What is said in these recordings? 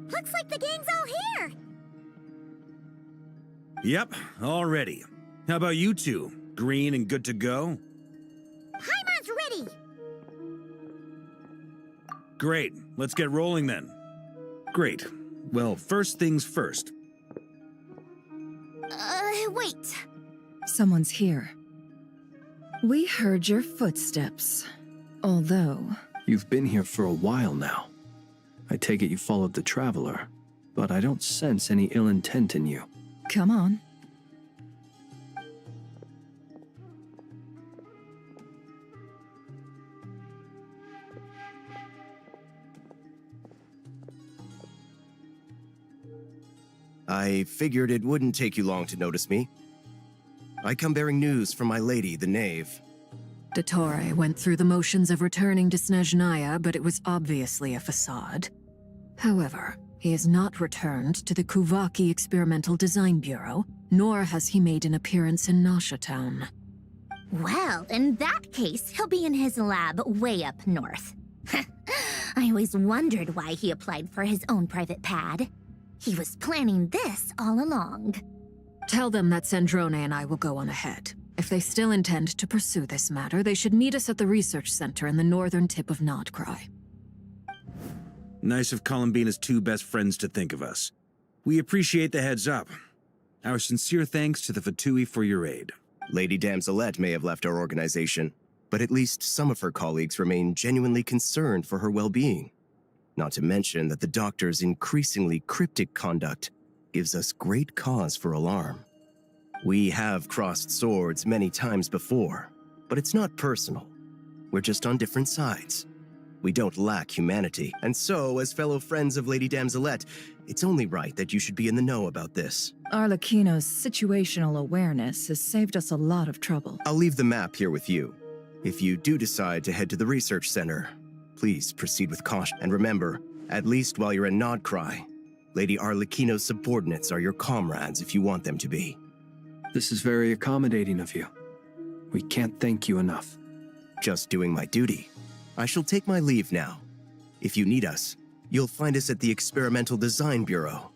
Looks like the gang's all here! Yep, all ready. How about you two? Green and good to go? Paimon's ready! Great, let's get rolling then. Great. Well, first things first. Wait. Someone's here. We heard your footsteps. Although... You've been here for a while now. I take it you followed the Traveler, but I don't sense any ill intent in you. Come on. I figured it wouldn't take you long to notice me. I come bearing news from my lady, the Knave. Dottore went through the motions of returning to Snezhnaya, but it was obviously a facade. However, he has not returned to the Kuvaki Experimental Design Bureau, nor has he made an appearance in Nasha Town. Well, in that case, he'll be in his lab way up north. I always wondered why he applied for his own private pad. He was planning this all along. Tell them that Sandrone and I will go on ahead. If they still intend to pursue this matter, they should meet us at the research center in the northern tip of Nodcry. Nice of Columbina's two best friends to think of us. We appreciate the heads up. Our sincere thanks to the VIII for your aid. Lady Damselette may have left our organization, but at least some of her colleagues remain genuinely concerned for her well-being. Not to mention that the Doctor's increasingly cryptic conduct gives us great cause for alarm. We have crossed swords many times before, but it's not personal. We're just on different sides. We don't lack humanity, and so, as fellow friends of Lady Damselette, it's only right that you should be in the know about this. Arlecchino's situational awareness has saved us a lot of trouble. I'll leave the map here with you. If you do decide to head to the research center, please proceed with caution. And remember, at least while you're in Nodcry, Lady Arlecchino's subordinates are your comrades if you want them to be. This is very accommodating of you. We can't thank you enough. Just doing my duty. I shall take my leave now. If you need us, you'll find us at the Experimental Design Bureau.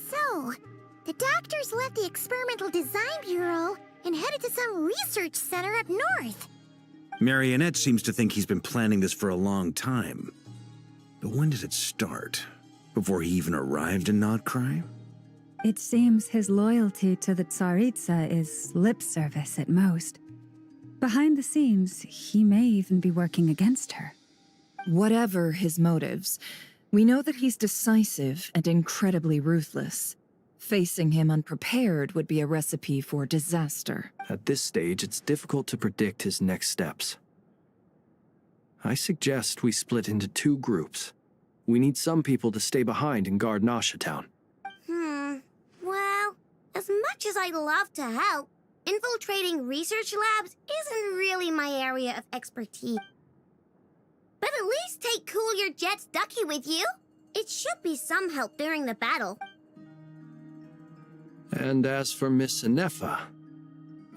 So, the Doctors left the Experimental Design Bureau and headed to some research center up north. Marionette seems to think he's been planning this for a long time. But when did it start? Before he even arrived in Nodcry? It seems his loyalty to the Tsaritsa is lip service at most. Behind the scenes, he may even be working against her. Whatever his motives, we know that he's decisive and incredibly ruthless. Facing him unprepared would be a recipe for disaster. At this stage, it's difficult to predict his next steps. I suggest we split into two groups. We need some people to stay behind and guard Nasha Town. Well, as much as I'd love to help, infiltrating research labs isn't really my area of expertise. But at least take Cool Your Jet's ducky with you. It should be some help during the battle. And as for Miss Inefa,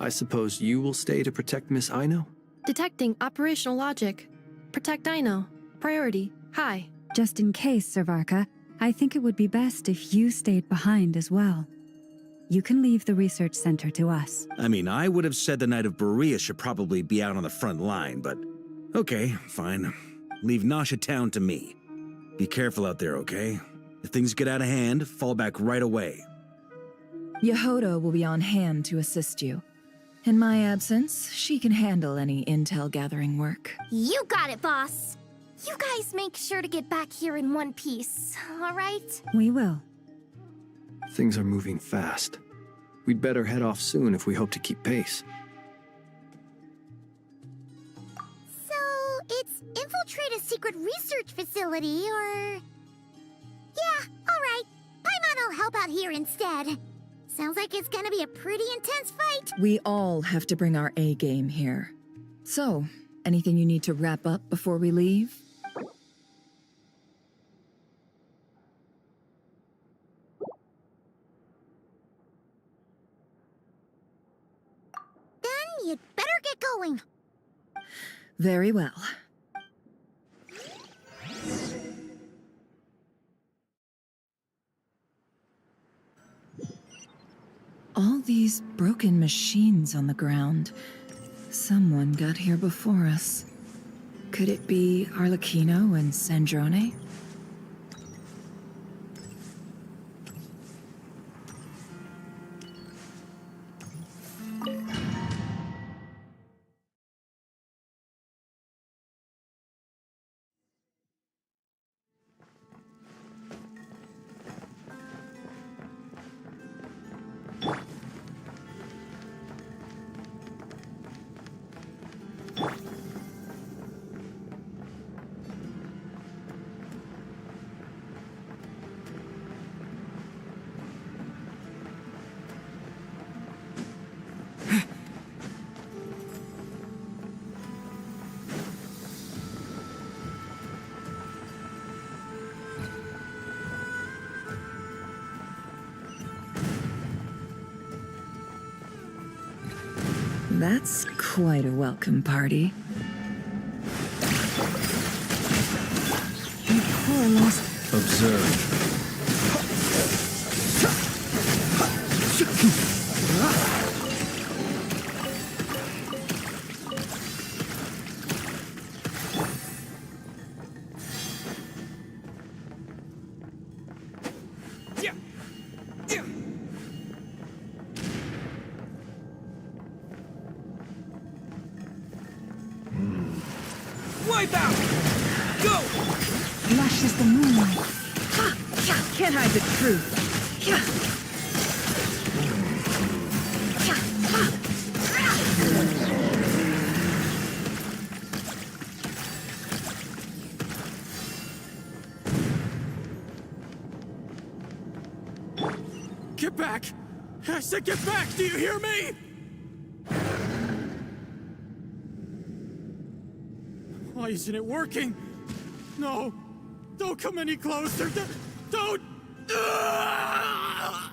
I suppose you will stay to protect Miss Aino? Detecting operational logic. Protect Aino. Priority. High. Just in case, Servarka, I think it would be best if you stayed behind as well. You can leave the research center to us. I mean, I would have said the Knight of Berea should probably be out on the front line, but okay, fine. Leave Nasha Town to me. Be careful out there, okay? If things get out of hand, fall back right away. Yehoda will be on hand to assist you. In my absence, she can handle any intel gathering work. You got it, boss. You guys make sure to get back here in one piece, all right? We will. Things are moving fast. We'd better head off soon if we hope to keep pace. So, it's infiltrate a secret research facility, or... Yeah, alright. Paimon will help out here instead. Sounds like it's gonna be a pretty intense fight. We all have to bring our A game here. So, anything you need to wrap up before we leave? Then you'd better get going. Very well. All these broken machines on the ground. Someone got here before us. Could it be Arlecchino and Sandrone? That's quite a welcome party. You poor lost. Observe. Wipe out! Go! Lush as the moonlight. Can't hide the truth. Get back! I said get back! Do you hear me? Why isn't it working? No! Don't come any closer! Don't! Ah!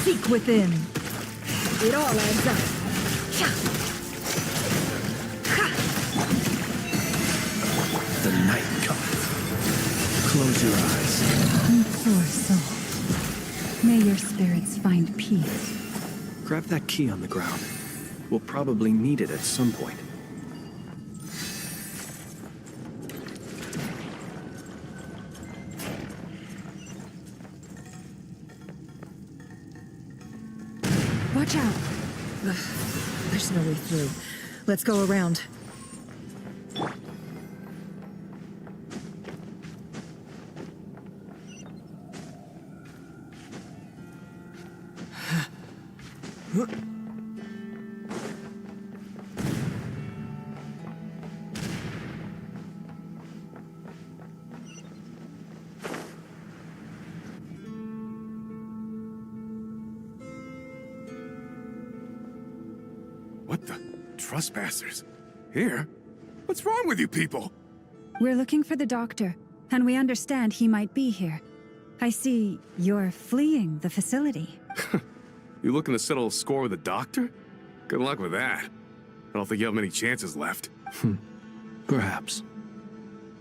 Seek within. It all adds up. The night cometh. Close your eyes. You poor soul. May your spirits find peace. Grab that key on the ground. We'll probably need it at some point. Watch out. Ugh, there's no way through. Let's go around. What the? Trespassers? Here? What's wrong with you people? We're looking for the doctor, and we understand he might be here. I see you're fleeing the facility. You looking to settle a score with the doctor? Good luck with that. I don't think you have many chances left. Perhaps.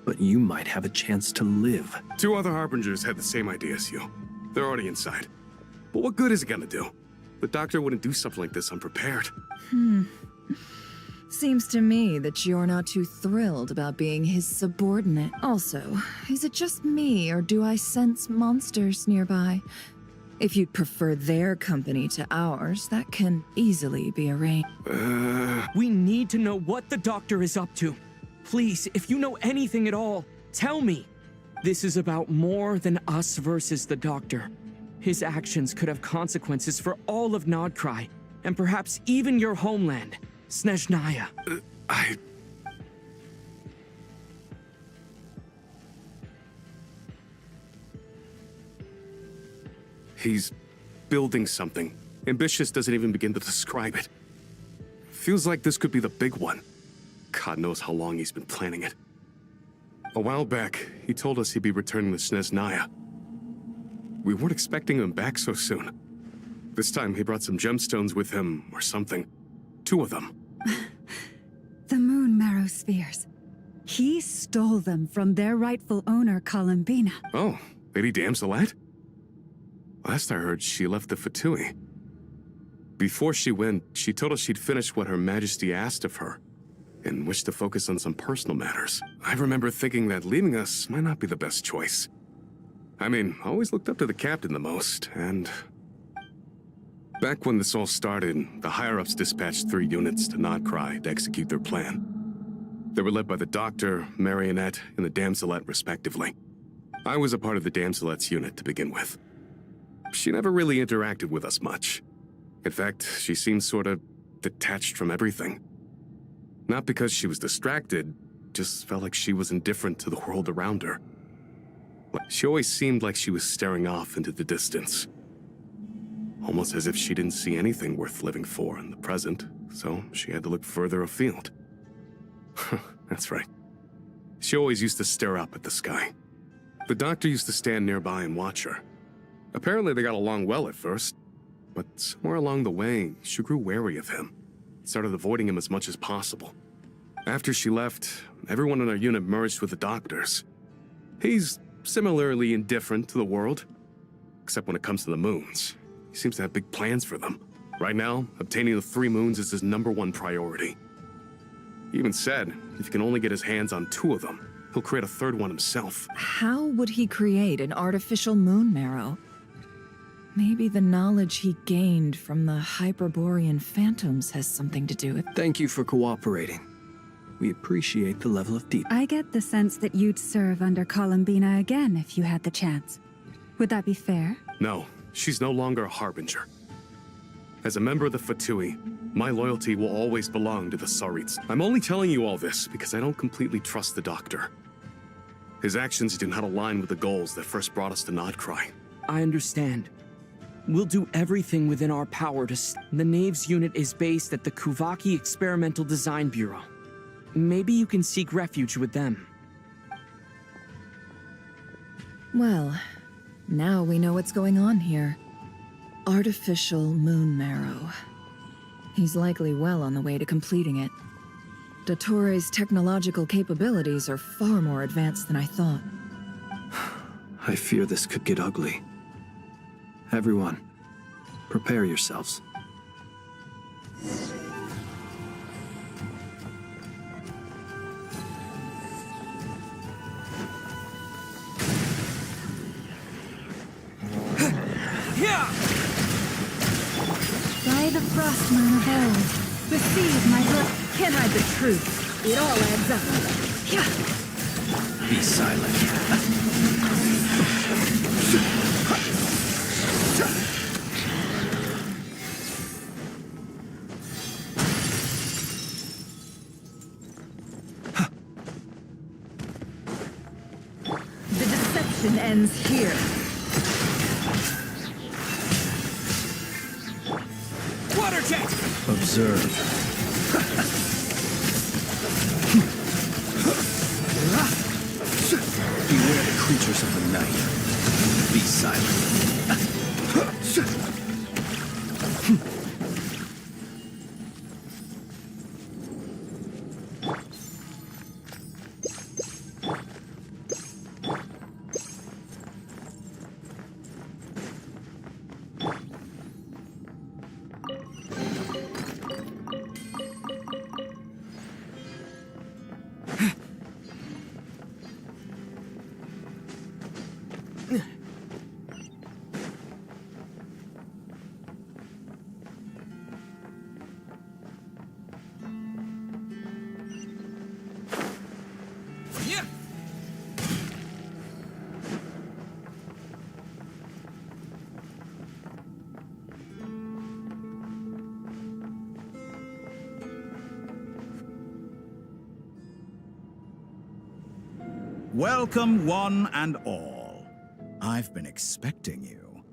But you might have a chance to live. 2 other Harbingers had the same idea as you. They're already inside. But what good is it gonna do? The doctor wouldn't do something like this unprepared. Seems to me that you're not too thrilled about being his subordinate. Also, is it just me, or do I sense monsters nearby? If you'd prefer their company to ours, that can easily be arranged. We need to know what the doctor is up to. Please, if you know anything at all, tell me. This is about more than us versus the doctor. His actions could have consequences for all of Nodcry, and perhaps even your homeland, Snezhnaya. He's building something. Ambitious doesn't even begin to describe it. Feels like this could be the big one. God knows how long he's been planning it. A while back, he told us he'd be returning to Snezhnaya. We weren't expecting him back so soon. This time he brought some gemstones with him, or something. 2 of them. The moon marrow spheres. He stole them from their rightful owner, Columbina. Oh, Lady Damselette? Last I heard, she left the VIII. Before she went, she told us she'd finished what Her Majesty asked of her, and wished to focus on some personal matters. I remember thinking that leaving us might not be the best choice. I mean, I always looked up to the captain the most, and... Back when this all started, the higher-ups dispatched 3 units to Nodcry to execute their plan. They were led by the Doctor, Marionette, and the Damselette, respectively. I was a part of the Damselette's unit to begin with. She never really interacted with us much. In fact, she seemed sort of detached from everything. Not because she was distracted, just felt like she was indifferent to the world around her. She always seemed like she was staring off into the distance. Almost as if she didn't see anything worth living for in the present, so she had to look further afield. That's right. She always used to stare up at the sky. The Doctor used to stand nearby and watch her. Apparently they got along well at first, but somewhere along the way, she grew wary of him. Started avoiding him as much as possible. After she left, everyone in our unit merged with the Doctor's. He's similarly indifferent to the world, except when it comes to the moons. He seems to have big plans for them. Right now, obtaining the 3 moons is his #1 priority. He even said, if he can only get his hands on 2 of them, he'll create a 3rd one himself. How would he create an artificial moon marrow? Maybe the knowledge he gained from the Hyperborean phantoms has something to do with it. Thank you for cooperating. We appreciate the level of detail. I get the sense that you'd serve under Columbina again if you had the chance. Would that be fair? No, she's no longer a Harbinger. As a member of the VIII, my loyalty will always belong to the Tsarits. I'm only telling you all this because I don't completely trust the Doctor. His actions do not align with the goals that first brought us to Nodcry. I understand. We'll do everything within our power to The Knaves unit is based at the Kuvaki Experimental Design Bureau. Maybe you can seek refuge with them. Well, now we know what's going on here. Artificial moon marrow. He's likely well on the way to completing it. Dottore's technological capabilities are far more advanced than I thought. I fear this could get ugly. Everyone, prepare yourselves. By the frost moon of old, receive my blood. Can't hide the truth. It all adds up. Be silent. fun ends here. Water jet! Observe. Beware the creatures of the night. Be silent. Welcome, one and all. I've been expecting you.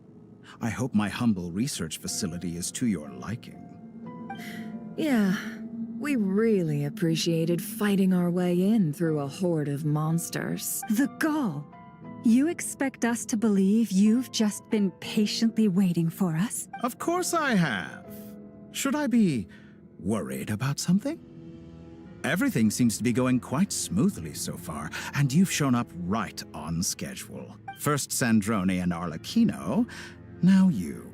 I hope my humble research facility is to your liking. Yeah, we really appreciated fighting our way in through a horde of monsters. The gall! You expect us to believe you've just been patiently waiting for us? Of course I have. Should I be worried about something? Everything seems to be going quite smoothly so far, and you've shown up right on schedule. First Sandrone and Arlecchino, now you.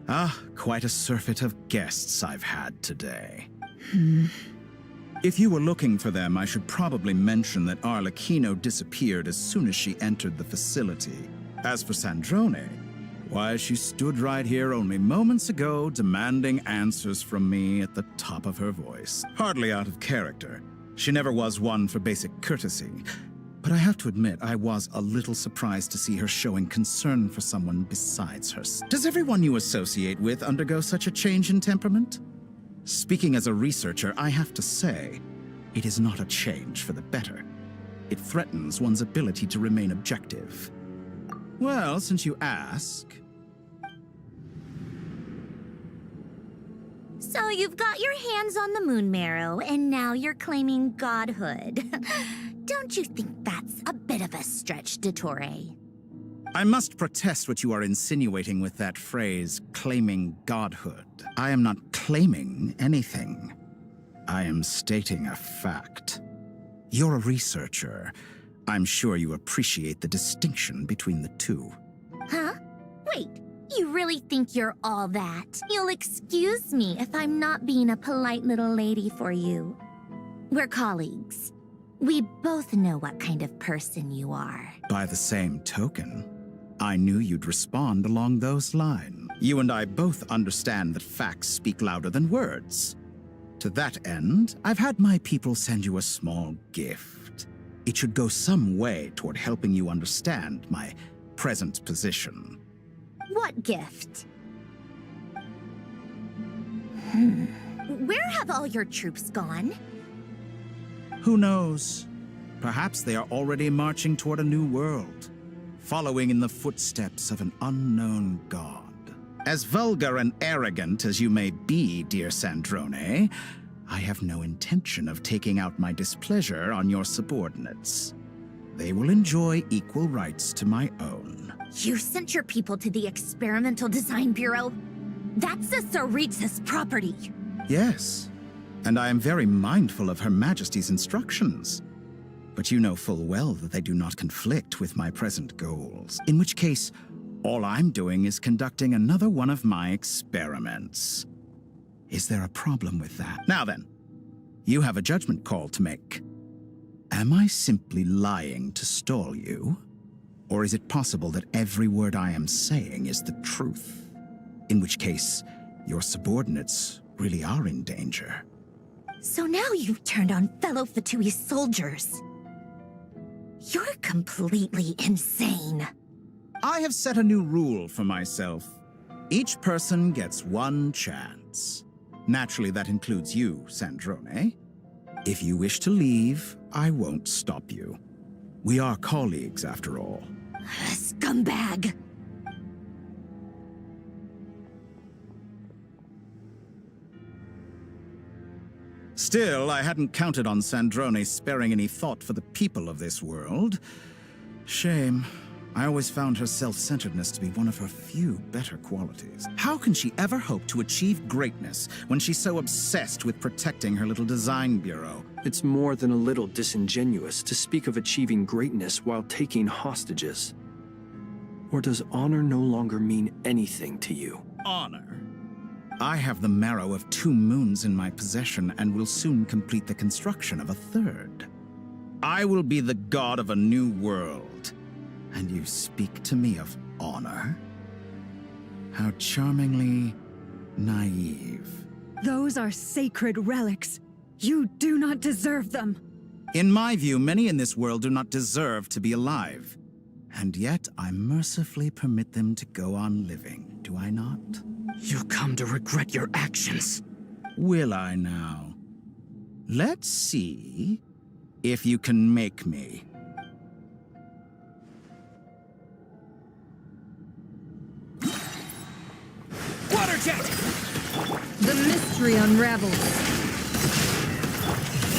Ah, quite a surfeit of guests I've had today. If you were looking for them, I should probably mention that Arlecchino disappeared as soon as she entered the facility. As for Sandrone, why, she stood right here only moments ago demanding answers from me at the top of her voice. Hardly out of character. She never was one for basic courtesy. But I have to admit, I was a little surprised to see her showing concern for someone besides her. Does everyone you associate with undergo such a change in temperament? Speaking as a researcher, I have to say, it is not a change for the better. It threatens one's ability to remain objective. Well, since you ask... So you've got your hands on the moon marrow, and now you're claiming godhood. Don't you think that's a bit of a stretch, Dottore? I must protest what you are insinuating with that phrase, claiming godhood. I am not claiming anything. I am stating a fact. You're a researcher. I'm sure you appreciate the distinction between the two. Huh? Wait, you really think you're all that? You'll excuse me if I'm not being a polite little lady for you. We're colleagues. We both know what kind of person you are. By the same token, I knew you'd respond along those lines. You and I both understand that facts speak louder than words. To that end, I've had my people send you a small gift. It should go some way toward helping you understand my present position. What gift? Where have all your troops gone? Who knows? Perhaps they are already marching toward a new world, following in the footsteps of an unknown god. As vulgar and arrogant as you may be, dear Sandrone, I have no intention of taking out my displeasure on your subordinates. They will enjoy equal rights to my own. You sent your people to the Experimental Design Bureau? That's a Tsaritsa's property. Yes, and I am very mindful of Her Majesty's instructions. But you know full well that they do not conflict with my present goals. In which case, all I'm doing is conducting another one of my experiments. Is there a problem with that? Now then, you have a judgment call to make. Am I simply lying to stall you? Or is it possible that every word I am saying is the truth? In which case, your subordinates really are in danger. So now you've turned on fellow Fatui soldiers. You're completely insane. I have set a new rule for myself. Each person gets one chance. Naturally, that includes you, Sandrone. If you wish to leave, I won't stop you. We are colleagues, after all. Scumbag! Still, I hadn't counted on Sandrone sparing any thought for the people of this world. Shame. I always found her self-centeredness to be one of her few better qualities. How can she ever hope to achieve greatness when she's so obsessed with protecting her little design bureau? It's more than a little disingenuous to speak of achieving greatness while taking hostages. Or does honor no longer mean anything to you? Honor? I have the marrow of 2 moons in my possession and will soon complete the construction of a 3rd. I will be the god of a new world. And you speak to me of honor? How charmingly naive. Those are sacred relics. You do not deserve them. In my view, many in this world do not deserve to be alive. And yet I mercifully permit them to go on living, do I not? You'll come to regret your actions. Will I now? Let's see if you can make me. Water jet! The mystery unravels.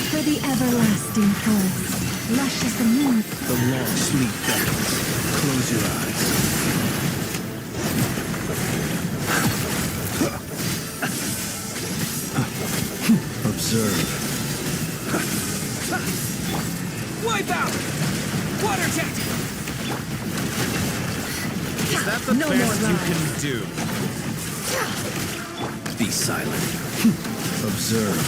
For the everlasting forest, lush as the moon. The long sleep beckons. Close your eyes. Observe. Wipe out! Water jet! Is that the best you can do? Be silent. Observe.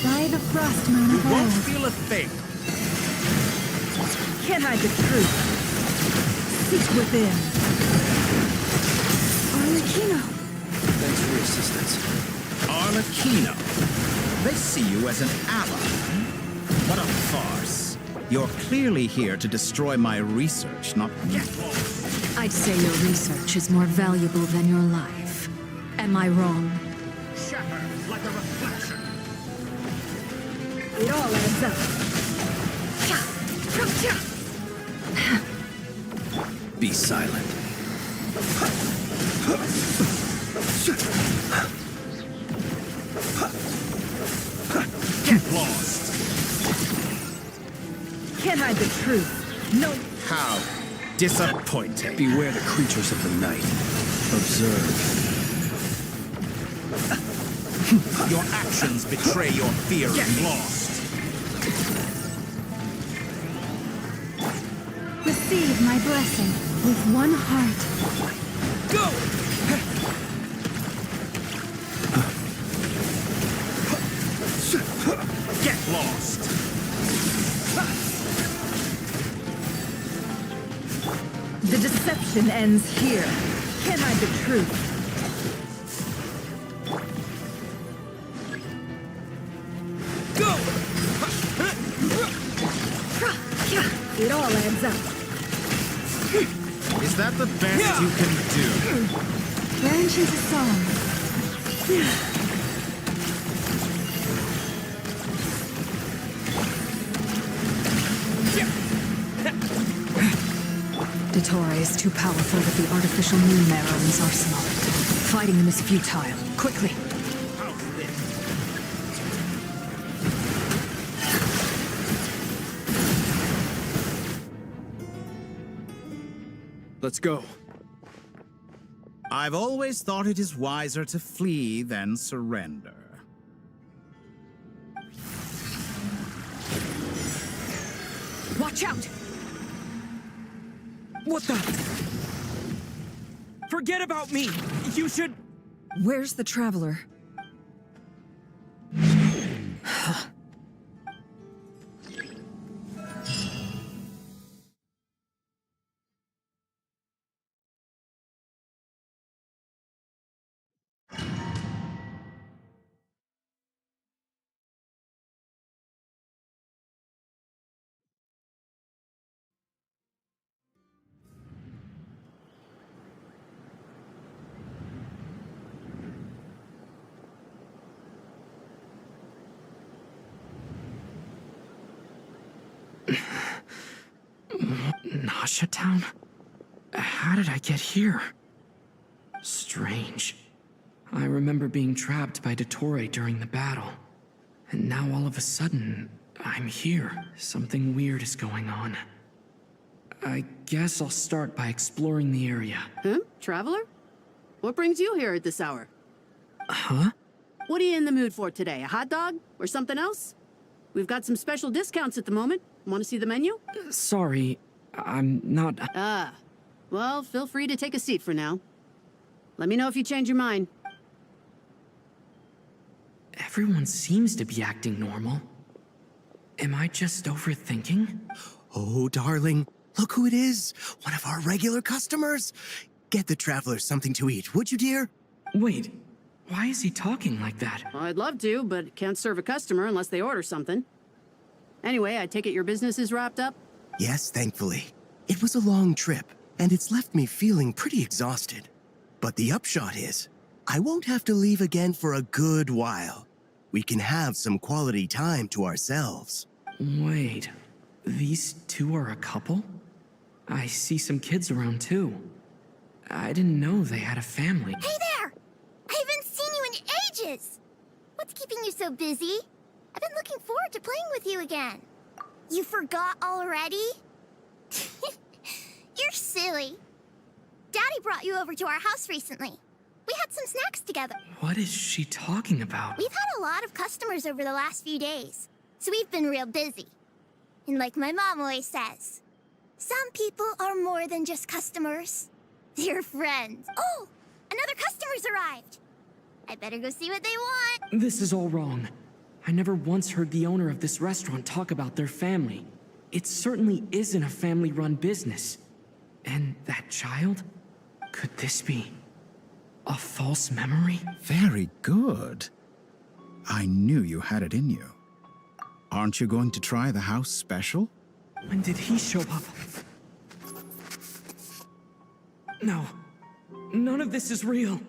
By the frost moon You of won't old, feel a thing. can't hide the truth. Seek within. Arlecchino. Thanks for your assistance. Arlecchino. They see you as an ally. What a farce. You're clearly here to destroy my research, not get lost. I'd say your research is more valuable than your life. Am I wrong? Shatter like a reflection. It all adds up. Be silent. Get lost. Can't hide the truth. No. How disappointing. Beware the creatures of the night. Observe. Your actions betray your fear of lost. Receive my blessing with one heart. Go! Get lost. The deception ends here. Can't hide the truth. Go! It all adds up. Is that the best you can do? Branch into song. Dottore is too powerful with the artificial moon marrow in his arsenal. Fighting him is futile. Quickly! Let's go. I've always thought it is wiser to flee than surrender. Watch out! What the? Forget about me! You should... Where's the Traveler? Nasha Town? How did I get here? Strange. I remember being trapped by Dottore during the battle. And now all of a sudden, I'm here. Something weird is going on. I guess I'll start by exploring the area. Huh? Traveler? What brings you here at this hour? Huh? What are you in the mood for today? A hot dog? Or something else? We've got some special discounts at the moment. Want to see the menu? Sorry, I'm not... Ah. Well, feel free to take a seat for now. Let me know if you change your mind. Everyone seems to be acting normal. Am I just overthinking? Oh, darling, look who it is. One of our regular customers. Get the traveler something to eat, would you, dear? Wait, why is he talking like that? Well, I'd love to, but can't serve a customer unless they order something. Anyway, I take it your business is wrapped up? Yes, thankfully. It was a long trip, and it's left me feeling pretty exhausted. But the upshot is, I won't have to leave again for a good while. We can have some quality time to ourselves. Wait, these two are a couple? I see some kids around too. I didn't know they had a family. Hey there! I haven't seen you in ages! What's keeping you so busy? I've been looking forward to playing with you again. You forgot already? You're silly. Daddy brought you over to our house recently. We had some snacks together. What is she talking about? We've had a lot of customers over the last few days, so we've been real busy. And like my mom always says, some people are more than just customers. They're friends. Oh, another customer's arrived. I better go see what they want. This is all wrong. I never once heard the owner of this restaurant talk about their family. It certainly isn't a family-run business. And that child? Could this be a false memory? Very good. I knew you had it in you. Aren't you going to try the house special? When did he show up? No. None of this is real.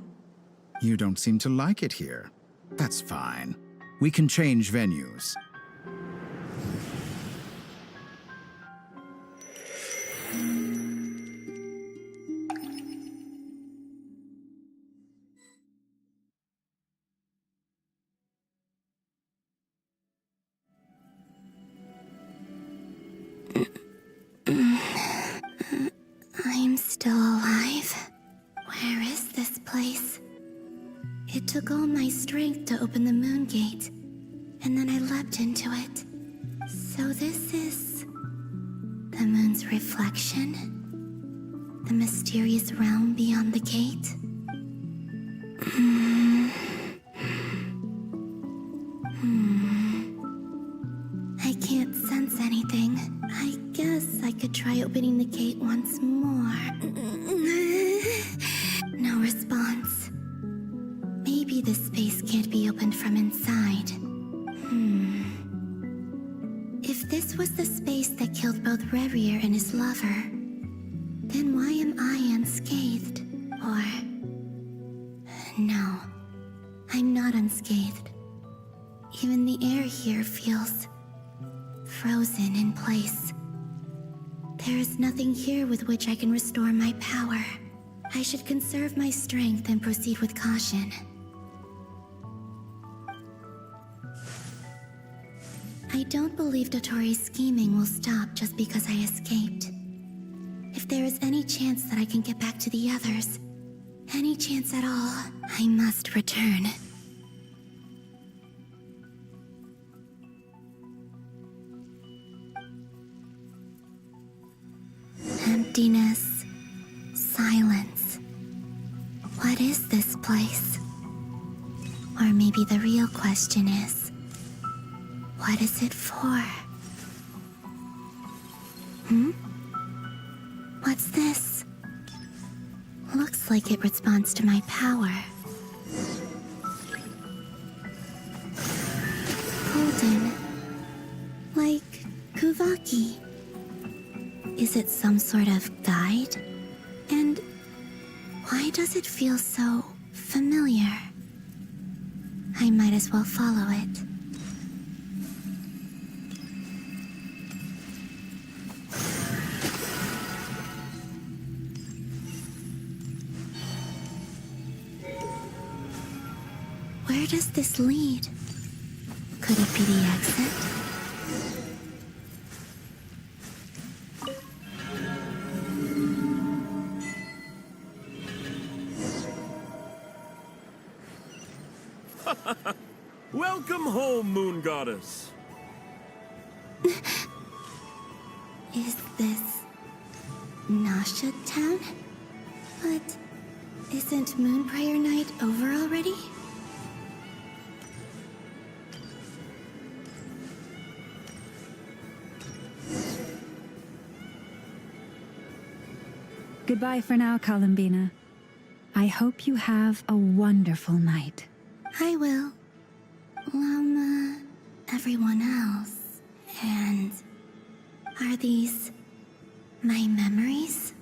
You don't seem to like it here. That's fine. We can change venues. I'm still alive. Where is this place? It took all my strength to open the moon gate, and then I leapt into it. So this is the moon's reflection? The mysterious realm beyond the gate? I can't sense anything. I guess I could try opening the gate once more. No response. Maybe this space can't be opened from inside. If this was the space that killed both Revier and his lover, then why am I unscathed? Or... no, I'm not unscathed. Even the air here feels frozen in place. There is nothing here with which I can restore my power. I should conserve my strength and proceed with caution. I don't believe Dottore's scheming will stop just because I escaped. If there is any chance that I can get back to the others, any chance at all, I must return. Emptiness, silence. What is this place? Or maybe the real question is, what is it for? What's this? Looks like it responds to my power. Golden. Like Kuvaki. Is it some sort of guide? And why does it feel so familiar? I might as well follow it. Where does this lead? Could it be the exit? Welcome home, Moon Goddess. Is this Nasha Town? But isn't Moon Prayer Night over already? Goodbye for now, Columbina. I hope you have a wonderful night. I will. Everyone else. And are these my memories?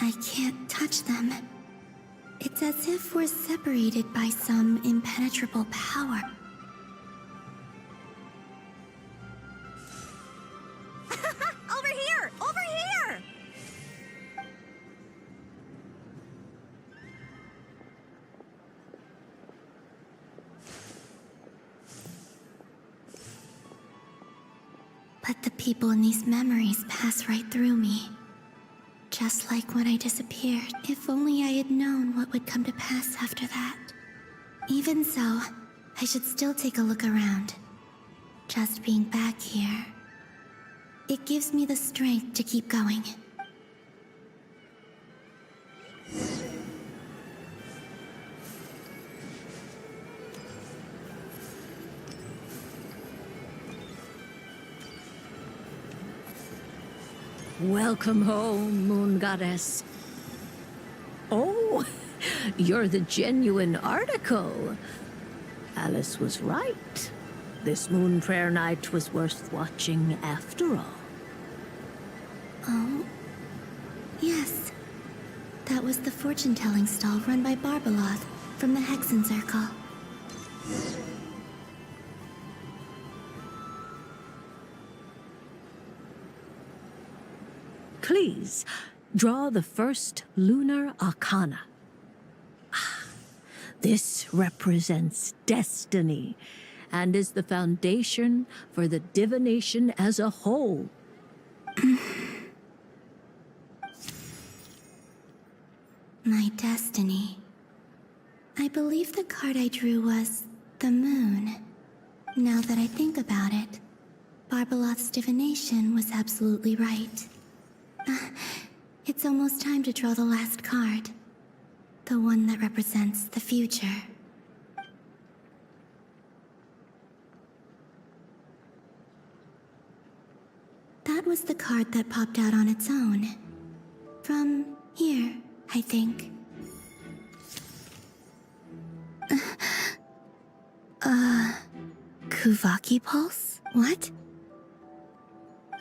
I can't touch them. It's as if we're separated by some impenetrable power. Over here! Over here! But the people in these memories pass right through me. Just like when I disappeared. If only I had known what would come to pass after that. Even so, I should still take a look around. Just being back here, it gives me the strength to keep going. Welcome home, Moon Goddess. Oh, you're the genuine article. Alice was right. This Moon Prayer Night was worth watching after all. Oh, yes. That was the fortune-telling stall run by Barbeloth from the Hexen Circle. Please, draw the first lunar arcana. This represents destiny and is the foundation for the divination as a whole. My destiny. I believe the card I drew was the moon. Now that I think about it, Barbeloth's divination was absolutely right. It's almost time to draw the last card. The one that represents the future. That was the card that popped out on its own. From here, I think. Kuvaki Pulse? What?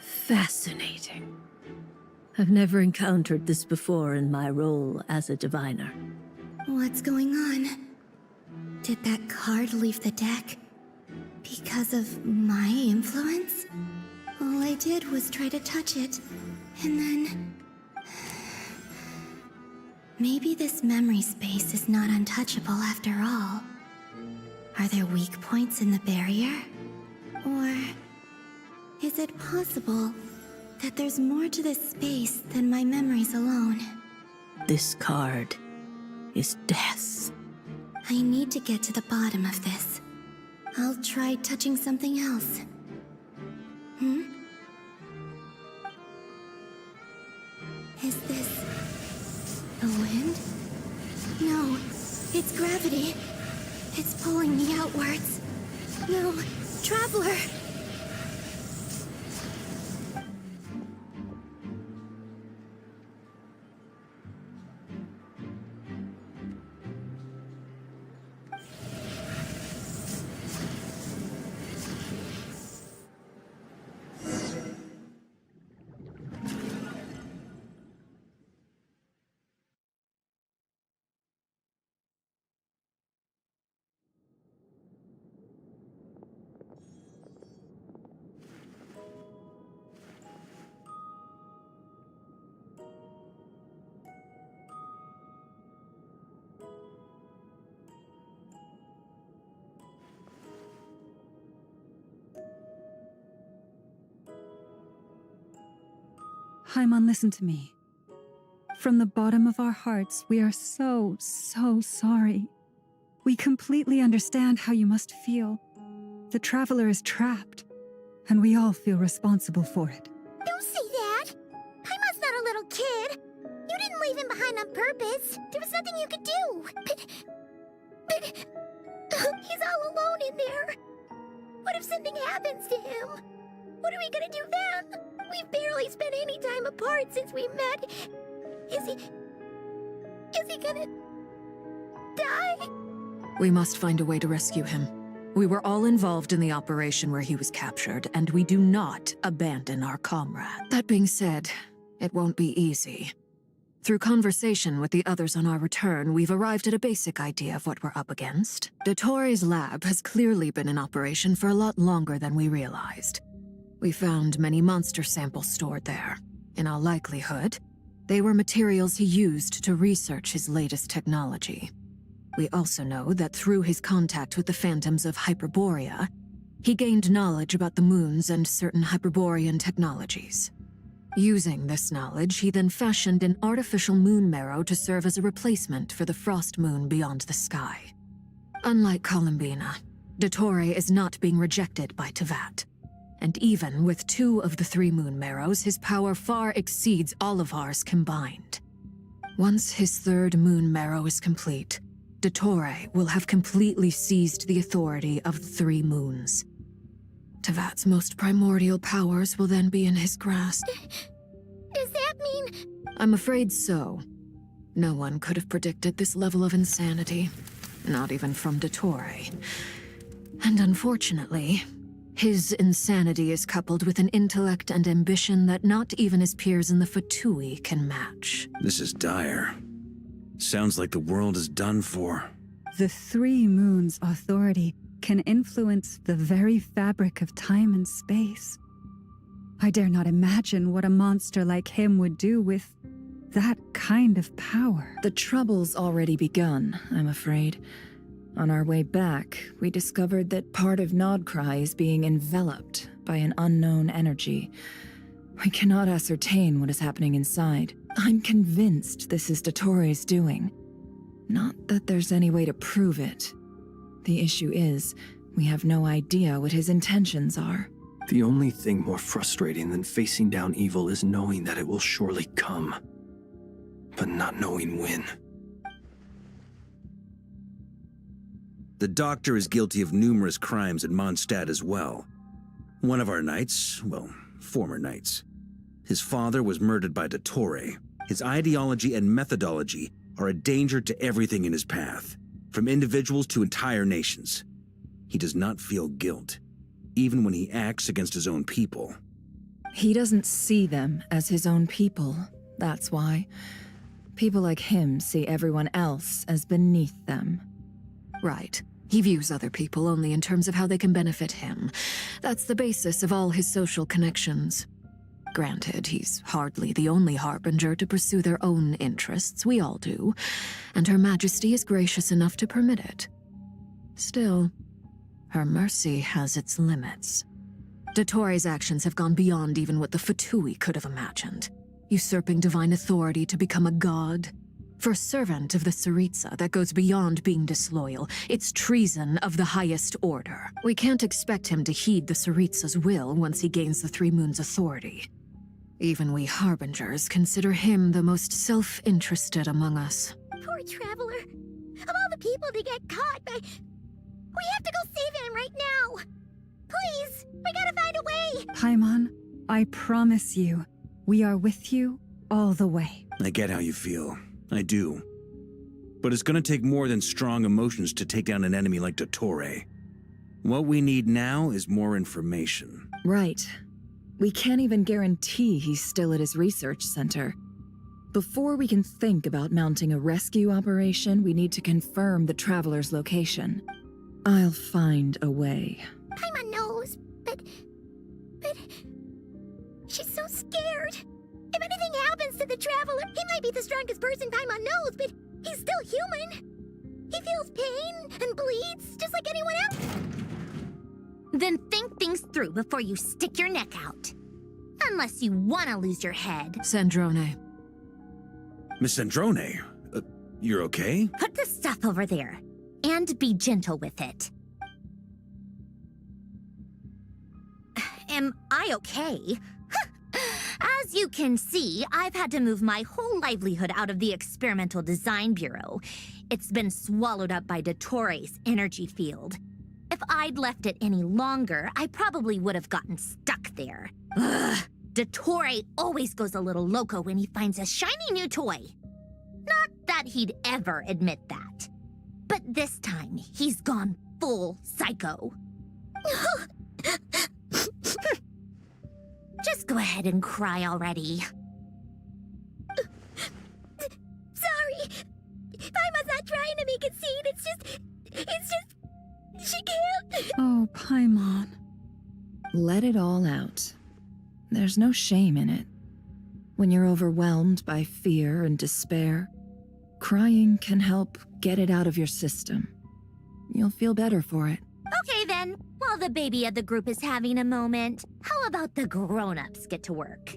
Fascinating. I've never encountered this before in my role as a diviner. What's going on? Did that card leave the deck? Because of my influence? All I did was try to touch it, and then... Maybe this memory space is not untouchable after all. Are there weak points in the barrier? Or... is it possible that there's more to this space than my memories alone? This card is death. I need to get to the bottom of this. I'll try touching something else. Is this... the wind? No, it's gravity. It's pulling me outwards. No, Traveler! Paimon, listen to me. From the bottom of our hearts, we are so sorry. We completely understand how you must feel. The Traveler is trapped, and we all feel responsible for it. Don't say that! Paimon's not a little kid! You didn't leave him behind on purpose! There was nothing you could do! But he's all alone in there! What if something happens to him? What are we gonna do then? We've barely spent any time apart since we met. Is he gonna die? We must find a way to rescue him. We were all involved in the operation where he was captured, and we do not abandon our comrade. That being said, it won't be easy. Through conversation with the others on our return, we've arrived at a basic idea of what we're up against. Dottore's lab has clearly been in operation for a lot longer than we realized. We found many monster samples stored there. In all likelihood, they were materials he used to research his latest technology. We also know that through his contact with the phantoms of Hyperborea, he gained knowledge about the moons and certain Hyperborean technologies. Using this knowledge, he then fashioned an artificial moon marrow to serve as a replacement for the frost moon beyond the sky. Unlike Columbina, Dottore is not being rejected by Tevat. And even with 2 of the 3 moon marrows, his power far exceeds all of ours combined. Once his 3rd moon marrow is complete, Dottore will have completely seized the authority of the 3 moons. Tevat's most primordial powers will then be in his grasp. Does that mean... I'm afraid so. No one could have predicted this level of insanity. Not even from Dottore. And unfortunately, his insanity is coupled with an intellect and ambition that not even his peers in the VIII can match. This is dire. Sounds like the world is done for. The 3 moons' authority can influence the very fabric of time and space. I dare not imagine what a monster like him would do with that kind of power. The trouble's already begun, I'm afraid. On our way back, we discovered that part of Nodcry is being enveloped by an unknown energy. We cannot ascertain what is happening inside. I'm convinced this is Dottore's doing. Not that there's any way to prove it. The issue is, we have no idea what his intentions are. The only thing more frustrating than facing down evil is knowing that it will surely come, but not knowing when. The Doctor is guilty of numerous crimes at Mondstadt as well. One of our knights, well, former knights. His father was murdered by Dottore. His ideology and methodology are a danger to everything in his path, from individuals to entire nations. He does not feel guilt, even when he acts against his own people. He doesn't see them as his own people, that's why. People like him see everyone else as beneath them. Right. He views other people only in terms of how they can benefit him. That's the basis of all his social connections. Granted, he's hardly the only harbinger to pursue their own interests. We all do. And Her Majesty is gracious enough to permit it. Still, her mercy has its limits. Dottore's actions have gone beyond even what the VIII could have imagined. Usurping divine authority to become a god. For a servant of the Tsaritsa, that goes beyond being disloyal. It's treason of the highest order. We can't expect him to heed the Tsaritsa's will once he gains the 3 moons' authority. Even we harbingers consider him the most self-interested among us. Poor Traveler. Of all the people to get caught by... We have to go save him right now! Please! We gotta find a way! Paimon, I promise you, we are with you all the way. I get how you feel. I do. But it's gonna take more than strong emotions to take down an enemy like Dottore. What we need now is more information. Right. We can't even guarantee he's still at his research center. Before we can think about mounting a rescue operation, we need to confirm the Traveler's location. I'll find a way. Paimon knows, but... She's so scared. If anything happens to the Traveler, he might be the strongest person Paimon knows, but he's still human. He feels pain and bleeds just like anyone else. Then think things through before you stick your neck out. Unless you want to lose your head. Sandrone. Miss Androne, you're okay? Put the stuff over there. And be gentle with it. Am I okay? As you can see, I've had to move my whole livelihood out of the Experimental Design Bureau. It's been swallowed up by Dottores' energy field. If I'd left it any longer, I probably would have gotten stuck there. Ugh. Dottore always goes a little loco when he finds a shiny new toy. Not that he'd ever admit that. But this time, he's gone full psycho. Just go ahead and cry already. Sorry. Paimon's not trying to make it seem. It's just, she can't. Oh, Paimon. Let it all out. There's no shame in it. When you're overwhelmed by fear and despair, crying can help get it out of your system. You'll feel better for it. Okay then, while the baby of the group is having a moment, how about the grown-ups get to work?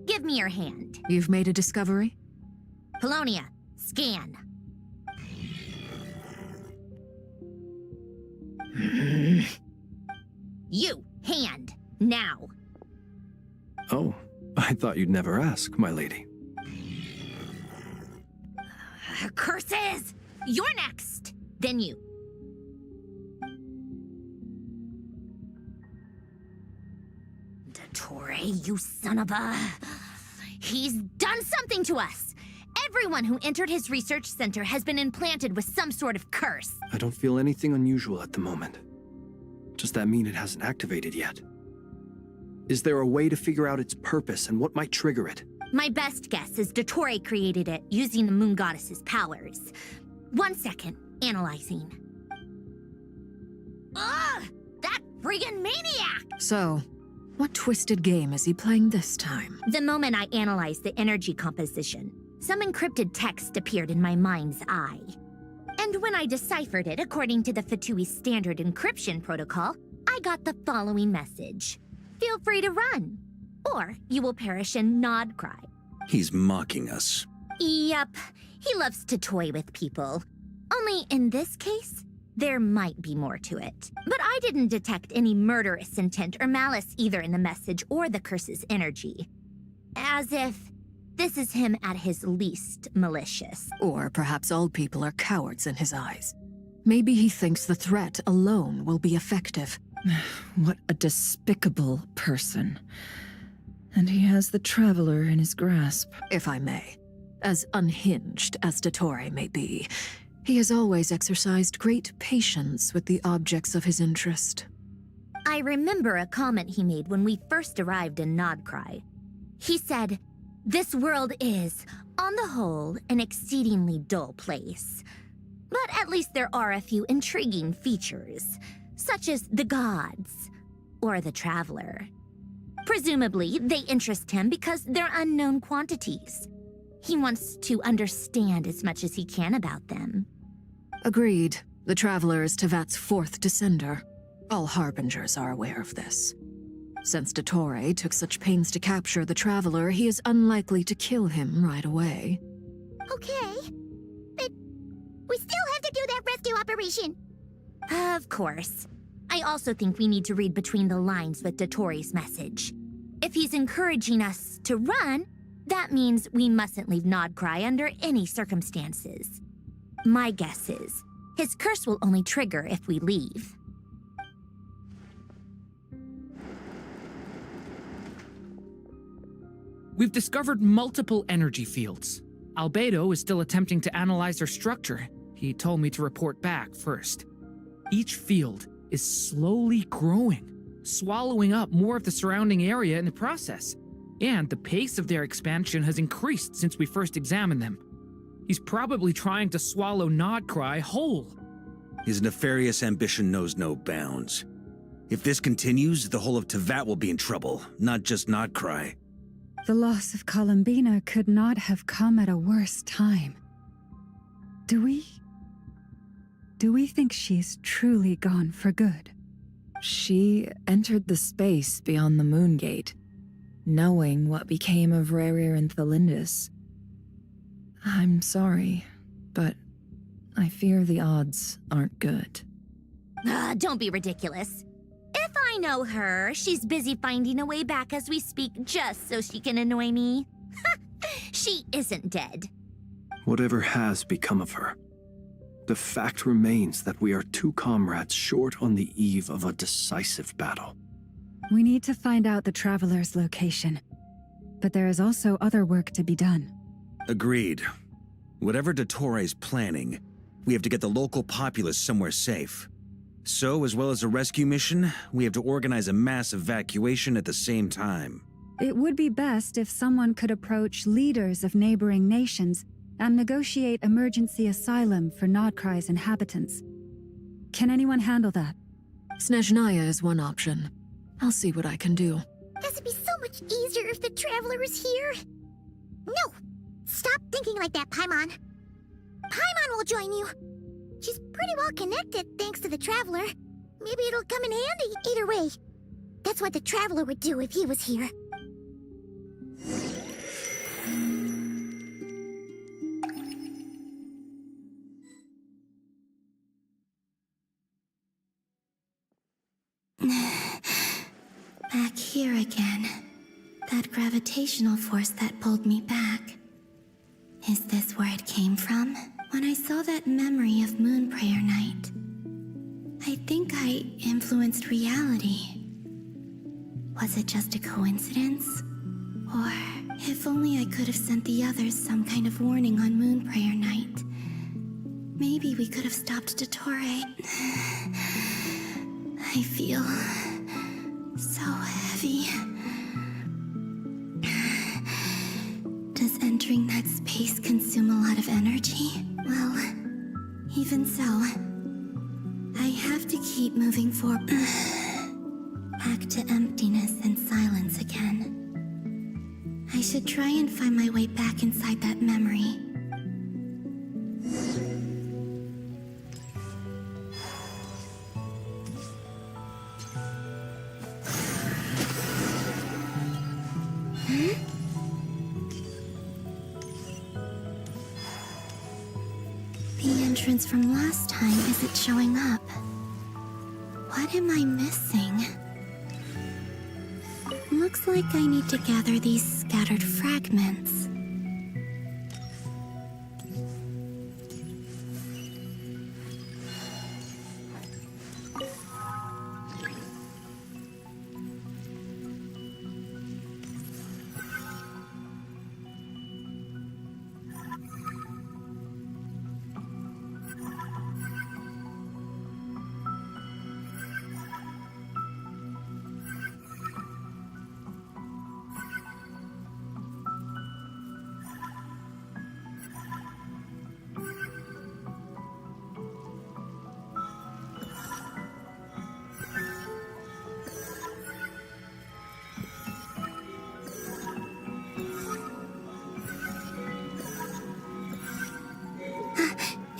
Give me your hand. You've made a discovery? Polonia, scan. You, hand, now. Oh, I thought you'd never ask, my lady. Curses! You're next! Then you. Dottore, you son of a... He's done something to us! Everyone who entered his research center has been implanted with some sort of curse. I don't feel anything unusual at the moment. Does that mean it hasn't activated yet? Is there a way to figure out its purpose and what might trigger it? My best guess is Dottore created it using the Moon Goddess's powers. 1 second, analyzing. Ugh! That friggin' maniac! So, what twisted game is he playing this time? The moment I analyzed the energy composition, some encrypted text appeared in my mind's eye. And when I deciphered it according to the VIII standard encryption protocol, I got the following message. Feel free to run, or you will perish in nod cry. He's mocking us. Yep, he loves to toy with people. Only in this case, there might be more to it. But I didn't detect any murderous intent or malice either in the message or the curse's energy. As if this is him at his least malicious. Or perhaps all people are cowards in his eyes. Maybe he thinks the threat alone will be effective. What a despicable person. And he has the Traveler in his grasp. If I may. As unhinged as Dottore may be, he has always exercised great patience with the objects of his interest. I remember a comment he made when we first arrived in Nodcry. He said, "This world is, on the whole, an exceedingly dull place. But at least there are a few intriguing features, such as the gods, or the Traveler. Presumably, they interest him because they're unknown quantities. He wants to understand as much as he can about them." Agreed. The Traveler is Tevat's fourth descender. All Harbingers are aware of this. Since Dottore took such pains to capture the Traveler, he is unlikely to kill him right away. Okay, but we still have to do that rescue operation. Of course. I also think we need to read between the lines with Dottore's message. If he's encouraging us to run, that means we mustn't leave Nodcry under any circumstances. My guess is, his curse will only trigger if we leave. We've discovered multiple energy fields. Albedo is still attempting to analyze their structure. He told me to report back first. Each field is slowly growing, swallowing up more of the surrounding area in the process. And the pace of their expansion has increased since we first examined them. He's probably trying to swallow Nodcry whole. His nefarious ambition knows no bounds. If this continues, the whole of Tevat will be in trouble, not just Nodcry. The loss of Columbina could not have come at a worse time. Do we think she's truly gone for good? She entered the space beyond the Moon Gate. knowing what became of Rerir and Thalindus. I'm sorry, but I fear the odds aren't good. Don't be ridiculous. If I know her, she's busy finding a way back as we speak just so she can annoy me. She isn't dead. Whatever has become of her, the fact remains that we are two comrades short on the eve of a decisive battle. We need to find out the Traveler's location. But there is also other work to be done. Agreed. Whatever Dottore planning, we have to get the local populace somewhere safe. So, as well as a rescue mission, we have to organize a mass evacuation at the same time. It would be best if someone could approach leaders of neighboring nations and negotiate emergency asylum for Nodkrai's inhabitants. Can anyone handle that? Snezhnaya is one option. I'll see what I can do. Guess it'd be so much easier if the Traveler was here. No! Stop thinking like that, Paimon. Paimon will join you. She's pretty well connected thanks to the Traveler. Maybe it'll come in handy either way. That's what the Traveler would do if he was here. Back here again. That gravitational force that pulled me back. Is this where it came from? When I saw that memory of Moon Prayer Night, I think I influenced reality. Was it just a coincidence? Or, if only I could have sent the others some kind of warning on Moon Prayer Night. Maybe we could have stopped Dottore. I feel so heavy. Does entering that space consume a lot of energy? Well, even so, I have to keep moving forward. Back to emptiness and silence again. I should try and find my way back inside that memory. The entrance from last time isn't showing up. What am I missing? Looks like I need to gather these scattered fragments.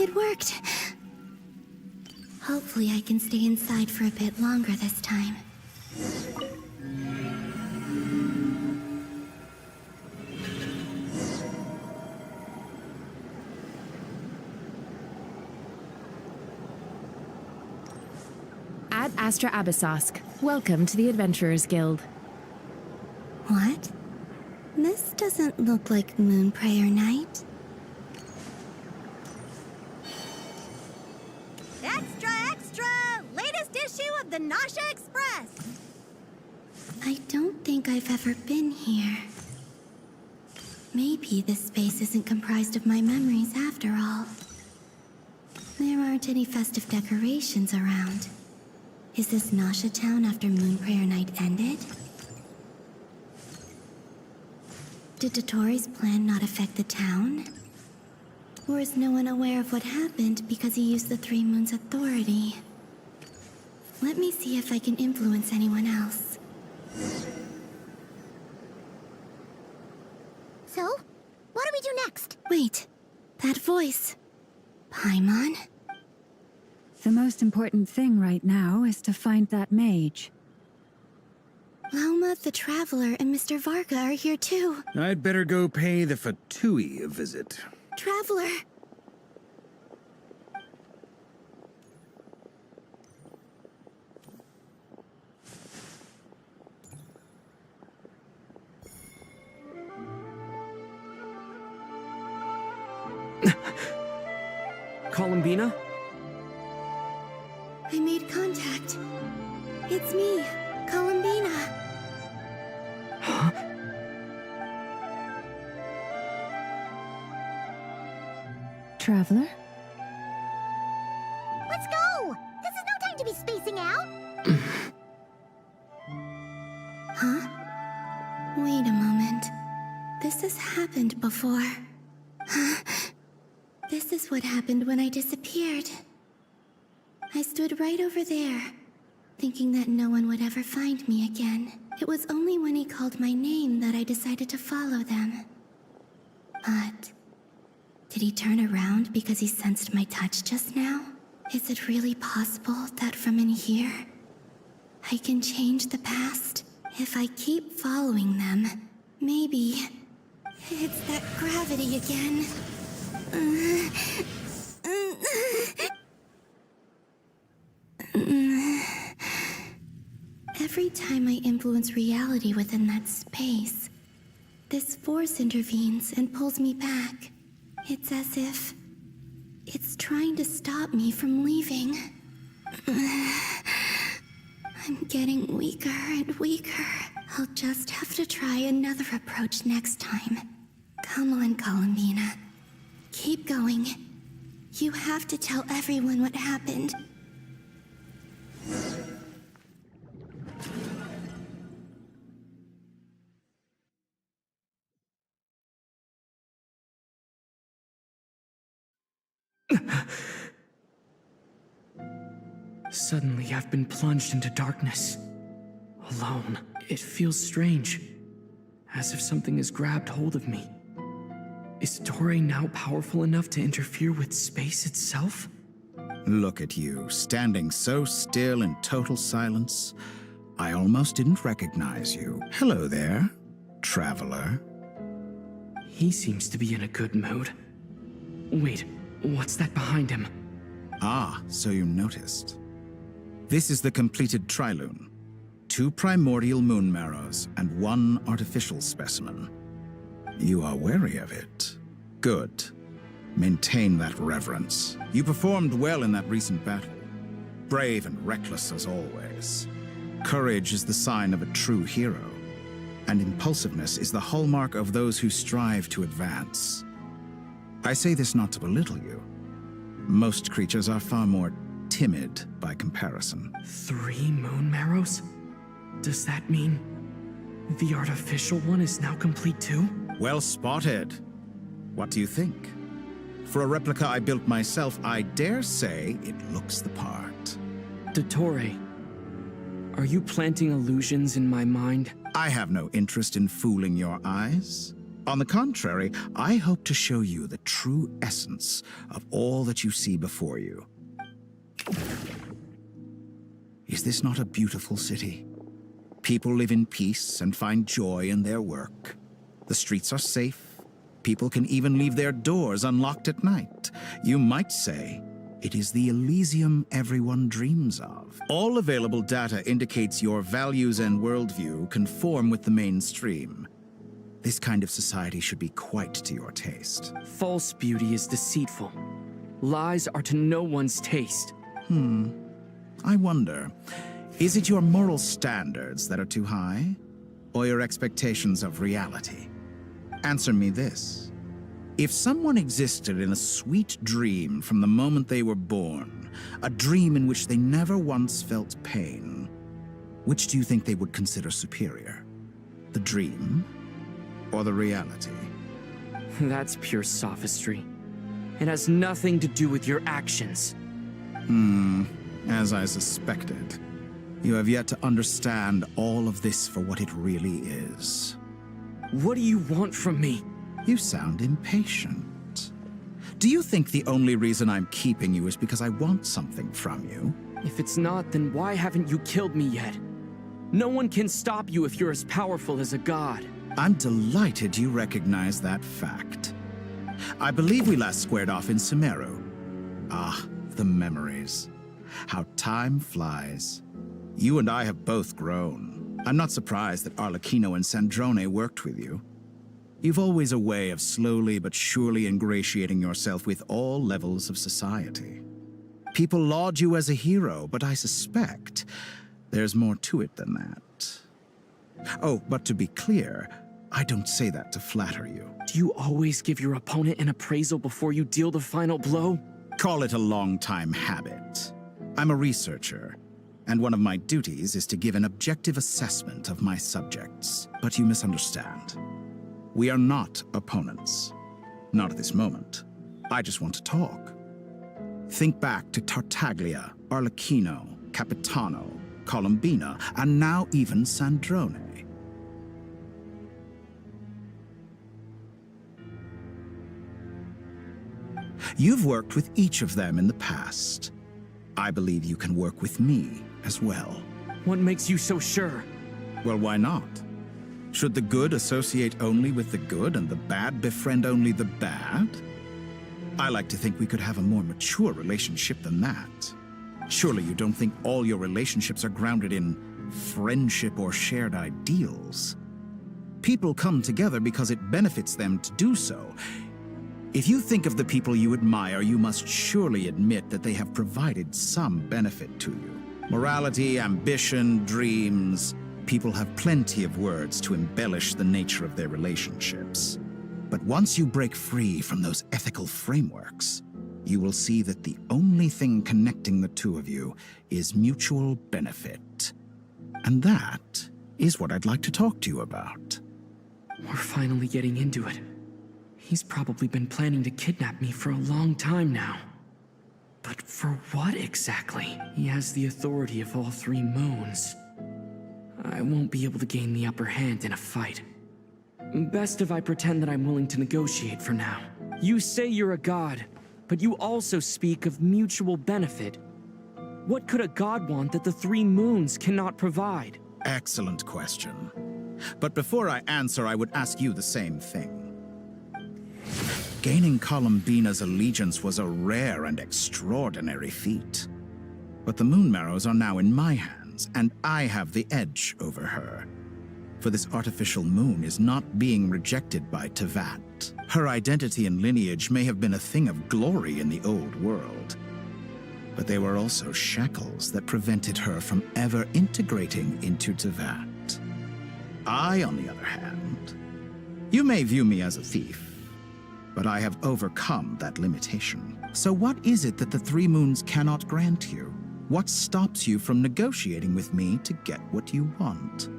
It worked! Hopefully I can stay inside for a bit longer this time. Ad Astra Abyssosk. Welcome to the Adventurers Guild. What? This doesn't look like Moon Prayer Night. Extra, extra! Latest issue of the Nasha Express! I don't think I've ever been here. Maybe this space isn't comprised of my memories after all. There aren't any festive decorations around. Is this Nasha town after Moon Prayer Night ended? Did Dottore's plan not affect the town? Or is no one aware of what happened because he used the Three Moons' authority? Let me see if I can influence anyone else. So, what do we do next? Wait, that voice. Paimon? The most important thing right now is to find that mage. Lauma the Traveler and Mr. Varga are here too. I'd better go pay the VIII a visit. Traveler! Columbina? I made contact. It's me, Columbina. Huh? Traveler? Let's go! This is no time to be spacing out! Huh? Wait a moment. This has happened before. This is what happened when I disappeared. I stood right over there, thinking that no one would ever find me again. It was only when he called my name that I decided to follow them. But did he turn around because he sensed my touch just now? Is it really possible that from in here, I can change the past? If I keep following them, maybe it's that gravity again. Every time I influence reality within that space, this force intervenes and pulls me back. It's as if it's trying to stop me from leaving. I'm getting weaker and weaker. I'll just have to try another approach next time. Come on, Columbina. Keep going. You have to tell everyone what happened. Suddenly, I've been plunged into darkness. Alone. It feels strange. As if something has grabbed hold of me. Is Toray now powerful enough to interfere with space itself? Look at you, standing so still in total silence. I almost didn't recognize you. Hello there, traveler. He seems to be in a good mood. Wait, what's that behind him? Ah, so you noticed. This is the completed Trilune. 2 primordial moon marrows and 1 artificial specimen. You are wary of it. Good. Maintain that reverence. You performed well in that recent battle. Brave and reckless as always. Courage is the sign of a true hero. And impulsiveness is the hallmark of those who strive to advance. I say this not to belittle you. Most creatures are far more timid by comparison. 3 moon marrows? Does that mean the artificial one is now complete too? Well spotted. What do you think? For a replica I built myself, I dare say it looks the part. Dottore, are you planting illusions in my mind? I have no interest in fooling your eyes. On the contrary, I hope to show you the true essence of all that you see before you. Is this not a beautiful city? People live in peace and find joy in their work. The streets are safe. People can even leave their doors unlocked at night. You might say it is the Elysium everyone dreams of. All available data indicates your values and worldview conform with the mainstream. This kind of society should be quite to your taste. False beauty is deceitful. Lies are to no one's taste. I wonder, is it your moral standards that are too high? Or your expectations of reality? Answer me this. If someone existed in a sweet dream from the moment they were born, a dream in which they never once felt pain, which do you think they would consider superior? The dream or the reality? That's pure sophistry. It has nothing to do with your actions. As I suspected. You have yet to understand all of this for what it really is. What do you want from me? You sound impatient. Do you think the only reason I'm keeping you is because I want something from you? If it's not, then why haven't you killed me yet? No one can stop you if you're as powerful as a god. I'm delighted you recognize that fact. I believe we last squared off in Sumeru. Ah, the memories. How time flies. You and I have both grown. I'm not surprised that Arlecchino and Sandrone worked with you. You've always a way of slowly but surely ingratiating yourself with all levels of society. People laud you as a hero, but I suspect there's more to it than that. Oh, but to be clear, I don't say that to flatter you. Do you always give your opponent an appraisal before you deal the final blow? Call it a long-time habit. I'm a researcher, and one of my duties is to give an objective assessment of my subjects. But you misunderstand. We are not opponents. Not at this moment. I just want to talk. Think back to Tartaglia, Arlecchino, Capitano, Columbina, and now even Sandrone. You've worked with each of them in the past. I believe you can work with me as well. What makes you so sure? Well, why not? Should the good associate only with the good and the bad befriend only the bad? I like to think we could have a more mature relationship than that. Surely you don't think all your relationships are grounded in friendship or shared ideals. People come together because it benefits them to do so. If you think of the people you admire, you must surely admit that they have provided some benefit to you. Morality, ambition, dreams. People have plenty of words to embellish the nature of their relationships. But once you break free from those ethical frameworks, you will see that the only thing connecting the two of you is mutual benefit. And that is what I'd like to talk to you about. We're finally getting into it. He's probably been planning to kidnap me for a long time now. But for what exactly? He has the authority of all three moons. I won't be able to gain the upper hand in a fight. Best if I pretend that I'm willing to negotiate for now. You say you're a god, but you also speak of mutual benefit. What could a god want that the three moons cannot provide? Excellent question. But before I answer, I would ask you the same thing. Gaining Columbina's allegiance was a rare and extraordinary feat. But the Moon Marrows are now in my hands, and I have the edge over her. For this artificial moon is not being rejected by Tevat. Her identity and lineage may have been a thing of glory in the old world, but they were also shackles that prevented her from ever integrating into Tevat. I, on the other hand, you may view me as a thief, but I have overcome that limitation. So what is it that the three moons cannot grant you? What stops you from negotiating with me to get what you want?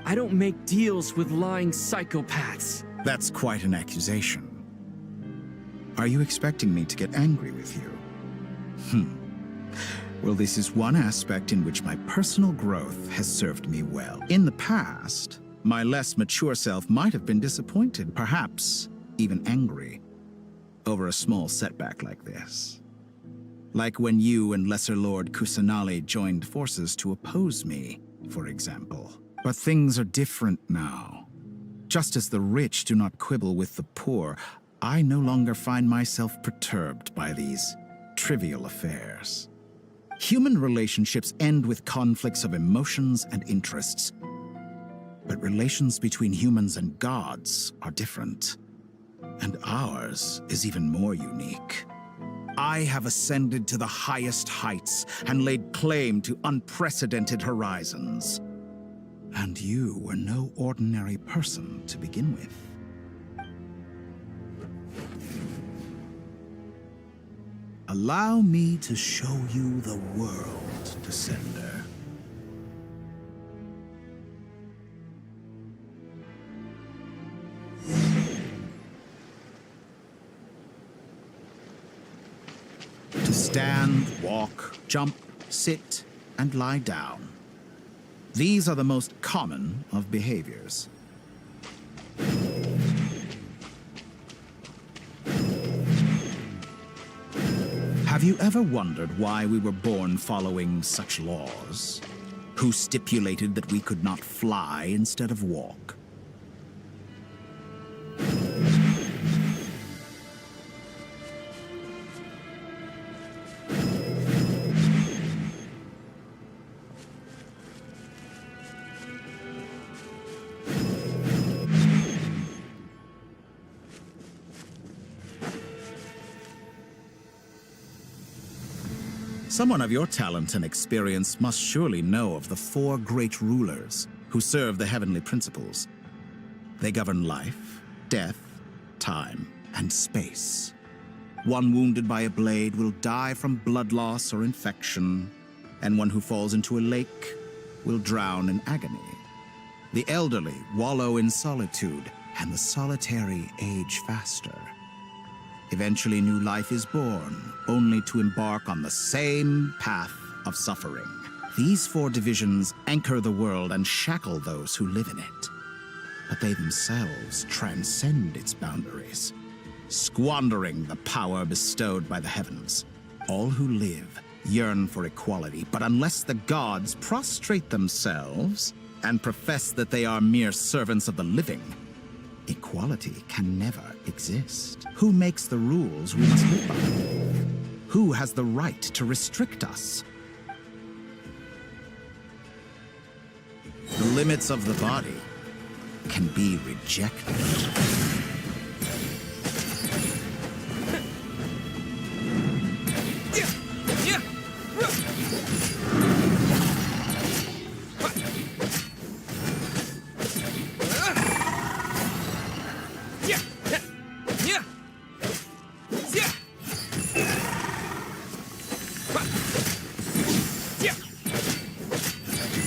I don't make deals with lying psychopaths. That's quite an accusation. Are you expecting me to get angry with you? Well, this is one aspect in which my personal growth has served me well. In the past, my less mature self might have been disappointed, perhaps even angry, over a small setback like this. Like when you and Lesser Lord Kusanali joined forces to oppose me, for example. But things are different now. Just as the rich do not quibble with the poor, I no longer find myself perturbed by these trivial affairs. Human relationships end with conflicts of emotions and interests. But relations between humans and gods are different. And ours is even more unique. I have ascended to the highest heights and laid claim to unprecedented horizons. And you were no ordinary person to begin with. Allow me to show you the world, Descender. To stand, walk, jump, sit, and lie down. These are the most common of behaviors. Have you ever wondered why we were born following such laws? Who stipulated that we could not fly instead of walk? Someone of your talent and experience must surely know of the 4 great rulers who serve the heavenly principles. They govern life, death, time, and space. One wounded by a blade will die from blood loss or infection, and one who falls into a lake will drown in agony. The elderly wallow in solitude, and the solitary age faster. Eventually, new life is born, only to embark on the same path of suffering. These 4 divisions anchor the world and shackle those who live in it. But they themselves transcend its boundaries, squandering the power bestowed by the heavens. All who live yearn for equality, but unless the gods prostrate themselves and profess that they are mere servants of the living, equality can never exist. Who makes the rules we must live by? Who has the right to restrict us? The limits of the body can be rejected.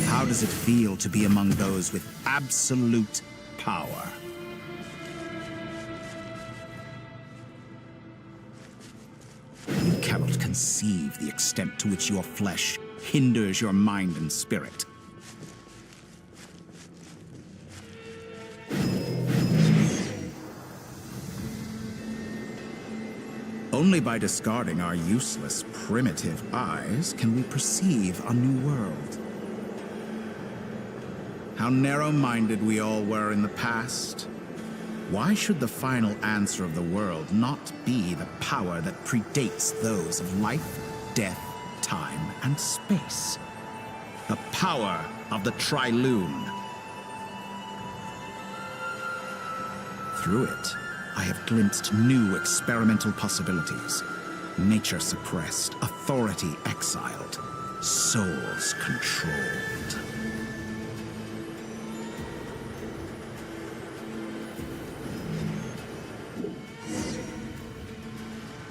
How does it feel to be among those with absolute power? You cannot conceive the extent to which your flesh hinders your mind and spirit. Only by discarding our useless, primitive eyes can we perceive a new world. How narrow-minded we all were in the past. Why should the final answer of the world not be the power that predates those of life, death, time, and space? The power of the Trilune. Through it, I have glimpsed new experimental possibilities. Nature suppressed, authority exiled, souls controlled.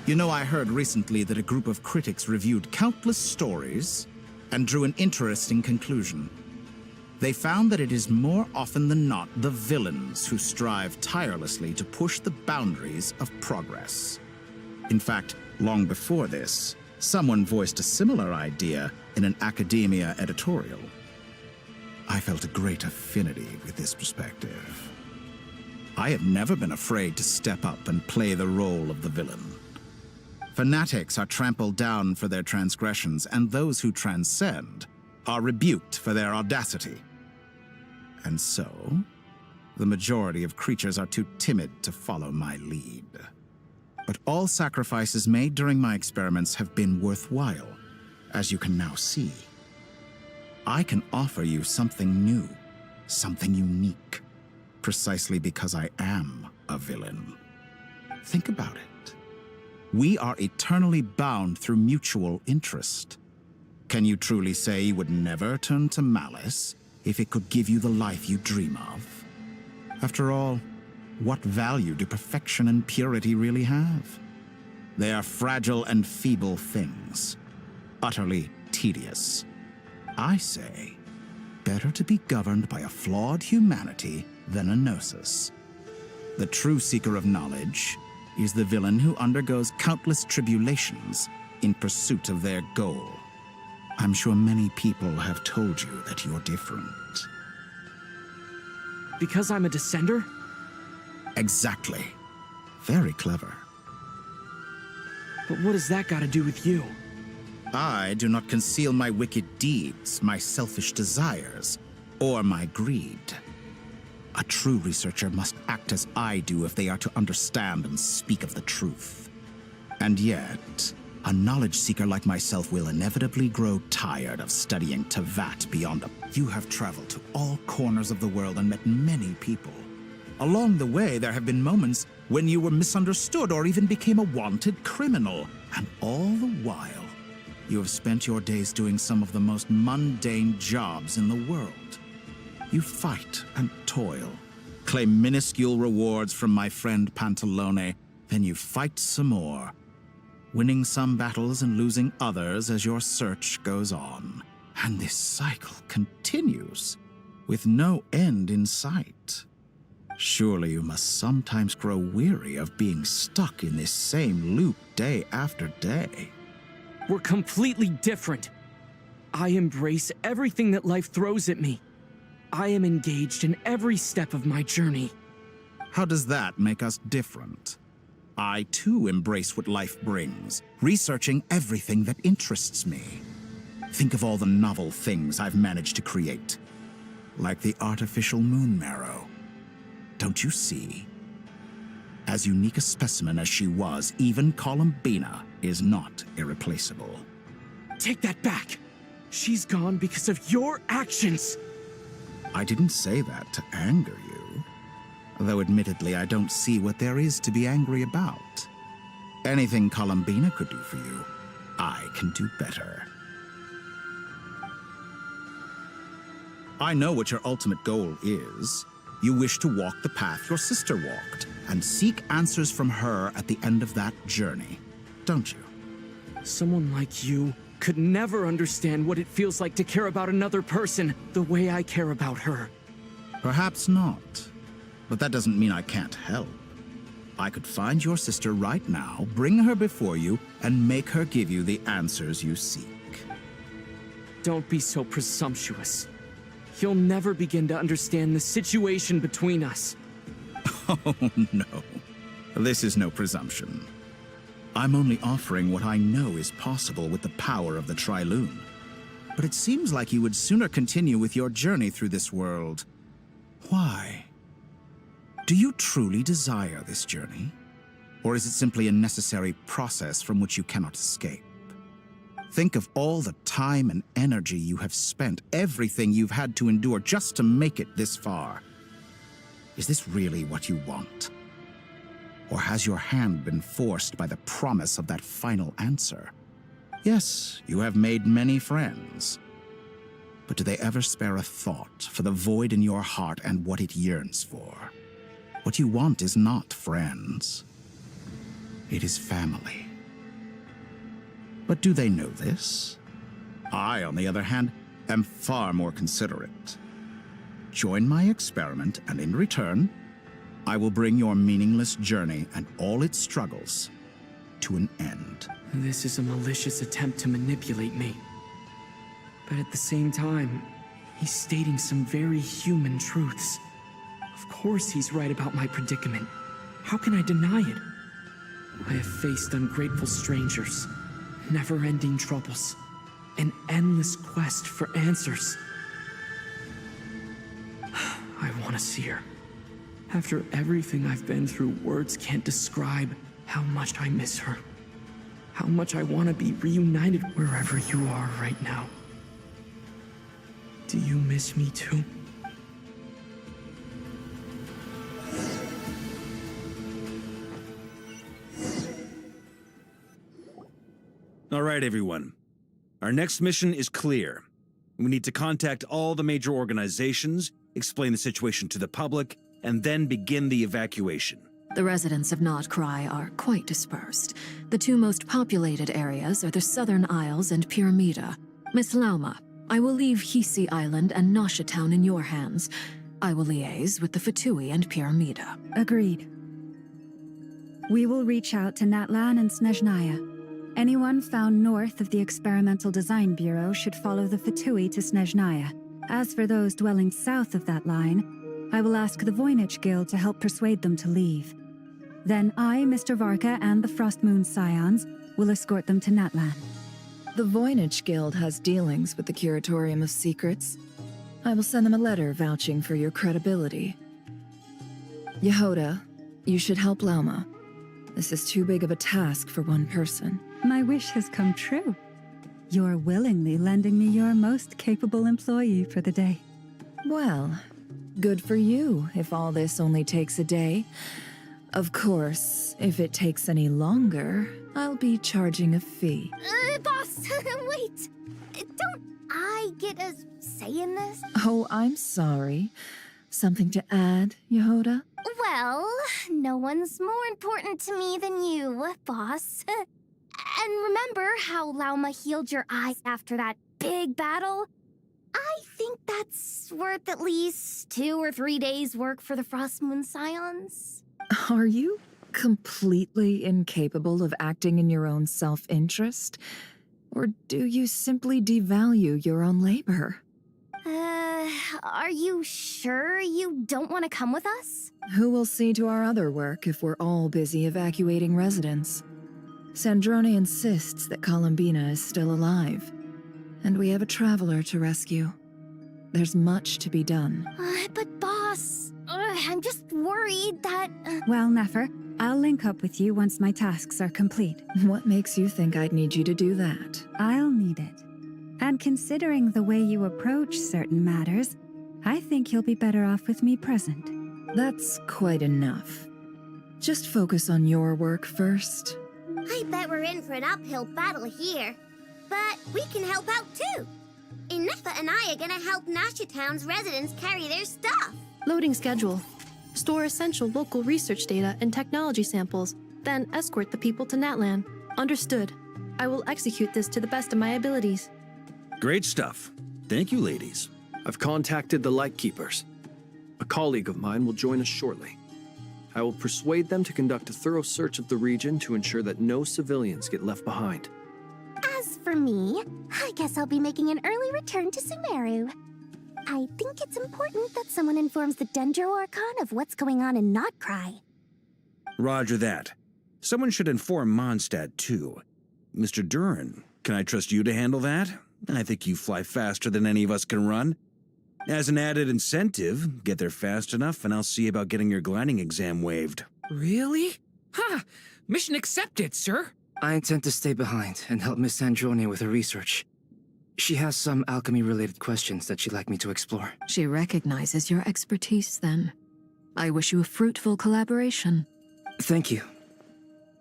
You know, I heard recently that a group of critics reviewed countless stories and drew an interesting conclusion. They found that it is more often than not the villains who strive tirelessly to push the boundaries of progress. In fact, long before this, someone voiced a similar idea in an academia editorial. I felt a great affinity with this perspective. I have never been afraid to step up and play the role of the villain. Fanatics are trampled down for their transgressions, and those who transcend are rebuked for their audacity. And so, the majority of creatures are too timid to follow my lead. But all sacrifices made during my experiments have been worthwhile, as you can now see. I can offer you something new, something unique, precisely because I am a villain. Think about it. We are eternally bound through mutual interest. Can you truly say you would never turn to malice if it could give you the life you dream of? After all, what value do perfection and purity really have? They are fragile and feeble things, utterly tedious. I say, better to be governed by a flawed humanity than a gnosis. The true seeker of knowledge is the villain who undergoes countless tribulations in pursuit of their goal. I'm sure many people have told you that you're different. Because I'm a descender? Exactly. Very clever. But what does that got to do with you? I do not conceal my wicked deeds, my selfish desires, or my greed. A true researcher must act as I do if they are to understand and speak of the truth. And yet, a knowledge seeker like myself will inevitably grow tired of studying Tevat beyond a... You have traveled to all corners of the world and met many people. Along the way, there have been moments when you were misunderstood or even became a wanted criminal. And all the while, you have spent your days doing some of the most mundane jobs in the world. You fight and toil, claim minuscule rewards from my friend Pantalone, then you fight some more, winning some battles and losing others as your search goes on. And this cycle continues, with no end in sight. Surely you must sometimes grow weary of being stuck in this same loop day after day. We're completely different. I embrace everything that life throws at me. I am engaged in every step of my journey. How does that make us different? I too embrace what life brings, researching everything that interests me. Think of all the novel things I've managed to create, like the artificial moon marrow. Don't you see? As unique a specimen as she was, even Columbina is not irreplaceable. Take that back! She's gone because of your actions! I didn't say that to anger you. Though admittedly, I don't see what there is to be angry about. Anything Columbina could do for you, I can do better. I know what your ultimate goal is. You wish to walk the path your sister walked, and seek answers from her at the end of that journey, don't you? Someone like you could never understand what it feels like to care about another person the way I care about her. Perhaps not, but that doesn't mean I can't help. I could find your sister right now, bring her before you, and make her give you the answers you seek. Don't be so presumptuous. You'll never begin to understand the situation between us. Oh, no. This is no presumption. I'm only offering what I know is possible with the power of the Trilune. But it seems like you would sooner continue with your journey through this world. Why? Do you truly desire this journey? Or is it simply a necessary process from which you cannot escape? Think of all the time and energy you have spent, everything you've had to endure just to make it this far. Is this really what you want? Or has your hand been forced by the promise of that final answer? Yes, you have made many friends. But do they ever spare a thought for the void in your heart and what it yearns for? What you want is not friends. It is family. But do they know this? I, on the other hand, am far more considerate. Join my experiment, and in return, I will bring your meaningless journey and all its struggles to an end. This is a malicious attempt to manipulate me. But at the same time, he's stating some very human truths. Of course he's right about my predicament. How can I deny it? I have faced ungrateful strangers, never-ending troubles, an endless quest for answers. I want to see her. After everything I've been through, words can't describe how much I miss her. How much I want to be reunited wherever you are right now. Do you miss me too? All right, everyone. Our next mission is clear. We need to contact all the major organizations, explain the situation to the public, and then begin the evacuation. The residents of Notcry are quite dispersed. The two most populated areas are the Southern Isles and Pyramida. Miss Lauma, I will leave Hisi Island and Nasha Town in your hands. I will liaise with the Fatui and Pyramida. Agreed. We will reach out to Natlan and Snezhnaya. Anyone found north of the Experimental Design Bureau should follow the Fatui to Snezhnaya. As for those dwelling south of that line, I will ask the Voynich Guild to help persuade them to leave. Then I, Mr. Varka, and the Frost Moon Scions will escort them to Natlan. The Voynich Guild has dealings with the Curatorium of Secrets. I will send them a letter vouching for your credibility. Yehoda, you should help Lauma. This is too big of a task for one person. My wish has come true. You're willingly lending me your most capable employee for the day. Well, good for you if all this only takes a day. Of course, if it takes any longer, I'll be charging a fee. Boss, wait. Don't I get a say in this? Oh, I'm sorry. Something to add, Yehoda? Well, no one's more important to me than you, boss. And remember how Lauma healed your eyes after that big battle? I think that's worth at least 2 or 3 days' work for the Frostmoon Scions. Are you completely incapable of acting in your own self-interest? Or do you simply devalue your own labor? Are you sure you don't want to come with us? Who will see to our other work if we're all busy evacuating residents? Sandrone insists that Columbina is still alive, and we have a traveler to rescue. There's much to be done. But boss, I'm just worried that... Well, Nefer, I'll link up with you once my tasks are complete. What makes you think I'd need you to do that? I'll need it. And considering the way you approach certain matters, I think you'll be better off with me present. That's quite enough. Just focus on your work first. I bet we're in for an uphill battle here. But we can help out too. Inefa and I are gonna help Nasha Town's residents carry their stuff. Loading schedule. Store essential local research data and technology samples, then escort the people to Natlan. Understood. I will execute this to the best of my abilities. Great stuff. Thank you, ladies. I've contacted the Lightkeepers. A colleague of mine will join us shortly. I will persuade them to conduct a thorough search of the region to ensure that no civilians get left behind. As for me, I guess I'll be making an early return to Sumeru. I think it's important that someone informs the Dendro Archon of what's going on in Notcry. Roger that. Someone should inform Mondstadt, too. Mr. Duran, can I trust you to handle that? I think you fly faster than any of us can run. As an added incentive, get there fast enough and I'll see about getting your gliding exam waived. Really? Ha! Mission accepted, sir. I intend to stay behind and help Miss Sandrone with her research. She has some alchemy-related questions that she'd like me to explore. She recognizes your expertise, then. I wish you a fruitful collaboration. Thank you.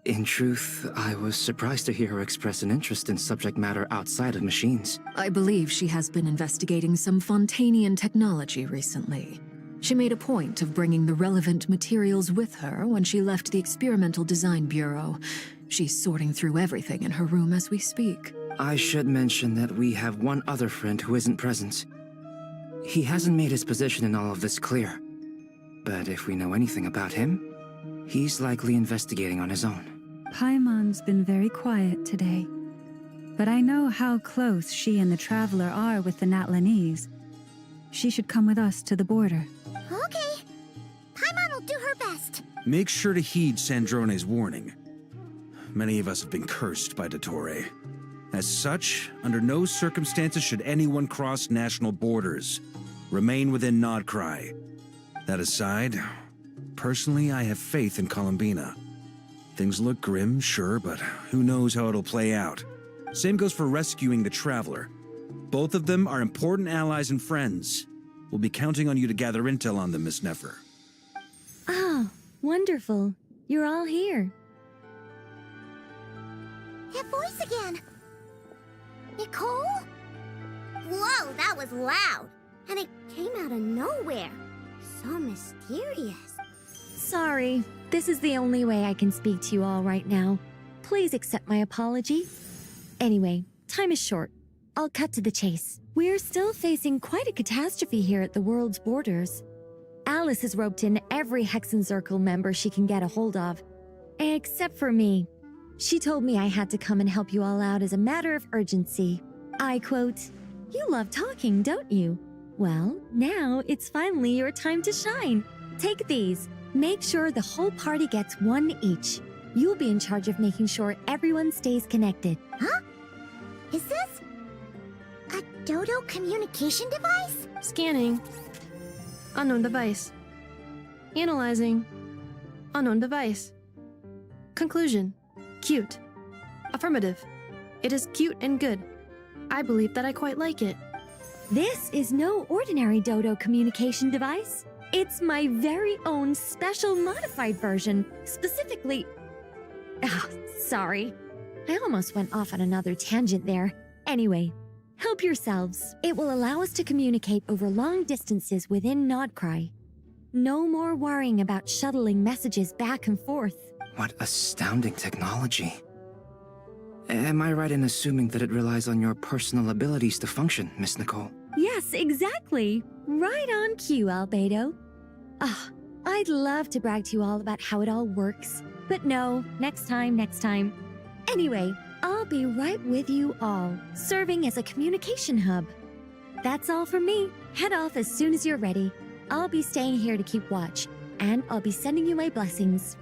In truth, I was surprised to hear her express an interest in subject matter outside of machines. I believe she has been investigating some Fontanian technology recently. She made a point of bringing the relevant materials with her when she left the Experimental Design Bureau. She's sorting through everything in her room as we speak. I should mention that we have one other friend who isn't present. He hasn't made his position in all of this clear. But if we know anything about him, he's likely investigating on his own. Paimon's been very quiet today. But I know how close she and the Traveler are with the Natlanese. She should come with us to the border. Okay. Paimon will do her best. Make sure to heed Sandrone's warning. Many of us have been cursed by Dottore. As such, under no circumstances should anyone cross national borders. Remain within Notcry. That aside, personally, I have faith in Columbina. Things look grim, sure, but who knows how it'll play out. Same goes for rescuing the Traveler. Both of them are important allies and friends. We'll be counting on you to gather intel on them, Miss Nefer. Oh, wonderful. You're all here. That voice again. Nicole? Whoa, that was loud. And it came out of nowhere. So mysterious. Sorry, this is the only way I can speak to you all right now. Please accept my apology. Anyway, time is short. I'll cut to the chase. We're still facing quite a catastrophe here at the world's borders. Alice has roped in every Hexenzirkel member she can get a hold of. Except for me. She told me I had to come and help you all out as a matter of urgency. I quote, "You love talking, don't you? Well, now it's finally your time to shine. Take these. Make sure the whole party gets one each. You'll be in charge of making sure everyone stays connected." Huh? Is this a Dodo communication device? Scanning. Unknown device. Analyzing. Unknown device. Conclusion. Cute. Affirmative. It is cute and good. I believe that I quite like it. This is no ordinary Dodo communication device. It's my very own special modified version, specifically... Ah, sorry. I almost went off on another tangent there. Anyway, help yourselves. It will allow us to communicate over long distances within Nodcry. No more worrying about shuttling messages back and forth. What astounding technology. Am I right in assuming that it relies on your personal abilities to function, Miss Nicole? Yes, exactly. Right on cue, Albedo. Ah, I'd love to brag to you all about how it all works. But no, next time. Anyway, I'll be right with you all, serving as a communication hub. That's all from me. Head off as soon as you're ready. I'll be staying here to keep watch, and I'll be sending you my blessings.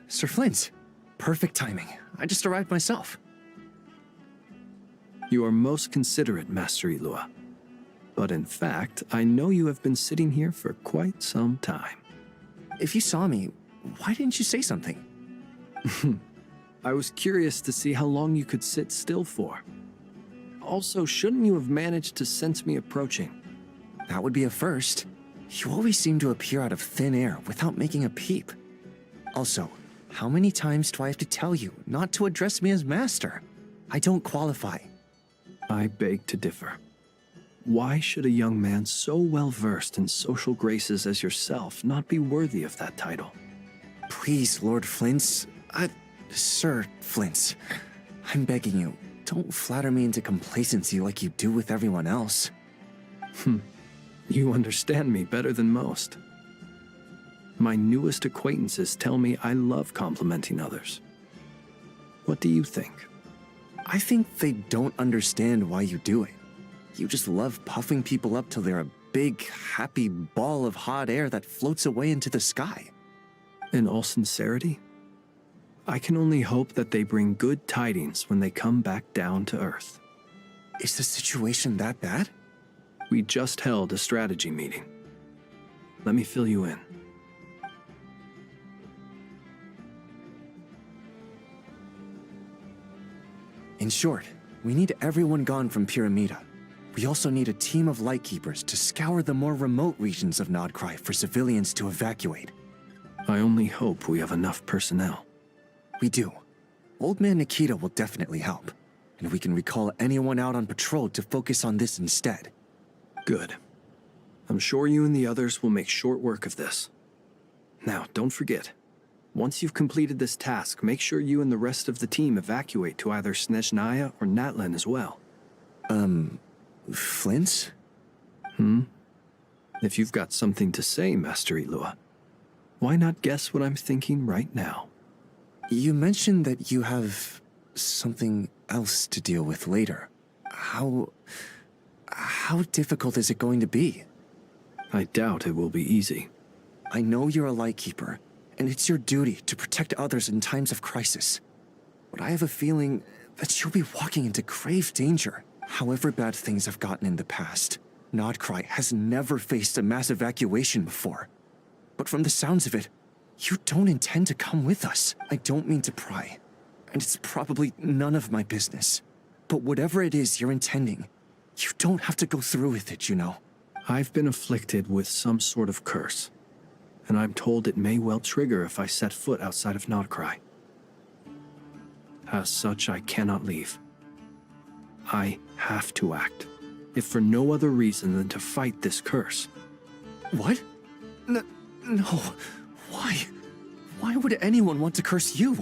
Sir Flint. Perfect timing. I just arrived myself. You are most considerate, Master Ilua. But in fact, I know you have been sitting here for quite some time. If you saw me, why didn't you say something? I was curious to see how long you could sit still for. Also, shouldn't you have managed to sense me approaching? That would be a first. You always seem to appear out of thin air without making a peep. Also, how many times do I have to tell you not to address me as master? I don't qualify. I beg to differ. Why should a young man so well versed in social graces as yourself not be worthy of that title? Please, Lord Flint's... Sir Flint's. I'm begging you, don't flatter me into complacency like you do with everyone else. You understand me better than most. My newest acquaintances tell me I love complimenting others. What do you think? I think they don't understand why you do it. You just love puffing people up till they're a big, happy ball of hot air that floats away into the sky. In all sincerity, I can only hope that they bring good tidings when they come back down to Earth. Is the situation that bad? We just held a strategy meeting. Let me fill you in. In short, we need everyone gone from Pyramida. We also need a team of Lightkeepers to scour the more remote regions of Nodcry for civilians to evacuate. I only hope we have enough personnel. We do. Old Man Nikita will definitely help, and we can recall anyone out on patrol to focus on this instead. Good. I'm sure you and the others will make short work of this. Now, don't forget, once you've completed this task, make sure you and the rest of the team evacuate to either Snezhnaya or Natlan as well. Flint? If you've got something to say, Master Ilua, why not guess what I'm thinking right now? You mentioned that you have something else to deal with later. How difficult is it going to be? I doubt it will be easy. I know you're a Lightkeeper, and it's your duty to protect others in times of crisis. But I have a feeling that you'll be walking into grave danger. However bad things have gotten in the past, Nodcry has never faced a mass evacuation before. But from the sounds of it, you don't intend to come with us. I don't mean to pry, and it's probably none of my business. But whatever it is you're intending, you don't have to go through with it, you know. I've been afflicted with some sort of curse, and I'm told it may well trigger if I set foot outside of Nodcry. As such, I cannot leave. I have to act, if for no other reason than to fight this curse. What? No. Why? Why would anyone want to curse you?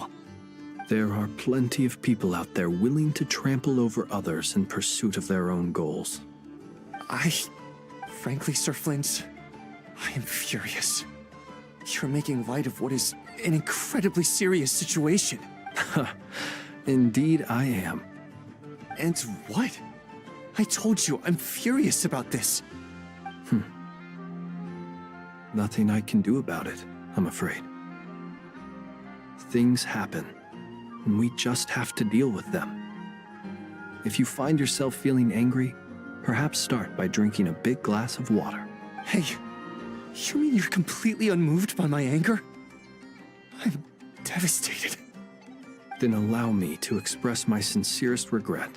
There are plenty of people out there willing to trample over others in pursuit of their own goals. Frankly, Sir Flint, I am furious. You're making light of what is an incredibly serious situation. Indeed, I am. And what? I told you, I'm furious about this. Nothing I can do about it, I'm afraid. Things happen, and we just have to deal with them. If you find yourself feeling angry, perhaps start by drinking a big glass of water. Hey, you mean you're completely unmoved by my anger? I'm devastated. Then allow me to express my sincerest regret.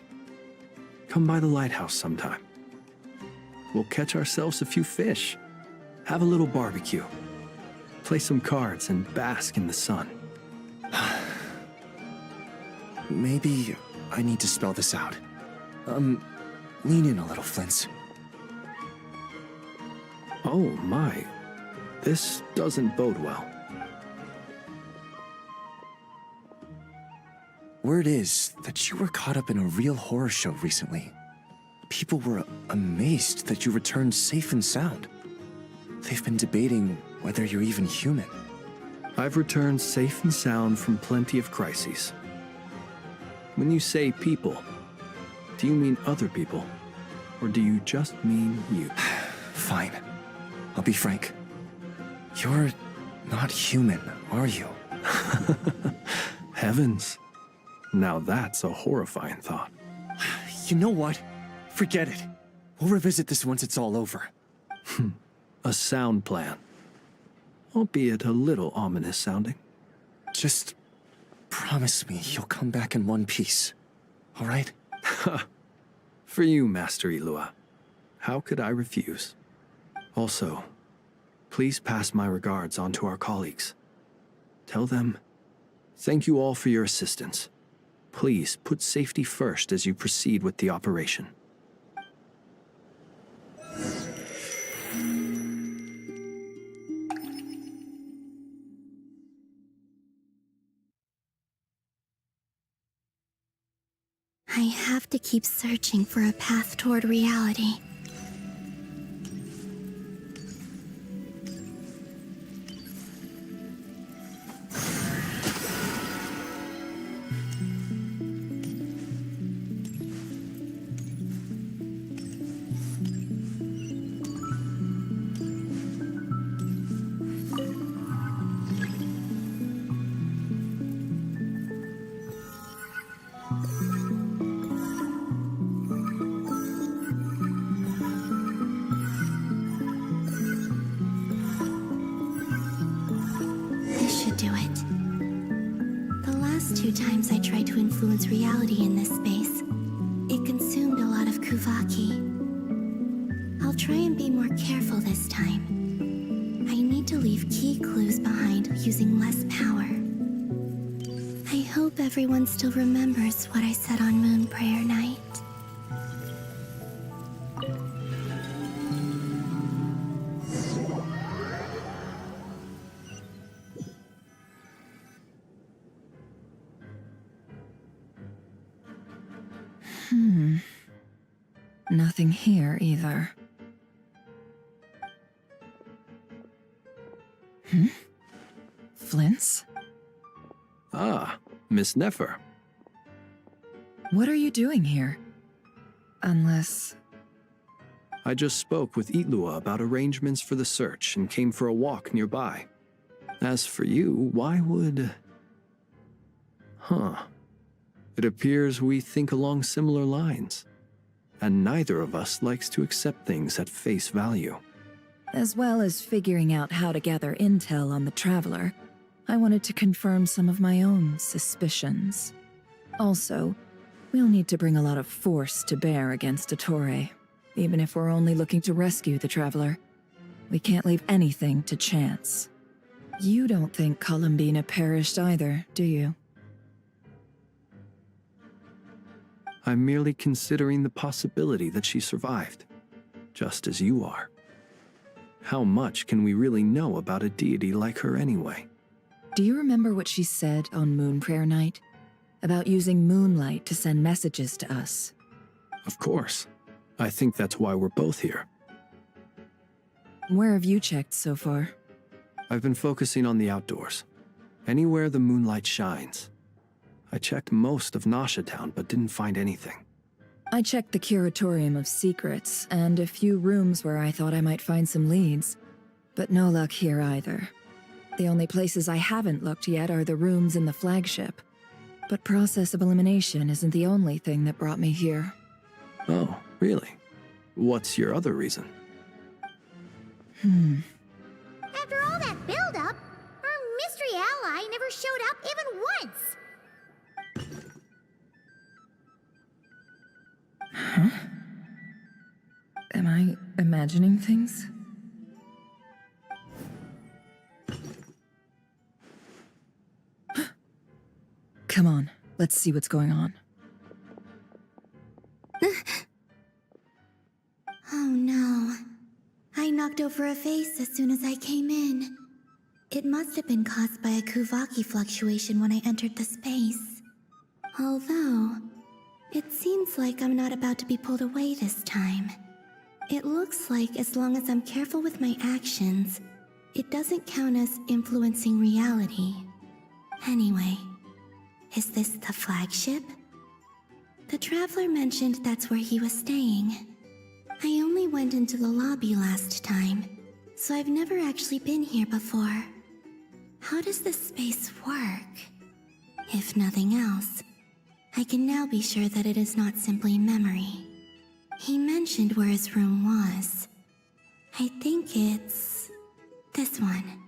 Come by the lighthouse sometime. We'll catch ourselves a few fish, have a little barbecue, play some cards, and bask in the sun. Maybe I need to spell this out. Lean in a little, Flint. Oh my, this doesn't bode well. Word is that you were caught up in a real horror show recently. People were amazed that you returned safe and sound. They've been debating whether you're even human. I've returned safe and sound from plenty of crises. When you say people, do you mean other people? Or do you just mean you? Fine. I'll be frank. You're not human, are you? Heavens. Now that's a horrifying thought. You know what? Forget it. We'll revisit this once it's all over. A sound plan. Albeit a little ominous sounding. Just promise me you'll come back in one piece, all right? For you, Master Ilua. How could I refuse? Also, please pass my regards on to our colleagues. Tell them, thank you all for your assistance. Please put safety first as you proceed with the operation. I have to keep searching for a path toward reality. Reality in this space. It consumed a lot of Kuvaki. I'll try and be more careful this time. I need to leave key clues behind using less power. I hope everyone still remembers what I said on Moon Prayer Night. Nothing here either. Flint's? Ah, Miss Nefer. What are you doing here? Unless... I just spoke with Ilua about arrangements for the search and came for a walk nearby. As for you, why would... It appears we think along similar lines. And neither of us likes to accept things at face value. As well as figuring out how to gather intel on the Traveler, I wanted to confirm some of my own suspicions. Also, we'll need to bring a lot of force to bear against Dottore, even if we're only looking to rescue the Traveler. We can't leave anything to chance. You don't think Columbina perished either, do you? I'm merely considering the possibility that she survived, just as you are. How much can we really know about a deity like her anyway? Do you remember what she said on Moon Prayer Night? about using moonlight to send messages to us. Of course. I think that's why we're both here. Where have you checked so far? I've been focusing on the outdoors. Anywhere the moonlight shines. I checked most of Nasha Town, but didn't find anything. I checked the Curatorium of Secrets, and a few rooms where I thought I might find some leads. But no luck here either. The only places I haven't looked yet are the rooms in the flagship. But process of elimination isn't the only thing that brought me here. Oh, really? What's your other reason? After all that build-up, our mystery ally never showed up even once. Huh? Am I imagining things? Come on, let's see what's going on. Oh no. I knocked over a vase as soon as I came in. It must have been caused by a Kuvaki fluctuation when I entered the space. Although, it seems like I'm not about to be pulled away this time. It looks like as long as I'm careful with my actions, it doesn't count as influencing reality. Anyway, is this the flagship? The Traveler mentioned that's where he was staying. I only went into the lobby last time, so I've never actually been here before. How does this space work? If nothing else, I can now be sure that it is not simply memory. He mentioned where his room was. I think it's this one.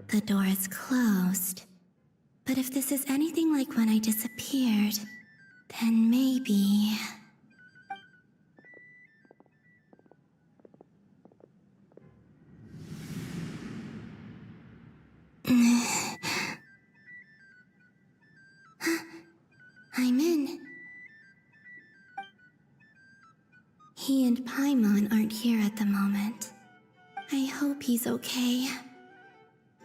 The door is closed. But if this is anything like when I disappeared, then maybe... I'm in. He and Paimon aren't here at the moment. I hope he's okay.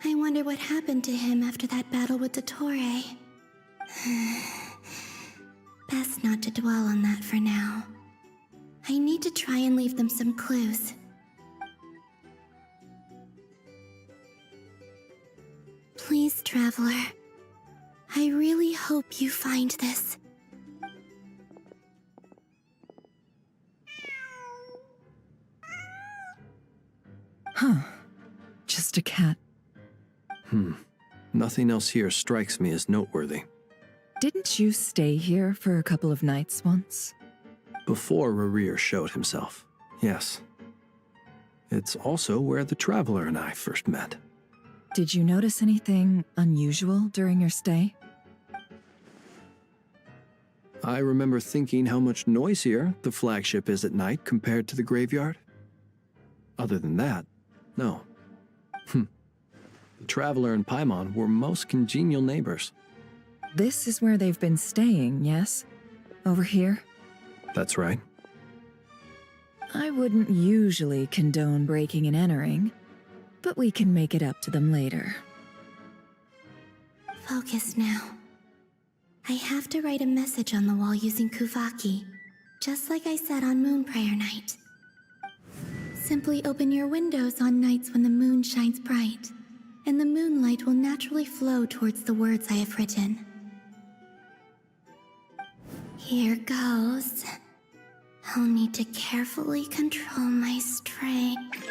I wonder what happened to him after that battle with Dottore. Best not to dwell on that for now. I need to try and leave them some clues. Please, Traveler. I really hope you find this. Huh. Just a cat. Nothing else here strikes me as noteworthy. Didn't you stay here for a couple of nights once? Before Rarir showed himself, yes. It's also where the Traveler and I first met. Did you notice anything unusual during your stay? I remember thinking how much noisier the flagship is at night compared to the graveyard. Other than that, no. The Traveler and Paimon were most congenial neighbors. This is where they've been staying, yes? Over here? That's right. I wouldn't usually condone breaking and entering, but we can make it up to them later. Focus now. I have to write a message on the wall using Kuvaki, just like I said on Moon Prayer Night. Simply open your windows on nights when the moon shines bright, and the moonlight will naturally flow towards the words I have written. Here goes. I'll need to carefully control my strength.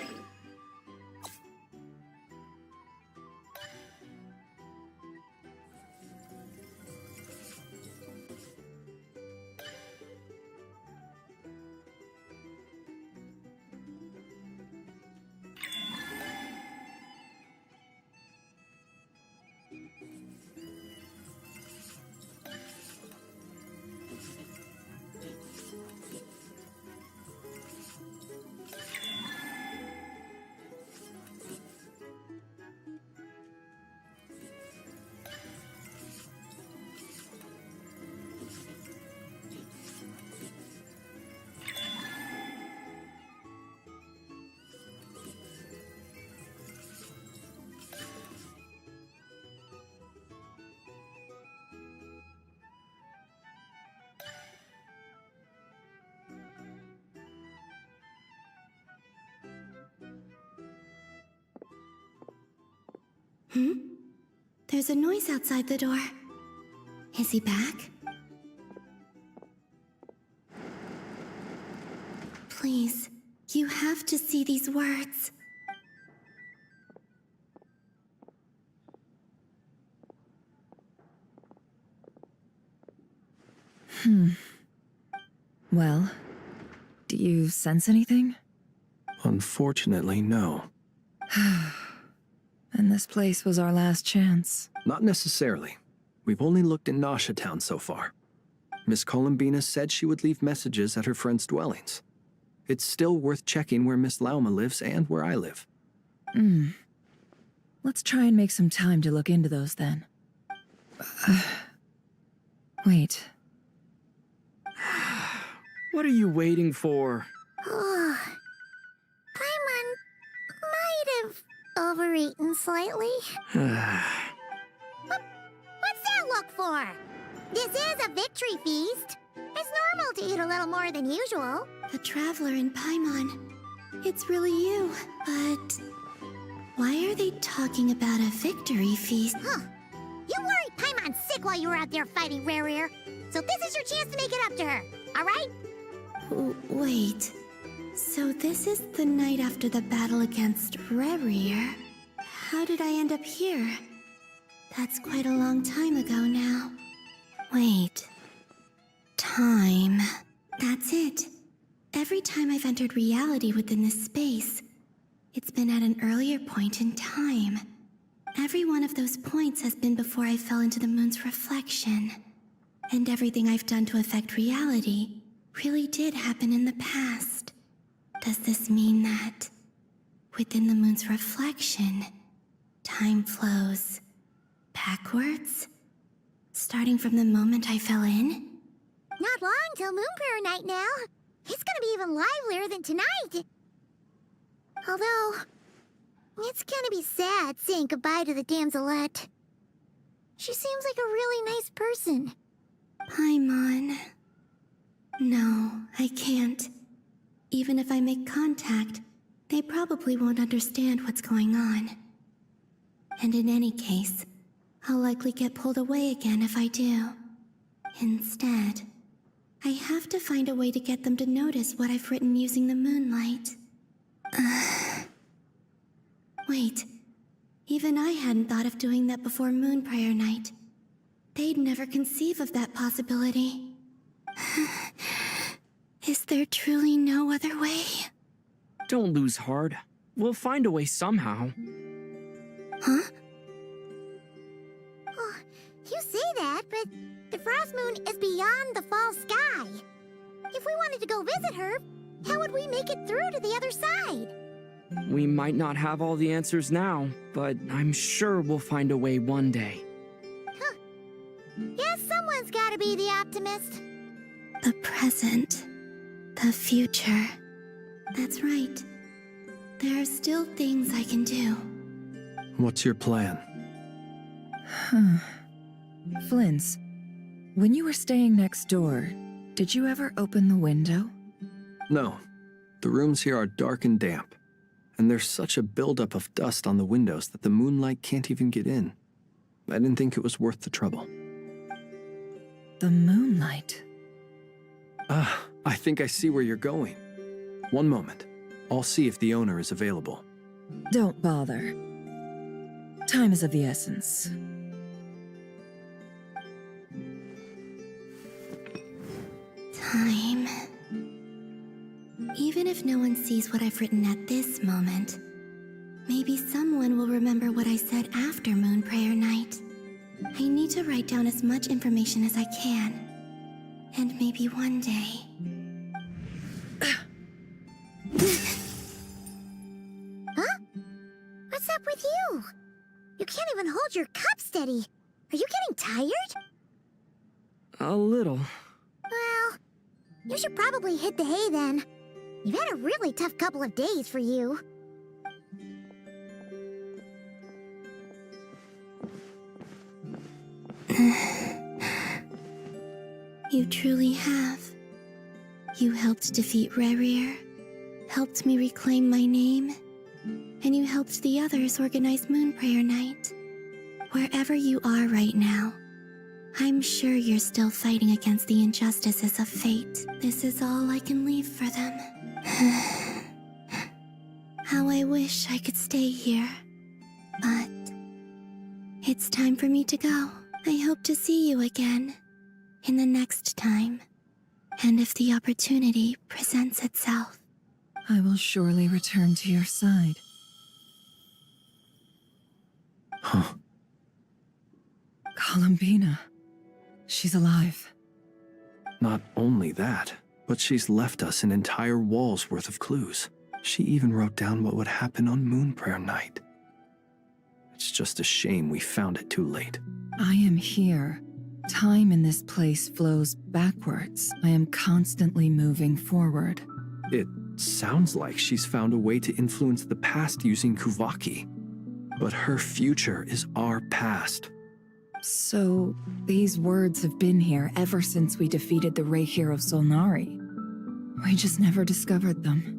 Hmm? There's a noise outside the door. Is he back? Please, you have to see these words. Well, do you sense anything? Unfortunately, no. And this place was our last chance. Not necessarily. We've only looked in Nasha Town so far. Miss Columbina said she would leave messages at her friends' dwellings. It's still worth checking where Miss Lauma lives and where I live. Let's try and make some time to look into those then. Wait. What are you waiting for? Paimon might have overeaten slightly. What's that look for? This is a victory feast. It's normal to eat a little more than usual. The Traveler in Paimon. It's really you, but why are they talking about a victory feast? Huh. You worried Paimon sick while you were out there fighting Rare, so this is your chance to make it up to her, alright? Wait. So this is the night after the battle against Rare. How did I end up here? That's quite a long time ago now. Wait. Time. That's it. Every time I've entered reality within this space, it's been at an earlier point in time. Every one of those points has been before I fell into the moon's reflection. And everything I've done to affect reality really did happen in the past. Does this mean that within the moon's reflection, time flows backwards? Starting from the moment I fell in? Not long till Moon Prayer Night now. It's gonna be even livelier than tonight. Although, it's gonna be sad saying goodbye to the damselette. She seems like a really nice person. Paimon. No, I can't. Even if I make contact, they probably won't understand what's going on. And in any case, I'll likely get pulled away again if I do. Instead, I have to find a way to get them to notice what I've written using the moonlight. Wait, even I hadn't thought of doing that before Moon Prayer Night. They'd never conceive of that possibility. Is there truly no other way? Don't lose heart. We'll find a way somehow. Huh? Oh, you say that, but the Frost Moon is beyond the fall sky. If we wanted to go visit her, how would we make it through to the other side? We might not have all the answers now, but I'm sure we'll find a way one day. Huh. Guess someone's gotta be the optimist. The present. The future. That's right. There are still things I can do. What's your plan? Flint's, when you were staying next door, did you ever open the window? No. The rooms here are dark and damp. And there's such a buildup of dust on the windows that the moonlight can't even get in. I didn't think it was worth the trouble. The moonlight. I think I see where you're going. One moment. I'll see if the owner is available. Don't bother. Time is of the essence. Time. Even if no one sees what I've written at this moment, maybe someone will remember what I said after Moon Prayer Night. I need to write down as much information as I can. And maybe one day... Huh? What's up with you? You can't even hold your cup steady. Are you getting tired? A little. Well, you should probably hit the hay then. You've had a really tough couple of days for you. You truly have. You helped defeat Rare, helped me reclaim my name, and you helped the others organize Moon Prayer Night. Wherever you are right now, I'm sure you're still fighting against the injustices of fate. This is all I can leave for them. How I wish I could stay here. But it's time for me to go. I hope to see you again in the next time. And if the opportunity presents itself. I will surely return to your side. Huh. Columbina. She's alive. Not only that, but she's left us an entire wall's worth of clues. She even wrote down what would happen on Moon Prayer Night. It's just a shame we found it too late. I am here. Time in this place flows backwards. I am constantly moving forward. It sounds like she's found a way to influence the past using Kuvaki. But her future is our past. So, these words have been here ever since we defeated the Ray Hero Solnari. We just never discovered them.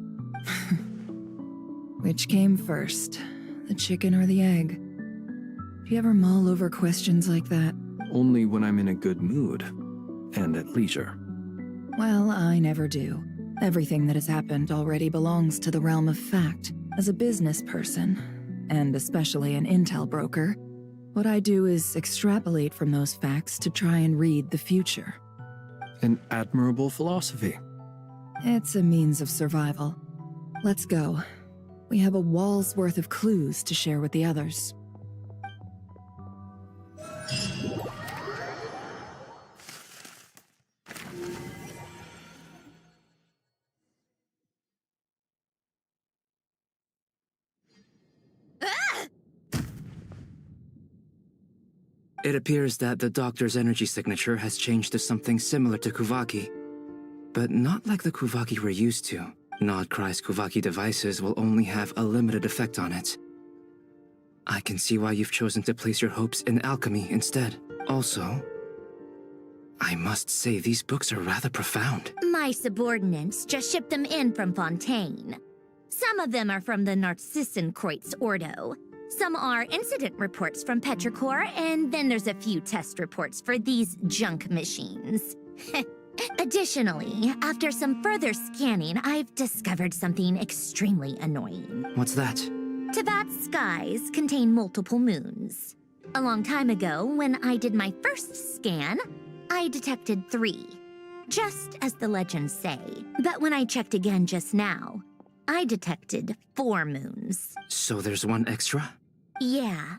Which came first, the chicken or the egg? Do you ever mull over questions like that? Only when I'm in a good mood and at leisure. Well, I never do. Everything that has happened already belongs to the realm of fact. As a business person, and especially an intel broker, what I do is extrapolate from those facts to try and read the future. An admirable philosophy. It's a means of survival. Let's go. We have a wall's worth of clues to share with the others. It appears that the doctor's energy signature has changed to something similar to Kuvaki, but not like the Kuvaki we're used to. Nodcry's Kuvaki devices will only have a limited effect on it. I can see why you've chosen to place your hopes in alchemy instead. Also, I must say these books are rather profound. My subordinates just shipped them in from Fontaine. Some of them are from the Narcissenkreuz Ordo. Some are incident reports from Petrichor, and then there's a few test reports for these junk machines. Additionally, after some further scanning, I've discovered something extremely annoying. What's that? Tevat's skies contain multiple moons. A long time ago, when I did my first scan, I detected 3, just as the legends say. But when I checked again just now, I detected 4 moons. So there's one extra? Yeah.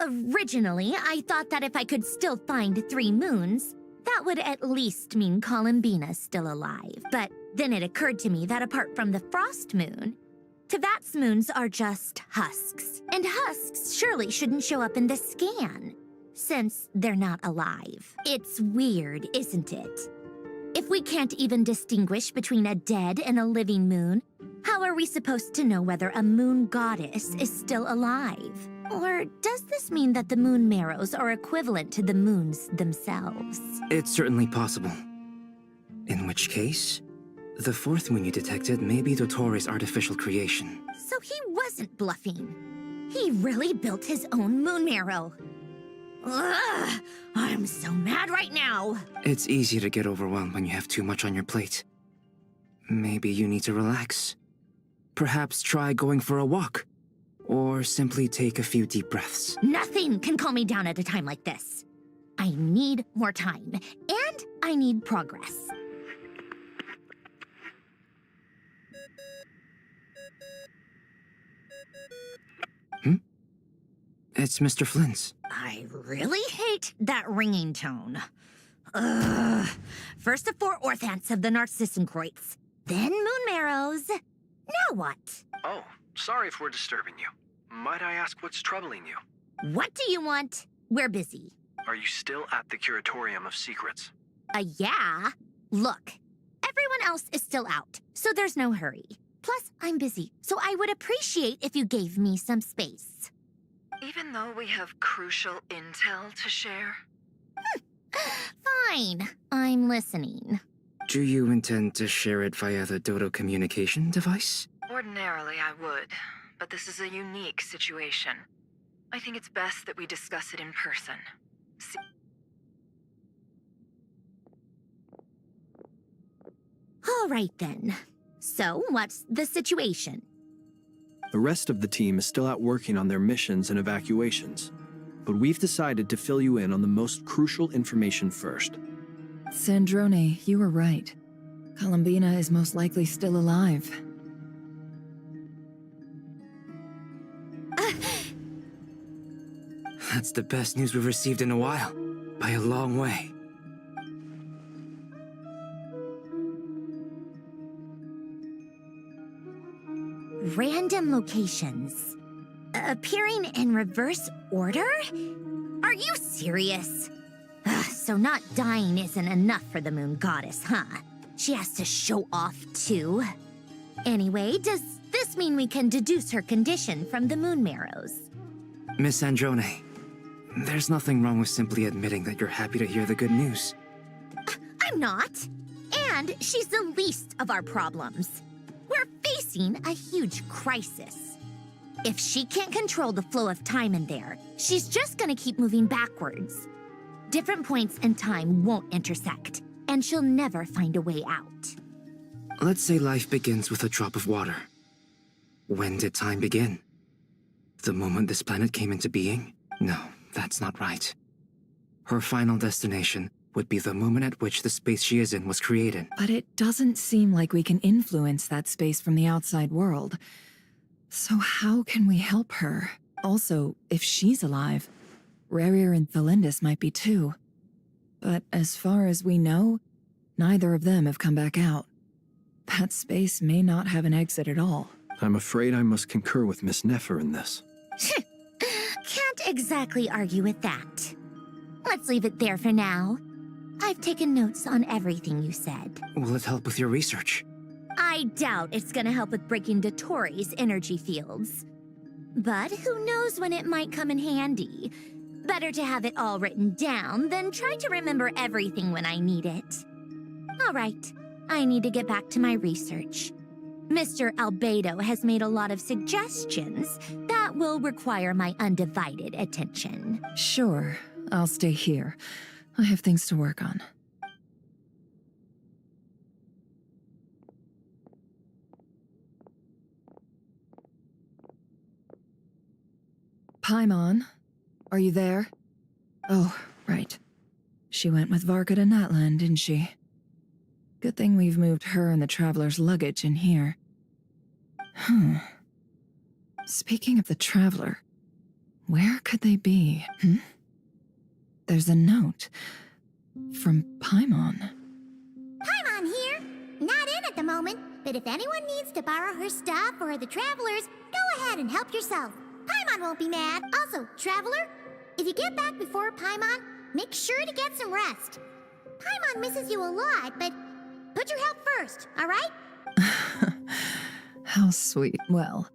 Originally, I thought that if I could still find 3 moons, that would at least mean Columbina's still alive. But then it occurred to me that apart from the frost moon, Tevat's moons are just husks. And husks surely shouldn't show up in the scan, since they're not alive. It's weird, isn't it? If we can't even distinguish between a dead and a living moon, how are we supposed to know whether a moon goddess is still alive? Or does this mean that the moon marrows are equivalent to the moons themselves? It's certainly possible. In which case, the 4th moon you detected may be Dottore artificial creation. So he wasn't bluffing. He really built his own moon marrow. Ugh, I'm so mad right now. It's easy to get overwhelmed when you have too much on your plate. Maybe you need to relax. Perhaps try going for a walk. Or simply take a few deep breaths. Nothing can calm me down at a time like this. I need more time, and I need progress. It's Mr. Flynn's. I really hate that ringing tone. Ugh. First the 4 orthants of the Narcissenkreuz, then moon marrows. Now what? Oh, sorry if we're disturbing you. Might I ask what's troubling you? What do you want? We're busy. Are you still at the Curatorium of Secrets? Yeah. Look, everyone else is still out, so there's no hurry. Plus, I'm busy, so I would appreciate if you gave me some space. Even though we have crucial intel to share? Fine. I'm listening. Do you intend to share it via the Dodo communication device? Ordinarily I would, but this is a unique situation. I think it's best that we discuss it in person. All right then. So, what's the situation? The rest of the team is still out working on their missions and evacuations, but we've decided to fill you in on the most crucial information first. Sandrone, you were right. Columbina is most likely still alive. That's the best news we've received in a while, by a long way. Random locations. Appearing in reverse order? Are you serious? So not dying isn't enough for the moon goddess, huh? She has to show off too. Anyway, does this mean we can deduce her condition from the moon marrows? Miss Androne, there's nothing wrong with simply admitting that you're happy to hear the good news. I'm not. And she's the least of our problems. We're facing a huge crisis. If she can't control the flow of time in there, she's just gonna keep moving backwards. Different points in time won't intersect, and she'll never find a way out. Let's say life begins with a drop of water. When did time begin? The moment this planet came into being? No, that's not right. Her final destination would be the moment at which the space she is in was created. But it doesn't seem like we can influence that space from the outside world. So how can we help her? Also, if she's alive, Rarier and Thelindis might be too. But as far as we know, neither of them have come back out. That space may not have an exit at all. I'm afraid I must concur with Miss Nefer in this. Can't exactly argue with that. Let's leave it there for now. I've taken notes on everything you said. Will it help with your research? I doubt it's gonna help with breaking Dotori's energy fields. But who knows when it might come in handy. Better to have it all written down than try to remember everything when I need it. All right, I need to get back to my research. Mr. Albedo has made a lot of suggestions that will require my undivided attention. Sure, I'll stay here. I have things to work on. Paimon, are you there? Oh, right. She went with Varka to Natlan, didn't she? Good thing we've moved her and the Traveler's luggage in here. Speaking of the Traveler, where could they be, There's a note from Paimon. Paimon here. Not in at the moment, but if anyone needs to borrow her stuff or the Travelers, go ahead and help yourself. Paimon won't be mad. Also, Traveler, if you get back before Paimon, make sure to get some rest. Paimon misses you a lot, but put your health first, all right? How sweet. Well,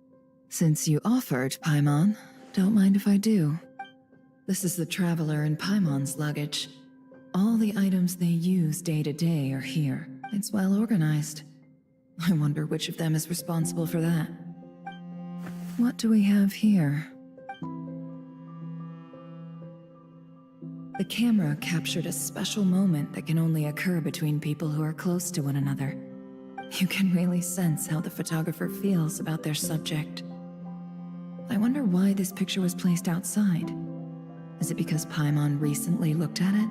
since you offered, Paimon, don't mind if I do. This is the Traveler and Paimon's luggage. All the items they use day to day are here. It's well organized. I wonder which of them is responsible for that. What do we have here? The camera captured a special moment that can only occur between people who are close to one another. You can really sense how the photographer feels about their subject. I wonder why this picture was placed outside. Is it because Paimon recently looked at it?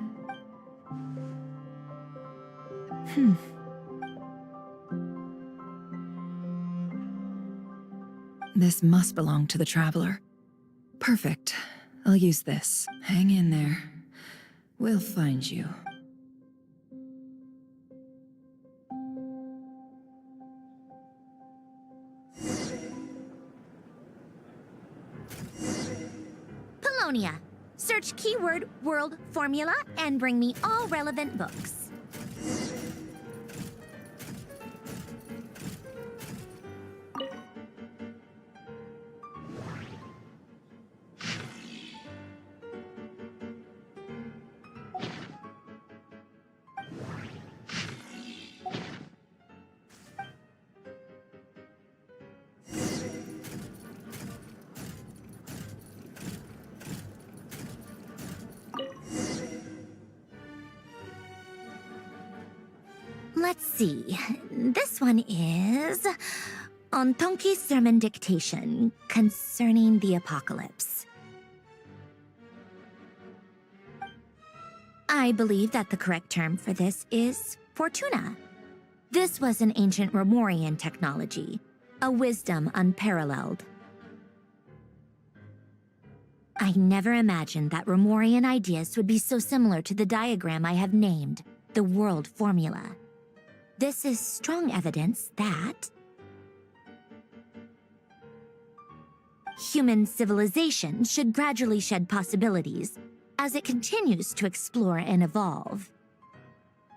This must belong to the Traveler. Perfect. I'll use this. Hang in there. We'll find you. Polonia. Search keyword world formula and bring me all relevant books. Let's see. This one is on Tonki's sermon dictation concerning the apocalypse. I believe that the correct term for this is Fortuna. This was an ancient Romorian technology, a wisdom unparalleled. I never imagined that Romorian ideas would be so similar to the diagram I have named, the world formula. This is strong evidence that human civilization should gradually shed possibilities as it continues to explore and evolve.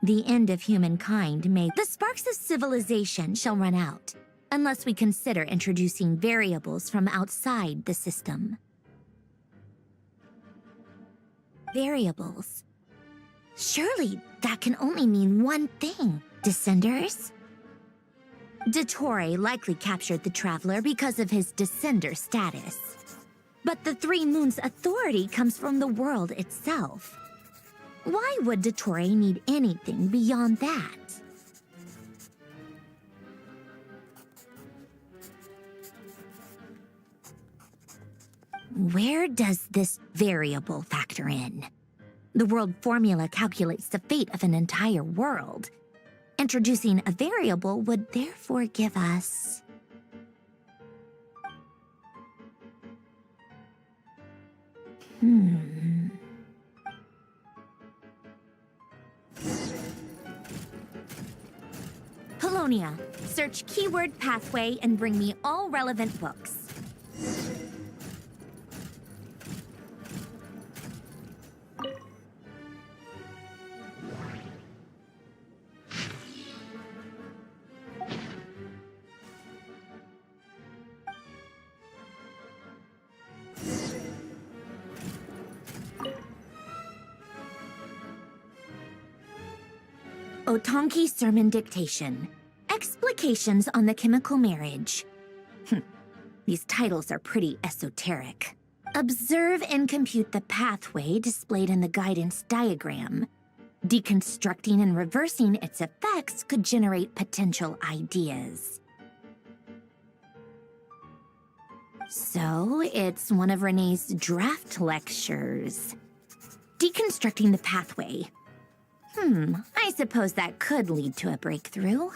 The end of humankind may... The sparks of civilization shall run out, unless we consider introducing variables from outside the system. Variables. Surely that can only mean one thing. Descenders? Dottore likely captured the Traveler because of his descender status. But the Three Moons' authority comes from the world itself. Why would Dottore need anything beyond that? Where does this variable factor in? The world formula calculates the fate of an entire world. Introducing a variable would therefore give us... Polonia, search keyword pathway and bring me all relevant books. Otonki sermon dictation. Explications on the chemical marriage. These titles are pretty esoteric. Observe and compute the pathway displayed in the guidance diagram. Deconstructing and reversing its effects could generate potential ideas. So, it's one of Renee's draft lectures. Deconstructing the pathway. I suppose that could lead to a breakthrough.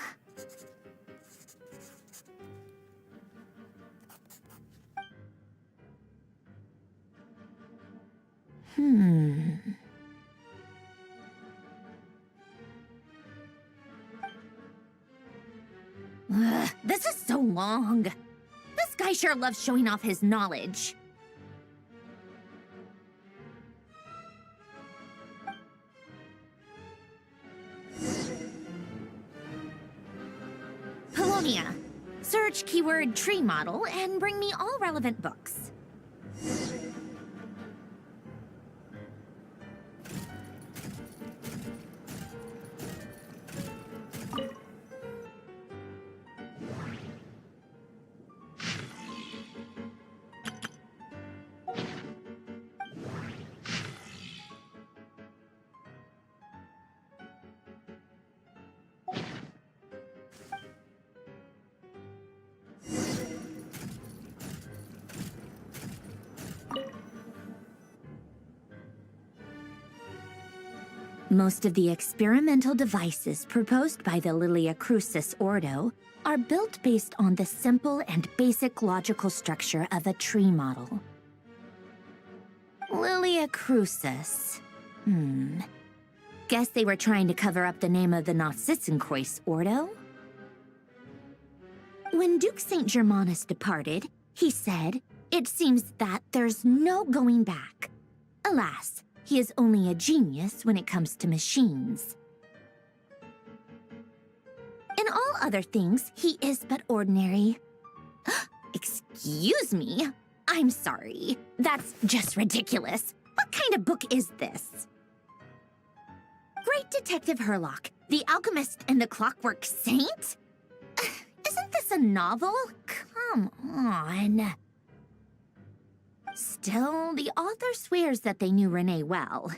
Ugh, this is so long. This guy sure loves showing off his knowledge. Polonia, search keyword tree model and bring me all relevant books. Most of the experimental devices proposed by the Lilia Crucis Ordo are built based on the simple and basic logical structure of a tree model. Lilia Crucis. Guess they were trying to cover up the name of the Nautitzenkreuz Ordo? When Duke St. Germanus departed, he said, "It seems that there's no going back." Alas, he is only a genius when it comes to machines. In all other things, he is but ordinary. Excuse me? I'm sorry. That's just ridiculous. What kind of book is this? Great Detective Herlock, the Alchemist and the Clockwork Saint? Isn't this a novel? Come on. Still, the author swears that they knew Renee well.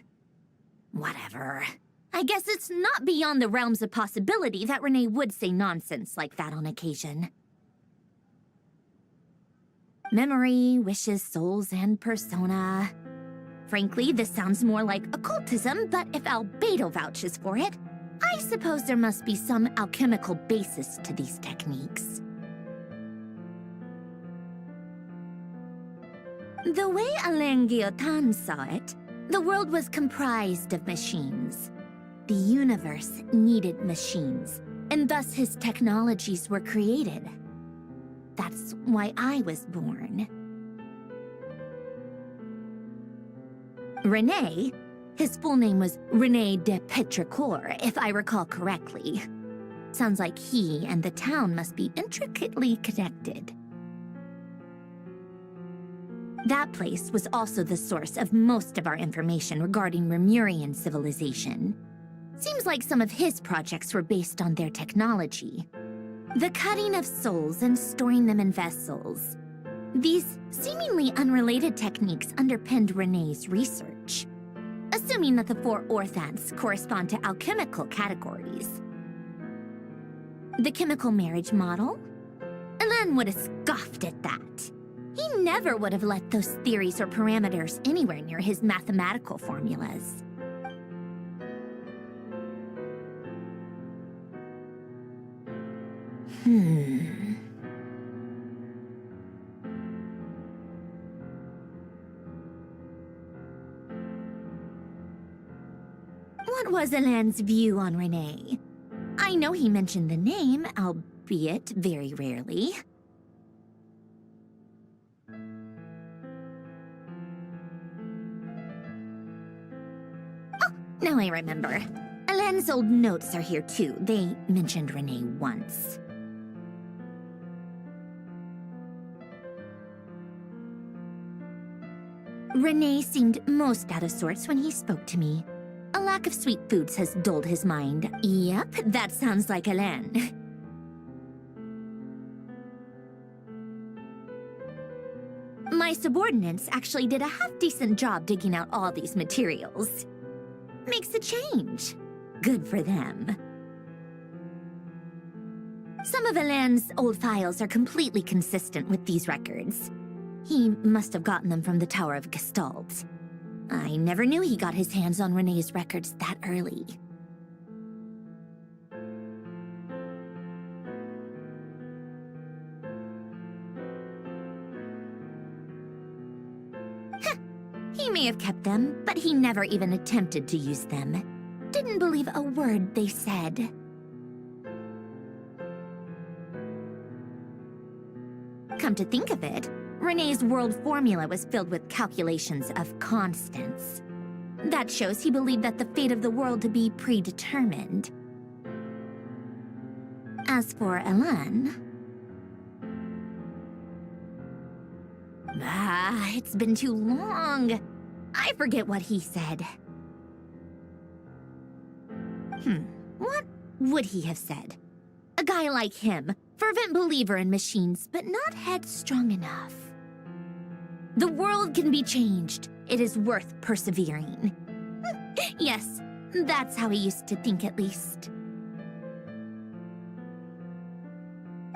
Whatever. I guess it's not beyond the realms of possibility that Renee would say nonsense like that on occasion. Memory, wishes, souls, and persona. Frankly, this sounds more like occultism, but if Albedo vouches for it, I suppose there must be some alchemical basis to these techniques. The way Alain Guillotin saw it, the world was comprised of machines. The universe needed machines, and thus his technologies were created. That's why I was born. René, his full name was René de Petrichor, if I recall correctly. Sounds like he and the town must be intricately connected. That place was also the source of most of our information regarding Remurian civilization. Seems like some of his projects were based on their technology. The cutting of souls and storing them in vessels. These seemingly unrelated techniques underpinned René's research. Assuming that the 4 orthants correspond to alchemical categories. The chemical marriage model? Alain would have scoffed at that. He never would have let those theories or parameters anywhere near his mathematical formulas. What was Alain's view on René? I know he mentioned the name, albeit very rarely. Oh, now I remember. Alain's old notes are here too. They mentioned René once. René seemed most out of sorts when he spoke to me. A lack of sweet foods has dulled his mind. Yep, that sounds like Alain. My subordinates actually did a half-decent job digging out all these materials. Makes a change. Good for them. Some of Alain's old files are completely consistent with these records. He must have gotten them from the Tower of Gestalt. I never knew he got his hands on René's records that early. He may have kept them, but he never even attempted to use them. Didn't believe a word they said. Come to think of it, René's world formula was filled with calculations of constants. That shows he believed that the fate of the world to be predetermined. As for Alain... it's been too long. I forget what he said. What would he have said? A guy like him, fervent believer in machines, but not headstrong enough. The world can be changed. It is worth persevering. Yes, that's how he used to think at least.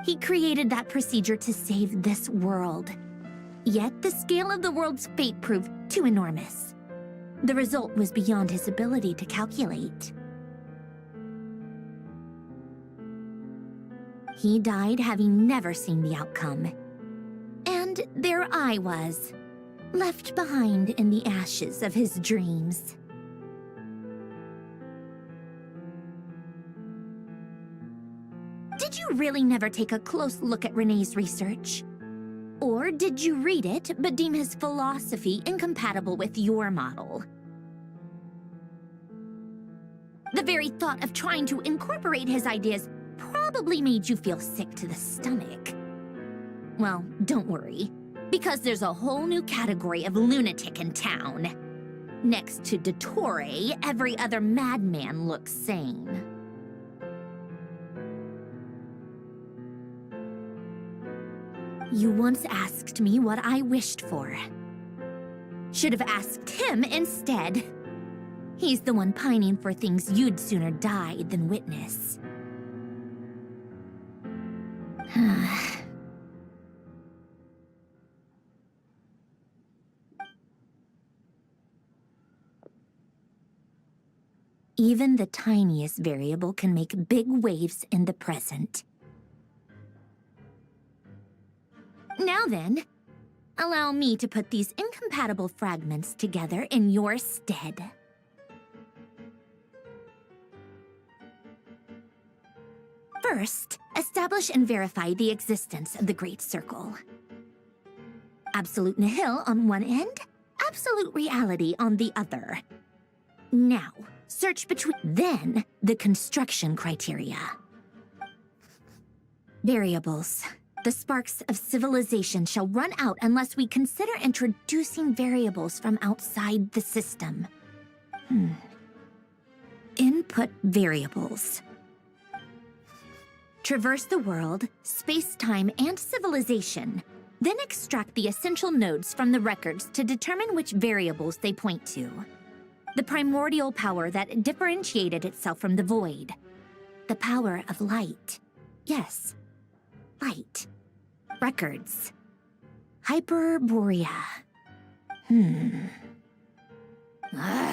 He created that procedure to save this world. Yet the scale of the world's fate proved too enormous. The result was beyond his ability to calculate. He died having never seen the outcome. And there I was, left behind in the ashes of his dreams. Did you really never take a close look at René's research? Or did you read it but deem his philosophy incompatible with your model? The very thought of trying to incorporate his ideas probably made you feel sick to the stomach. Well, don't worry, because there's a whole new category of lunatic in town. Next to Dottore, every other madman looks sane. You once asked me what I wished for. Should have asked him instead. He's the one pining for things you'd sooner die than witness. Even the tiniest variable can make big waves in the present. Now then, allow me to put these incompatible fragments together in your stead. First, establish and verify the existence of the Great Circle. Absolute nihil on one end, absolute reality on the other. Now, search between... Then, the construction criteria. Variables. The sparks of civilization shall run out unless we consider introducing variables from outside the system. Input variables. Traverse the world, space-time, and civilization. Then extract the essential nodes from the records to determine which variables they point to. The primordial power that differentiated itself from the void. The power of light. Yes, light. Records. Hyperborea.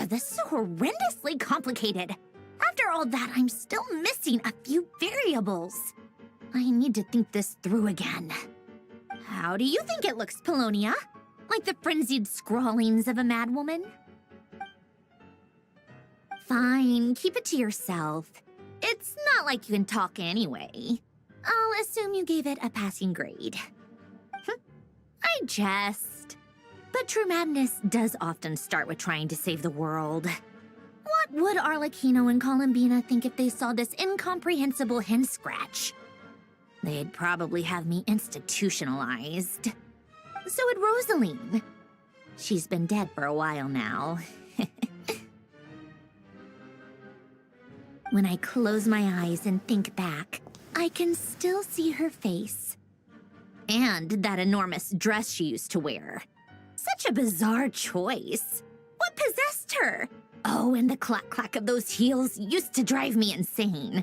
This is horrendously complicated. After all that, I'm still missing a few variables. I need to think this through again. How do you think it looks, Polonia? Like the frenzied scrawlings of a madwoman? Fine, keep it to yourself. It's not like you can talk anyway. I'll assume you gave it a passing grade. I jest. But true madness does often start with trying to save the world. What would Arlecchino and Columbina think if they saw this incomprehensible hen scratch? They'd probably have me institutionalized. So would Rosaline. She's been dead for a while now. When I close my eyes and think back, I can still see her face. And that enormous dress she used to wear. Such a bizarre choice. What possessed her? Oh, and the clack-clack of those heels used to drive me insane.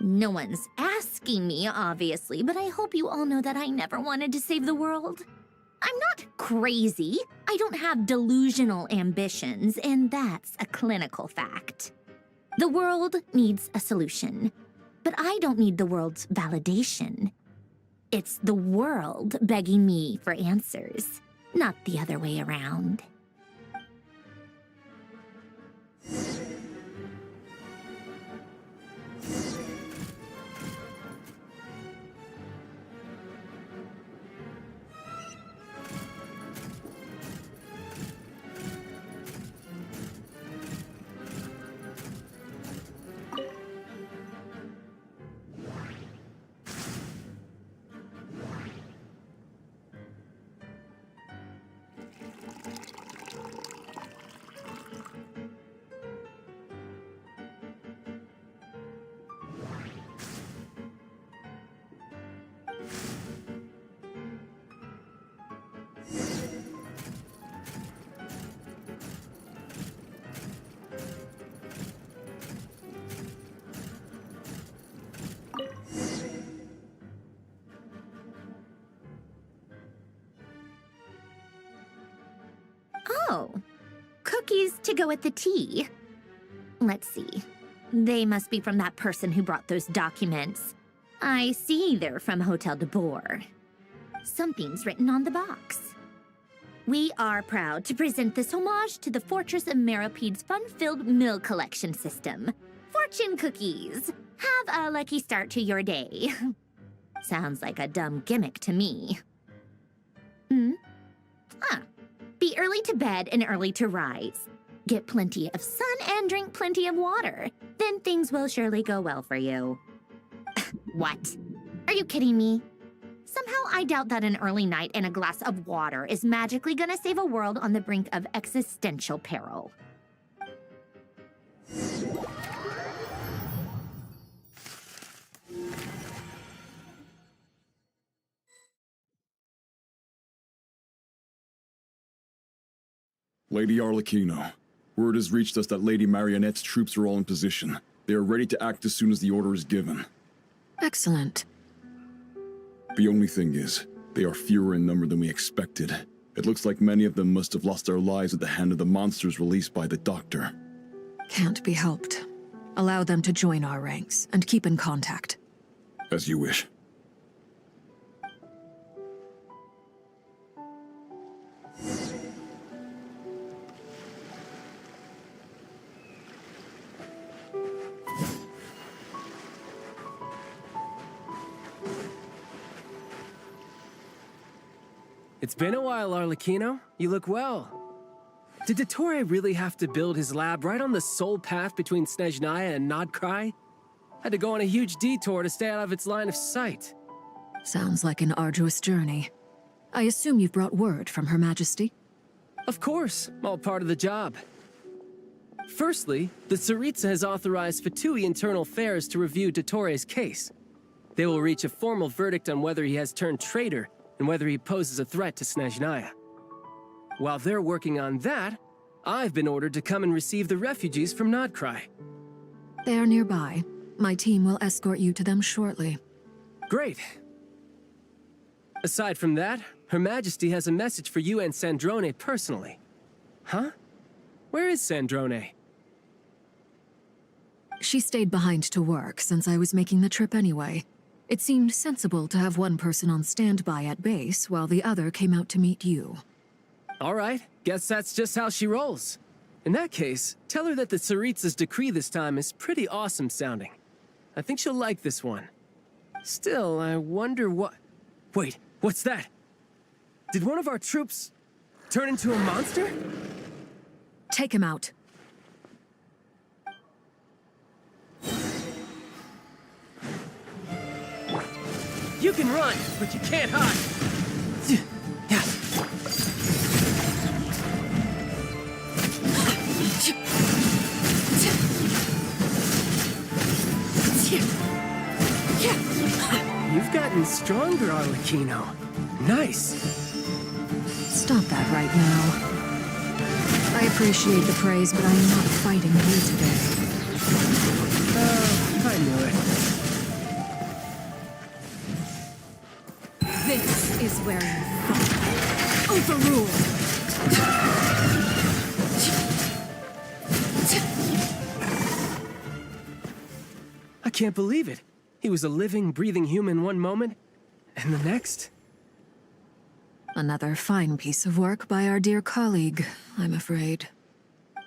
No one's asking me, obviously, but I hope you all know that I never wanted to save the world. I'm not crazy. I don't have delusional ambitions, and that's a clinical fact. The world needs a solution, but I don't need the world's validation. It's the world begging me for answers, not the other way around. Oh, cookies to go with the tea. Let's see. They must be from that person who brought those documents. I see they're from Hotel de Boer. Something's written on the box. We are proud to present this homage to the Fortress of Meropede's fun-filled mill collection system. Fortune cookies. Have a lucky start to your day. Sounds like a dumb gimmick to me. Be early to bed and early to rise. Get plenty of sun and drink plenty of water. Then things will surely go well for you. What? Are you kidding me? Somehow I doubt that an early night and a glass of water is magically gonna save a world on the brink of existential peril. Lady Arlecchino, Word has reached us that Lady Marionette's troops are all in position. They are ready to act as soon as the order is given. Excellent. The only thing is, they are fewer in number than we expected. It looks like many of them must have lost their lives at the hand of the monsters released by the Doctor. Can't be helped. Allow them to join our ranks, and keep in contact. As you wish. It's been a while, Arlecchino. You look well. Did Dottore really have to build his lab right on the sole path between Snezhnaya and Nodcry? Had to go on a huge detour to stay out of its line of sight. Sounds like an arduous journey. I assume you've brought word from Her Majesty? Of course, all part of the job. Firstly, the Tsaritsa has authorized VIII Internal Affairs to review Dottore's case. They will reach a formal verdict on whether he has turned traitor and whether he poses a threat to Snezhnaya. While they're working on that, I've been ordered to come and receive the refugees from Nodcry. They are nearby. My team will escort you to them shortly. Great. Aside from that, Her Majesty has a message for you and Sandrone personally. Huh? Where is Sandrone? She stayed behind to work since I was making the trip anyway. It seemed sensible to have one person on standby at base while the other came out to meet you. All right, guess that's just how she rolls. In that case, tell her that the Tsaritsa's decree this time is pretty awesome sounding. I think she'll like this one. Still, I wonder what... Wait, what's that? Did one of our troops turn into a monster? Take him out. You can run, but you can't hide. You've gotten stronger, Arlecchino. Nice. Stop that right now. I appreciate the praise, but I'm not fighting you today. I knew it. This is where you fall. Overruled. I can't believe it. He was a living, breathing human one moment, and the next... Another fine piece of work by our dear colleague, I'm afraid.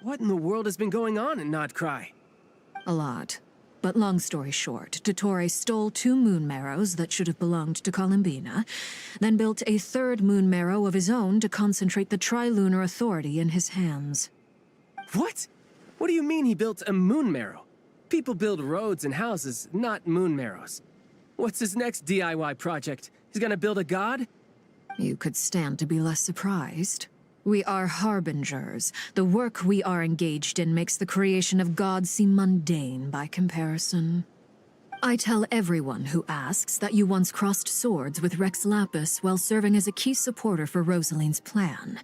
What in the world has been going on in Nodcry? A lot. But long story short, Dottore stole 2 moon marrows that should have belonged to Columbina, then built a 3rd moon marrow of his own to concentrate the Trilunar Authority in his hands. What? What do you mean he built a moon marrow? People build roads and houses, not moon marrows. What's his next DIY project? He's gonna build a god? You could stand to be less surprised. We are harbingers. The work we are engaged in makes the creation of gods seem mundane by comparison. I tell everyone who asks that you once crossed swords with Rex Lapis while serving as a key supporter for Rosaline's plan.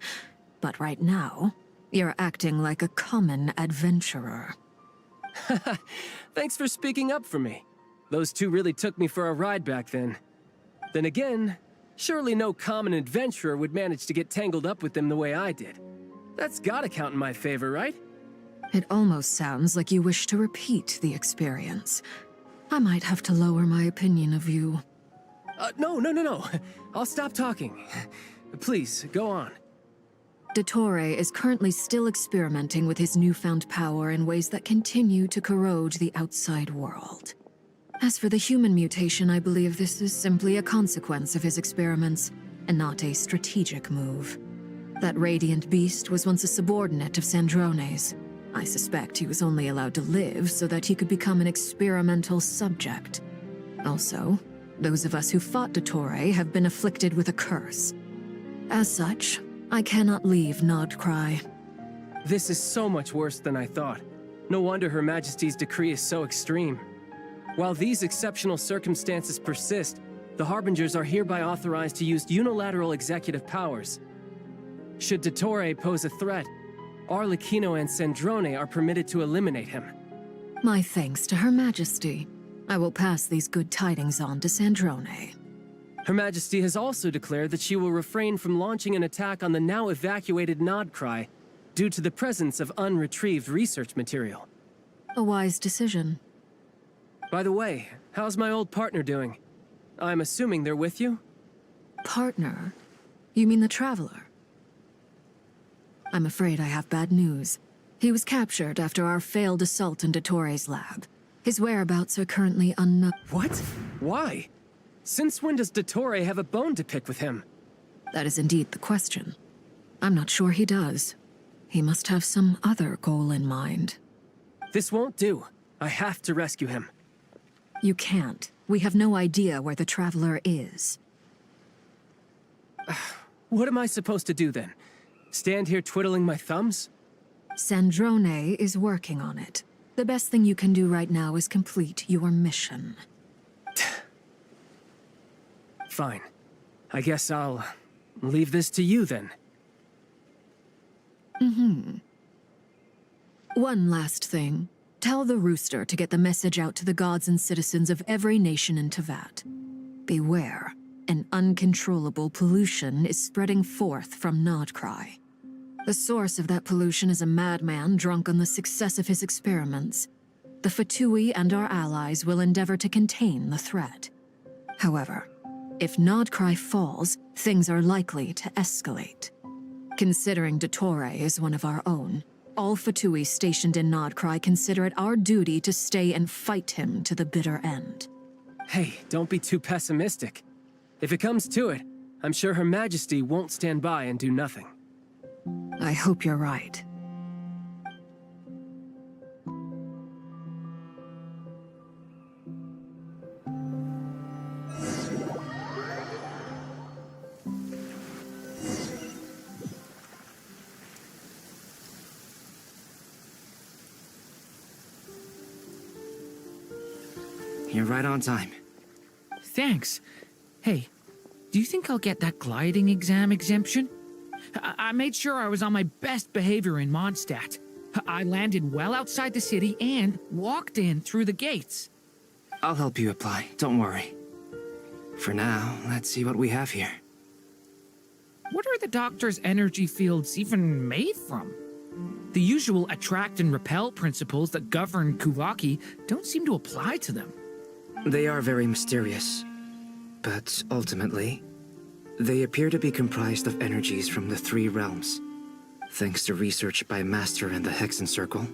But right now, you're acting like a common adventurer. Thanks for speaking up for me. Those 2 really took me for a ride back then. Then again, surely no common adventurer would manage to get tangled up with them the way I did. That's gotta count in my favor, right? It almost sounds like you wish to repeat the experience. I might have to lower my opinion of you. No. I'll stop talking. Please, go on. Dottore is currently still experimenting with his newfound power in ways that continue to corrode the outside world. As for the human mutation, I believe this is simply a consequence of his experiments, and not a strategic move. That radiant beast was once a subordinate of Sandrone's. I suspect he was only allowed to live so that he could become an experimental subject. Also, those of us who fought Dottore have been afflicted with a curse. As such, I cannot leave Nodcry. This is so much worse than I thought. No wonder Her Majesty's decree is so extreme. While these exceptional circumstances persist, the Harbingers are hereby authorized to use unilateral executive powers. Should Dottore pose a threat, Arlecchino and Sandrone are permitted to eliminate him. My thanks to Her Majesty. I will pass these good tidings on to Sandrone. Her Majesty has also declared that she will refrain from launching an attack on the now evacuated Nodcry due to the presence of unretrieved research material. A wise decision. By the way, how's my old partner doing? I'm assuming they're with you? Partner? You mean the Traveler? I'm afraid I have bad news. He was captured after our failed assault in Dottore's lab. His whereabouts are currently unknown. What? Why? Since when does Dottore have a bone to pick with him? That is indeed the question. I'm not sure he does. He must have some other goal in mind. This won't do. I have to rescue him. You can't. We have no idea where the Traveler is. What am I supposed to do then? Stand here twiddling my thumbs? Sandrone is working on it. The best thing you can do right now is complete your mission. Fine. I guess I'll leave this to you then. One last thing. Tell the Rooster to get the message out to the gods and citizens of every nation in Teyvat. Beware. An uncontrollable pollution is spreading forth from Nodcry. The source of that pollution is a madman drunk on the success of his experiments. The Fatui and our allies will endeavor to contain the threat. However, if Nodcry falls, things are likely to escalate. Considering Dottore is one of our own, all Fatui stationed in Nodcry consider it our duty to stay and fight him to the bitter end. Hey, don't be too pessimistic. If it comes to it, I'm sure Her Majesty won't stand by and do nothing. I hope you're right. You're right on time. Thanks. Hey, do you think I'll get that gliding exam exemption? I made sure I was on my best behavior in Mondstadt. I landed well outside the city and walked in through the gates. I'll help you apply, don't worry. For now, let's see what we have here. What are the doctor's energy fields even made from? The usual attract and repel principles that govern Kuvaki don't seem to apply to them. They are very mysterious, but ultimately, they appear to be comprised of energies from the three realms. Thanks to research by Master in the Hexen Circle,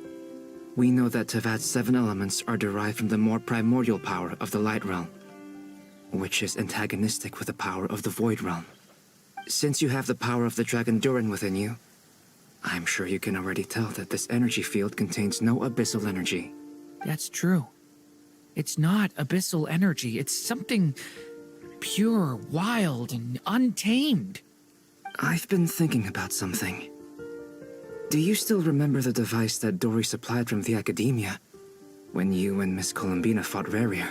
we know that Teyvat's 7 elements are derived from the more primordial power of the Light Realm, which is antagonistic with the power of the Void Realm. Since you have the power of the Dragon Durin within you, I'm sure you can already tell that this energy field contains no abyssal energy. That's true. It's not abyssal energy, it's something pure, wild, and untamed. I've been thinking about something. Do you still remember the device that Dory supplied from the Academia when you and Miss Columbina fought Rarier?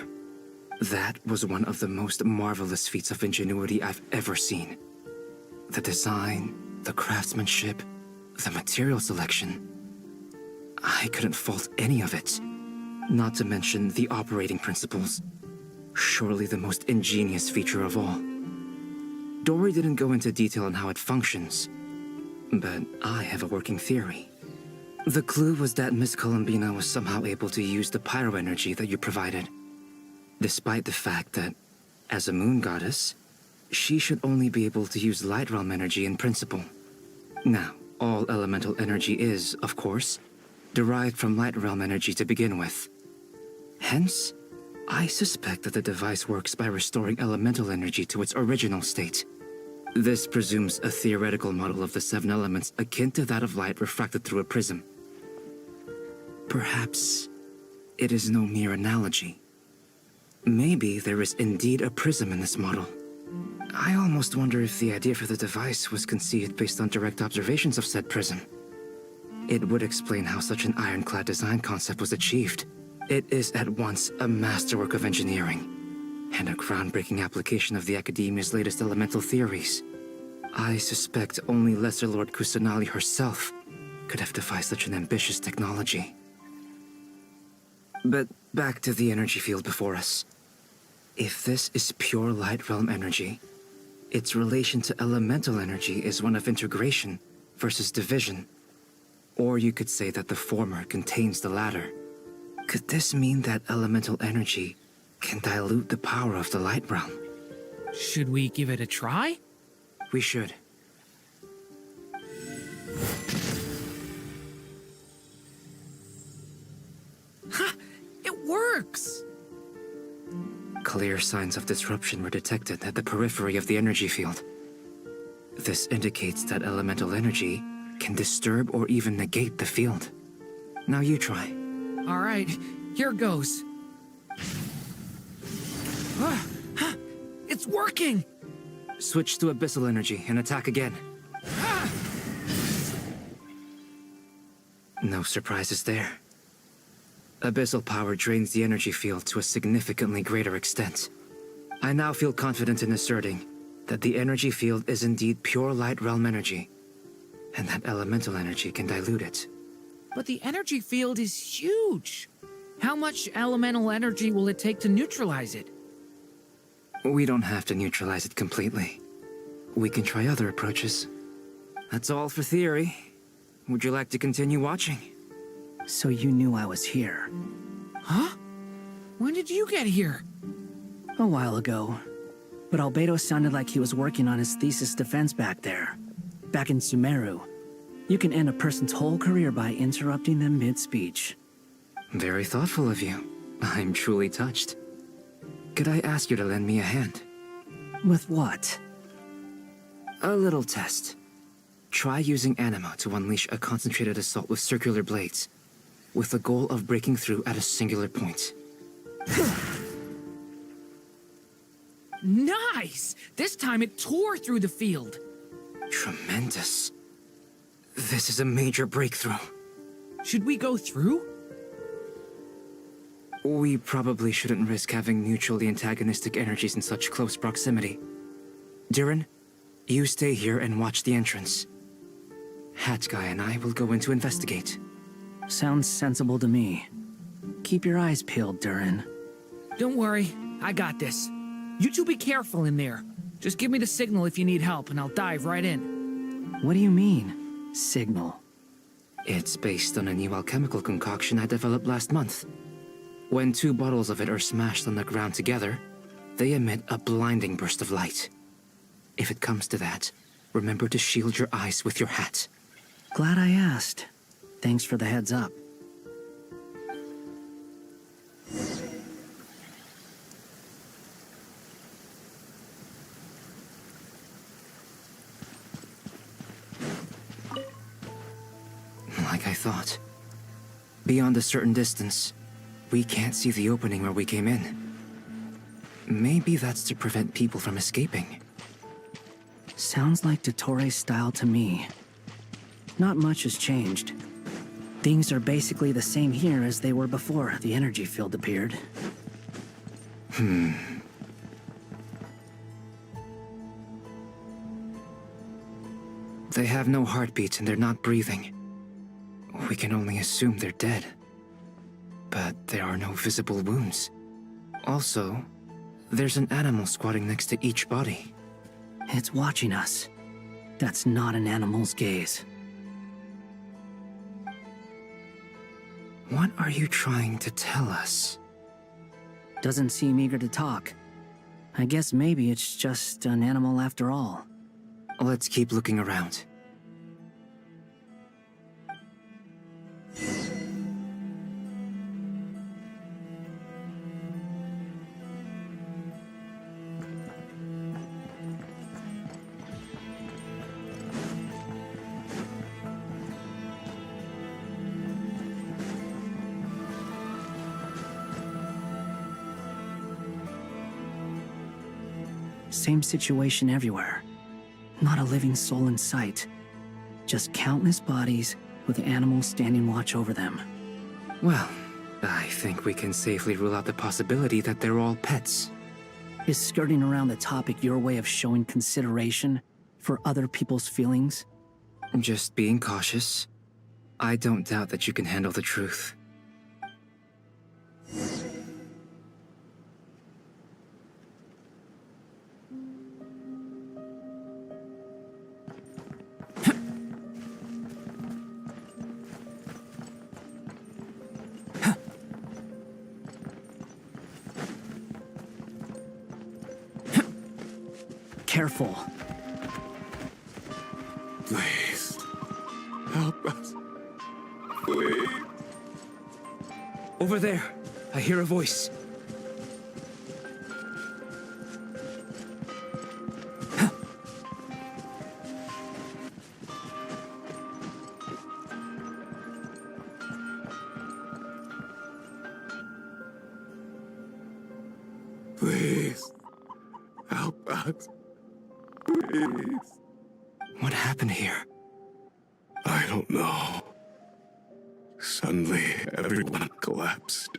That was one of the most marvelous feats of ingenuity I've ever seen. The design, the craftsmanship, the material selection. I couldn't fault any of it. Not to mention the operating principles. Surely the most ingenious feature of all. Dory didn't go into detail on how it functions, but I have a working theory. The clue was that Miss Columbina was somehow able to use the pyro energy that you provided, despite the fact that, as a moon goddess, she should only be able to use light realm energy in principle. Now, all elemental energy is, of course, derived from light realm energy to begin with. Hence, I suspect that the device works by restoring elemental energy to its original state. This presumes a theoretical model of the 7 elements akin to that of light refracted through a prism. Perhaps it is no mere analogy. Maybe there is indeed a prism in this model. I almost wonder if the idea for the device was conceived based on direct observations of said prism. It would explain how such an ironclad design concept was achieved. It is at once a masterwork of engineering and a groundbreaking application of the Academia's latest elemental theories. I suspect only Lesser Lord Kusanali herself could have devised such an ambitious technology. But back to the energy field before us. If this is pure light realm energy, its relation to elemental energy is one of integration versus division. Or you could say that the former contains the latter. Could this mean that elemental energy can dilute the power of the light realm? Should we give it a try? We should. Ha! It works! Clear signs of disruption were detected at the periphery of the energy field. This indicates that elemental energy can disturb or even negate the field. Now you try. All right, here goes. It's working! Switch to abyssal energy and attack again. No surprises there. Abyssal power drains the energy field to a significantly greater extent. I now feel confident in asserting that the energy field is indeed pure light realm energy, and that elemental energy can dilute it. But the energy field is huge. How much elemental energy will it take to neutralize it? We don't have to neutralize it completely. We can try other approaches. That's all for theory. Would you like to continue watching? So you knew I was here. Huh? When did you get here? A while ago. But Albedo sounded like he was working on his thesis defense back there. Back in Sumeru. You can end a person's whole career by interrupting them mid-speech. Very thoughtful of you. I'm truly touched. Could I ask you to lend me a hand? With what? A little test. Try using Anima to unleash a concentrated assault with circular blades, with the goal of breaking through at a singular point. Nice! This time it tore through the field. Tremendous. This is a major breakthrough. Should we go through? We probably shouldn't risk having mutually antagonistic energies in such close proximity. Durin, you stay here and watch the entrance. Hat Guy and I will go in to investigate. Sounds sensible to me. Keep your eyes peeled, Durin. Don't worry, I got this. You two be careful in there. Just give me the signal if you need help and I'll dive right in. What do you mean, signal? It's based on a new alchemical concoction I developed last month. When 2 bottles of it are smashed on the ground together, they emit a blinding burst of light. If it comes to that, remember to shield your eyes with your hat. Glad I asked. Thanks for the heads up. Like I thought. Beyond a certain distance, we can't see the opening where we came in. Maybe that's to prevent people from escaping. Sounds like Dottore style to me. Not much has changed. Things are basically the same here as they were before the energy field appeared. They have no heartbeats and they're not breathing. We can only assume they're dead. But there are no visible wounds. Also, there's an animal squatting next to each body. It's watching us. That's not an animal's gaze. What are you trying to tell us? Doesn't seem eager to talk. I guess maybe it's just an animal after all. Let's keep looking around. Same situation everywhere. Not a living soul in sight. Just countless bodies with animals standing watch over them. Well, I think we can safely rule out the possibility that they're all pets. Is skirting around the topic your way of showing consideration for other people's feelings? Just being cautious. I don't doubt that you can handle the truth. Careful. Please. Help us. Please. Over there. I hear a voice. Please. Help us. Please. What happened here? I don't know. Suddenly, everyone collapsed.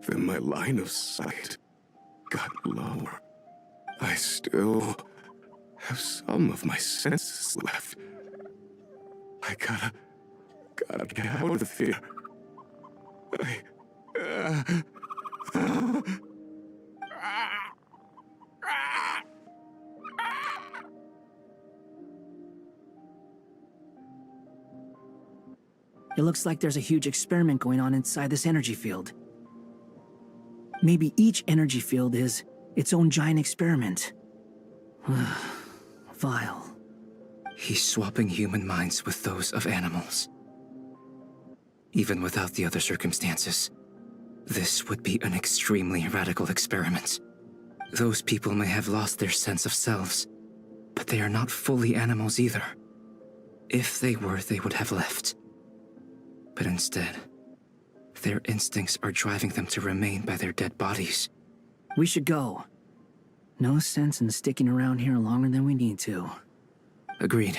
Then my line of sight got lower. I still have some of my senses left. I gotta get out of here. It looks like there's a huge experiment going on inside this energy field. Maybe each energy field is its own giant experiment. Vile. He's swapping human minds with those of animals. Even without the other circumstances, this would be an extremely radical experiment. Those people may have lost their sense of selves, but they are not fully animals either. If they were, they would have left. But instead, their instincts are driving them to remain by their dead bodies. We should go. No sense in sticking around here longer than we need to. Agreed.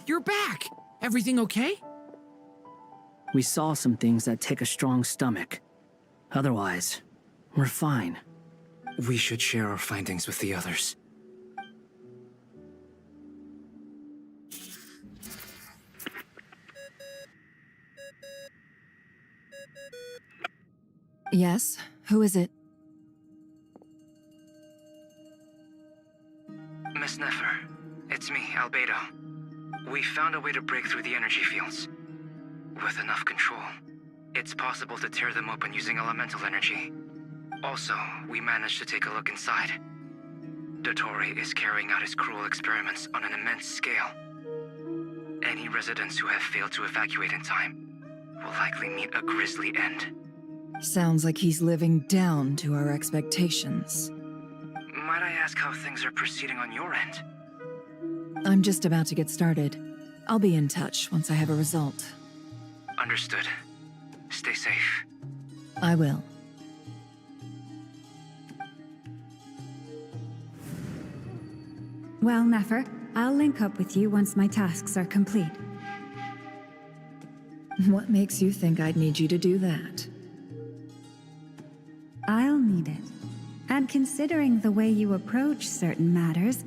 You're back! Everything okay? We saw some things that take a strong stomach. Otherwise, we're fine. We should share our findings with the others. Yes? Who is it? Miss Nefer, it's me, Albedo. We found a way to break through the energy fields. With enough control, it's possible to tear them open using elemental energy. Also, we managed to take a look inside. Dottore is carrying out his cruel experiments on an immense scale. Any residents who have failed to evacuate in time will likely meet a grisly end. Sounds like he's living down to our expectations. Might I ask how things are proceeding on your end? I'm just about to get started. I'll be in touch once I have a result. Understood. Stay safe. I will. Well, Nefer, I'll link up with you once my tasks are complete. What makes you think I'd need you to do that? I'll need it. And considering the way you approach certain matters,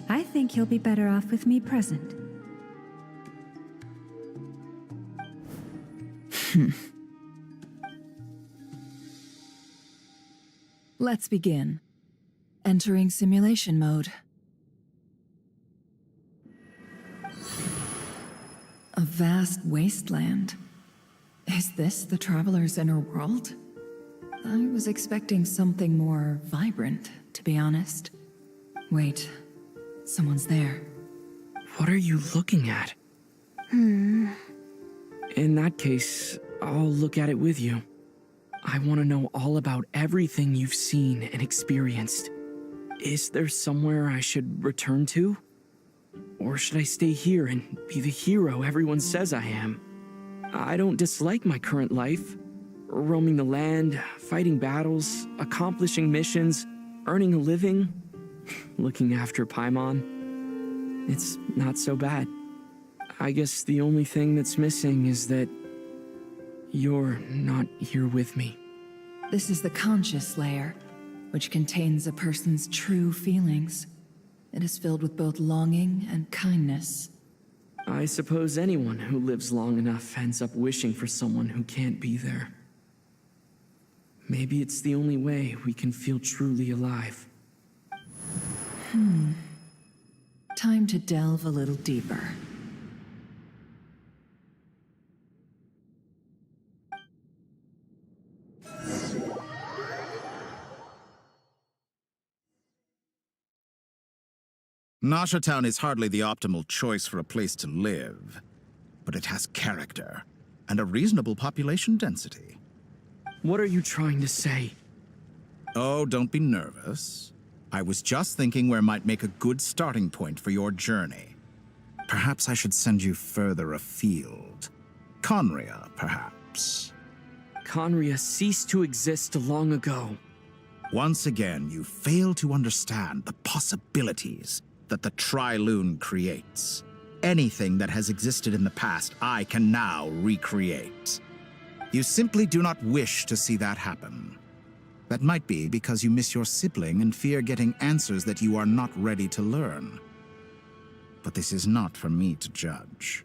I think you'll be better off with me present. Let's begin. Entering simulation mode. A vast wasteland. Is this the Traveler's inner world? I was expecting something more vibrant, to be honest. Wait, someone's there. What are you looking at? In that case, I'll look at it with you. I want to know all about everything you've seen and experienced. Is there somewhere I should return to? Or should I stay here and be the hero everyone says I am? I don't dislike my current life. Roaming the land, fighting battles, accomplishing missions, earning a living, looking after Paimon. It's not so bad. I guess the only thing that's missing is that you're not here with me. This is the conscious layer, which contains a person's true feelings. It is filled with both longing and kindness. I suppose anyone who lives long enough ends up wishing for someone who can't be there. Maybe it's the only way we can feel truly alive. Time to delve a little deeper. Nasha Town is hardly the optimal choice for a place to live, but it has character and a reasonable population density. What are you trying to say? Oh, don't be nervous. I was just thinking where might make a good starting point for your journey. Perhaps I should send you further afield. Conria, perhaps. Conria ceased to exist long ago. Once again, you fail to understand the possibilities that the Tri-Lune creates. Anything that has existed in the past, I can now recreate. You simply do not wish to see that happen. That might be because you miss your sibling and fear getting answers that you are not ready to learn. But this is not for me to judge.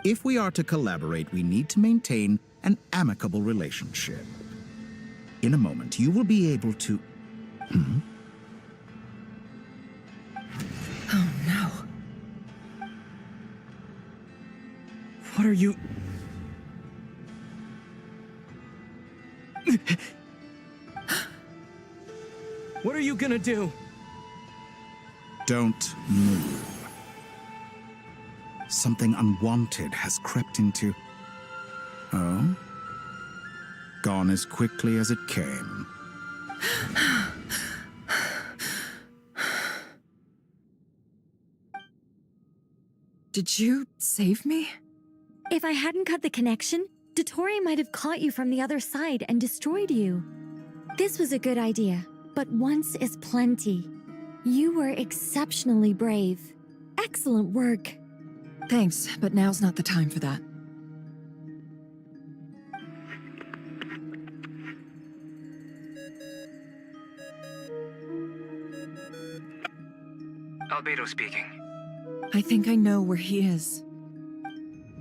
If we are to collaborate, we need to maintain an amicable relationship. In a moment, you will be able to... Oh no. What are you... What are you gonna do? Don't move. Something unwanted has crept into... Oh? Gone as quickly as it came. Did you save me? If I hadn't cut the connection, Dottore might have caught you from the other side and destroyed you. This was a good idea, but once is plenty. You were exceptionally brave. Excellent work. Thanks, but now's not the time for that. Albedo speaking. I think I know where he is.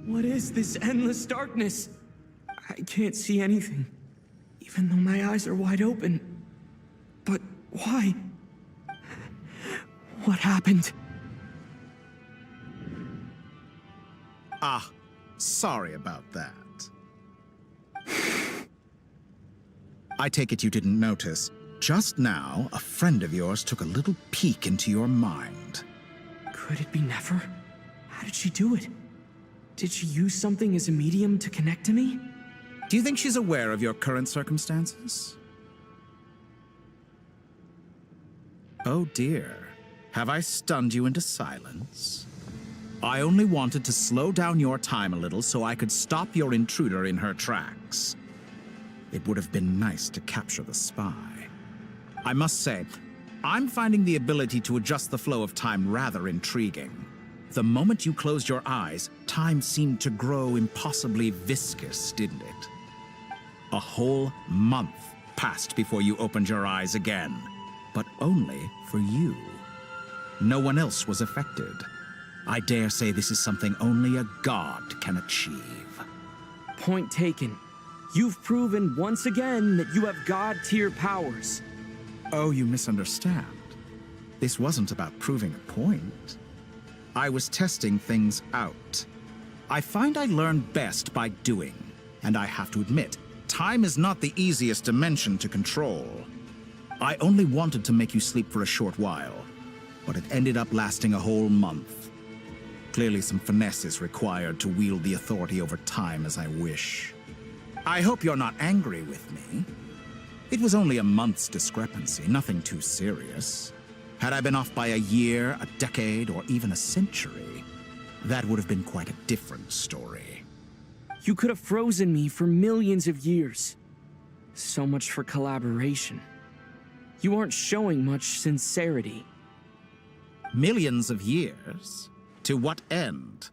What is this endless darkness? I can't see anything, even though my eyes are wide open. But why? What happened? Ah, sorry about that. I take it you didn't notice. Just now, a friend of yours took a little peek into your mind. Could it be Nefer? How did she do it? Did she use something as a medium to connect to me? Do you think she's aware of your current circumstances? Oh dear. Have I stunned you into silence? I only wanted to slow down your time a little so I could stop your intruder in her tracks. It would have been nice to capture the spy. I must say, I'm finding the ability to adjust the flow of time rather intriguing. The moment you closed your eyes, time seemed to grow impossibly viscous, didn't it? A whole month passed before you opened your eyes again, but only for you. No one else was affected. I dare say this is something only a god can achieve. Point taken. You've proven once again that you have god-tier powers. Oh, you misunderstand. This wasn't about proving a point. I was testing things out. I find I learn best by doing, and I have to admit, time is not the easiest dimension to control. I only wanted to make you sleep for a short while, but it ended up lasting a whole month. Clearly some finesse is required to wield the authority over time as I wish. I hope you're not angry with me. It was only a month's discrepancy, nothing too serious. Had I been off by a year, a decade, or even a century, that would have been quite a different story. You could have frozen me for millions of years. So much for collaboration. You aren't showing much sincerity. Millions of years? To what end?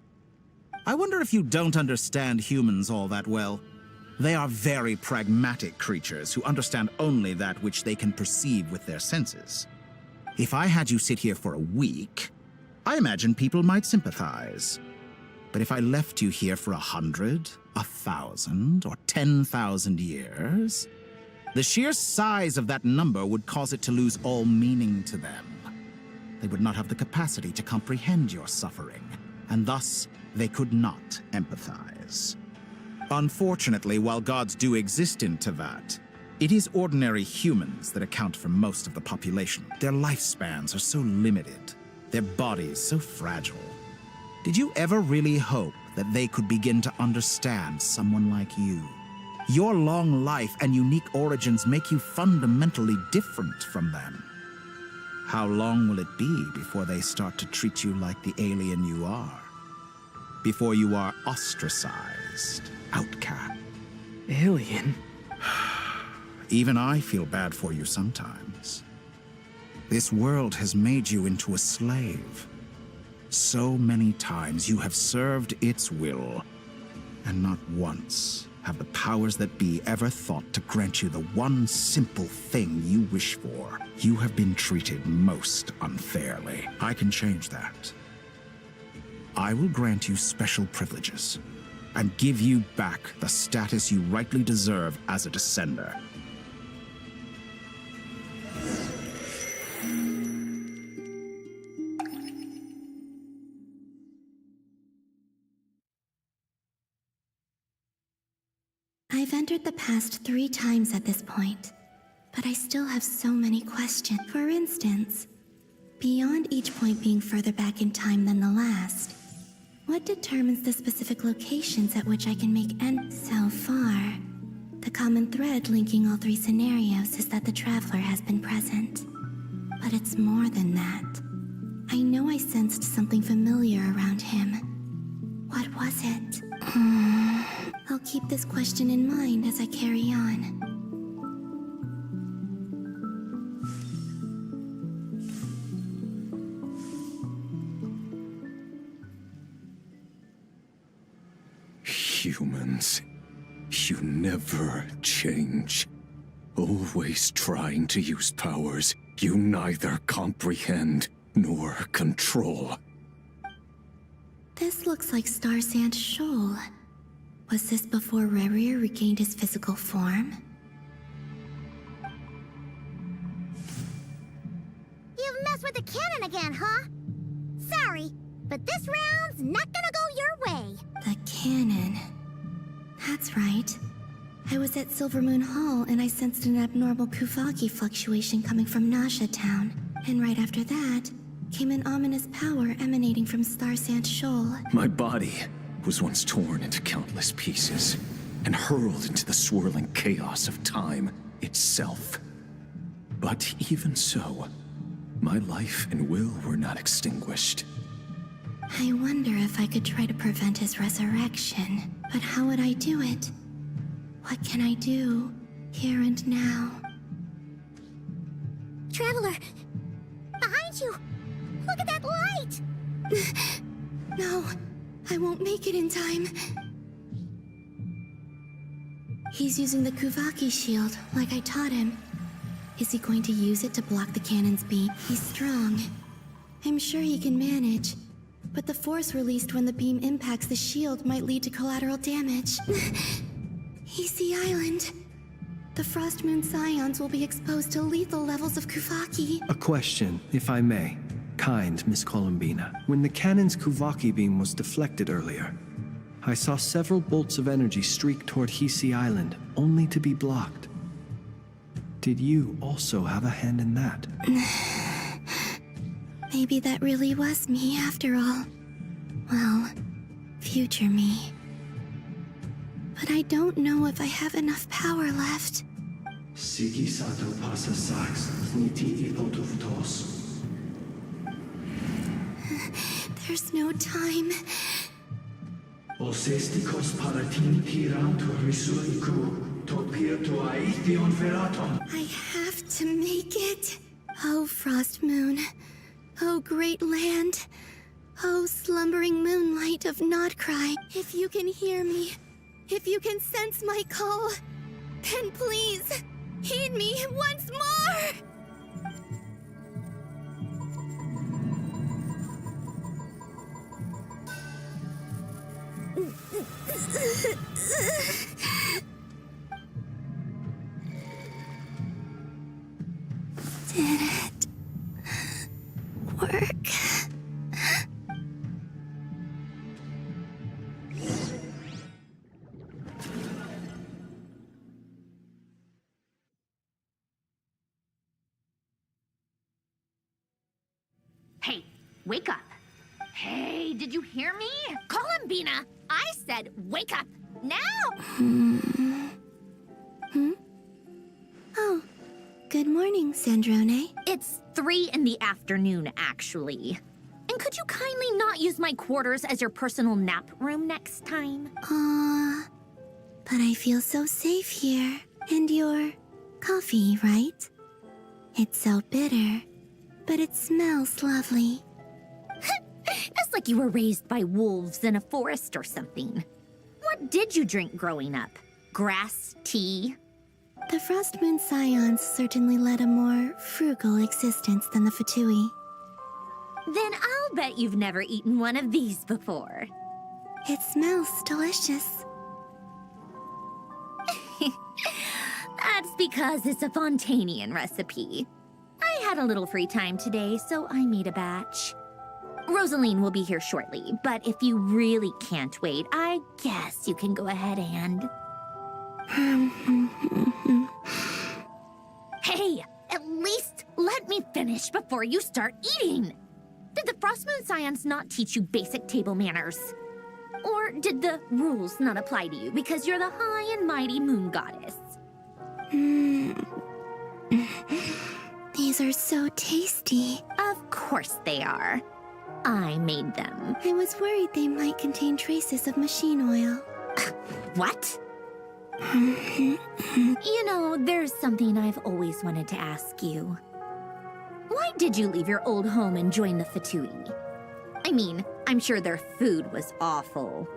I wonder if you don't understand humans all that well. They are very pragmatic creatures who understand only that which they can perceive with their senses. If I had you sit here for a week, I imagine people might sympathize. But if I left you here for 100, 1,000, or 10,000 years, the sheer size of that number would cause it to lose all meaning to them. They would not have the capacity to comprehend your suffering, and thus they could not empathize. Unfortunately, while gods do exist in Teyvat, it is ordinary humans that account for most of the population. Their lifespans are so limited, their bodies so fragile. Did you ever really hope that they could begin to understand someone like you? Your long life and unique origins make you fundamentally different from them. How long will it be before they start to treat you like the alien you are? Before you are ostracized, outcast? Alien? Even I feel bad for you sometimes. This world has made you into a slave. So many times you have served its will, and not once have the powers that be ever thought to grant you the one simple thing you wish for. You have been treated most unfairly. I can change that. I will grant you special privileges and give you back the status you rightly deserve as a descender. I've entered the past 3 times at this point, but I still have so many questions. For instance, beyond each point being further back in time than the last, what determines the specific locations at which I can make So far, the common thread linking all 3 scenarios is that the Traveler has been present. But it's more than that. I know I sensed something familiar around him. What was it? I'll keep this question in mind as I carry on. Humans, you never change. Always trying to use powers you neither comprehend nor control. This looks like Star Sand Shoal. Was this before Rerir regained his physical form? You've messed with the cannon again, huh? Sorry, but this round's not gonna go your way. The cannon. That's right. I was at Silvermoon Hall and I sensed an abnormal Kuvaki fluctuation coming from Nasha Town. And right after that, came an ominous power emanating from Star Sand Shoal. My body was once torn into countless pieces and hurled into the swirling chaos of time itself. But even so, my life and will were not extinguished. I wonder if I could try to prevent his resurrection. But how would I do it? What can I do, here and now? Traveler! Behind you! Look at that light! No, I won't make it in time. He's using the Kuvaki shield, like I taught him. Is he going to use it to block the cannon's beam? He's strong. I'm sure he can manage. But the force released when the beam impacts the shield might lead to collateral damage. He's the island. The Frost Moon Scions will be exposed to lethal levels of Kuvaki. A question, if I may. Kind Miss Columbina. When the cannon's Kuvaki beam was deflected earlier, I saw several bolts of energy streak toward Hisi Island, only to be blocked. Did you also have a hand in that? Maybe that really was me after all. Well, future me. But I don't know if I have enough power left. There's no time. I have to make it. Oh, Frost Moon. Oh, great land. Oh, slumbering moonlight of Notcry. If you can hear me, if you can sense my call, then please, heed me once more! Did it work? Hey, wake up. Hey, did you hear me? Call him, Bina. I said wake up. Now! Oh, good morning, Sandrone. It's 3 in the afternoon, actually. And could you kindly not use my quarters as your personal nap room next time? But I feel so safe here. And your coffee, right? It's so bitter, but it smells lovely. It's like you were raised by wolves in a forest or something. What did you drink growing up? Grass tea? The Frost Moon Scions certainly led a more frugal existence than the Fatui. Then I'll bet you've never eaten one of these before. It smells delicious. That's because it's a Fontanian recipe. I had a little free time today, so I made a batch. Rosaline will be here shortly, but if you really can't wait, I guess you can go ahead and... Hey, at least let me finish before you start eating! Did the Frostmoon Scions not teach you basic table manners? Or did the rules not apply to you because you're the high and mighty moon goddess? These are so tasty. Of course they are. I made them. I was worried they might contain traces of machine oil. What? You know, there's something I've always wanted to ask you. Why did you leave your old home and join the Fatui? I mean, I'm sure their food was awful.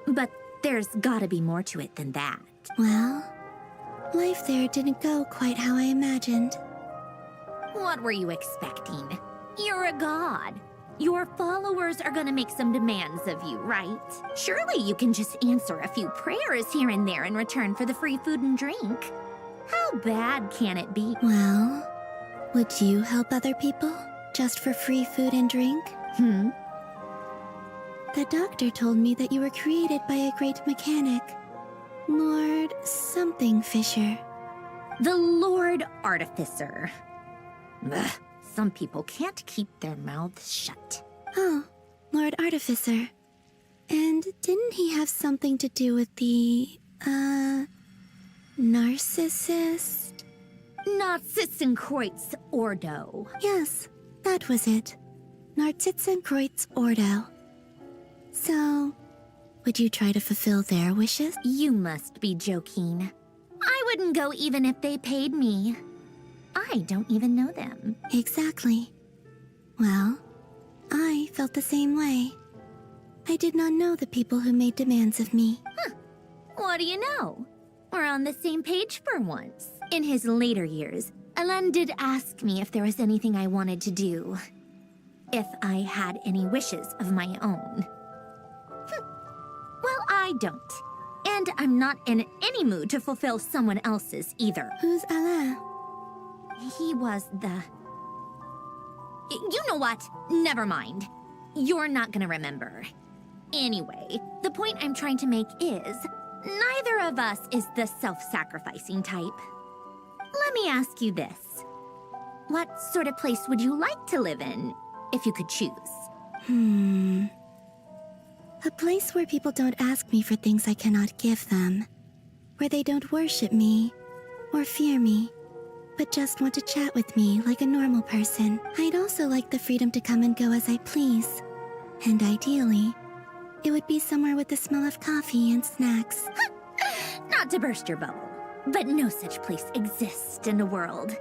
But there's gotta be more to it than that. Well, life there didn't go quite how I imagined. What were you expecting? You're a god. Your followers are gonna make some demands of you, right? Surely you can just answer a few prayers here and there in return for the free food and drink. How bad can it be? Well, would you help other people just for free food and drink? The doctor told me that you were created by a great mechanic, Lord something Fisher. The Lord Artificer. Ugh, some people can't keep their mouths shut. Oh, Lord Artificer. And didn't he have something to do with the, narcissist? Narcissenkreuz Ordo. Yes, that was it. Narcissenkreuz Ordo. So, would you try to fulfill their wishes? You must be joking. I wouldn't go even if they paid me. I don't even know them. Exactly. Well, I felt the same way. I did not know the people who made demands of me. What do you know? We're on the same page for once. In his later years, Alan did ask me if there was anything I wanted to do. If I had any wishes of my own. Well, I don't. And I'm not in any mood to fulfill someone else's either. Who's Alain? He was the... You know what? Never mind. You're not gonna remember. Anyway, the point I'm trying to make is, neither of us is the self-sacrificing type. Let me ask you this. What sort of place would you like to live in, if you could choose? A place where people don't ask me for things I cannot give them. Where they don't worship me, or fear me, but just want to chat with me like a normal person. I'd also like the freedom to come and go as I please. And ideally, it would be somewhere with the smell of coffee and snacks. Not to burst your bubble, but no such place exists in the world.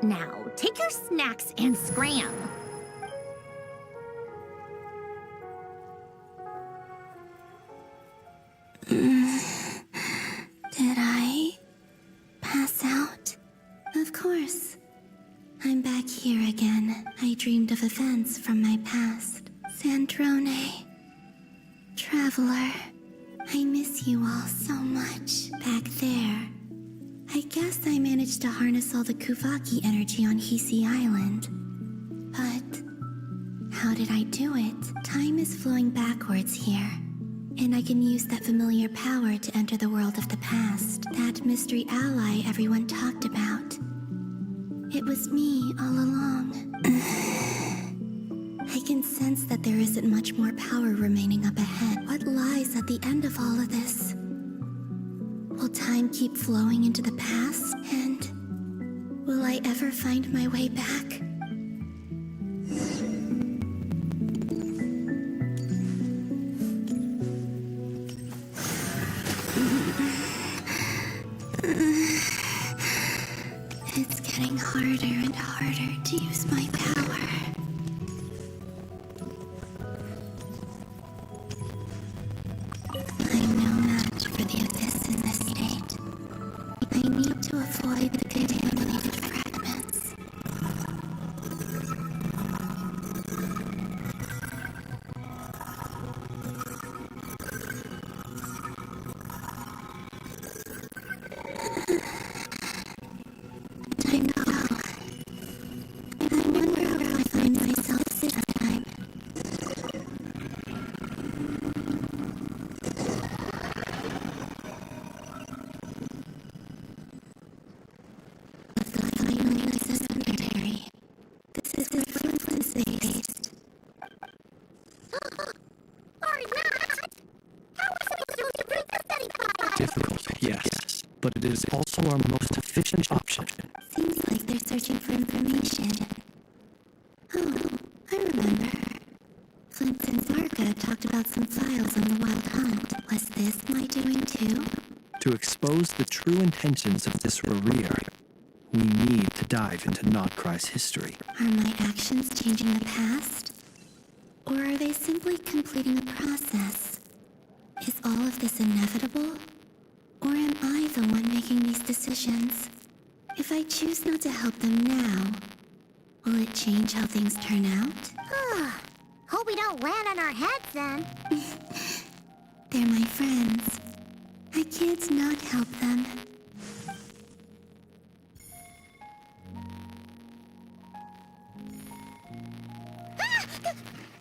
Now, take your snacks and scram. Did I pass out? Of course. I'm back here again. I dreamed of events from my past. Sandrone. Traveler. I miss you all so much. Back there. I guess I managed to harness all the Kuvaki energy on Hisi Island. But how did I do it? Time is flowing backwards here. And I can use that familiar power to enter the world of the past. That mystery ally everyone talked about. It was me all along. I can sense that there isn't much more power remaining up ahead. What lies at the end of all of this? Will time keep flowing into the past? And will I ever find my way back? It's getting harder and harder to use my power. I'm no match for the abyss in this state. I need to avoid the contaminated fragments. Time to go. I wonder where I'll find myself this time. Finally, cemetery. This is where Flint is based. Or not! How was I supposed to bring the study file? Difficult, yes, but it is also our most efficient option. Seems like they're searching for information. Oh, I remember. Flint and Zarka talked about some files on the Wild Hunt. Was this my doing too? To expose the true intentions of this Rereer, we need to dive into Notcry's history. Are my actions changing the past? Or are they simply completing a process? Is all of this inevitable? Or am I the one making these decisions? If I choose not to help them now, will it change how things turn out? Hope we don't land on our heads then. They're my friends. I can't not help them.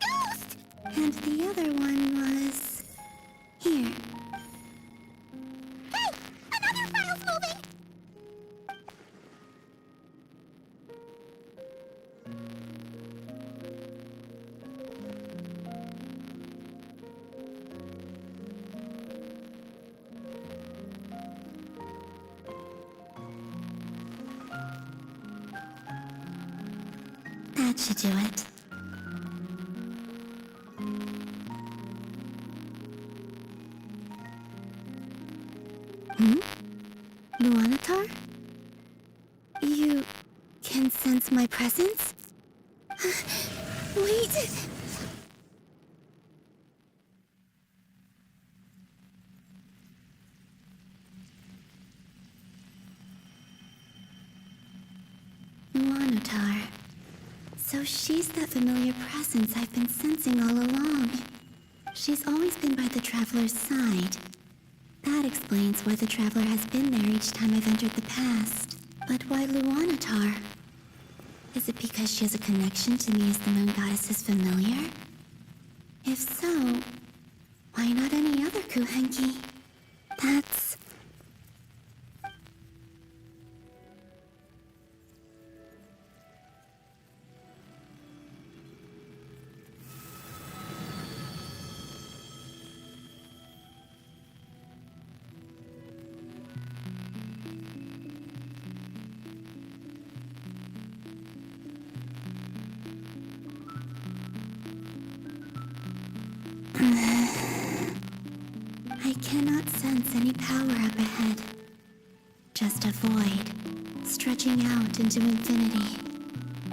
Ghost! And the other one was... here. Hey! Another file's moving! That should do it. Luanatar? You can sense my presence? Wait! Luanatar. So she's that familiar presence I've been sensing all along. She's always been by the Traveler's side. That explains why the Traveler has been there each time I've entered the past. But why Luanatar? Is it because she has a connection to me as the Moon Goddess's familiar? If so, Why not any other Kuhenki? That's... I cannot sense any power up ahead. Just a void, stretching out into infinity.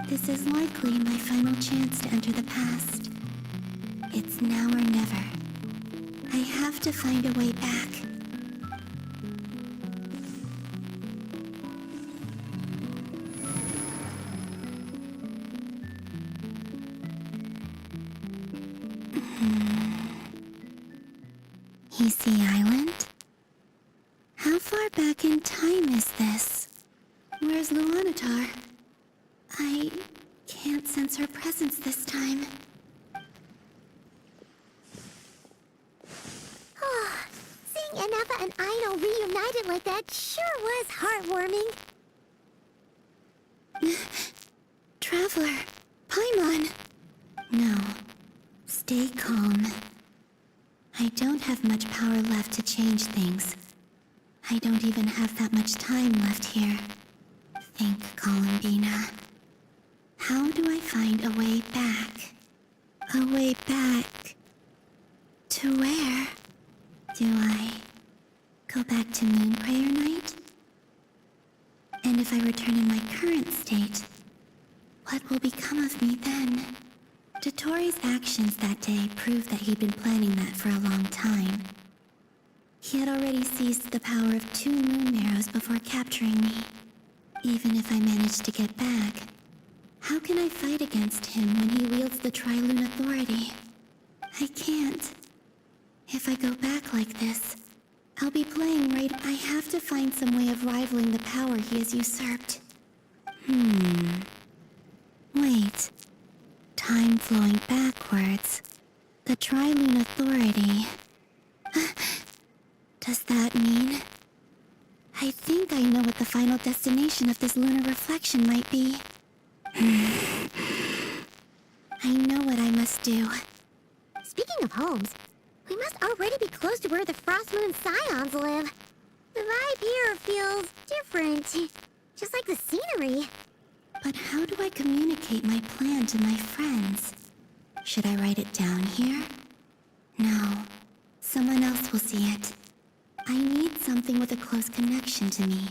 This is likely my final chance to enter the past. It's now or never. I have to find a way back. VIII Island? How far back in time is this? Where's Luanatar? I can't sense her presence this time. Seeing Anafa and Aino reunited like that sure was heartwarming. Traveler, Paimon. No, stay calm. I don't have much power left to change things. I don't even have that much time left here. Think, Columbina. How do I find a way back? A way back... to where? Do I go back to Moon Prayer Night? And if I return in my current state, what will become of me then? Dotori's actions that day proved that he'd been planning that for a long time. He had already seized the power of 2 moon arrows before capturing me. Even if I managed to get back, how can I fight against him when he wields the Tri-Lune Authority? I can't. If I go back like this, I'll be playing right. I have to find some way of rivaling the power he has usurped. Wait. Time flowing backwards. The Tri-Lune Authority. Does that mean... I think I know what the final destination of this lunar reflection might be. I know what I must do. Speaking of homes, we must already be close to where the Frost Moon Scions live. The vibe here feels different. Just like the scenery. But how do I communicate my plan to my friends? Should I write it down here? No. Someone else will see it. I need something with a close connection to me.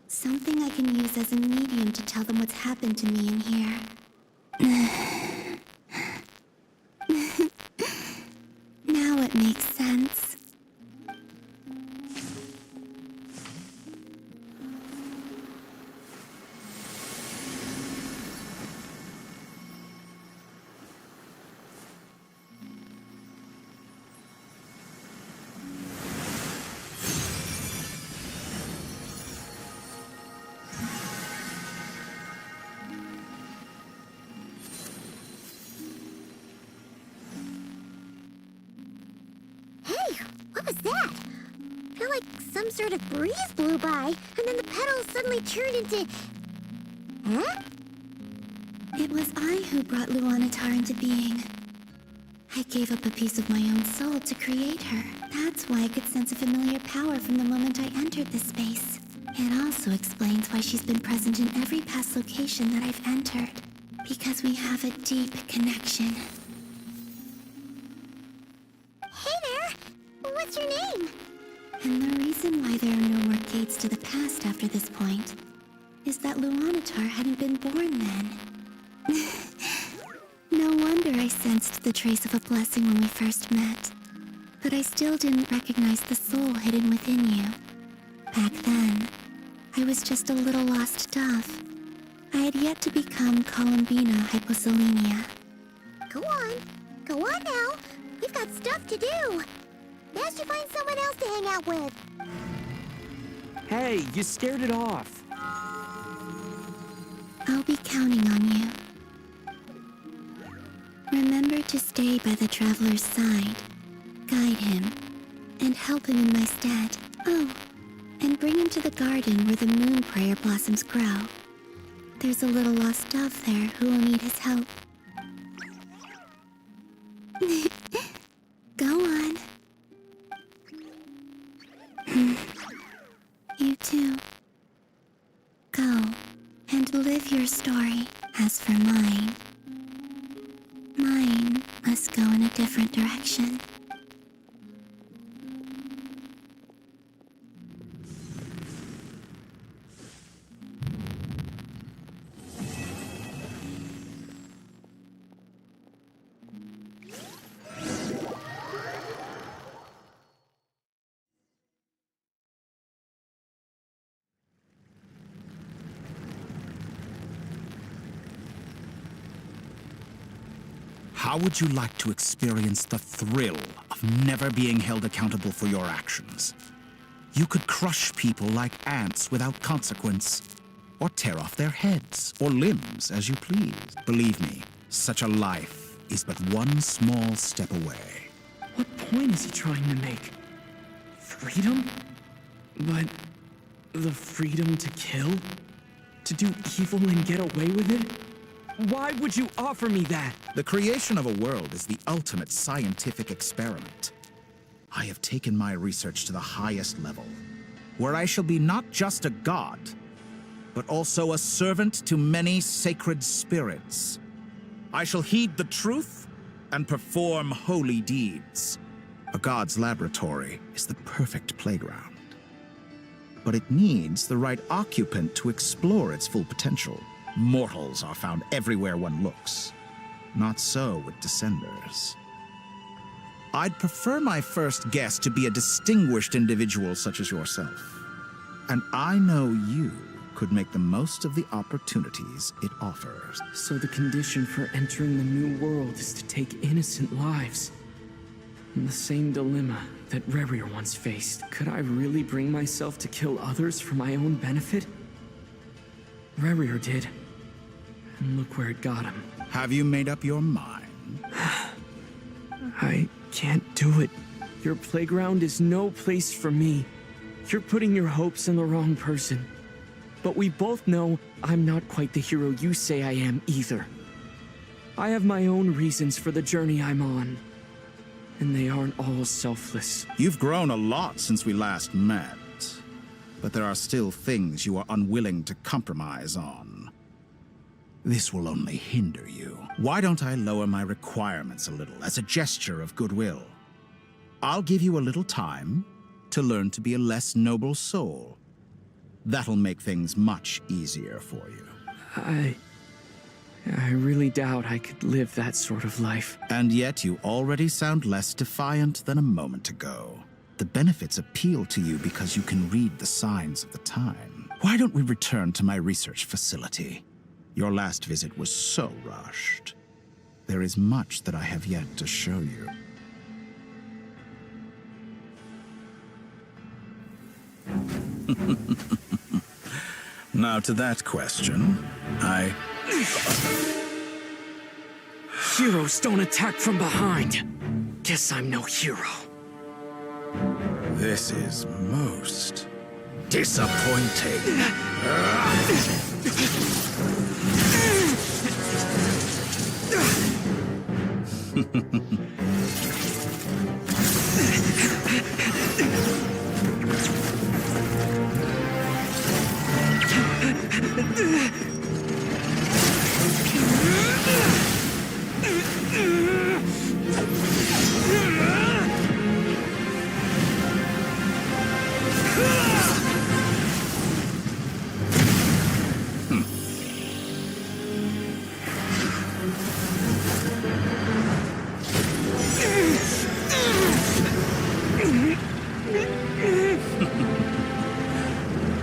Something I can use as a medium to tell them what's happened to me in here. Now it makes sense. What was that? I feel like some sort of breeze blew by, and then the petals suddenly turned into... Huh? It was I who brought Luanatar into being. I gave up a piece of my own soul to create her. That's why I could sense a familiar power from the moment I entered this space. It also explains why she's been present in every past location that I've entered. Because we have a deep connection. Hey there! What's your name? And the reason why there are no more gates to the past after this point is that Luanatar hadn't been born then. No wonder I sensed the trace of a blessing when we first met. But I still didn't recognize the soul hidden within you. Back then, I was just a little lost dove. I had yet to become Columbina Hyposelenia. Go on now. We've got stuff to do. Best you find someone else to hang out with. Hey, you scared it off. I'll be counting on you. Remember to stay by the traveler's side. guide him and help him in my stead. Oh, and bring him to the garden where the moon prayer blossoms grow. There's a little lost dove there who will need his help. Go on. You too. Go and live your story. As for mine must go in a different direction. How would you like to experience the thrill of never being held accountable for your actions? You could crush people like ants without consequence, or tear off their heads or limbs as you please. Believe me, such a life is but one small step away. What point is he trying to make? Freedom? But the freedom to kill? To do evil and get away with it? Why would you offer me that? The creation of a world is the ultimate scientific experiment. I have taken my research to the highest level, where I shall be not just a god, but also a servant to many sacred spirits. I shall heed the truth and perform holy deeds. A god's laboratory is the perfect playground, but it needs the right occupant to explore its full potential. Mortals are found everywhere one looks. Not so with Descenders. I'd prefer my first guest to be a distinguished individual such as yourself. And I know you could make the most of the opportunities it offers. So the condition for entering the new world is to take innocent lives. In the same dilemma that Rerir once faced. Could I really bring myself to kill others for my own benefit? Rerir did. And look where it got him. Have you made up your mind? I can't do it. Your playground is no place for me. You're putting your hopes in the wrong person. But we both know I'm not quite the hero you say I am either. I have my own reasons for the journey I'm on. And they aren't all selfless. You've grown a lot since we last met. But there are still things you are unwilling to compromise on. This will only hinder you. Why don't I lower my requirements a little as a gesture of goodwill? I'll give you a little time to learn to be a less noble soul. That'll make things much easier for you. I really doubt I could live that sort of life. And yet you already sound less defiant than a moment ago. The benefits appeal to you because you can read the signs of the time. Why don't we return to my research facility? Your last visit was so rushed. There is much that I have yet to show you. Now to that question, Heroes don't attack from behind. Guess I'm no hero. This is most disappointing.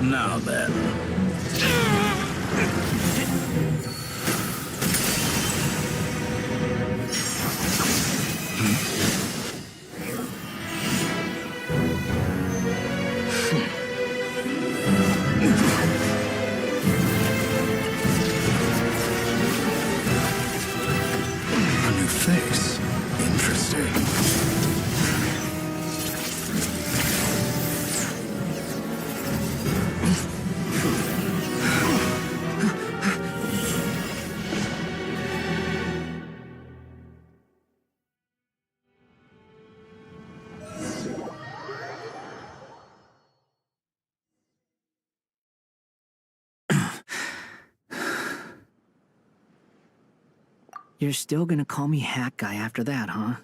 Now then. A new face. Interesting. You're still gonna call me Hat Guy after that, huh?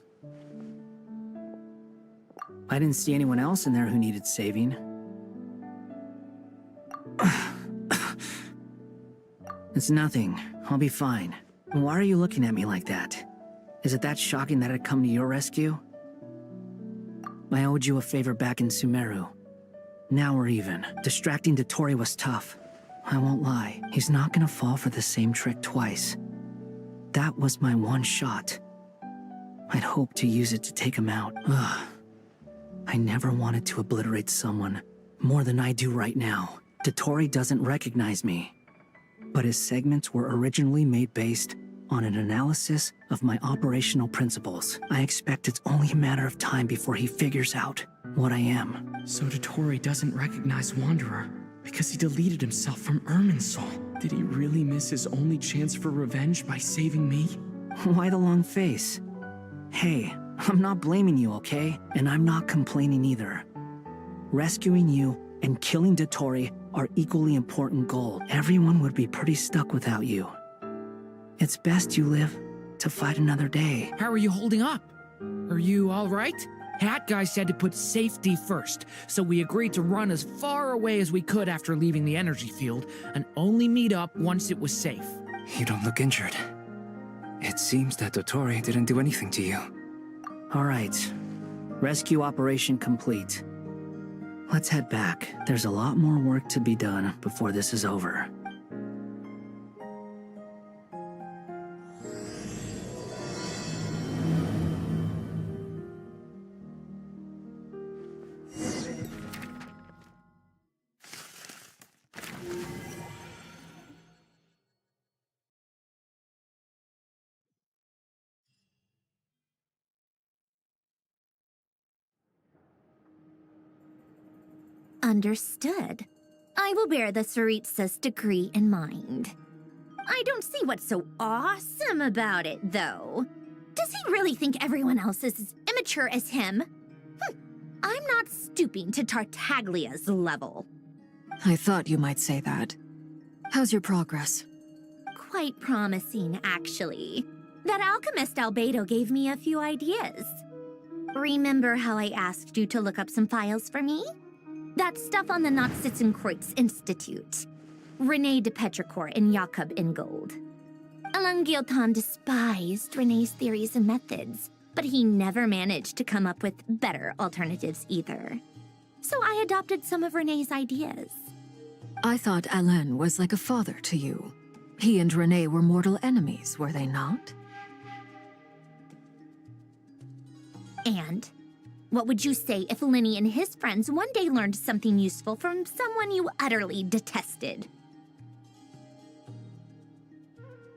I didn't see anyone else in there who needed saving. It's nothing. I'll be fine. Why are you looking at me like that? Is it that shocking that I'd come to your rescue? I owed you a favor back in Sumeru. Now we're even. Distracting Dottore was tough. I won't lie, he's not gonna fall for the same trick twice. That was my one shot. I'd hoped to use it to take him out. Ugh. I never wanted to obliterate someone more than I do right now. Dottore doesn't recognize me, but his segments were originally made based on an analysis of my operational principles. I expect it's only a matter of time before he figures out what I am. So Dottore doesn't recognize Wanderer because he deleted himself from Irminsul. Did he really miss his only chance for revenge by saving me? Why the long face? Hey, I'm not blaming you, okay? And I'm not complaining either. Rescuing you and killing Dottore are equally important goals. Everyone would be pretty stuck without you. It's best you live to fight another day. How are you holding up? Are you all right? Hat Guy said to put safety first, so we agreed to run as far away as we could after leaving the energy field and only meet up once it was safe. You don't look injured. It seems that Dottore didn't do anything to you. All right. Rescue operation complete. Let's head back. There's a lot more work to be done before this is over. Understood. I will bear the Tsaritsa's decree in mind. I don't see what's so awesome about it, though. Does he really think everyone else is as immature as him? I'm not stooping to Tartaglia's level. I thought you might say that. How's your progress? Quite promising, actually. That alchemist Albedo gave me a few ideas. Remember how I asked you to look up some files for me? That stuff on the Nachtschitzenkreuz Institute. René de Petrichor and Jakob Ingold. Alain Guillotin despised René's theories and methods, but he never managed to come up with better alternatives either. So I adopted some of René's ideas. I thought Alain was like a father to you. He and René were mortal enemies, were they not? And what would you say if Lenny and his friends one day learned something useful from someone you utterly detested?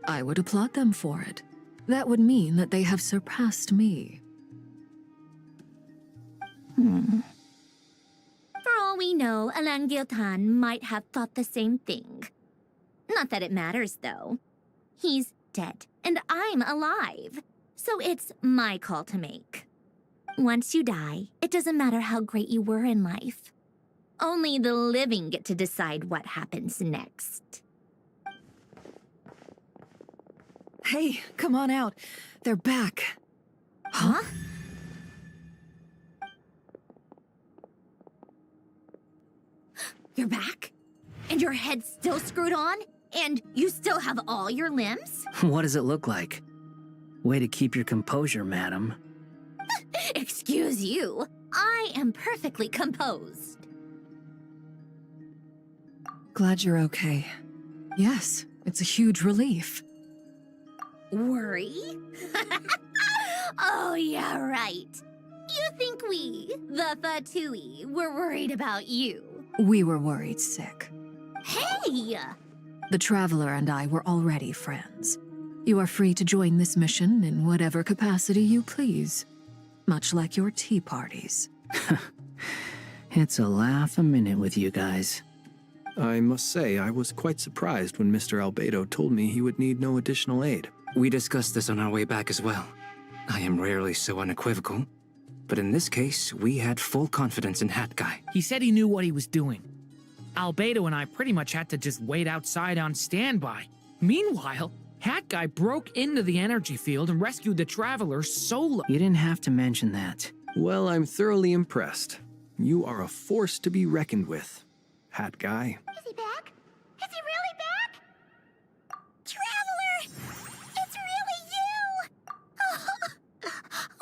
I would applaud them for it. That would mean that they have surpassed me. For all we know, Alain Guillotin might have thought the same thing. Not that it matters, though. He's dead, and I'm alive. So it's my call to make. Once you die, it doesn't matter how great you were in life. Only the living get to decide what happens next. Hey, come on out. They're back. Huh? You're back? And your head's still screwed on? And you still have all your limbs? What does it look like? Way to keep your composure, madam. Excuse you. I am perfectly composed. Glad you're okay. Yes, it's a huge relief. Worry? Oh, yeah, right. You think we, the Fatui, were worried about you? We were worried sick. Hey! The Traveler and I were already friends. You are free to join this mission in whatever capacity you please. Much like your tea parties. It's a laugh a minute with you guys. I must say, I was quite surprised when Mr. Albedo told me he would need no additional aid. We discussed this on our way back as well. I am rarely so unequivocal, but in this case, we had full confidence in Hat Guy. He said he knew what he was doing. Albedo and I pretty much had to just wait outside on standby. Meanwhile, Hat Guy broke into the energy field and rescued the Traveler solo. You didn't have to mention that. Well, I'm thoroughly impressed. You are a force to be reckoned with, Hat Guy. Is he back? Is he really back? Traveler! It's really you!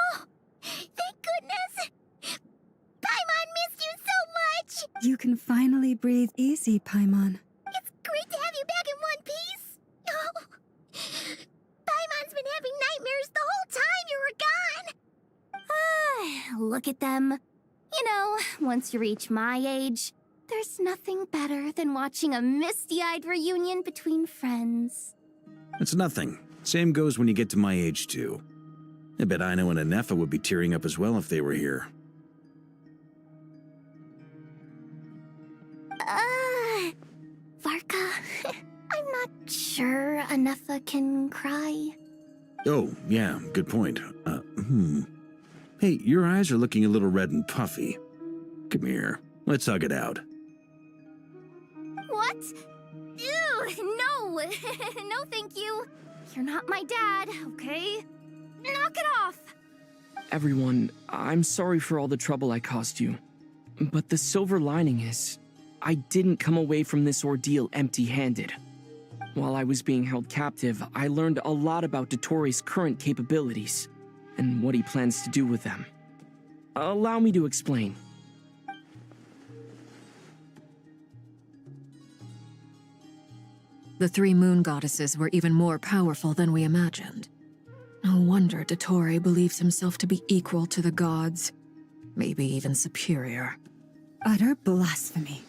Oh, thank goodness! Paimon missed you so much! You can finally breathe easy, Paimon. It's great to have you back in one piece! Oh, Paimon's been having nightmares the whole time you were gone! Look at them. You know, once you reach my age, there's nothing better than watching a misty-eyed reunion between friends. It's nothing. Same goes when you get to my age, too. I bet Ino and Anefa would be tearing up as well if they were here. Varka, I'm not sure Anefa can cry. Oh, yeah, good point. Hey, your eyes are looking a little red and puffy. Come here, let's hug it out. What? Ew, no! No, thank you. You're not my dad, okay? Knock it off! Everyone, I'm sorry for all the trouble I caused you. But the silver lining is, I didn't come away from this ordeal empty-handed. While I was being held captive, I learned a lot about Dottoro's current capabilities, and what he plans to do with them. Allow me to explain. The three moon goddesses were even more powerful than we imagined. No wonder Dottore believes himself to be equal to the gods, maybe even superior. Utter blasphemy.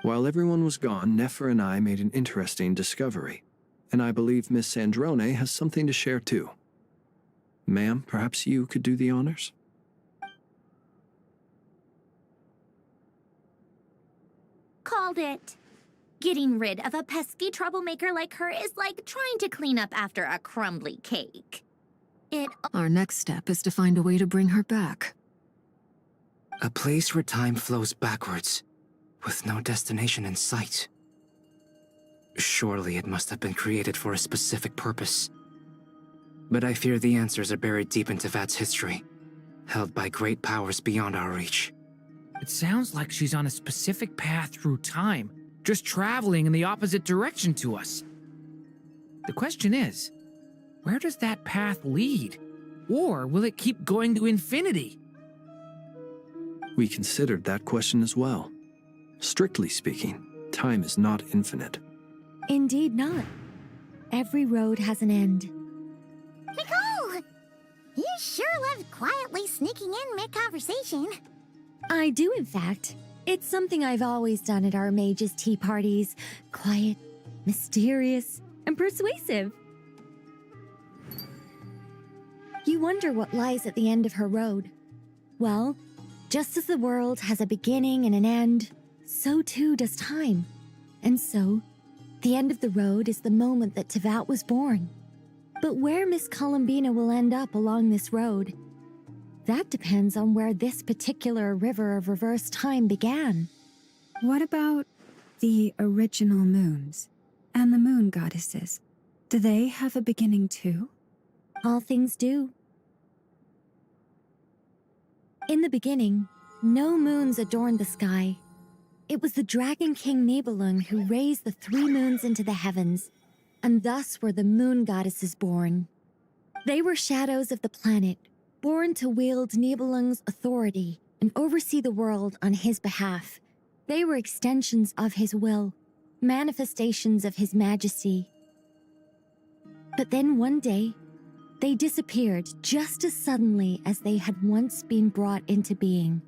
While everyone was gone, Nefer and I made an interesting discovery, and I believe Miss Sandrone has something to share too. Ma'am, perhaps you could do the honors? Called it. Getting rid of a pesky troublemaker like her is like trying to clean up after a crumbly cake. Our next step is to find a way to bring her back. A place where time flows backwards, with no destination in sight. Surely it must have been created for a specific purpose. But I fear the answers are buried deep into VIII's history, held by great powers beyond our reach. It sounds like she's on a specific path through time, just traveling in the opposite direction to us. The question is, where does that path lead? Or will it keep going to infinity? We considered that question as well. Strictly speaking, time is not infinite. Indeed not. Every road has an end. Nicole! You sure love quietly sneaking in mid-conversation. I do, in fact. It's something I've always done at our mages' tea parties. Quiet, mysterious, and persuasive. You wonder what lies at the end of her road. Well, just as the world has a beginning and an end, so too does time. And so, the end of the road is the moment that Tevat was born. But where Miss Columbina will end up along this road, that depends on where this particular river of reverse time began. What about the original moons and the moon goddesses? Do they have a beginning too? All things do. In the beginning, no moons adorned the sky. It was the Dragon King Nibelung who raised the three moons into the heavens, and thus were the moon goddesses born. They were shadows of the planet, born to wield Nibelung's authority and oversee the world on his behalf. They were extensions of his will, manifestations of his majesty. But then one day, they disappeared just as suddenly as they had once been brought into being.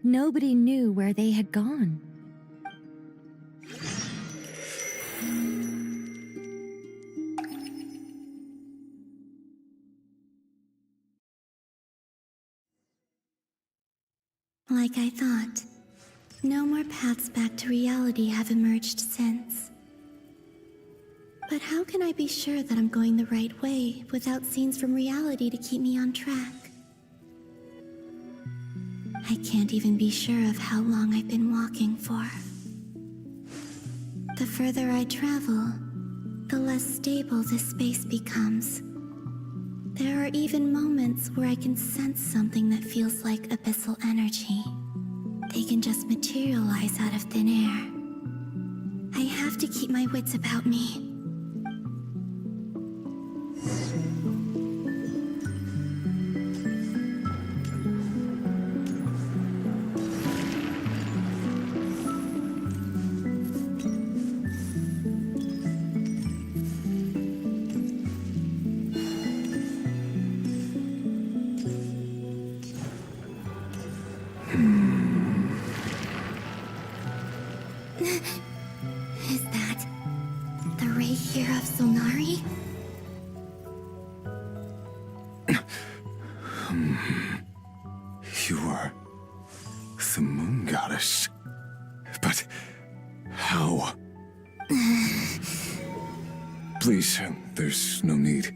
Nobody knew where they had gone. Like I thought, no more paths back to reality have emerged since. But how can I be sure that I'm going the right way without scenes from reality to keep me on track? I can't even be sure of how long I've been walking for. The further I travel, the less stable this space becomes. There are even moments where I can sense something that feels like abyssal energy. They can just materialize out of thin air. I have to keep my wits about me. Is that the ray here of Solnari? You are the moon goddess. But how? Please, there's no need.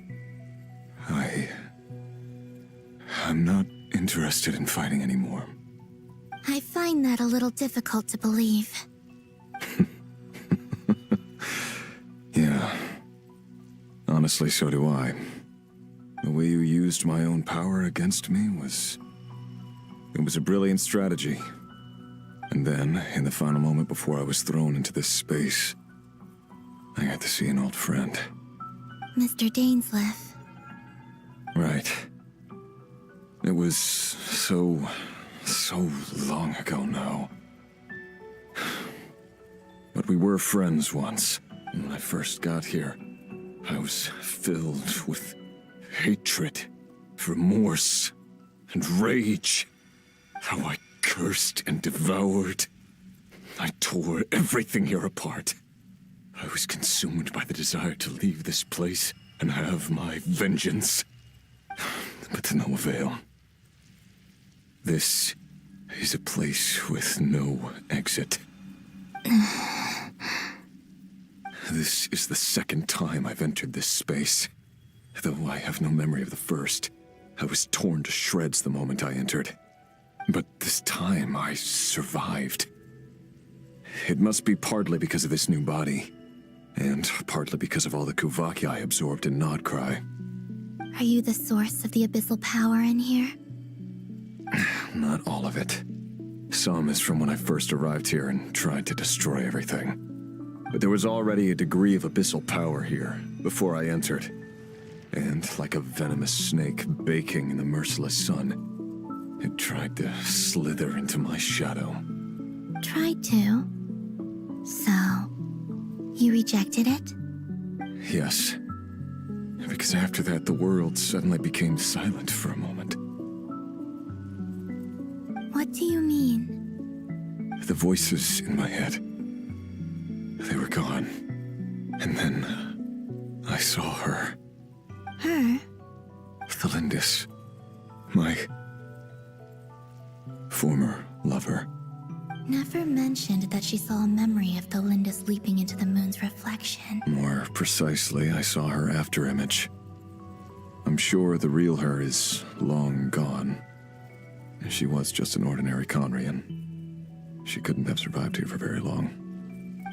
I'm not interested in fighting anymore. I find that a little difficult to believe. Yeah. Honestly, so do I. The way you used my own power against me was... It was a brilliant strategy. And then, in the final moment before I was thrown into this space, I got to see an old friend. Mr. Dainsleif. Right. It was so long ago now. But we were friends once. When I first got here, I was filled with hatred, remorse, and rage. How I cursed and devoured. I tore everything here apart. I was consumed by the desire to leave this place and have my vengeance. But to no avail. This is a place with no exit. This is the second time I've entered this space. Though I have no memory of the first. I was torn to shreds the moment I entered. But this time I survived. It must be partly because of this new body, and partly because of all the Kuvaki I absorbed in Nodcry. Are you the source of the abyssal power in here? Not all of it. Some is from when I first arrived here and tried to destroy everything. But there was already a degree of abyssal power here before I entered. And like a venomous snake baking in the merciless sun, it tried to slither into my shadow. Tried to? So, you rejected it? Yes. Because after that, the world suddenly became silent for a moment. What do you mean? The voices in my head, they were gone. And then, I saw her. Her? Thelindis. My former lover. Never mentioned that she saw a memory of Thelindis leaping into the moon's reflection. More precisely, I saw her afterimage. I'm sure the real her is long gone. She was just an ordinary Conrian. She couldn't have survived here for very long.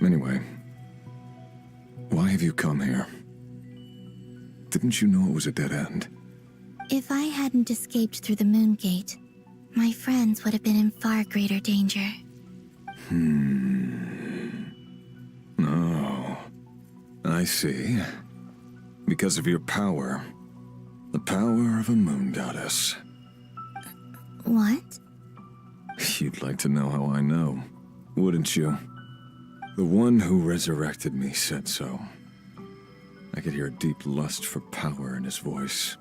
Anyway, why have you come here? Didn't you know it was a dead end? If I hadn't escaped through the moon gate, my friends would have been in far greater danger. Oh, I see. Because of your power. The power of a moon goddess. What? You'd like to know how I know, wouldn't you? The one who resurrected me said so. I could hear a deep lust for power in his voice.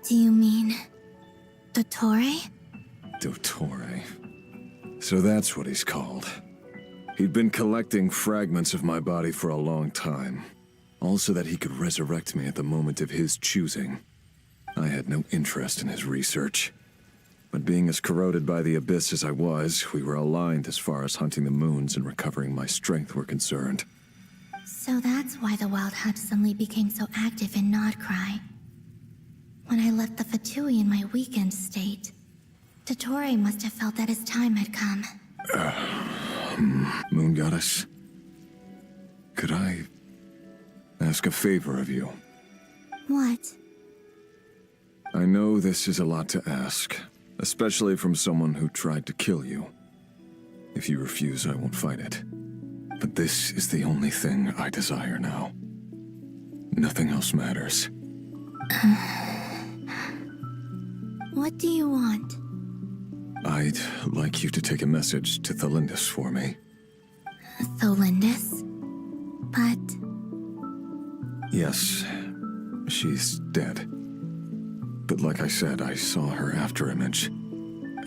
Do you mean... Dottore? Dottore. So that's what he's called. He'd been collecting fragments of my body for a long time. Also that he could resurrect me at the moment of his choosing. I had no interest in his research. But being as corroded by the abyss as I was, we were aligned as far as hunting the moons and recovering my strength were concerned. So that's why the Wild Hunt suddenly became so active in Nodcry. When I left the VIII in my weakened state, Dottore must have felt that his time had come. Moon Goddess? Could I ask a favor of you? What? I know this is a lot to ask, especially from someone who tried to kill you. If you refuse, I won't fight it. But this is the only thing I desire now. Nothing else matters. What do you want? I'd like you to take a message to Thelindis for me. Thelindis? But... Yes, she's dead. But like I said, I saw her after image.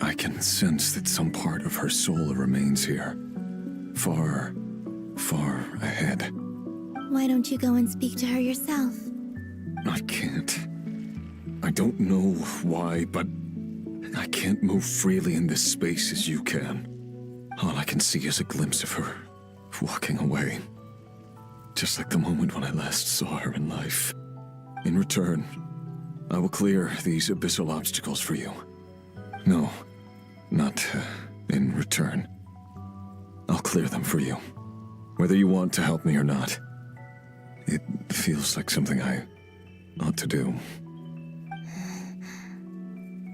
I can sense that some part of her soul remains here. Far, far ahead. Why don't you go and speak to her yourself? I can't. I don't know why, but I can't move freely in this space as you can. All I can see is a glimpse of her walking away. Just like the moment when I last saw her in life. In return, I will clear these abyssal obstacles for you. No, not in return. I'll clear them for you. Whether you want to help me or not. It feels like something I ought to do.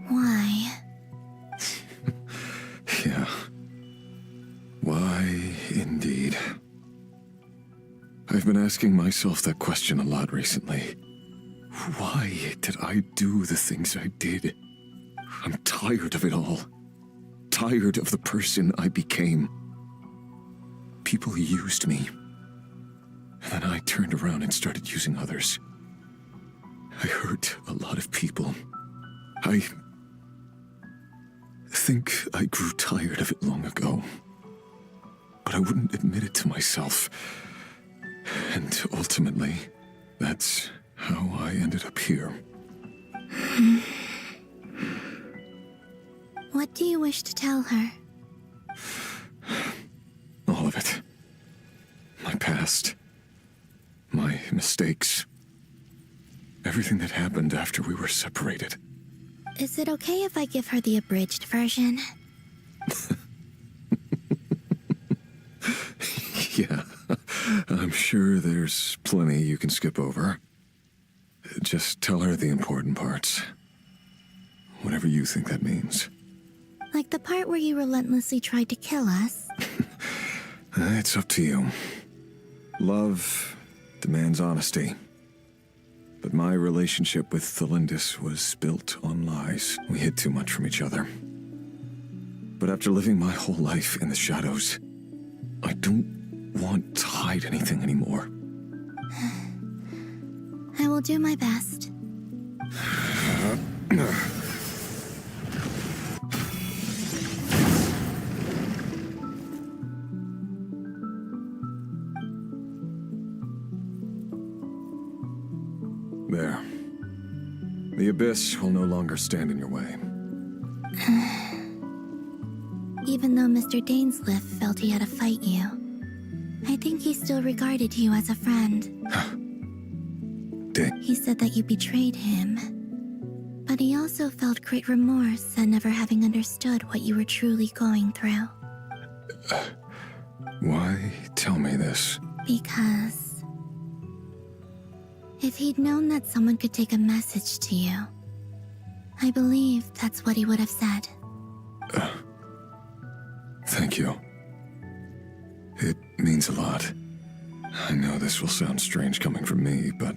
Why? Yeah. Why, indeed. I've been asking myself that question a lot recently. Why did I do the things I did? I'm tired of it all. Tired of the person I became. People used me. And then I turned around and started using others. I hurt a lot of people. I think I grew tired of it long ago. But I wouldn't admit it to myself. And ultimately, that's how I ended up here. What do you wish to tell her? All of it. My past. My mistakes. Everything that happened after we were separated. Is it okay if I give her the abridged version? Yeah, I'm sure there's plenty you can skip over. Just tell her the important parts. Whatever you think that means. Like the part where you relentlessly tried to kill us? It's up to you. Love demands honesty. But my relationship with Thelindis was built on lies. We hid too much from each other. But after living my whole life in the shadows, I don't want to hide anything anymore. I will do my best. There. The abyss will no longer stand in your way. Even though Mr. Dainsliff felt he had to fight you, I think he still regarded you as a friend. He said that you betrayed him, but he also felt great remorse at never having understood what you were truly going through. Why tell me this? Because if he'd known that someone could take a message to you, I believe that's what he would have said. Thank you. It means a lot. I know this will sound strange coming from me, but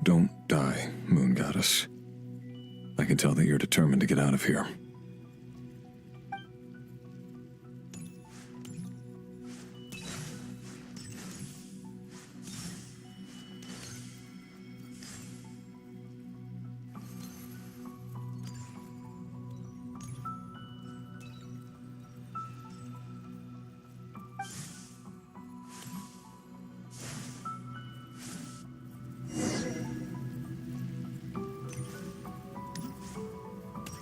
don't die, Moon Goddess. I can tell that you're determined to get out of here.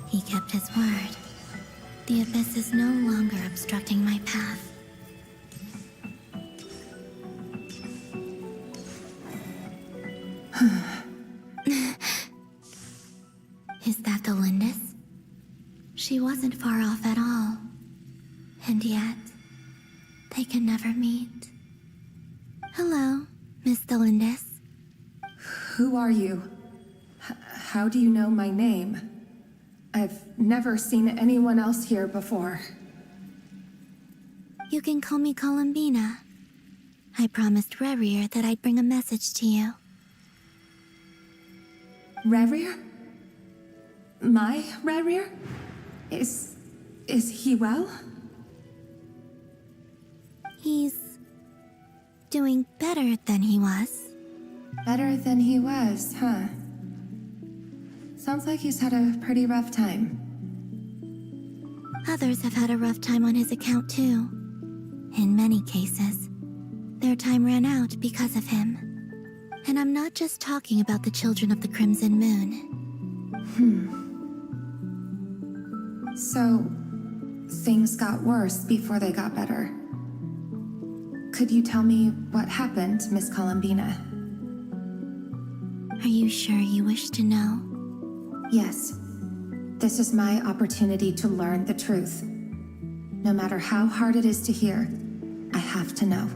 He kept his word. The abyss is no longer obstructing my path. Is that the Lindis? She wasn't far off at all. And yet, they can never meet. Hello, Miss Delindis. Who are you? How do you know my name? I've never seen anyone else here before. You can call me Columbina. I promised Rerir that I'd bring a message to you. Rerir? My Rerir? Is he well? He's doing better than he was. Better than he was, huh? Sounds like he's had a pretty rough time. Others have had a rough time on his account too. In many cases, their time ran out because of him. And I'm not just talking about the children of the Crimson Moon. So, things got worse before they got better. Could you tell me what happened, Miss Columbina? Are you sure you wish to know? Yes. This is my opportunity to learn the truth. No matter how hard it is to hear, I have to know.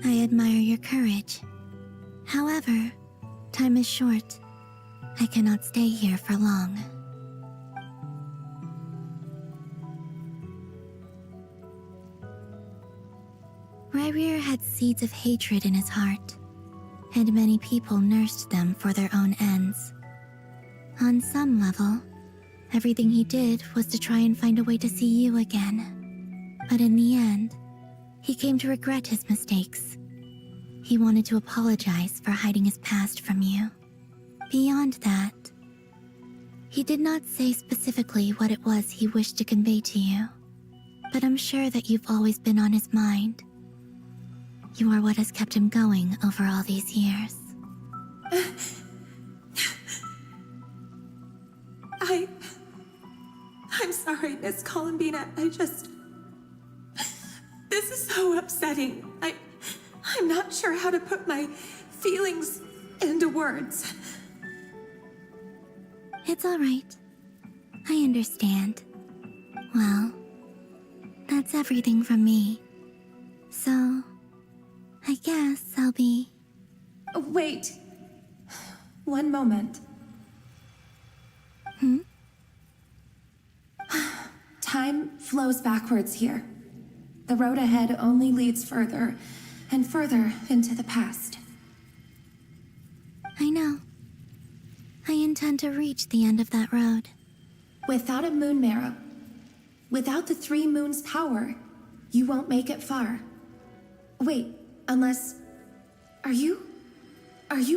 I admire your courage. However, time is short. I cannot stay here for long. Rerir had seeds of hatred in his heart, and many people nursed them for their own ends. On some level, everything he did was to try and find a way to see you again. But in the end, he came to regret his mistakes. He wanted to apologize for hiding his past from you. Beyond that, he did not say specifically what it was he wished to convey to you, but I'm sure that you've always been on his mind. You are what has kept him going over all these years. I'm sorry, Miss Columbina. This is so upsetting. I'm not sure how to put my feelings into words. It's all right. I understand. Well, that's everything from me. So, I guess I'll be... Wait. One moment. Time flows backwards here. The road ahead only leads further and further into the past. I know. I intend to reach the end of that road. Without a moon marrow, without the 3 moons' power, you won't make it far. Wait, unless... Are you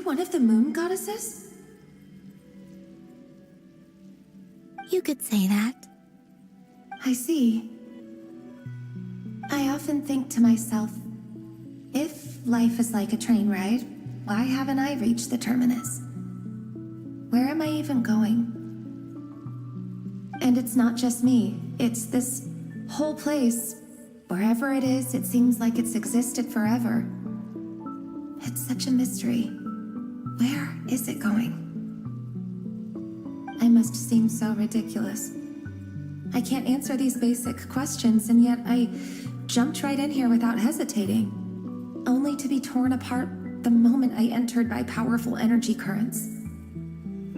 one of the moon goddesses? You could say that. I see. I often think to myself, if life is like a train ride, why haven't I reached the terminus? Where am I even going? And it's not just me, it's this whole place. Wherever it is, it seems like it's existed forever. It's such a mystery. Where is it going? I must seem so ridiculous. I can't answer these basic questions, and yet I jumped right in here without hesitating, only to be torn apart the moment I entered by powerful energy currents.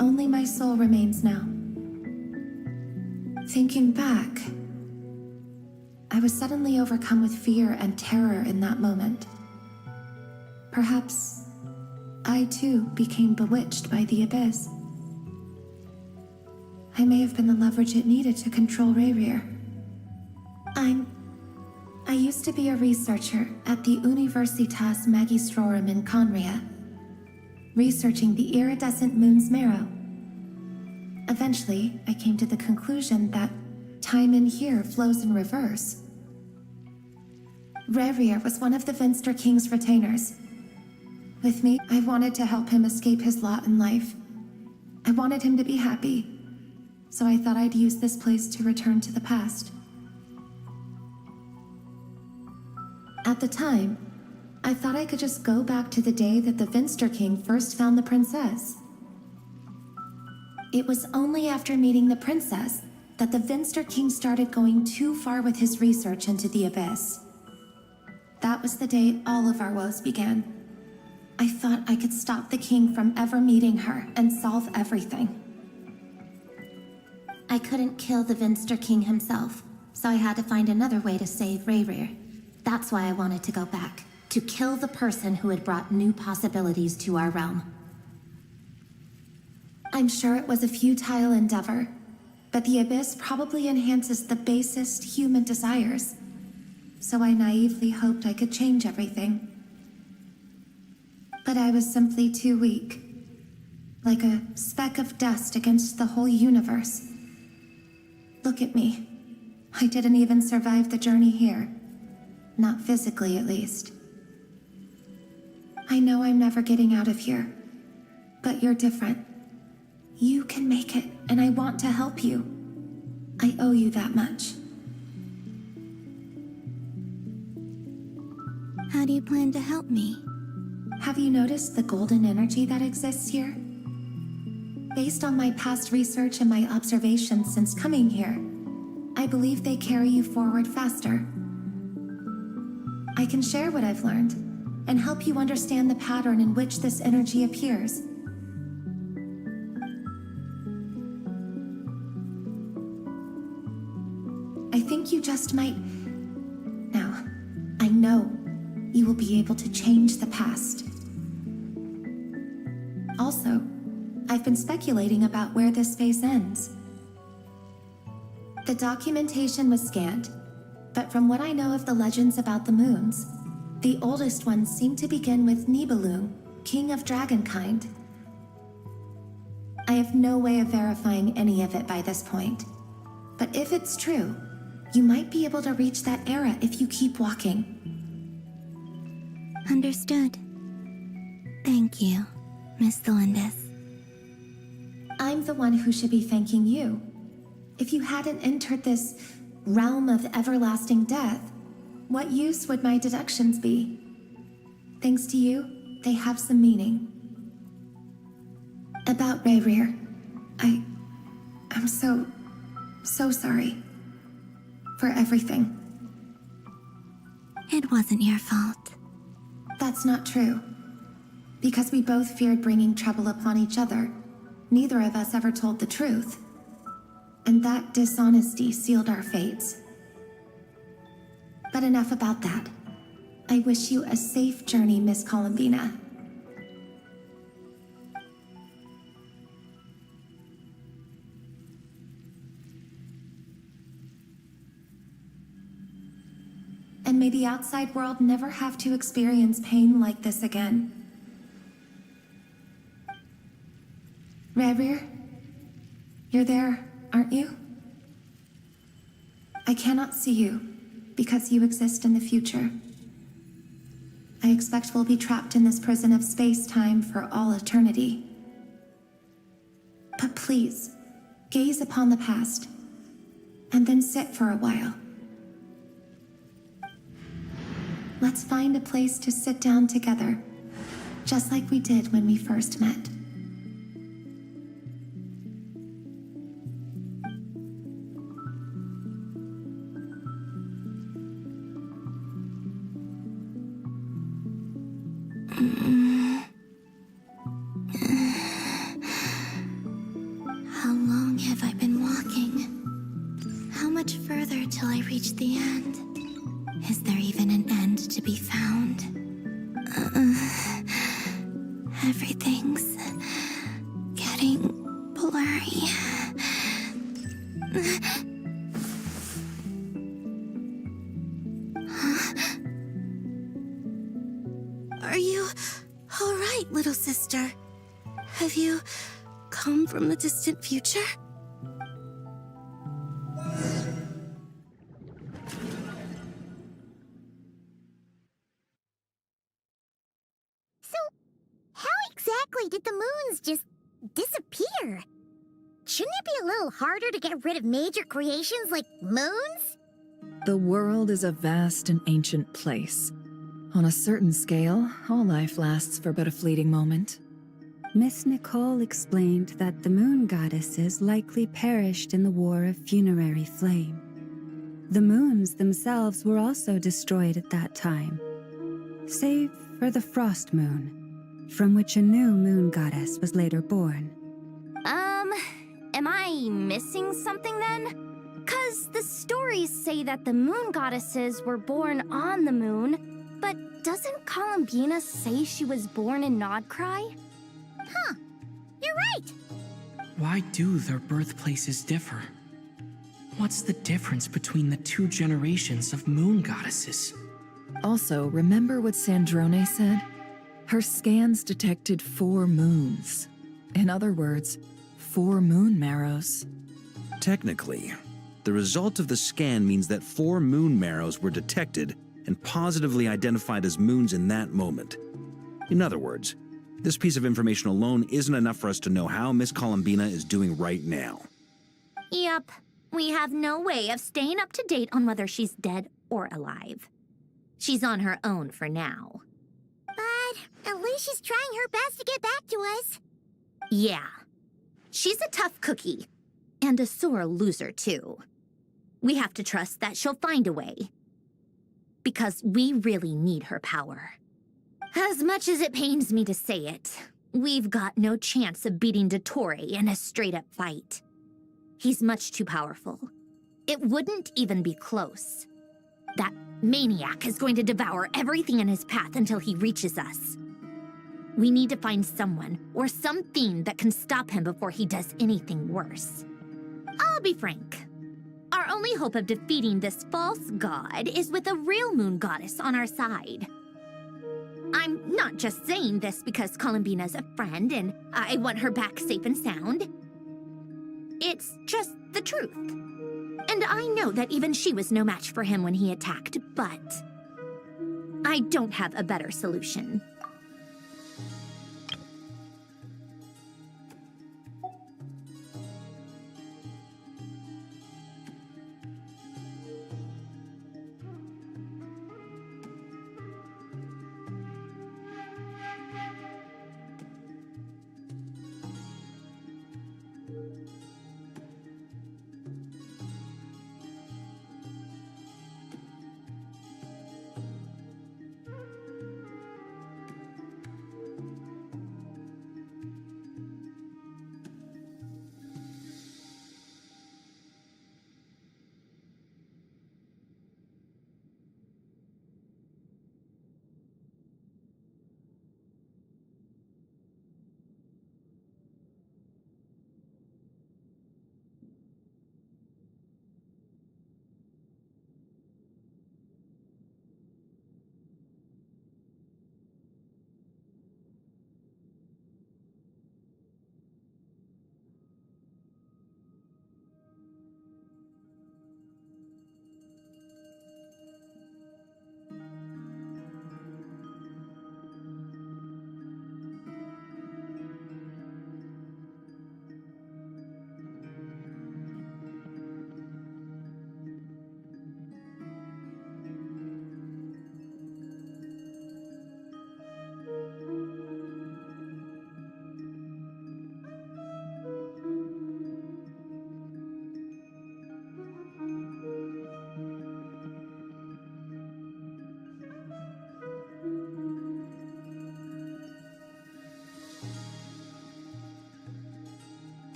Only my soul remains now. Thinking back, I was suddenly overcome with fear and terror in that moment. Perhaps I too became bewitched by the abyss. I may have been the leverage it needed to control Rerir. I used to be a researcher at the Universitas Magistrorum in Conria, researching the iridescent moon's marrow. Eventually, I came to the conclusion that time in here flows in reverse. Rerir was one of the Vinster King's retainers. With me, I wanted to help him escape his lot in life. I wanted him to be happy, so I thought I'd use this place to return to the past. At the time, I thought I could just go back to the day that the Vinster King first found the princess. It was only after meeting the princess that the Vinster King started going too far with his research into the abyss. That that was the day all of our woes began. I thought I could stop the king from ever meeting her and solve everything. I couldn't kill the Vinster King himself, so I had to find another way to save Rayrir. That's why I wanted to go back, to kill the person who had brought new possibilities to our realm. I'm sure it was a futile endeavor, but the Abyss probably enhances the basest human desires. So I naively hoped I could change everything. But I was simply too weak. Like a speck of dust against the whole universe. Look at me. I didn't even survive the journey here. Not physically, at least. I know I'm never getting out of here. But you're different. You can make it, and I want to help you. I owe you that much. How do you plan to help me? Have you noticed the golden energy that exists here? Based on my past research and my observations since coming here, I believe they carry you forward faster. I can share what I've learned and help you understand the pattern in which this energy appears. I think you just might... Now, I know you will be able to change the past. Also, I've been speculating about where this phase ends. The documentation was scanned, but from what I know of the legends about the moons, the oldest ones seem to begin with Nibelung, king of dragonkind. I have no way of verifying any of it by this point, but if it's true, you might be able to reach that era if you keep walking. Understood. Thank you, Miss Delindis. I'm the one who should be thanking you. If you hadn't entered this realm of everlasting death, what use would my deductions be? Thanks to you, they have some meaning. About Rayrir, I'm so sorry. For everything. It wasn't your fault. That's not true. Because we both feared bringing trouble upon each other, neither of us ever told the truth. And that dishonesty sealed our fates. But enough about that. I wish you a safe journey, Miss Columbina. And may the outside world never have to experience pain like this again. Rayrir, you're there, aren't you? I cannot see you, because you exist in the future. I expect we'll be trapped in this prison of space-time for all eternity. But please, gaze upon the past, and then sit for a while. Let's find a place to sit down together, just like we did when we first met. How long have I been walking? How much further till I reach the end? Is there even an end to be found? Everything's getting blurry. Are you all right, little sister? Have you come from the distant future? Exactly did the moons just disappear? Shouldn't it be a little harder to get rid of major creations like moons? The world is a vast and ancient place. On a certain scale, all life lasts for but a fleeting moment. Miss Nicole explained that the moon goddesses likely perished in the War of Funerary Flame. The moons themselves were also destroyed at that time, save for the Frost Moon, from which a new moon goddess was later born. Am I missing something then? 'Cause the stories say that the moon goddesses were born on the moon, but doesn't Columbina say she was born in Nodcry? Huh. You're right. Why do their birthplaces differ? What's the difference between the two generations of moon goddesses? Also, remember what Sandrone said? Her scans detected 4 moons. In other words, 4 moon marrows. Technically, the result of the scan means that 4 moon marrows were detected and positively identified as moons in that moment. In other words, this piece of information alone isn't enough for us to know how Miss Columbina is doing right now. Yep. We have no way of staying up to date on whether she's dead or alive. She's on her own for now. But at least she's trying her best to get back to us. Yeah. She's a tough cookie. And a sore loser, too. We have to trust that she'll find a way. Because we really need her power. As much as it pains me to say it, we've got no chance of beating Dottore in a straight-up fight. He's much too powerful. It wouldn't even be close. That maniac is going to devour everything in his path until he reaches us. We need to find someone or something that can stop him before he does anything worse. I'll be frank. Our only hope of defeating this false god is with a real moon goddess on our side. I'm not just saying this because Columbina's a friend and I want her back safe and sound. It's just the truth. And I know that even she was no match for him when he attacked, but I don't have a better solution.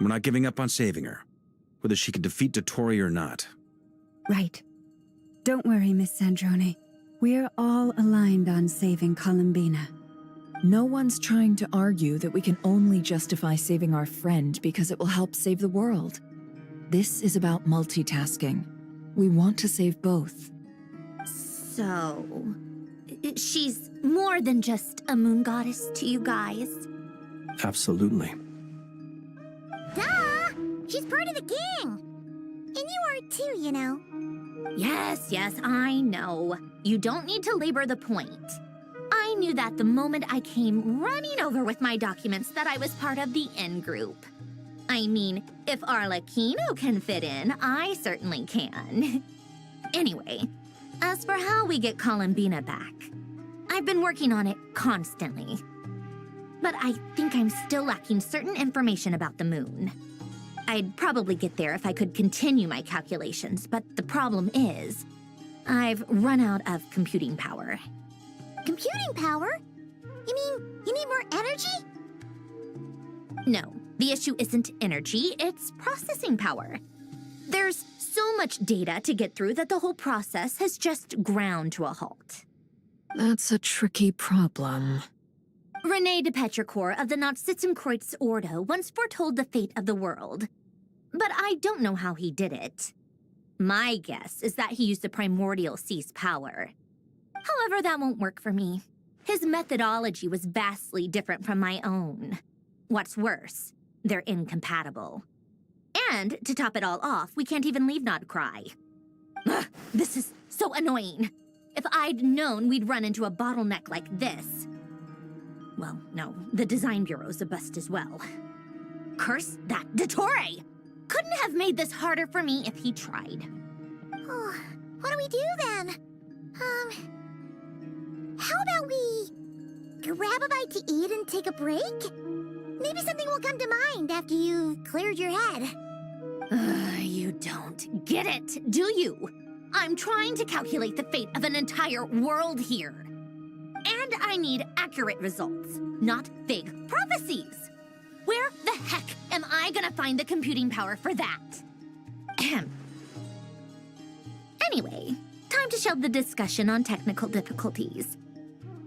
We're not giving up on saving her, whether she can defeat Dottore or not. Right. Don't worry, Miss Sandrone. We're all aligned on saving Columbina. No one's trying to argue that we can only justify saving our friend because it will help save the world. This is about multitasking. We want to save both. So, she's more than just a moon goddess to you guys? Absolutely. Duh! She's part of the gang! And you are too, you know. Yes, I know. You don't need to labor the point. I knew that the moment I came running over with my documents that I was part of the in-group. I mean, if Arlecchino can fit in, I certainly can. Anyway, as for how we get Columbina back, I've been working on it constantly. But I think I'm still lacking certain information about the moon. I'd probably get there if I could continue my calculations, but the problem is, I've run out of computing power. Computing power? You mean you need more energy? No, the issue isn't energy, it's processing power. There's so much data to get through that the whole process has just ground to a halt. That's a tricky problem. René de Petrichor of the Nazissenkreuz Ordo once foretold the fate of the world. But I don't know how he did it. My guess is that he used the primordial sea's power. However, that won't work for me. His methodology was vastly different from my own. What's worse, they're incompatible. And, to top it all off, we can't even leave Nodcry. Ugh, this is so annoying. If I'd known we'd run into a bottleneck like this... Well, no, the design bureau's a bust as well. Curse that Dottore! Couldn't have made this harder for me if he tried. Oh, what do we do then? How about we grab a bite to eat and take a break? Maybe something will come to mind after you've cleared your head. You don't get it, do you? I'm trying to calculate the fate of an entire world here. And I need accurate results, not vague prophecies. Where the heck am I gonna find the computing power for that? Ahem. Anyway, time to shelve the discussion on technical difficulties.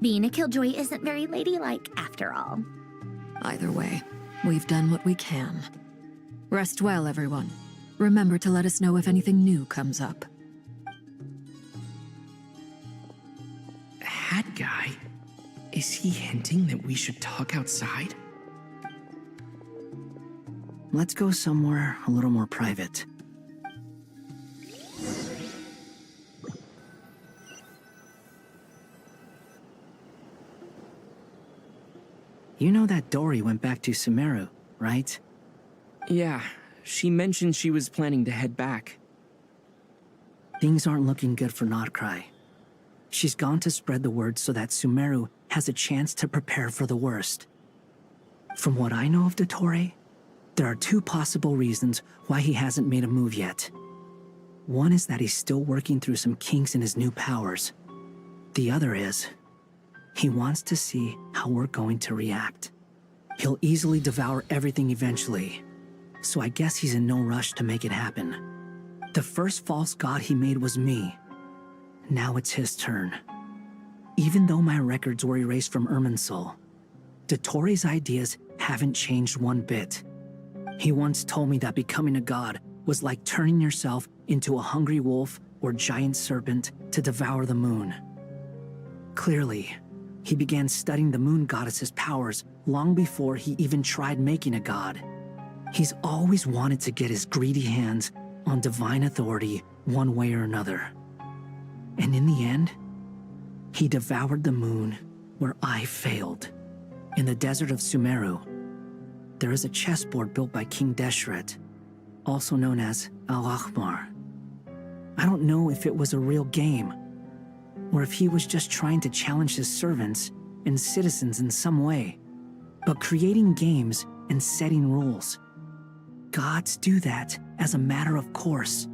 Being a killjoy isn't very ladylike, after all. Either way, we've done what we can. Rest well, everyone. Remember to let us know if anything new comes up. Hat guy? Is he hinting that we should talk outside? Let's go somewhere a little more private. You know that Dory went back to Sumeru, right? Yeah, she mentioned she was planning to head back. Things aren't looking good for Nodcry. She's gone to spread the word so that Sumeru has a chance to prepare for the worst. From what I know of Dottore, there are two possible reasons why he hasn't made a move yet. One is that he's still working through some kinks in his new powers. The other is, he wants to see how we're going to react. He'll easily devour everything eventually, so I guess he's in no rush to make it happen. The first false god he made was me. Now it's his turn. Even though my records were erased from Irminsul, Dottore's ideas haven't changed one bit. He once told me that becoming a god was like turning yourself into a hungry wolf or giant serpent to devour the moon. Clearly, he began studying the moon goddess's powers long before he even tried making a god. He's always wanted to get his greedy hands on divine authority one way or another. And in the end, he devoured the moon where I failed. In the desert of Sumeru, there is a chessboard built by King Deshret, also known as Al-Ahmar. I don't know if it was a real game, or if he was just trying to challenge his servants and citizens in some way. But creating games and setting rules, gods do that as a matter of course.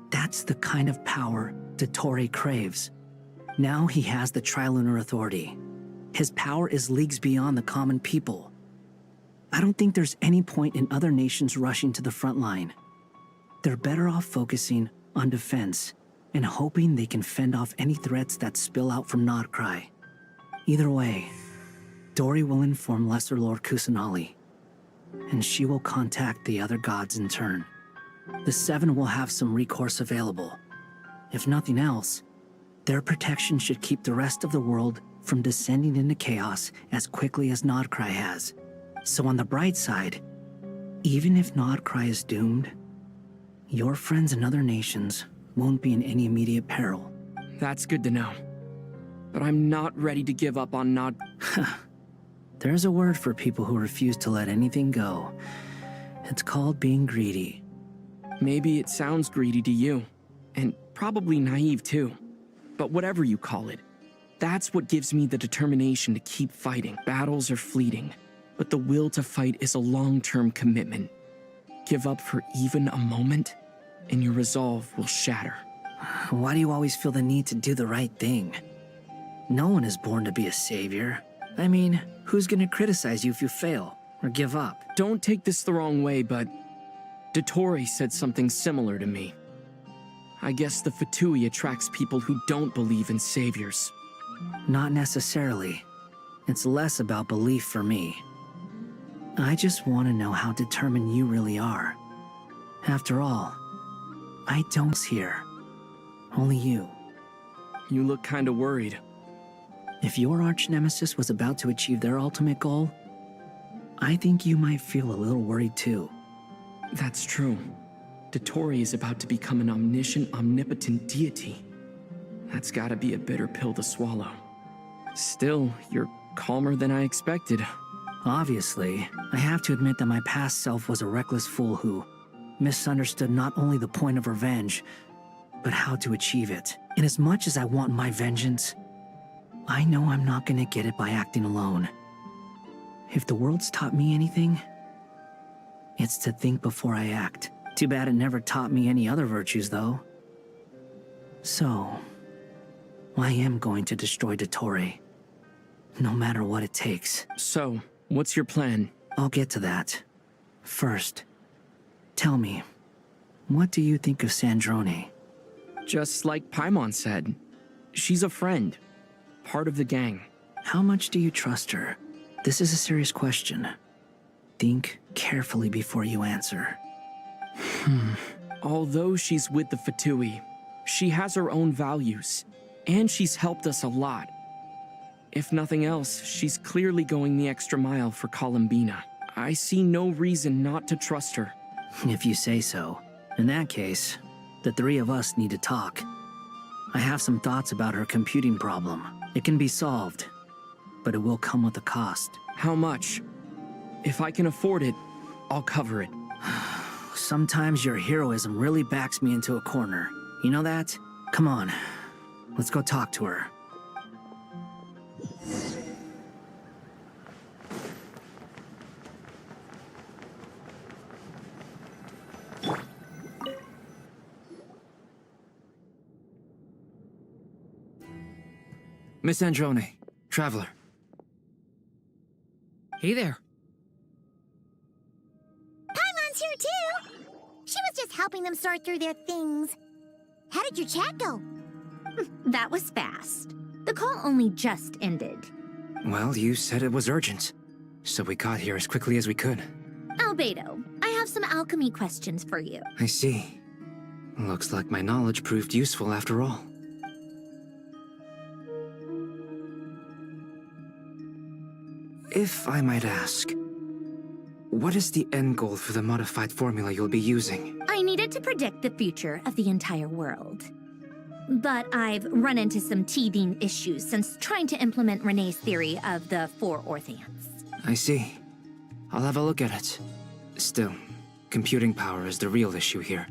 That's the kind of power Dottore craves. Now he has the Trilunar Authority. His power is leagues beyond the common people. I don't think there's any point in other nations rushing to the front line. They're better off focusing on defense and hoping they can fend off any threats that spill out from Nodcry. Either way, Dory will inform Lesser Lord Kusanali, and she will contact the other gods in turn. The Seven will have some recourse available. If nothing else, their protection should keep the rest of the world from descending into chaos as quickly as Nodcry has. So on the bright side, even if Nodcry is doomed, your friends in other nations won't be in any immediate peril. That's good to know. But I'm not ready to give up on Nod. There's a word for people who refuse to let anything go. It's called being greedy. Maybe it sounds greedy to you, and probably naive too. But whatever you call it, that's what gives me the determination to keep fighting. Battles are fleeting, but the will to fight is a long-term commitment. Give up for even a moment, and your resolve will shatter. Why do you always feel the need to do the right thing? No one is born to be a savior. I mean, who's gonna criticize you if you fail or give up? Don't take this the wrong way, but Dottore said something similar to me. I guess the VIII attracts people who don't believe in saviors. Not necessarily. It's less about belief for me. I just want to know how determined you really are. After all, I don't here. Only you. You look kinda worried. If your arch-nemesis was about to achieve their ultimate goal, I think you might feel a little worried too. That's true. Dottore is about to become an omniscient, omnipotent deity. That's gotta be a bitter pill to swallow. Still, you're calmer than I expected. Obviously, I have to admit that my past self was a reckless fool who misunderstood not only the point of revenge, but how to achieve it. And as much as I want my vengeance, I know I'm not gonna get it by acting alone. If the world's taught me anything, it's to think before I act. Too bad it never taught me any other virtues, though. So, I am going to destroy Dottore, no matter what it takes. So, what's your plan? I'll get to that. First, tell me, what do you think of Sandrone? Just like Paimon said, she's a friend, part of the gang. How much do you trust her? This is a serious question. Think carefully before you answer. Although she's with the VIII, she has her own values, and she's helped us a lot. If nothing else, she's clearly going the extra mile for Columbina. I see no reason not to trust her. If you say so. In that case, the three of us need to talk. I have some thoughts about her computing problem. It can be solved, but it will come with a cost. How much? If I can afford it, I'll cover it. Sometimes your heroism really backs me into a corner. You know that? Come on, let's go talk to her. Miss Androne, Traveler. Hey there. Paimon's here too! She was just helping them sort through their things. How did your chat go? That was fast. The call only just ended. Well, you said it was urgent, so we got here as quickly as we could. Albedo, I have some alchemy questions for you. I see. Looks like my knowledge proved useful after all. If I might ask, what is the end goal for the modified formula you'll be using? I needed to predict the future of the entire world. But I've run into some teething issues since trying to implement Renee's theory of the four Orthians. I see. I'll have a look at it. Still, computing power is the real issue here.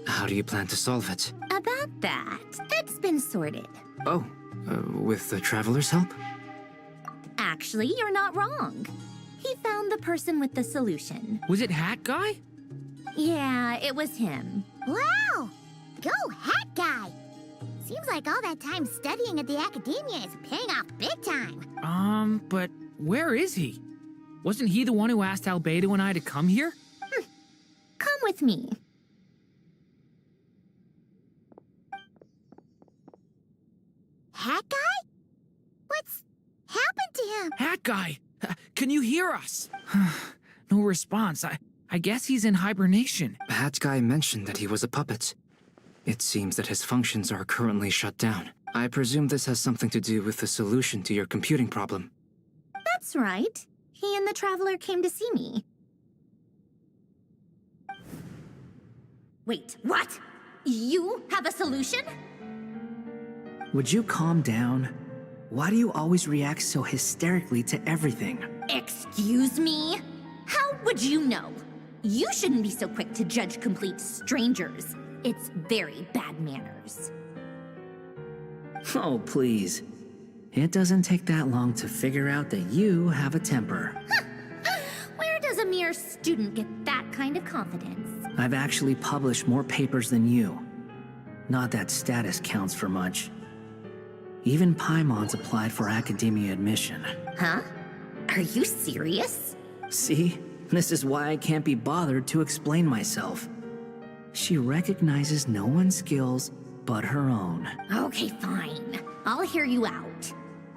How do you plan to solve it? About that, it's been sorted. Oh, with the Traveler's help? Actually, you're not wrong. He found the person with the solution. Was it Hat Guy? Yeah, it was him. Wow! Go Hat Guy! Seems like all that time studying at the academia is paying off big time. But where is he? Wasn't he the one who asked Albedo and I to come here? Come with me. Hat guy? What's happened to him? Hat guy! Can you hear us? No response. I guess he's in hibernation. Hat Guy mentioned that he was a puppet. It seems that his functions are currently shut down. I presume this has something to do with the solution to your computing problem. That's right. He and the Traveler came to see me. Wait, what? You have a solution? Would you calm down? Why do you always react so hysterically to everything? Excuse me? How would you know? You shouldn't be so quick to judge complete strangers. It's very bad manners. Oh, please. It doesn't take that long to figure out that you have a temper. Where does a mere student get that kind of confidence? I've actually published more papers than you. Not that status counts for much. Even Paimon's applied for academia admission. Huh? Are you serious? See? This is why I can't be bothered to explain myself. She recognizes no one's skills but her own. Okay, fine. I'll hear you out.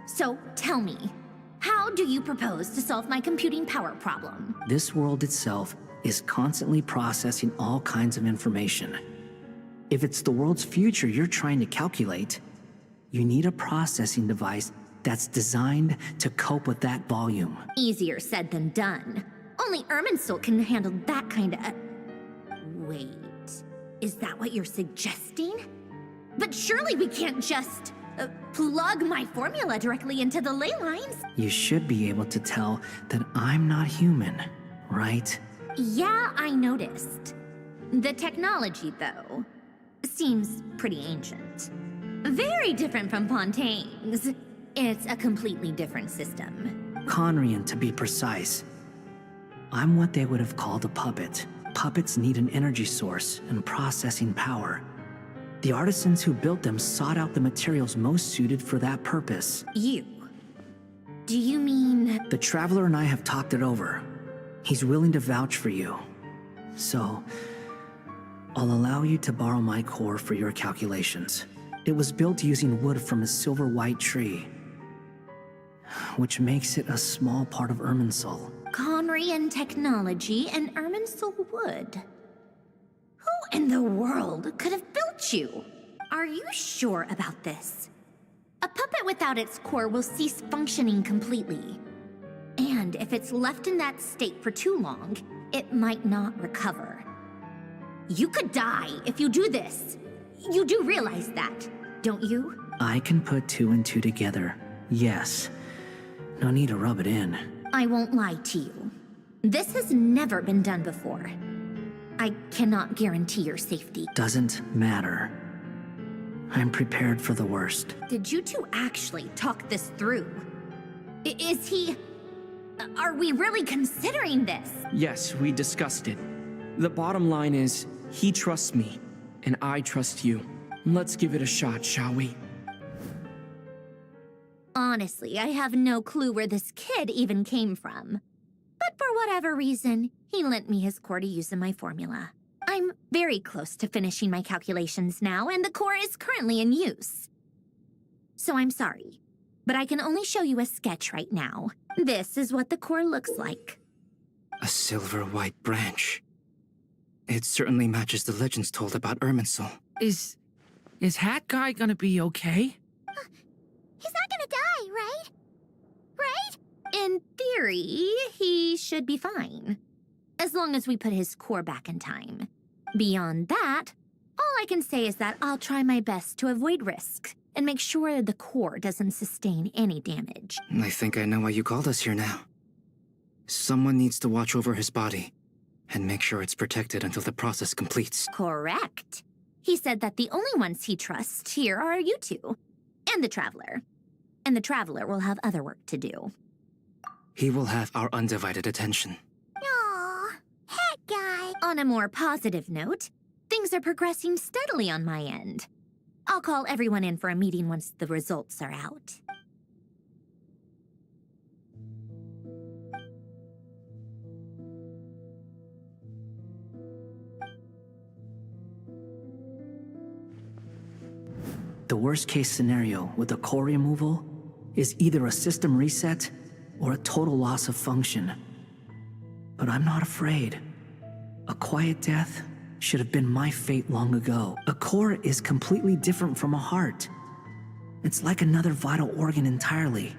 So, tell me, how do you propose to solve my computing power problem? This world itself is constantly processing all kinds of information. If it's the world's future you're trying to calculate, you need a processing device that's designed to cope with that volume. Easier said than done. Only Irminsul can handle that kind of... Wait, is that what you're suggesting? But surely we can't just plug my formula directly into the ley lines. You should be able to tell that I'm not human, right? Yeah, I noticed. The technology, though, seems pretty ancient. Very different from Fontaine's. It's a completely different system. Conrian, to be precise. I'm what they would have called a puppet. Puppets need an energy source and processing power. The artisans who built them sought out the materials most suited for that purpose. You? Do you mean... The Traveler and I have talked it over. He's willing to vouch for you. So, I'll allow you to borrow my core for your calculations. It was built using wood from a silver-white tree, which makes it a small part of Irminsul. Conrian technology and Irminsul wood. Who in the world could have built you? Are you sure about this? A puppet without its core will cease functioning completely. And if it's left in that state for too long, it might not recover. You could die if you do this. You do realize that, don't you? I can put two and two together, yes. No need to rub it in. I won't lie to you. This has never been done before. I cannot guarantee your safety. Doesn't matter. I'm prepared for the worst. Did you two actually talk this through? Is he... Are we really considering this? Yes, we discussed it. The bottom line is, he trusts me, and I trust you. Let's give it a shot, shall we? Honestly, I have no clue where this kid even came from. But for whatever reason, he lent me his core to use in my formula. I'm very close to finishing my calculations now, and the core is currently in use. So I'm sorry, but I can only show you a sketch right now. This is what the core looks like. A silver-white branch. It certainly matches the legends told about Irminsul. Is Hat Guy gonna be okay? He's not gonna die, right? Right? In theory, he should be fine. As long as we put his core back in time. Beyond that, all I can say is that I'll try my best to avoid risks and make sure the core doesn't sustain any damage. I think I know why you called us here now. Someone needs to watch over his body and make sure it's protected until the process completes. Correct. He said that the only ones he trusts here are you two, and the Traveler. And the Traveler will have other work to do. He will have our undivided attention. Aww, Hat Guy. On a more positive note, things are progressing steadily on my end. I'll call everyone in for a meeting once the results are out. The worst case scenario with the core removal is either a system reset or a total loss of function. But I'm not afraid. A quiet death should have been my fate long ago. A core is completely different from a heart. It's like another vital organ entirely.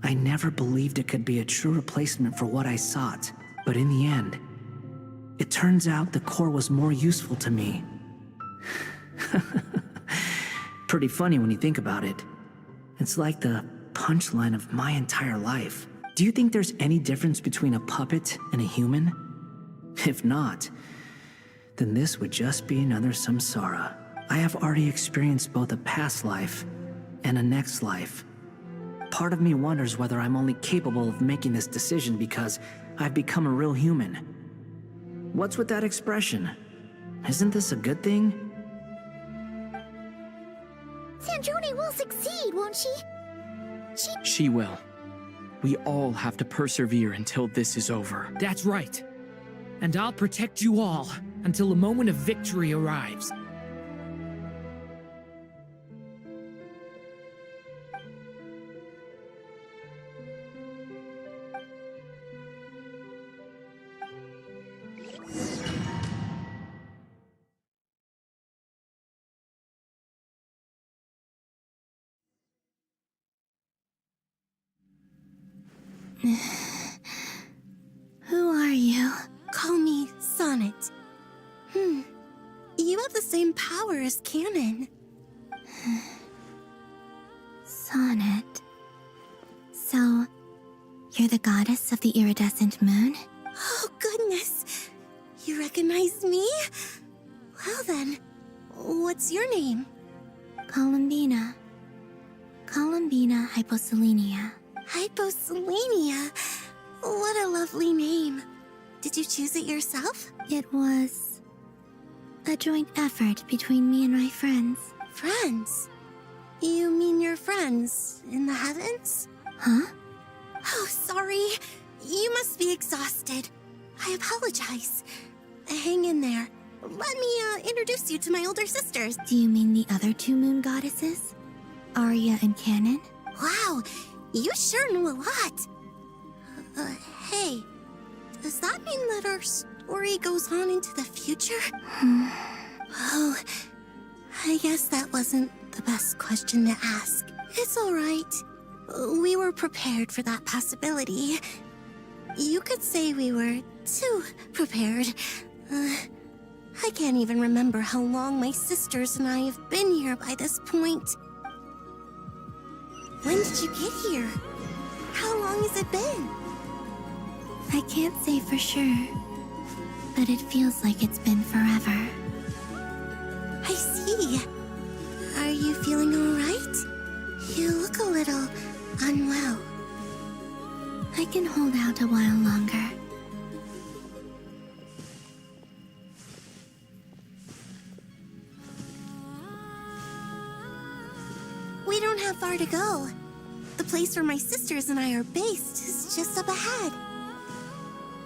I never believed it could be a true replacement for what I sought, but in the end, it turns out the core was more useful to me. Pretty funny when you think about it. It's like the punchline of my entire life. Do you think there's any difference between a puppet and a human? If not, then this would just be another samsara. I have already experienced both a past life and a next life. Part of me wonders whether I'm only capable of making this decision because I've become a real human. What's with that expression? Isn't this a good thing? Sandrone will succeed, won't she? She will. We all have to persevere until this is over. That's right. And I'll protect you all until a moment of victory arrives. Who are you? Call me Sonnet. You have the same power as Canon. Sonnet. So, you're the goddess of the iridescent moon? Oh, goodness. You recognize me? Well then, what's your name? Columbina. Columbina Hyposelenia. Hyposelenia? What a lovely name. Did you choose it yourself? It was a joint effort between me and my friends. Friends? You mean your friends in the heavens? Huh? Oh, sorry. You must be exhausted. I apologize. Hang in there. Let me introduce you to my older sisters. Do you mean the other two moon goddesses? Arya and Canon? Wow, you sure knew a lot. Hey, does that mean that our story goes on into the future? Oh, I guess that wasn't the best question to ask. It's all right. We were prepared for that possibility. You could say we were too prepared. I can't even remember how long my sisters and I have been here by this point. When did you get here? How long has it been? I can't say for sure, but it feels like it's been forever. I see. Are you feeling all right? You look a little unwell. I can hold out a while longer. We don't have far to go. The place where my sisters and I are based is just up ahead.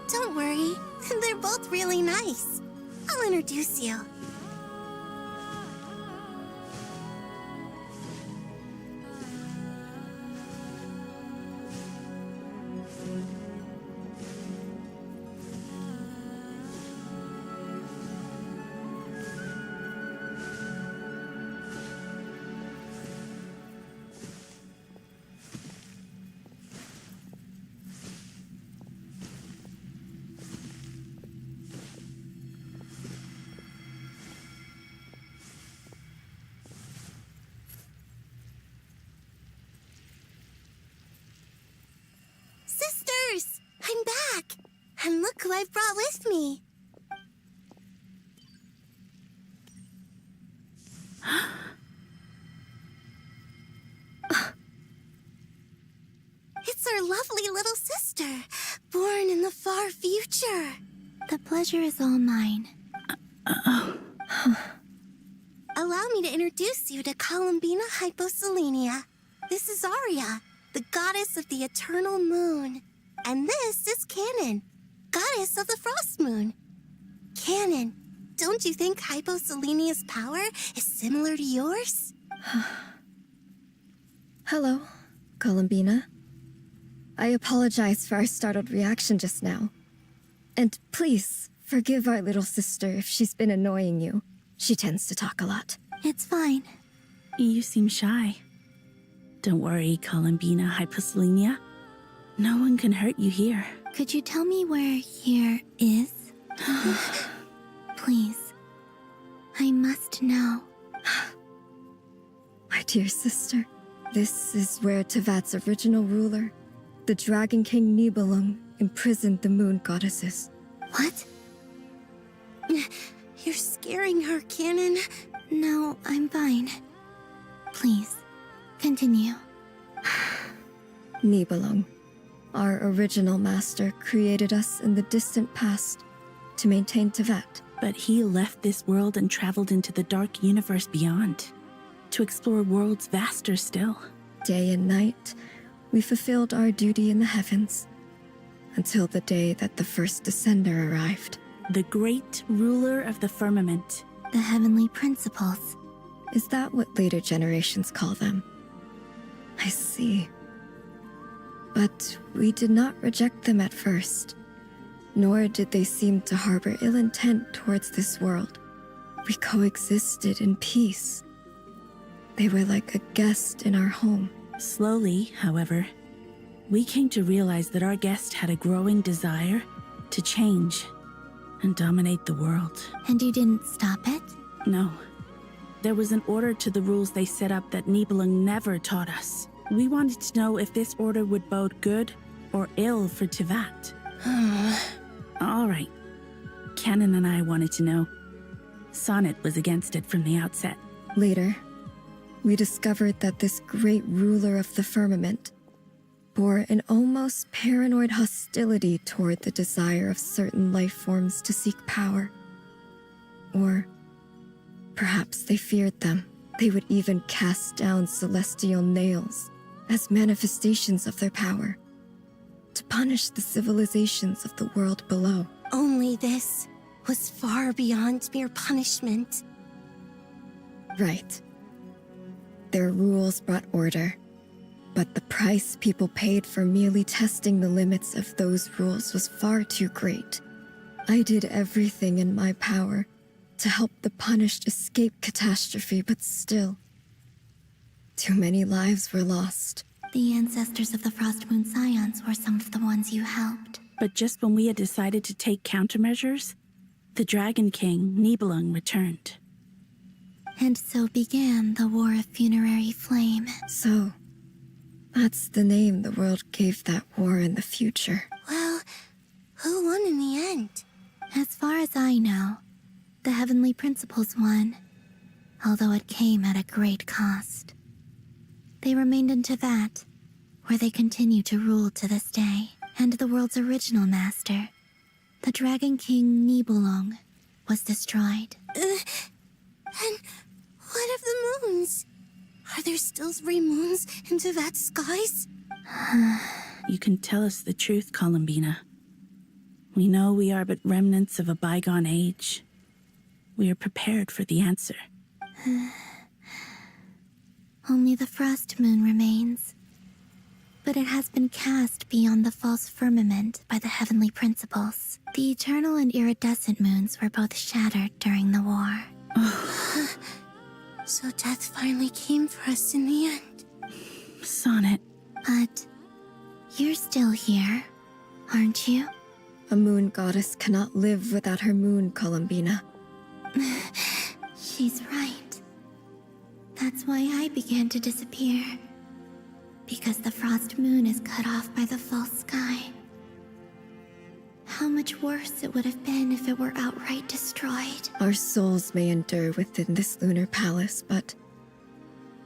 Don't worry, they're both really nice. I'll introduce you. Sisters! I'm back! And look who I've brought with me! It's our lovely little sister, born in the far future. The pleasure is all mine. Allow me to introduce you to Columbina Hyposelenia. This is Arya, the goddess of the eternal moon. And this is Canon, goddess of the frost moon. Canon, don't you think Hyposelenia's power is similar to yours? Hello, Columbina. I apologize for our startled reaction just now. And please, forgive our little sister if she's been annoying you. She tends to talk a lot. It's fine. You seem shy. Don't worry, Columbina Hyposelenia. No one can hurt you here. Could you tell me where here is? Please. I must know. My dear sister, this is where Tevat's original ruler, the Dragon King Nibelung, imprisoned the moon goddesses. What? You're scaring her, Canon. No, I'm fine. Please, continue. Nibelung, our original master, created us in the distant past to maintain Tevat. But he left this world and traveled into the dark universe beyond, to explore worlds vaster still. Day and night, we fulfilled our duty in the heavens, until the day that the first Descender arrived. The great ruler of the firmament. The heavenly principles. Is that what later generations call them? I see. But we did not reject them at first, nor did they seem to harbor ill intent towards this world. We coexisted in peace. They were like a guest in our home. Slowly, however, we came to realize that our guest had a growing desire to change and dominate the world. And you didn't stop it? No. There was an order to the rules they set up that Nibelung never taught us. We wanted to know if this order would bode good or ill for Tevat. All right. Canon and I wanted to know. Sonnet was against it from the outset. Later, we discovered that this great ruler of the firmament bore an almost paranoid hostility toward the desire of certain life forms to seek power. Or perhaps they feared them. They would even cast down celestial nails as manifestations of their power, to punish the civilizations of the world below. Only this was far beyond mere punishment. Right. Their rules brought order, but the price people paid for merely testing the limits of those rules was far too great. I did everything in my power to help the punished escape catastrophe, but still, too many lives were lost. The ancestors of the Frost Moon Scions were some of the ones you helped. But just when we had decided to take countermeasures, the Dragon King, Nibelung, returned. And so began the War of Funerary Flame. So, that's the name the world gave that war in the future. Well, who won in the end? As far as I know, the Heavenly Principles won, although it came at a great cost. They remained in Tevat, where they continue to rule to this day, and the world's original master, the Dragon King Nibelung, was destroyed. And what of the moons? Are there still 3 moons in Tevat's skies? You can tell us the truth, Columbina. We know we are but remnants of a bygone age. We are prepared for the answer. Only the Frost Moon remains. But it has been cast beyond the false firmament by the Heavenly Principles. The eternal and iridescent moons were both shattered during the war. So death finally came for us in the end. Sonnet. But you're still here, aren't you? A moon goddess cannot live without her moon, Columbina. She's right. That's why I began to disappear. Because the frost moon is cut off by the false sky. How much worse it would have been if it were outright destroyed. Our souls may endure within this lunar palace, but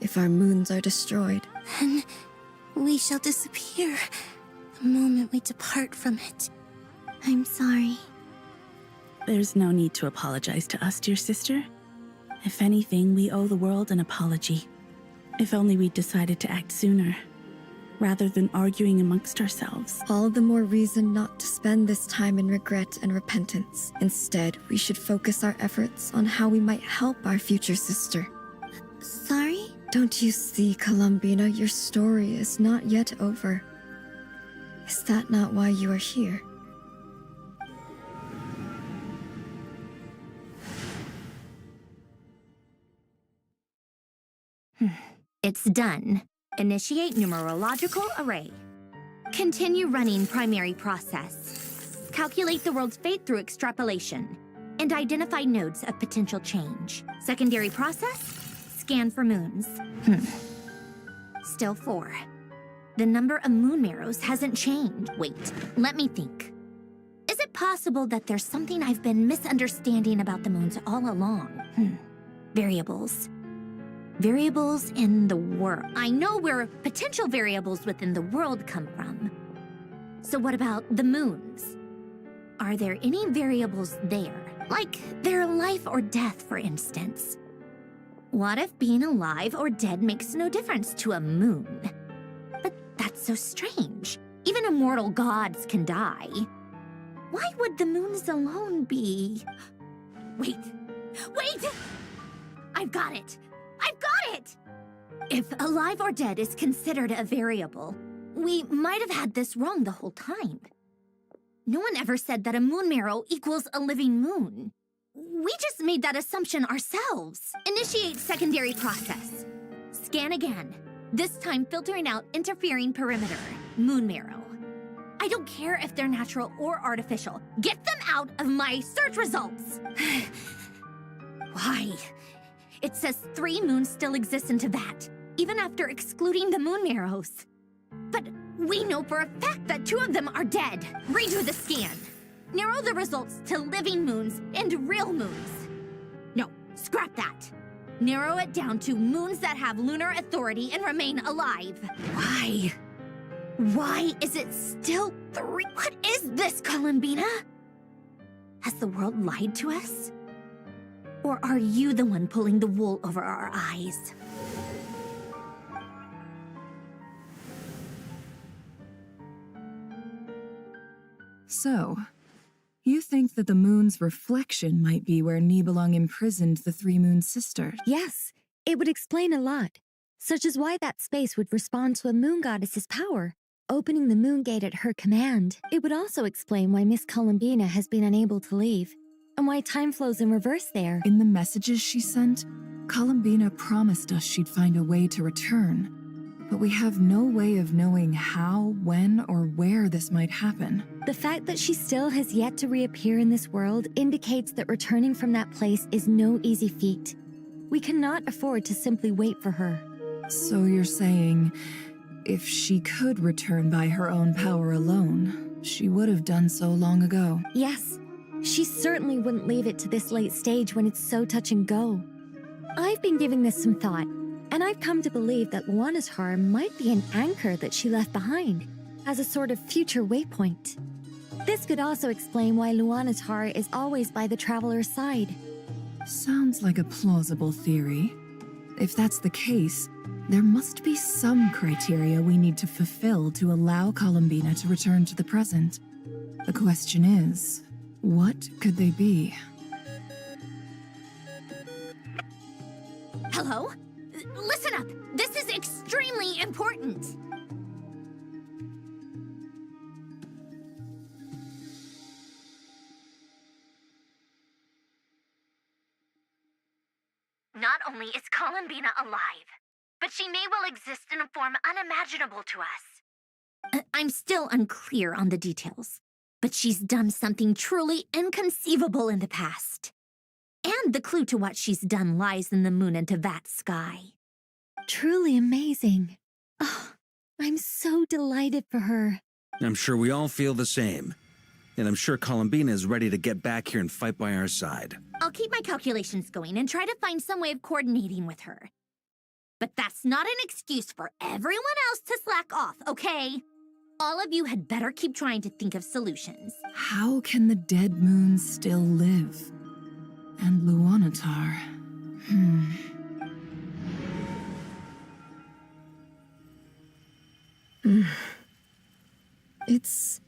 if our moons are destroyed, then we shall disappear the moment we depart from it. I'm sorry. There's no need to apologize to us, dear sister. If anything, we owe the world an apology. If only we'd decided to act sooner. rather than arguing amongst ourselves. All the more reason not to spend this time in regret and repentance. Instead, we should focus our efforts on how we might help our future sister. Sorry? Don't you see, Columbina, your story is not yet over. Is that not why you are here? It's done. Initiate numerological array. Continue running primary process. Calculate the world's fate through extrapolation. And identify nodes of potential change. Secondary process? Scan for moons. Still 4. The number of moon marrows hasn't changed. Wait, let me think. Is it possible that there's something I've been misunderstanding about the moons all along? Variables. Variables in the world. I know where potential variables within the world come from. So what about the moons? Are there any variables there? Like their life or death, for instance. What if being alive or dead makes no difference to a moon? But that's so strange. Even immortal gods can die. Why would the moons alone be... Wait! I've got it! I've got it! If alive or dead is considered a variable, we might have had this wrong the whole time. No one ever said that a moon marrow equals a living moon. We just made that assumption ourselves. Initiate secondary process. Scan again. This time filtering out interfering perimeter. Moon marrow. I don't care if they're natural or artificial. Get them out of my search results! Why? It says 3 moons still exist in Teyvat, even after excluding the moon marrows. But we know for a fact that 2 of them are dead. Redo the scan. Narrow the results to living moons and real moons. No, scrap that. Narrow it down to moons that have lunar authority and remain alive. Why? Why is it still 3? What is this, Columbina? Has the world lied to us? Or are you the one pulling the wool over our eyes? So, you think that the moon's reflection might be where Nibelung imprisoned the 3 moon sisters? Yes, it would explain a lot, such as why that space would respond to a moon goddess's power, opening the moon gate at her command. It would also explain why Miss Columbina has been unable to leave, and why time flows in reverse there. In the messages she sent, Columbina promised us she'd find a way to return, but we have no way of knowing how, when, or where this might happen. The fact that she still has yet to reappear in this world indicates that returning from that place is no easy feat. We cannot afford to simply wait for her. So you're saying, if she could return by her own power alone, she would have done so long ago? Yes. She certainly wouldn't leave it to this late stage when it's so touch and go. I've been giving this some thought, and I've come to believe that Luanatar might be an anchor that she left behind, as a sort of future waypoint. This could also explain why Luanatar is always by the Traveler's side. Sounds like a plausible theory. If that's the case, there must be some criteria we need to fulfill to allow Columbina to return to the present. The question is, what could they be? Hello? Listen up! This is extremely important! Not only is Columbina alive, but she may well exist in a form unimaginable to us. I'm still unclear on the details, but she's done something truly inconceivable in the past. And the clue to what she's done lies in the moon and Teyvat sky. Truly amazing. Oh, I'm so delighted for her. I'm sure we all feel the same. And I'm sure Columbina is ready to get back here and fight by our side. I'll keep my calculations going and try to find some way of coordinating with her. But that's not an excuse for everyone else to slack off, okay? All of you had better keep trying to think of solutions. How can the dead moon still live? And Luanatar... It's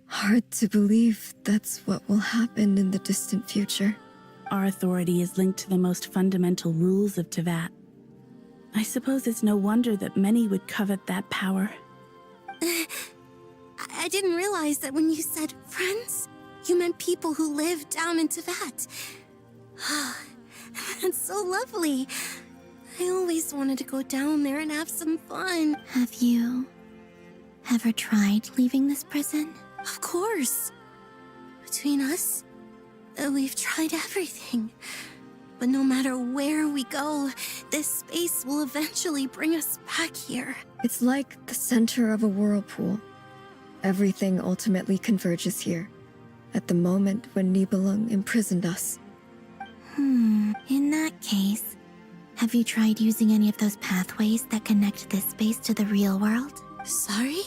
hard to believe that's what will happen in the distant future. Our authority is linked to the most fundamental rules of Tevat. I suppose it's no wonder that many would covet that power. I didn't realize that when you said friends, you meant people who live down in Tevat. That's so lovely. I always wanted to go down there and have some fun. Have you ever tried leaving this prison? Of course. Between us, we've tried everything. But no matter where we go, this space will eventually bring us back here. It's like the center of a whirlpool. Everything ultimately converges here, at the moment when Nibelung imprisoned us. In that case, have you tried using any of those pathways that connect this space to the real world? Sorry?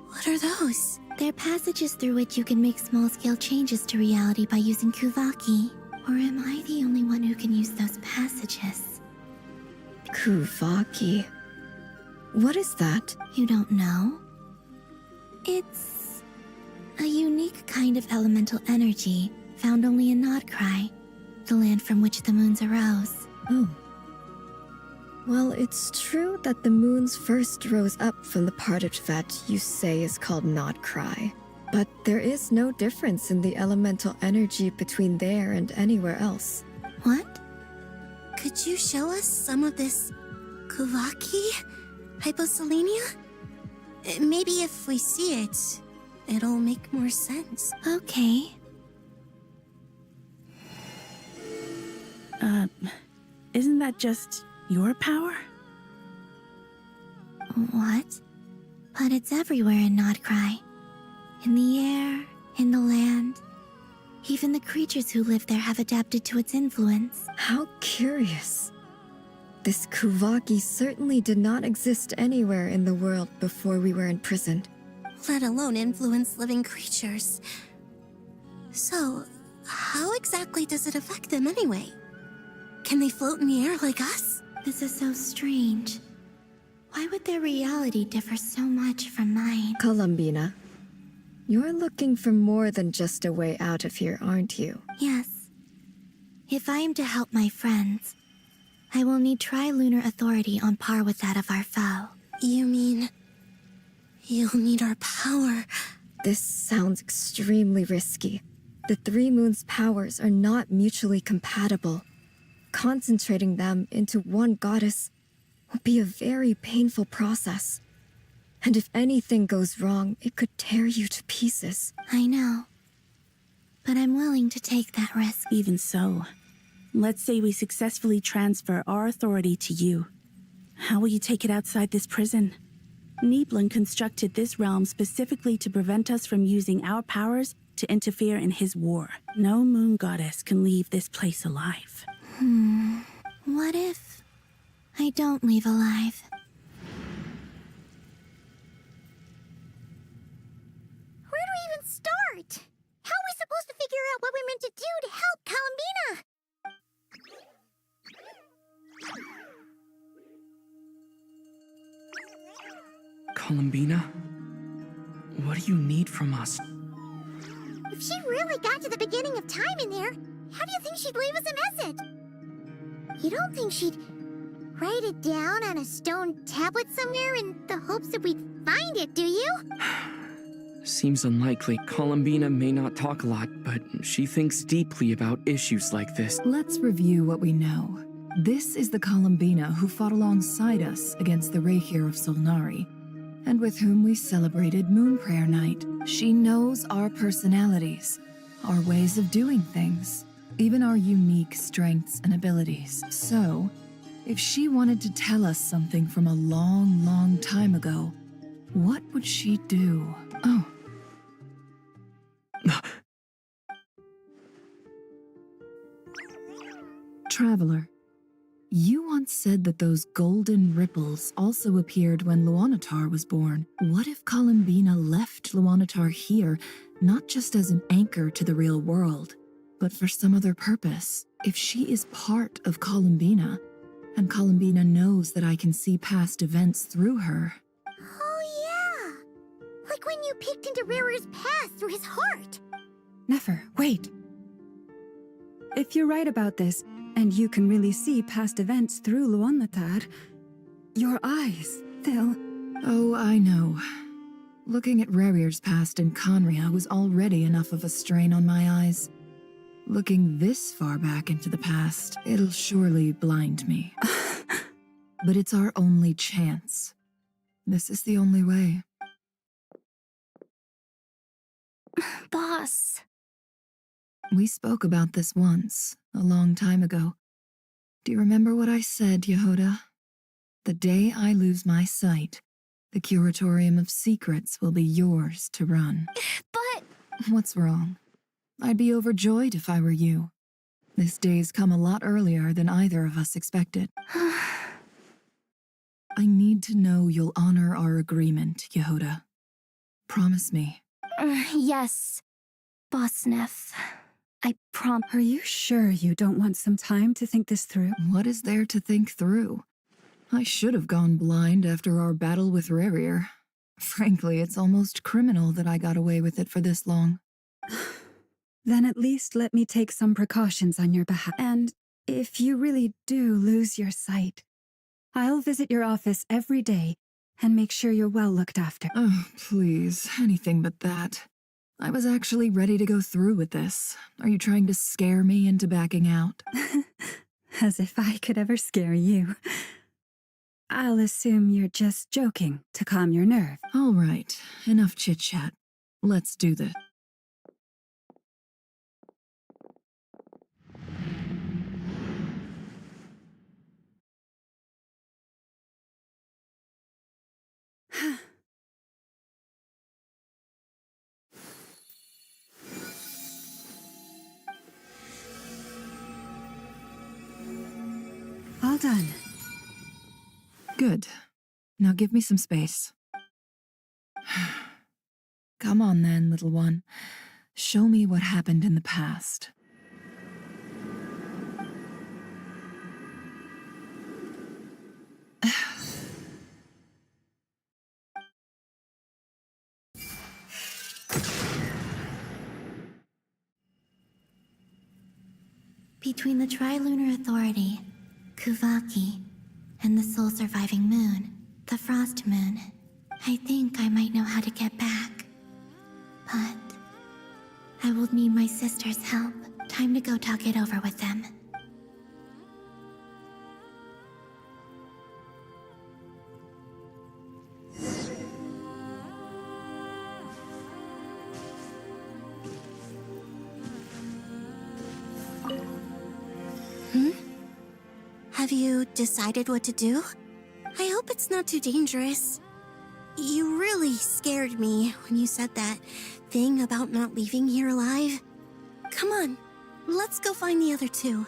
What are those? They're passages through which you can make small-scale changes to reality by using Kuvaki. Or am I the only one who can use those passages? Kuvaki? What is that? You don't know? It's a unique kind of elemental energy found only in Nodcry, the land from which the moons arose. Oh. Well, it's true that the moons first rose up from the part of Tevat you say is called Nodcry. But there is no difference in the elemental energy between there and anywhere else. What? Could you show us some of this Kuvaki? Hyposelenia? Maybe if we see it, it'll make more sense. Okay. Isn't that just your power? What? But it's everywhere in Nodcry. In the air, in the land. Even the creatures who live there have adapted to its influence. How curious. This Kuvaki certainly did not exist anywhere in the world before we were imprisoned. Let alone influence living creatures. So, how exactly does it affect them anyway? Can they float in the air like us? This is so strange. Why would their reality differ so much from mine? Columbina, you're looking for more than just a way out of here, aren't you? Yes. If I am to help my friends, I will need trilunar authority on par with that of our foe. You mean you'll need our power? This sounds extremely risky. The Three Moons' powers are not mutually compatible. Concentrating them into one goddess will be a very painful process. And if anything goes wrong, it could tear you to pieces. I know. But I'm willing to take that risk. Even so, let's say we successfully transfer our authority to you. How will you take it outside this prison? Nibelung constructed this realm specifically to prevent us from using our powers to interfere in his war. No moon goddess can leave this place alive. What if I don't leave alive? Where do we even start? How are we supposed to figure out what we're meant to do to help Columbina? Columbina? What do you need from us? If she really got to the beginning of time in there, how do you think she'd leave us a message? You don't think she'd write it down on a stone tablet somewhere in the hopes that we'd find it, do you? Seems unlikely. Columbina may not talk a lot, but she thinks deeply about issues like this. Let's review what we know. This is the Columbina who fought alongside us against the Reikir of Solnari, and with whom we celebrated Moon Prayer Night. She knows our personalities, our ways of doing things, even our unique strengths and abilities. So, if she wanted to tell us something from a long, long time ago, what would she do? Oh. Traveler, you once said that those golden ripples also appeared when Luanatar was born. What if Columbina left Luanatar here, not just as an anchor to the real world, but for some other purpose? If she is part of Columbina, and Columbina knows that I can see past events through her, like when you peeked into Rarer's past through his heart. Never, wait. If you're right about this, and you can really see past events through Luanlatar, your eyes, they'll... Oh, I know. Looking at Rerir's past in Conria was already enough of a strain on my eyes. Looking this far back into the past, it'll surely blind me. But it's our only chance. This is the only way. Boss. We spoke about this once, a long time ago. Do you remember what I said, Yehoda? The day I lose my sight, the Curatorium of Secrets will be yours to run. But... What's wrong? I'd be overjoyed if I were you. This day's come a lot earlier than either of us expected. I need to know you'll honor our agreement, Yehoda. Promise me. Yes, Boss Neff. I promise. Are you sure you don't want some time to think this through? What is there to think through? I should have gone blind after our battle with Rerir. Frankly, it's almost criminal that I got away with it for this long. Then at least let me take some precautions on your behalf. And if you really do lose your sight, I'll visit your office every day and make sure you're well looked after. Oh, please, anything but that. I was actually ready to go through with this. Are you trying to scare me into backing out? As if I could ever scare you. I'll assume you're just joking to calm your nerve. All right, enough chit-chat. Let's do this. All done. Good. Now give me some space. Come on then, little one. Show me what happened in the past. Between the Trilunar Authority, Kuvaki, and the sole surviving moon, the Frost Moon, I think I might know how to get back. But I will need my sister's help. Time to go talk it over with them. Have you decided what to do? I hope it's not too dangerous. You really scared me when you said that thing about not leaving here alive. Come on, let's go find the other two.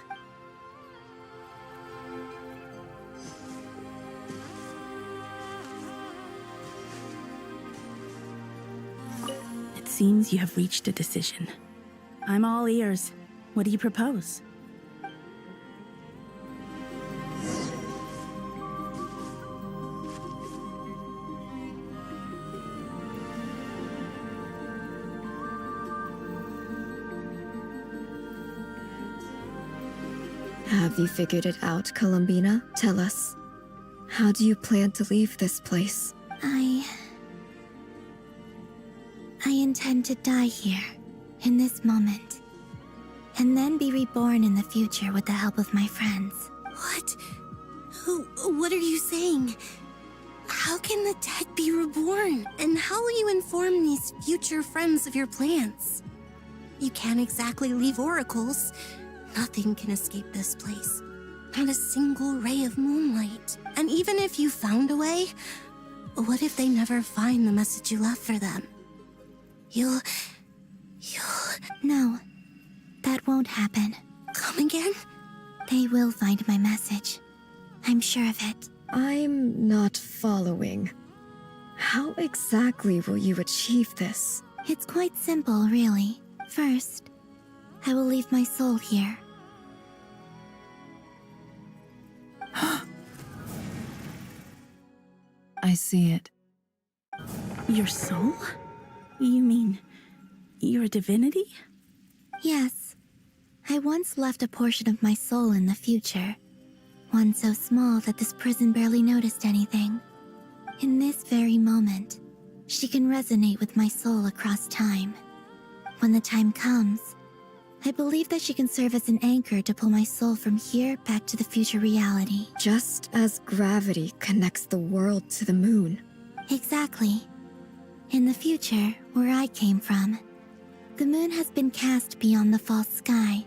It seems you have reached a decision. I'm all ears. What do you propose? Have you figured it out, Columbina? Tell us. How do you plan to leave this place? I intend to die here, in this moment, and then be reborn in the future with the help of my friends. What? What are you saying? How can the dead be reborn? And how will you inform these future friends of your plans? You can't exactly leave oracles. Nothing can escape this place. Not a single ray of moonlight. And even if you found a way, what if they never find the message you left for them? You'll... No, that won't happen. Come again? They will find my message. I'm sure of it. I'm not following. How exactly will you achieve this? It's quite simple, really. First, I will leave my soul here. I see it. Your soul? You mean you're a divinity? Yes. I once left a portion of my soul in the future. One so small that this prison barely noticed anything. In this very moment, she can resonate with my soul across time. When the time comes, I believe that she can serve as an anchor to pull my soul from here back to the future reality. Just as gravity connects the world to the moon. Exactly. In the future, where I came from, the moon has been cast beyond the false sky,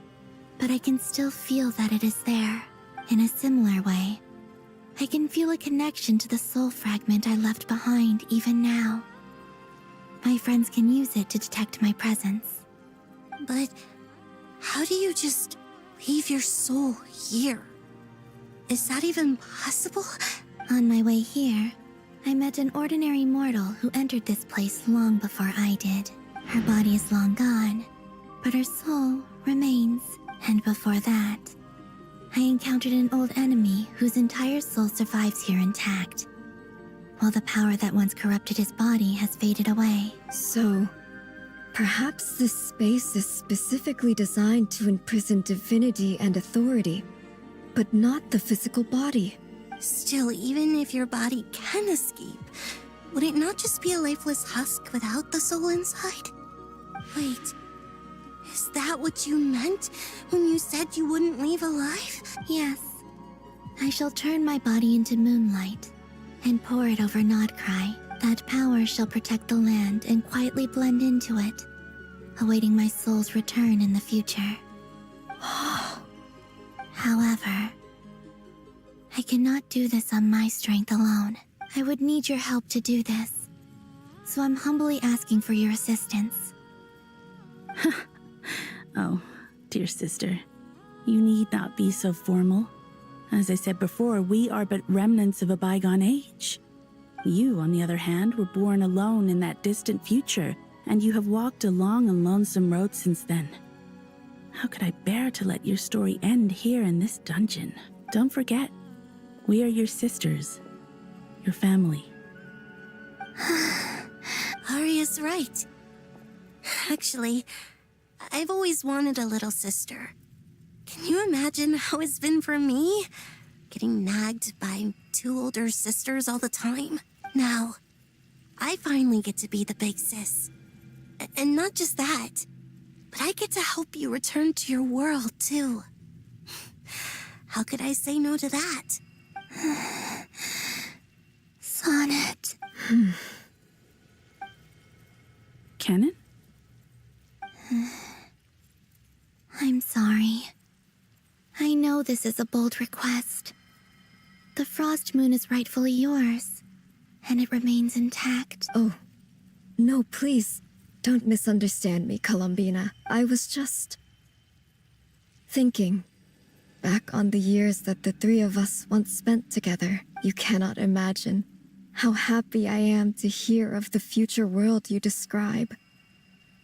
but I can still feel that it is there. In a similar way, I can feel a connection to the soul fragment I left behind even now. My friends can use it to detect my presence. But how do you just leave your soul here? Is that even possible? On my way here, I met an ordinary mortal who entered this place long before I did. Her body is long gone, but her soul remains. And before that, I encountered an old enemy whose entire soul survives here intact, while the power that once corrupted his body has faded away. So, perhaps this space is specifically designed to imprison divinity and authority, but not the physical body. Still, even if your body can escape, would it not just be a lifeless husk without the soul inside? Wait, is that what you meant when you said you wouldn't leave alive? Yes. I shall turn my body into moonlight and pour it over Nodcry. That power shall protect the land and quietly blend into it, awaiting my soul's return in the future. However, I cannot do this on my strength alone. I would need your help to do this, so I'm humbly asking for your assistance. Oh, dear sister, you need not be so formal. As I said before, we are but remnants of a bygone age. You, on the other hand, were born alone in that distant future, and you have walked a long and lonesome road since then. How could I bear to let your story end here in this dungeon? Don't forget, we are your sisters, your family. Arya's right. Actually, I've always wanted a little sister. Can you imagine how it's been for me? Getting nagged by two older sisters all the time. Now, I finally get to be the big sis. And not just that, but I get to help you return to your world, too. How could I say no to that? Sonnet. Canon? I'm sorry. I know this is a bold request. The Frost Moon is rightfully yours, and it remains intact. Oh, no, please, don't misunderstand me, Columbina. I was just thinking back on the years that the three of us once spent together. You cannot imagine how happy I am to hear of the future world you describe.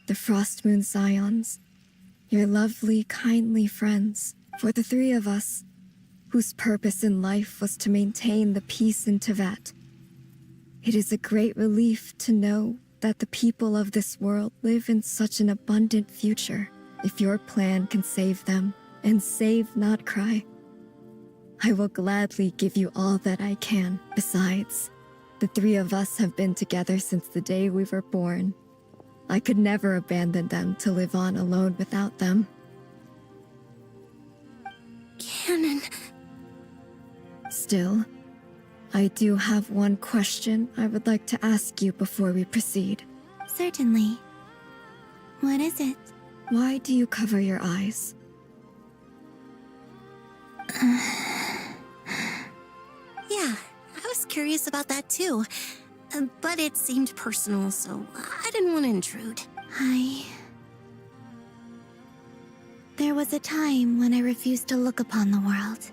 The Frost Moon Scions, your lovely, kindly friends. For the three of us, whose purpose in life was to maintain the peace in Teyvat. It is a great relief to know that the people of this world live in such an abundant future. If your plan can save them and save Nodcry, I will gladly give you all that I can. Besides, the three of us have been together since the day we were born. I could never abandon them to live on alone without them. Canon. Still, I do have one question I would like to ask you before we proceed. Certainly. What is it? Why do you cover your eyes? Yeah, I was curious about that too. But it seemed personal, so I didn't want to intrude. There was a time when I refused to look upon the world.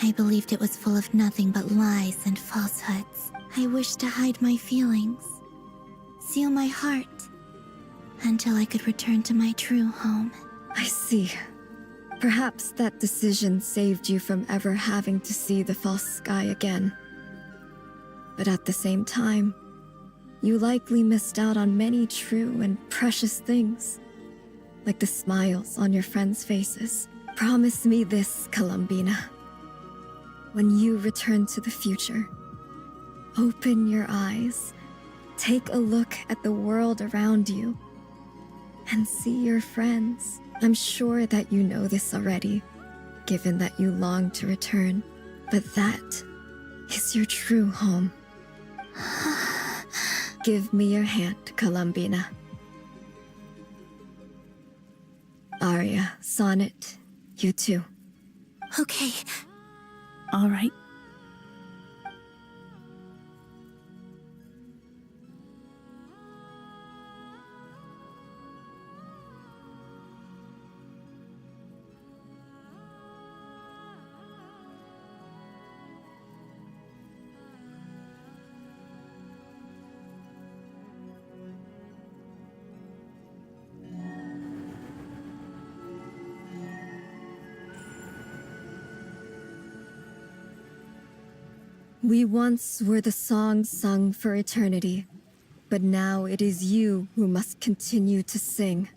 I believed it was full of nothing but lies and falsehoods. I wished to hide my feelings, seal my heart, until I could return to my true home. I see. Perhaps that decision saved you from ever having to see the false sky again. But at the same time, you likely missed out on many true and precious things, like the smiles on your friends' faces. Promise me this, Columbina. When you return to the future, open your eyes, take a look at the world around you, and see your friends. I'm sure that you know this already, given that you long to return, but that is your true home. Give me your hand, Columbina. Aria, Sonnet, you too. Okay. All right. We once were the songs sung for eternity, but now it is you who must continue to sing.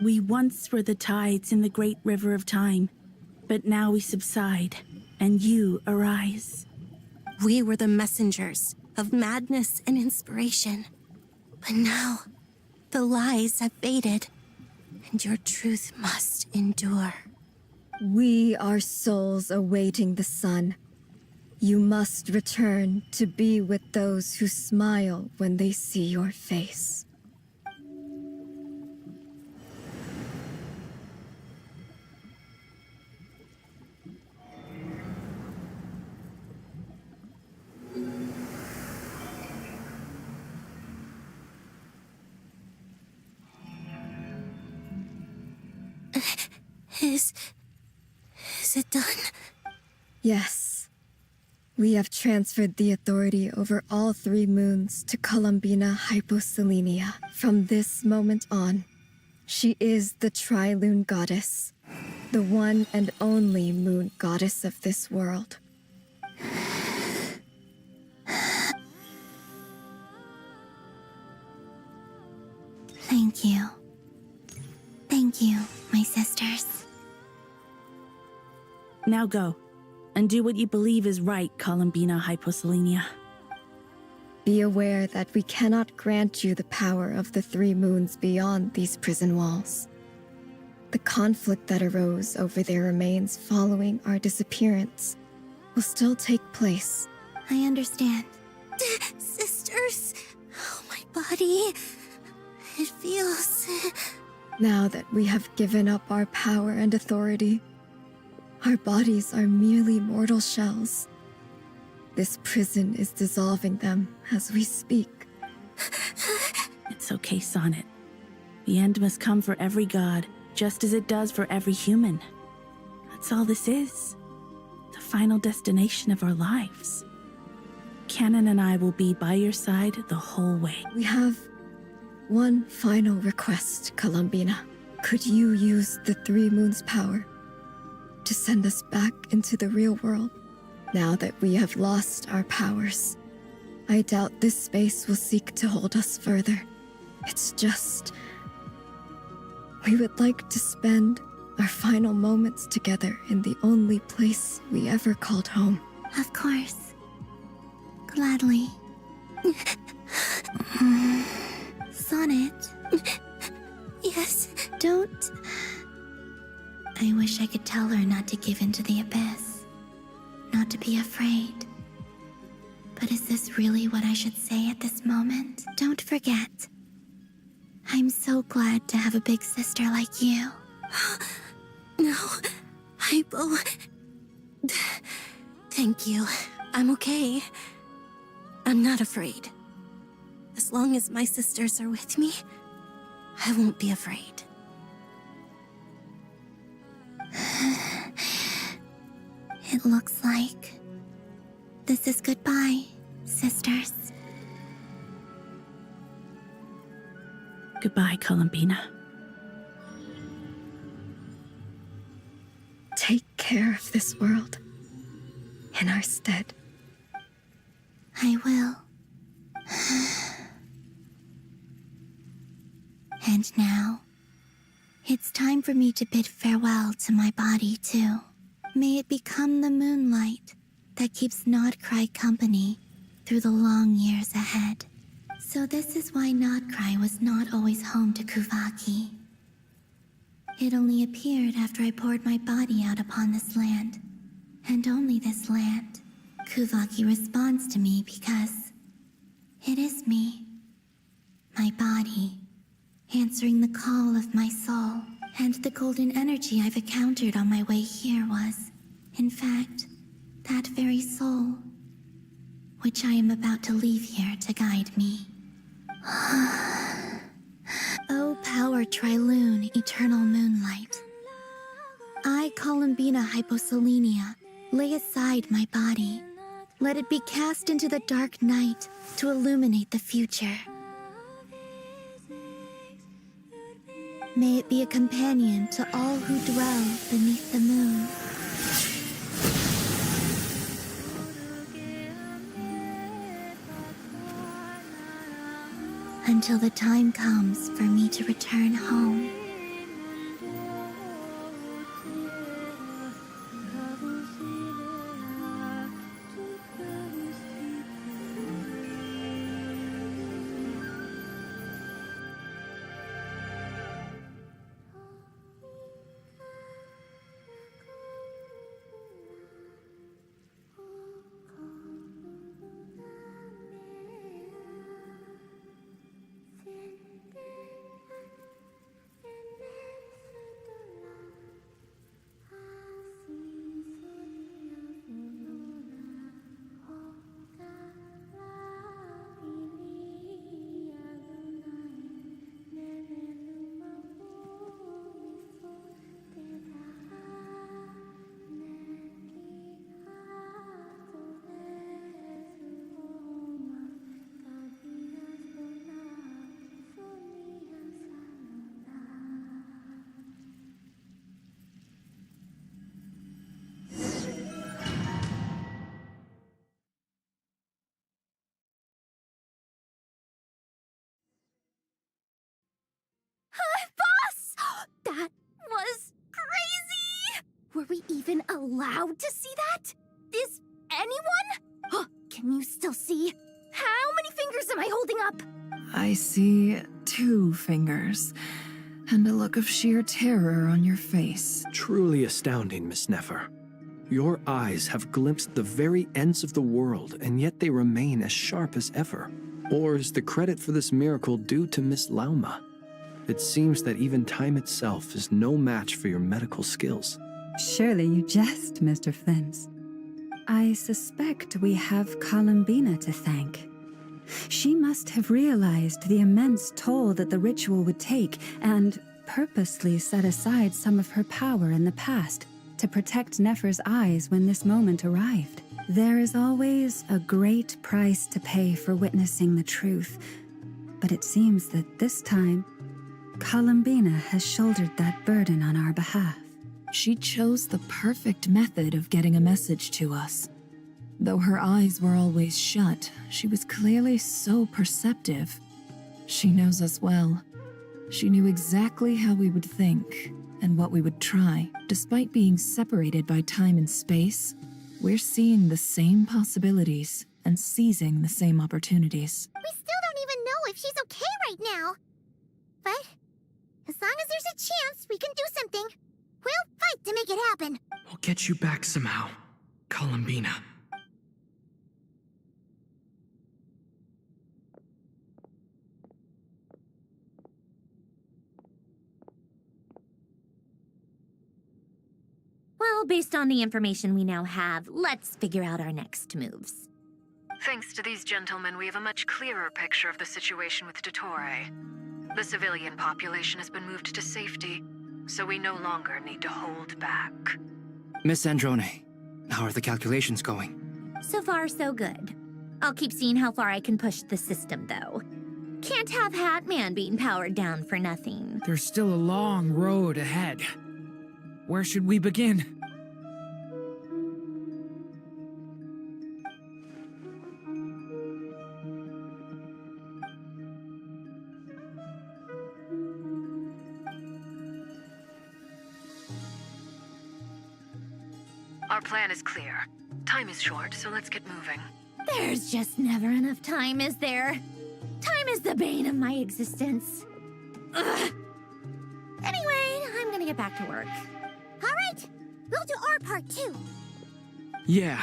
We once were the tides in the great river of time, but now we subside, and you arise. We were the messengers of madness and inspiration. But now, the lies have faded, and your truth must endure. We are souls awaiting the sun. You must return to be with those who smile when they see your face. Is it done? Yes. We have transferred the authority over all 3 moons to Columbina Hyposelenia. From this moment on, she is the Tri-Lune Goddess, the one and only moon goddess of this world. Thank you. Thank you, my sisters. Now go, and do what you believe is right, Columbina Hyposelenia. Be aware that we cannot grant you the power of the 3 moons beyond these prison walls. The conflict that arose over their remains following our disappearance will still take place. I understand. Sisters, oh, my body. It feels... Now that we have given up our power and authority, our bodies are merely mortal shells. This prison is dissolving them as we speak. It's okay, Sonnet. The end must come for every god, just as it does for every human. That's all this is. The final destination of our lives. Canon and I will be by your side the whole way. We have one final request, Columbina. Could you use the 3 moons' power to send us back into the real world? Now that we have lost our powers, I doubt this space will seek to hold us further. It's just... we would like to spend our final moments together in the only place we ever called home. Of course. Gladly. Sonnet. Yes? Don't... I wish I could tell her not to give in to the abyss. Not to be afraid. But is this really what I should say at this moment? Don't forget. I'm so glad to have a big sister like you. No, Hypo... Thank you. I'm okay. I'm not afraid. As long as my sisters are with me, I won't be afraid. It looks like this is goodbye, sisters. Goodbye, Columbina. Take care of this world in our stead. I will. And now, it's time for me to bid farewell to my body, too. May it become the moonlight that keeps Nodcry company through the long years ahead. So this is why Nodcry was not always home to Kuvaki. It only appeared after I poured my body out upon this land, and only this land. Kuvaki responds to me because it is me, my body, answering the call of my soul, and the golden energy I've encountered on my way here was, in fact, that very soul, which I am about to leave here to guide me. O power Trilune, eternal moonlight. I, Columbina Hyposelenia, lay aside my body. Let it be cast into the dark night to illuminate the future. May it be a companion to all who dwell beneath the moon. Until the time comes for me to return home. That was crazy! Were we even allowed to see that? Is anyone? Can you still see? How many fingers am I holding up? I see 2 fingers, and a look of sheer terror on your face. Truly astounding, Miss Nefer. Your eyes have glimpsed the very ends of the world, and yet they remain as sharp as ever. Or is the credit for this miracle due to Miss Lauma? It seems that even time itself is no match for your medical skills. Surely you jest, Mr. Flint. I suspect we have Columbina to thank. She must have realized the immense toll that the ritual would take and purposely set aside some of her power in the past to protect Nefer's eyes when this moment arrived. There is always a great price to pay for witnessing the truth, but it seems that this time, Columbina has shouldered that burden on our behalf. She chose the perfect method of getting a message to us. Though her eyes were always shut, she was clearly so perceptive. She knows us well. She knew exactly how we would think and what we would try. Despite being separated by time and space, we're seeing the same possibilities and seizing the same opportunities. We still don't even know if she's okay right now. But as long as there's a chance we can do something, we'll fight to make it happen. We'll get you back somehow, Columbina. Well, based on the information we now have, let's figure out our next moves. Thanks to these gentlemen, we have a much clearer picture of the situation with Dottore. The civilian population has been moved to safety, so we no longer need to hold back. Miss Androne, how are the calculations going? So far, so good. I'll keep seeing how far I can push the system, though. Can't have Hatman being powered down for nothing. There's still a long road ahead. Where should we begin? Our plan is clear. Time is short, so let's get moving. There's just never enough time, is there? Time is the bane of my existence. Ugh. Anyway, I'm gonna get back to work. All right, we'll do our part too. Yeah.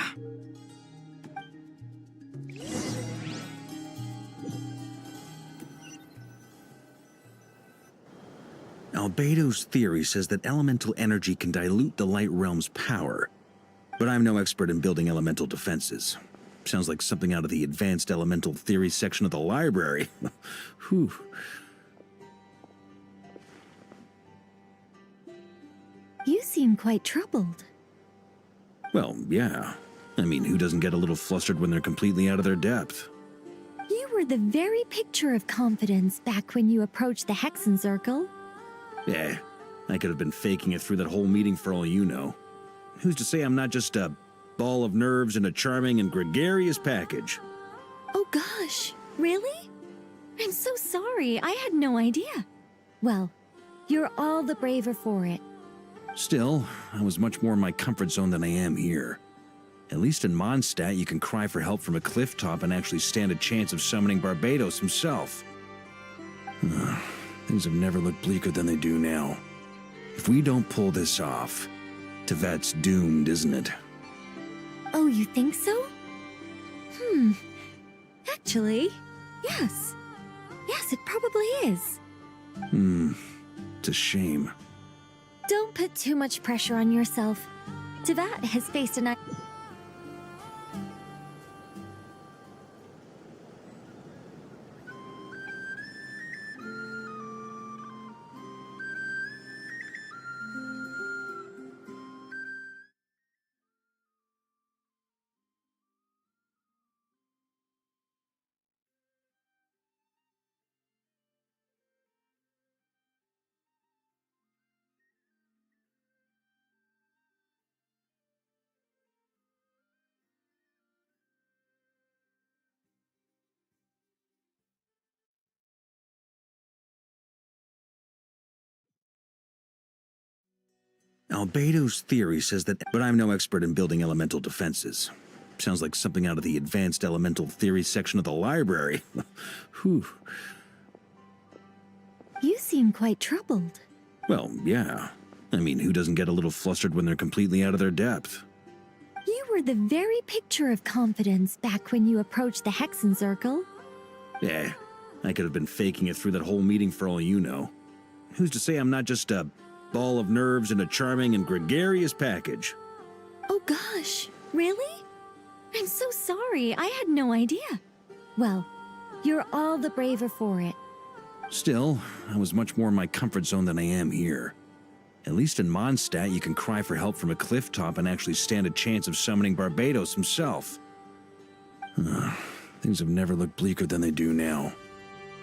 Albedo's theory says that elemental energy can dilute the light realm's power. But I'm no expert in building elemental defenses. Sounds like something out of the advanced elemental theory section of the library. Whew. You seem quite troubled. Well, yeah. I mean, who doesn't get a little flustered when they're completely out of their depth? You were the very picture of confidence back when you approached the Hexen Circle. Yeah, I could have been faking it through that whole meeting for all you know. Who's to say I'm not just a ball of nerves in a charming and gregarious package? Oh gosh, really? I'm so sorry, I had no idea. Well, you're all the braver for it. Still, I was much more in my comfort zone than I am here. At least in Mondstadt, you can cry for help from a cliff top and actually stand a chance of summoning Barbados himself. Things have never looked bleaker than they do now. If we don't pull this off, Tevat's doomed, isn't it? Oh, you think so? Actually, yes. Yes, it probably is. It's a shame. Don't put too much pressure on yourself. Tevat has faced an... Albedo's theory says that, but I'm no expert in building elemental defenses. Sounds like something out of the advanced elemental theory section of the library. Whew. You seem quite troubled. Well, yeah. I mean, who doesn't get a little flustered when they're completely out of their depth? You were the very picture of confidence back when you approached the Hexen Circle. Yeah, I could have been faking it through that whole meeting for all you know. Who's to say I'm not just a ball of nerves in a charming and gregarious package? Oh gosh, really? I'm so sorry, I had no idea. Well, you're all the braver for it. Still, I was much more in my comfort zone than I am here. At least in Mondstadt, you can cry for help from a cliff top and actually stand a chance of summoning Barbados himself. Things have never looked bleaker than they do now.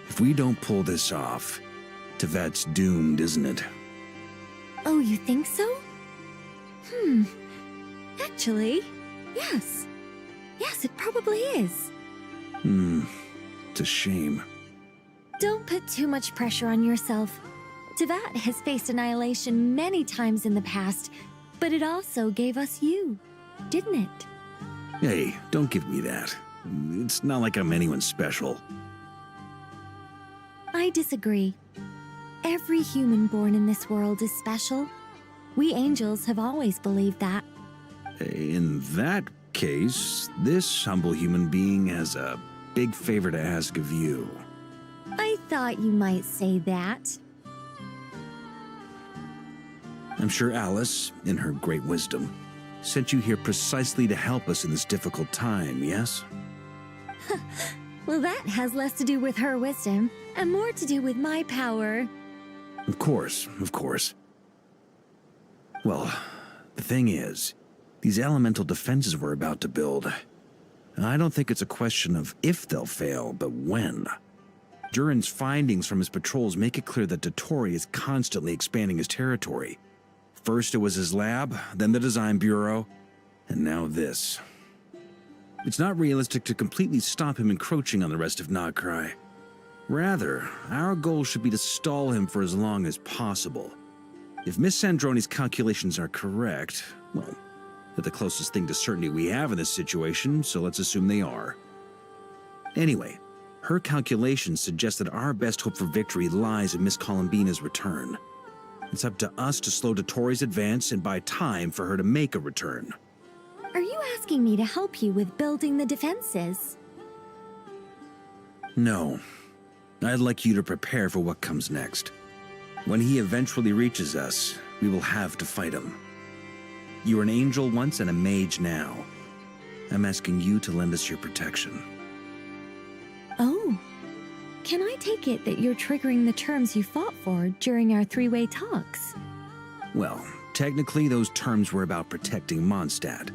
If we don't pull this off, Tevat's doomed, isn't it? Oh, you think so? Actually, yes. Yes, it probably is. It's a shame. Don't put too much pressure on yourself. Tevat has faced annihilation many times in the past, but it also gave us you, didn't it? Hey, don't give me that. It's not like I'm anyone special. I disagree. Every human born in this world is special. We angels have always believed that. In that case, this humble human being has a big favor to ask of you. I thought you might say that. I'm sure Alice, in her great wisdom, sent you here precisely to help us in this difficult time, yes? Well, that has less to do with her wisdom and more to do with my power. Of course, of course. Well, the thing is, these elemental defenses we're about to build, I don't think it's a question of if they'll fail, but when. Durin's findings from his patrols make it clear that Dottore is constantly expanding his territory. First it was his lab, then the design bureau, and now this. It's not realistic to completely stop him encroaching on the rest of Nagcry. Rather, our goal should be to stall him for as long as possible. If Miss Sandroni's calculations are correct, well, They're the closest thing to certainty we have in this situation, so let's assume they are. Anyway, her calculations suggest that our best hope for victory lies in Miss Columbina's return. It's up to us to slow Dottore advance and buy time for her to make a return. Are you asking me to help you with building the defenses? No. I'd like you to prepare for what comes next. When he eventually reaches us, we will have to fight him. You were an angel once and a mage now. I'm asking you to lend us your protection. Oh. Can I take it that you're triggering the terms you fought for during our three-way talks? Well, technically those terms were about protecting Mondstadt.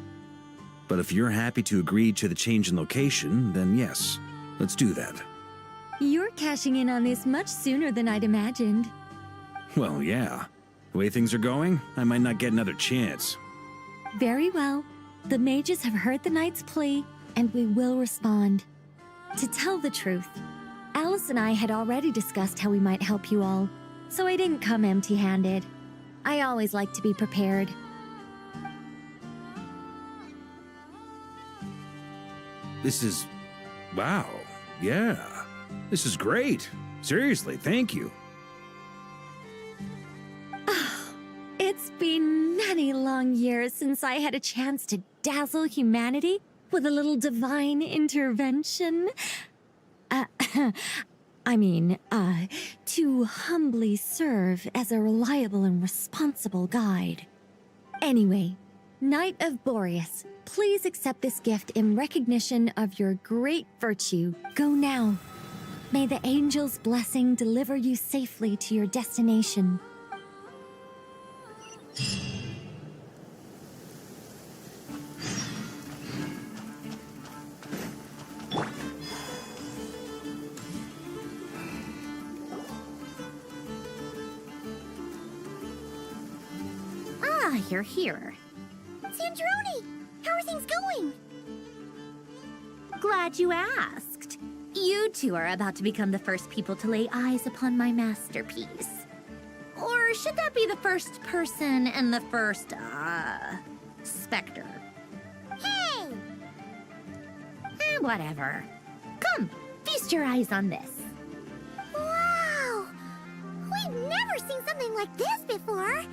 But if you're happy to agree to the change in location, then yes, let's do that. You're cashing in on this much sooner than I'd imagined. Well, yeah. The way things are going, I might not get another chance. Very well. The mages have heard the knight's plea, and we will respond. To tell the truth, Alice and I had already discussed how we might help you all, so I didn't come empty-handed. I always like to be prepared. This is... wow. Yeah. This is great. Seriously, thank you. It's been many long years since I had a chance to dazzle humanity with a little divine intervention. To humbly serve as a reliable and responsible guide. Anyway, Knight of Boreas, please accept this gift in recognition of your great virtue. Go now. May the angel's blessing deliver you safely to your destination. Ah, you're here. Sandrone! How are things going? Glad you asked. You two are about to become the first people to lay eyes upon my masterpiece. Or should that be the first person and the first, specter? Hey! Whatever. Come, feast your eyes on this. Wow! We've never seen something like this before!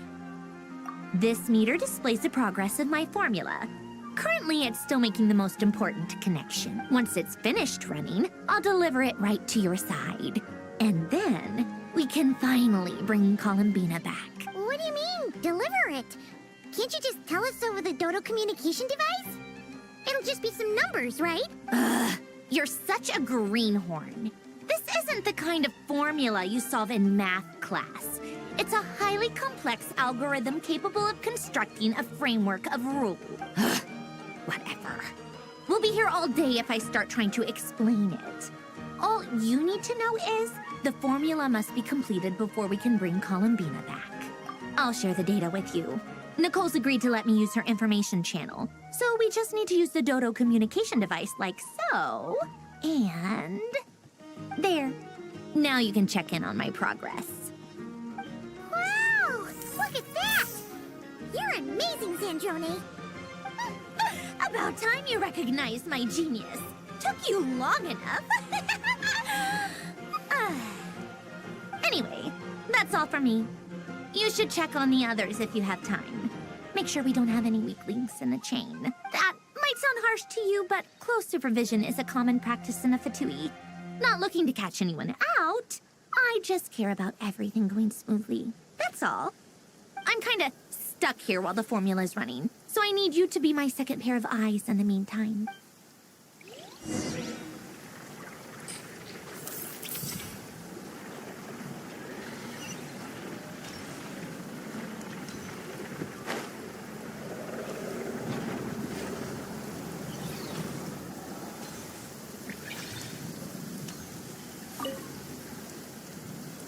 This meter displays the progress of my formula. Currently, it's still making the most important connection. Once it's finished running, I'll deliver it right to your side. And then, we can finally bring Columbina back. What do you mean, deliver it? Can't you just tell us over the Dodo communication device? It'll just be some numbers, right? Ugh, you're such a greenhorn. This isn't the kind of formula you solve in math class. It's a highly complex algorithm capable of constructing a framework of rules. Whatever. We'll be here all day if I start trying to explain it. All you need to know is the formula must be completed before we can bring Columbina back. I'll share the data with you. Nicole's agreed to let me use her information channel, so we just need to use the Dodo communication device like so. And... there. Now you can check in on my progress. Wow! Look at that! You're amazing, Sandrone! About time you recognized my genius. Took you long enough. Anyway, that's all for me. You should check on the others if you have time. Make sure we don't have any weak links in the chain. That might sound harsh to you, but close supervision is a common practice in a Fatui. Not looking to catch anyone out. I just care about everything going smoothly. That's all. I'm kinda stuck here while the formula's running, so I need you to be my second pair of eyes in the meantime.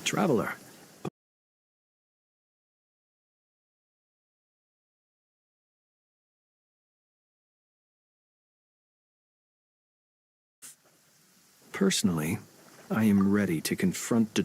Traveler. Personally, I am ready to confront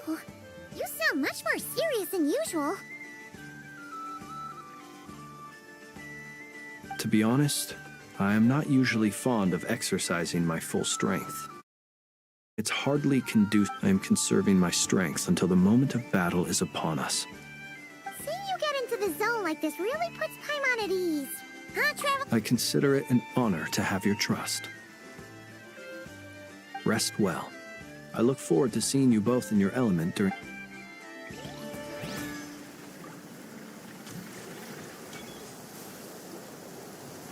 Whoa, you sound much more serious than usual. To be honest, I am not usually fond of exercising my full strength. It's hardly conducive. I am conserving my strength until the moment of battle is upon us. Seeing you get into the zone like this really puts Paimon at ease. Huh, Travel? I consider it an honor to have your trust. Rest well. I look forward to seeing you both in your element during...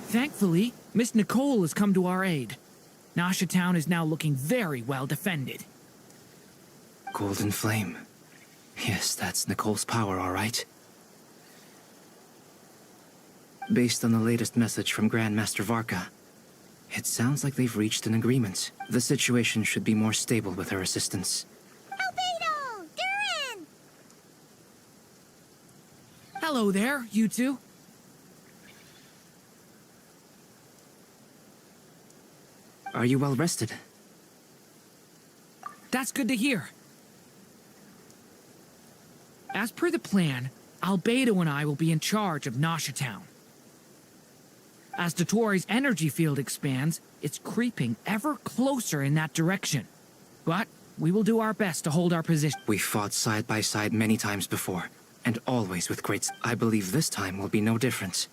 Thankfully, Miss Nicole has come to our aid. Nasha Town is now looking very well defended. Golden Flame. Yes, that's Nicole's power, all right. Based on the latest message from Grandmaster Varka, it sounds like they've reached an agreement. The situation should be more stable with her assistance. Albedo! Durin! Hello there, you two. Are you well rested? That's good to hear. As per the plan, Albedo and I will be in charge of Nasha Town. As Dotori's energy field expands, it's creeping ever closer in that direction. But we will do our best to hold our position. We fought side by side many times before, and always with great... I believe this time will be no different.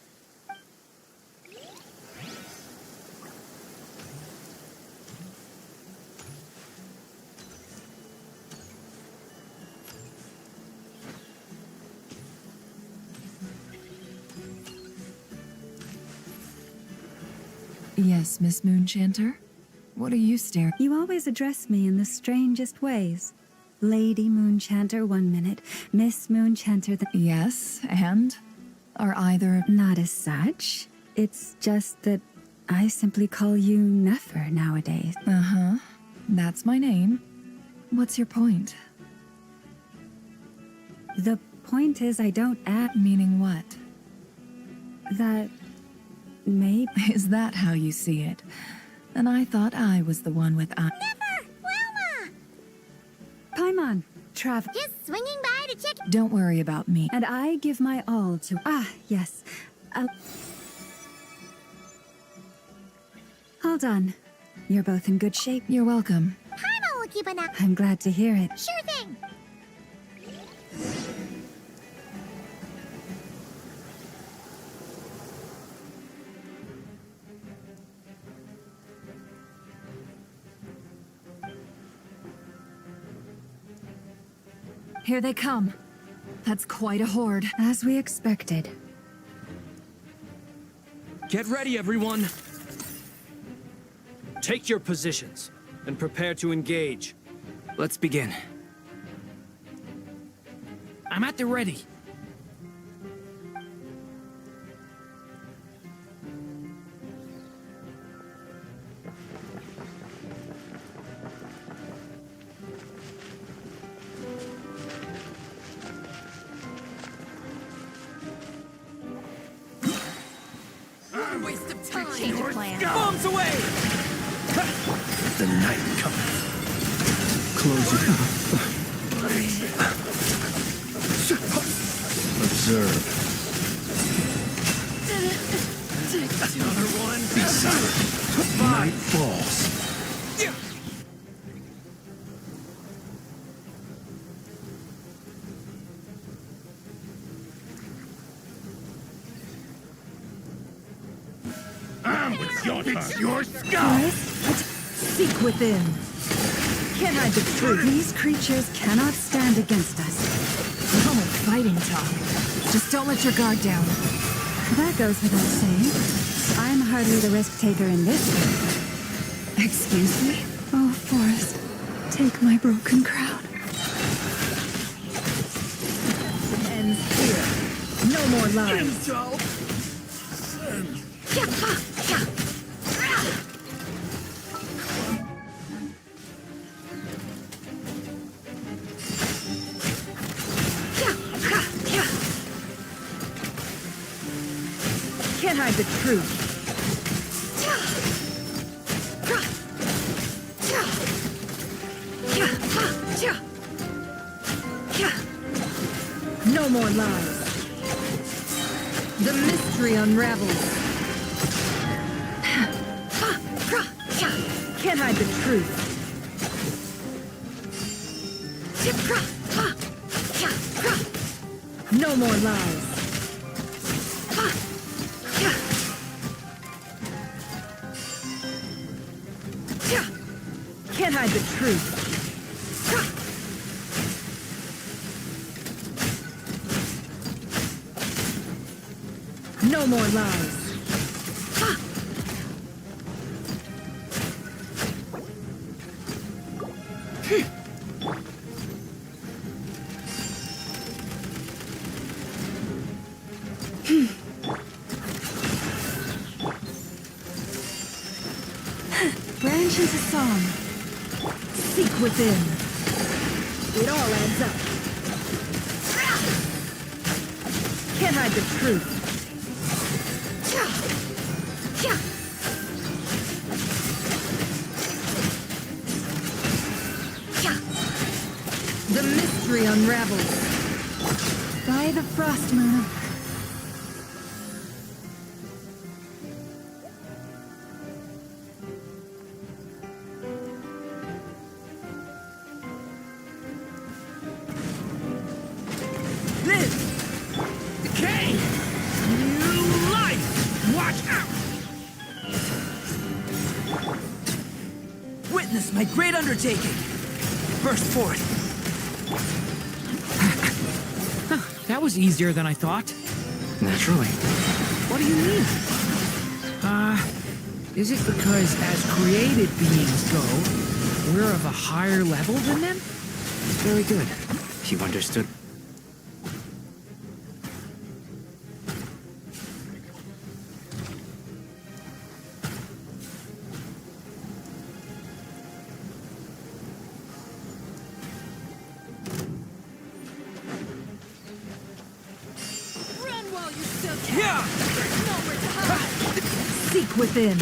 Yes, Miss Moonchanter? What are you staring? You always address me in the strangest ways. Lady Moonchanter 1 minute, Miss Moonchanter the... Yes, and? Are either... Not as such. It's just that I simply call you Nefer nowadays. Uh-huh. That's my name. What's your point? The point is I don't add... Meaning what? That... maybe... Is that how you see it? And I thought I was the one with... Never! Wilma! Paimon, Travel. Just swinging by to check... Don't worry about me. And I give my all to... Ah, yes. Hold on. You're both in good shape. You're welcome. Paimon will keep an eye... I'm glad to hear it. Sure thing! Here they come. That's quite a horde. As we expected. Get ready, everyone. Take your positions and prepare to engage. Let's begin. I'm at the ready. Waste of time. Change of plan. Bombs away! The night cometh. Close your... Observe. Another one. Be silent. Night falls. Your skull! Seek within. Can't hide the truth. These creatures cannot stand against us. Common fighting talk. Just don't let your guard down. That goes without saying. I'm hardly the risk taker in this game. Excuse me? Oh, Forest, take my broken crown. Ends here. No more lies. Can't hide the truth. No more lies. The mystery unravels. Can't hide the truth. No more lies. Can't hide the truth. No more lies. Branch is a song. Seek within. It all adds up. Can't hide the truth. The mystery unravels. By the frost moon. Decay! New life! Watch out! Witness my great undertaking! Burst forth! That was easier than I thought. Naturally. What do you mean? Is it because as created beings go, we're of a higher level than them? Very good. You understood. Seek within.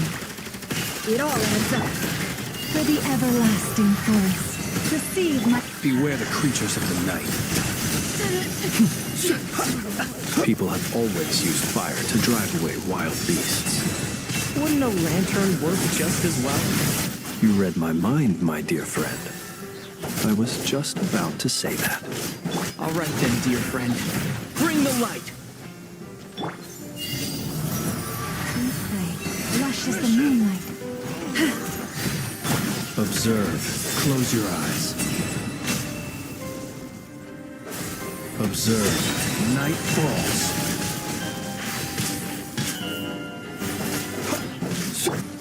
It all adds up. For the everlasting forest. Receive my... Beware the creatures of the night. People have always used fire to drive away wild beasts. Wouldn't a lantern work just as well? You read my mind, my dear friend. I was just about to say that. All right then, dear friend. Bring the light! Lush as the moonlight. Observe. Close your eyes. Observe. Night falls.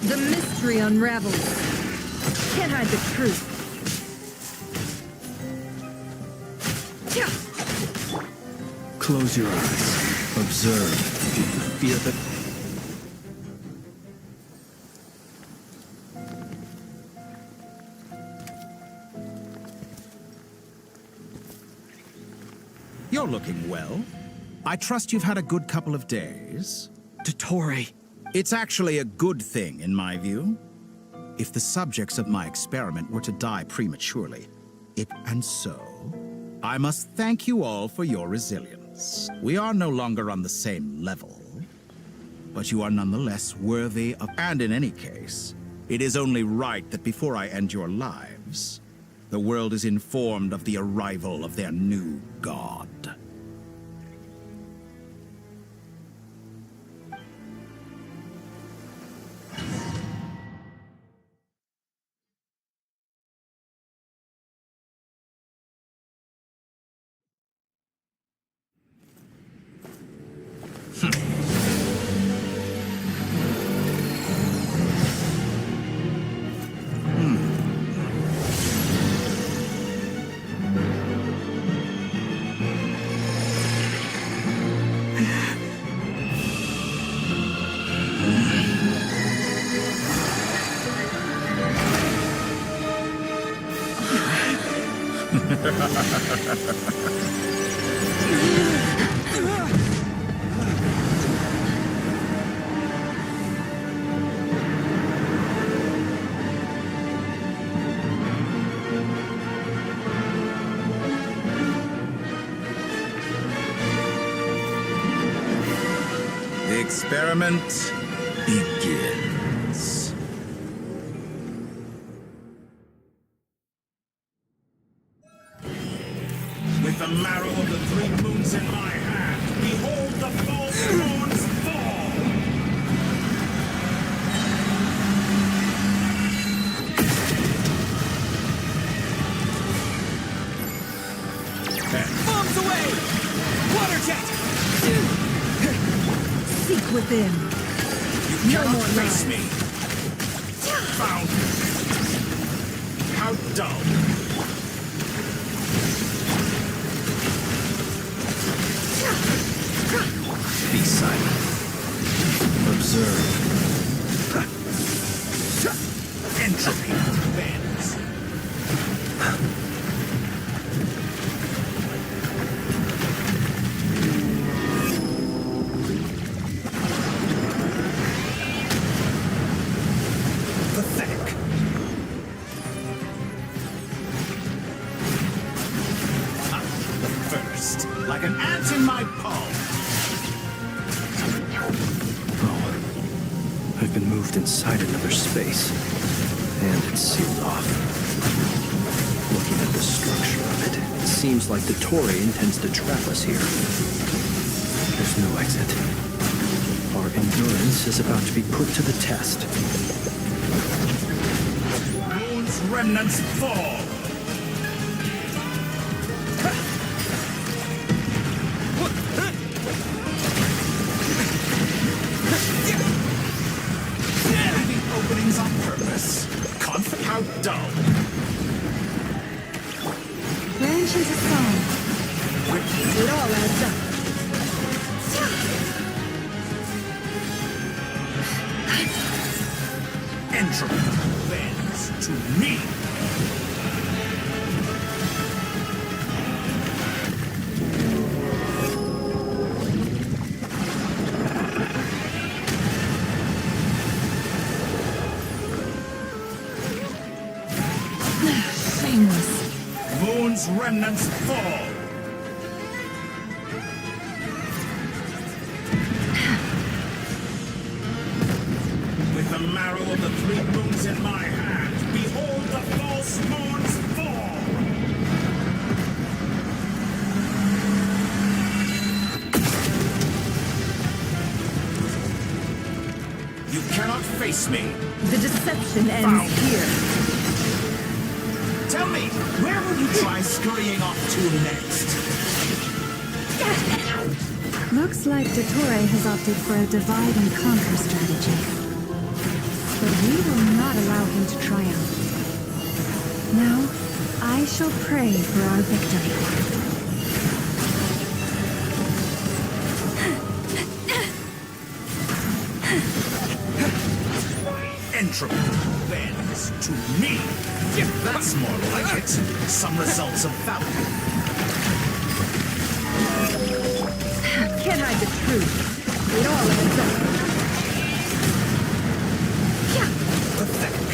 The mystery unravels. Can't hide the truth. Close your eyes. Observe. Do you feel the... You're looking well. I trust you've had a good couple of days. Dottore. It's actually a good thing, in my view. If the subjects of my experiment were to die prematurely, and so, I must thank you all for your resilience. We are no longer on the same level, but you are nonetheless worthy of... And in any case, it is only right that before I end your lives, the world is informed of the arrival of their new god. Experiment begins. With the marrow of the 3 moons in my hand, behold the false moons fall! Bombs away! Water jet! Seek within. You cannot face me! Found! How dull! Be silent. Observe. Entropy bends. Pathetic. The first, like an ant in my palm. I've been moved inside another space, and it's sealed off. Looking at the structure of it, it seems like the Torre intends to trap us here. There's no exit. Our endurance is about to be put to the test. Moon's remnants fall! Openings on purpose. How dull. Branches of song. It all adds up. Entropy bends to me. Moon's remnants fall! With the marrow of the 3 moons in my hand, behold the false moons fall! You cannot face me! The deception ends here. Tell me, where will you try scurrying off to next? Looks like Dottore has opted for a divide and conquer strategy. But we will not allow him to triumph. Now, I shall pray for our victory. Entropy bends to me. That's more like it. Some results of value. Can't hide the truth. It all adds up. Pathetic.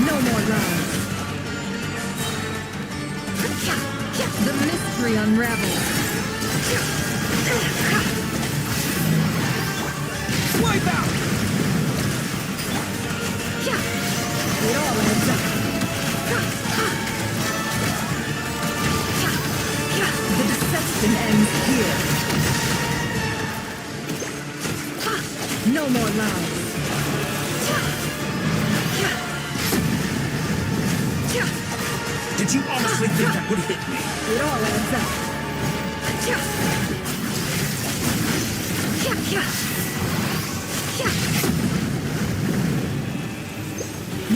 No more rounds. The mystery unravels. Wipe out! It all adds up. The deception ends here. No more lies. Did you honestly think that would hit me? It all adds up.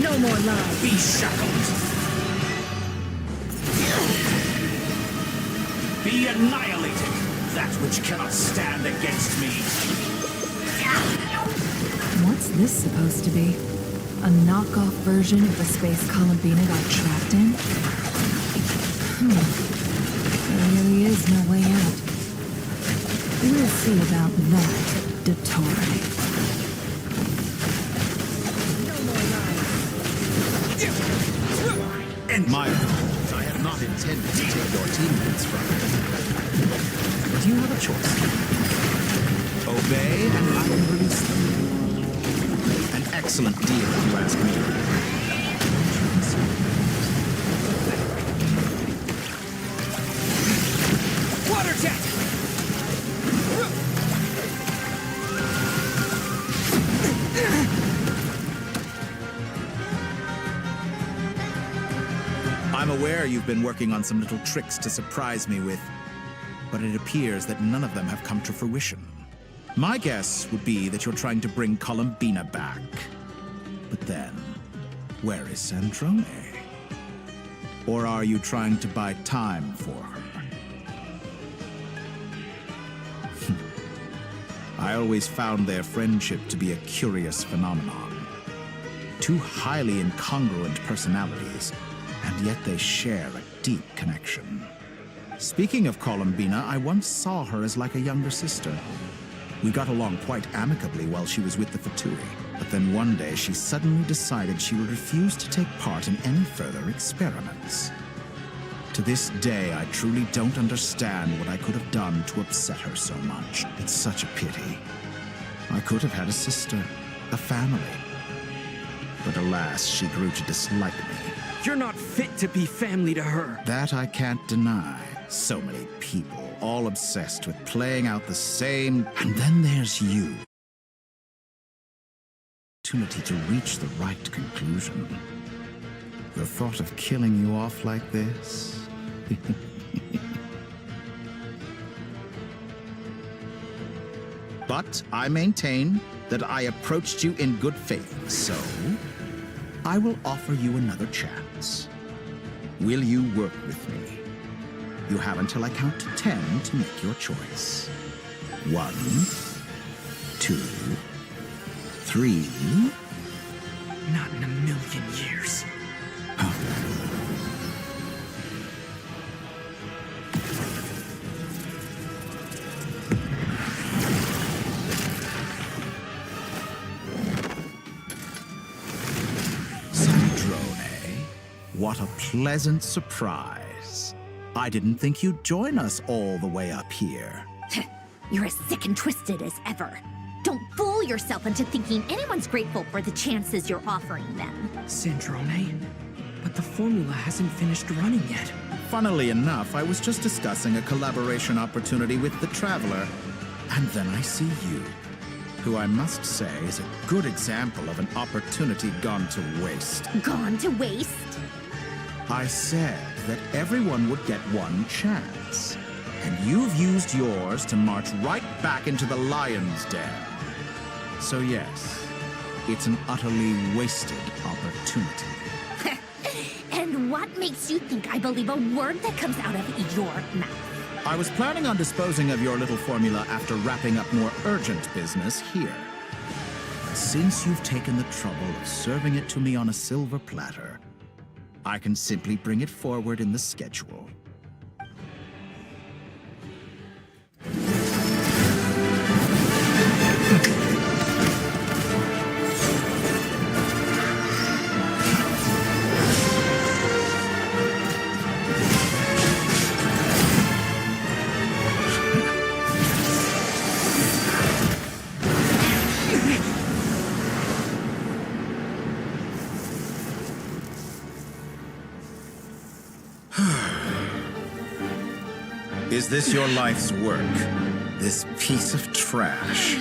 No more lies. Be shackled. Be annihilated. That which cannot stand against me. What's this supposed to be? A knockoff version of the space Columbina got trapped in? There really is no way out. We'll see about that, Dottore. And my fault. I have not intended intended to take your teammates from. But you have a choice. Obey and I will release them. An excellent deal if you ask me. Water jet! I'm aware you've been working on some little tricks to surprise me with, but it appears that none of them have come to fruition. My guess would be that you're trying to bring Columbina back. But then, where is Sandrone? Or are you trying to buy time for her? I always found their friendship to be a curious phenomenon. Two highly incongruent personalities, and yet they share a deep connection. Speaking of Columbina, I once saw her as like a younger sister. We got along quite amicably while she was with the VIII, but then one day she suddenly decided she would refuse to take part in any further experiments. To this day, I truly don't understand what I could have done to upset her so much. It's such a pity. I could have had a sister, a family. But alas, she grew to dislike me. You're not fit to be family to her. That I can't deny. So many people, all obsessed with playing out the same. And then there's you. Opportunity to reach the right conclusion. The thought of killing you off like this? But I maintain that I approached you in good faith, so I will offer you another chance. Will you work with me? You have until I count to 10 to make your choice. 1, 2, 3. Not in a million years. What a pleasant surprise. I didn't think you'd join us all the way up here. You're as sick and twisted as ever. Don't fool yourself into thinking anyone's grateful for the chances you're offering them. Sandrone? But the formula hasn't finished running yet. Funnily enough, I was just discussing a collaboration opportunity with the Traveler, and then I see you, who I must say is a good example of an opportunity gone to waste. Gone to waste? I said that everyone would get one chance, and you've used yours to march right back into the lion's den. So yes, it's an utterly wasted opportunity. And what makes you think I believe a word that comes out of your mouth? I was planning on disposing of your little formula after wrapping up more urgent business here. Since you've taken the trouble of serving it to me on a silver platter, I can simply bring it forward in the schedule. Is this your life's work? This piece of trash?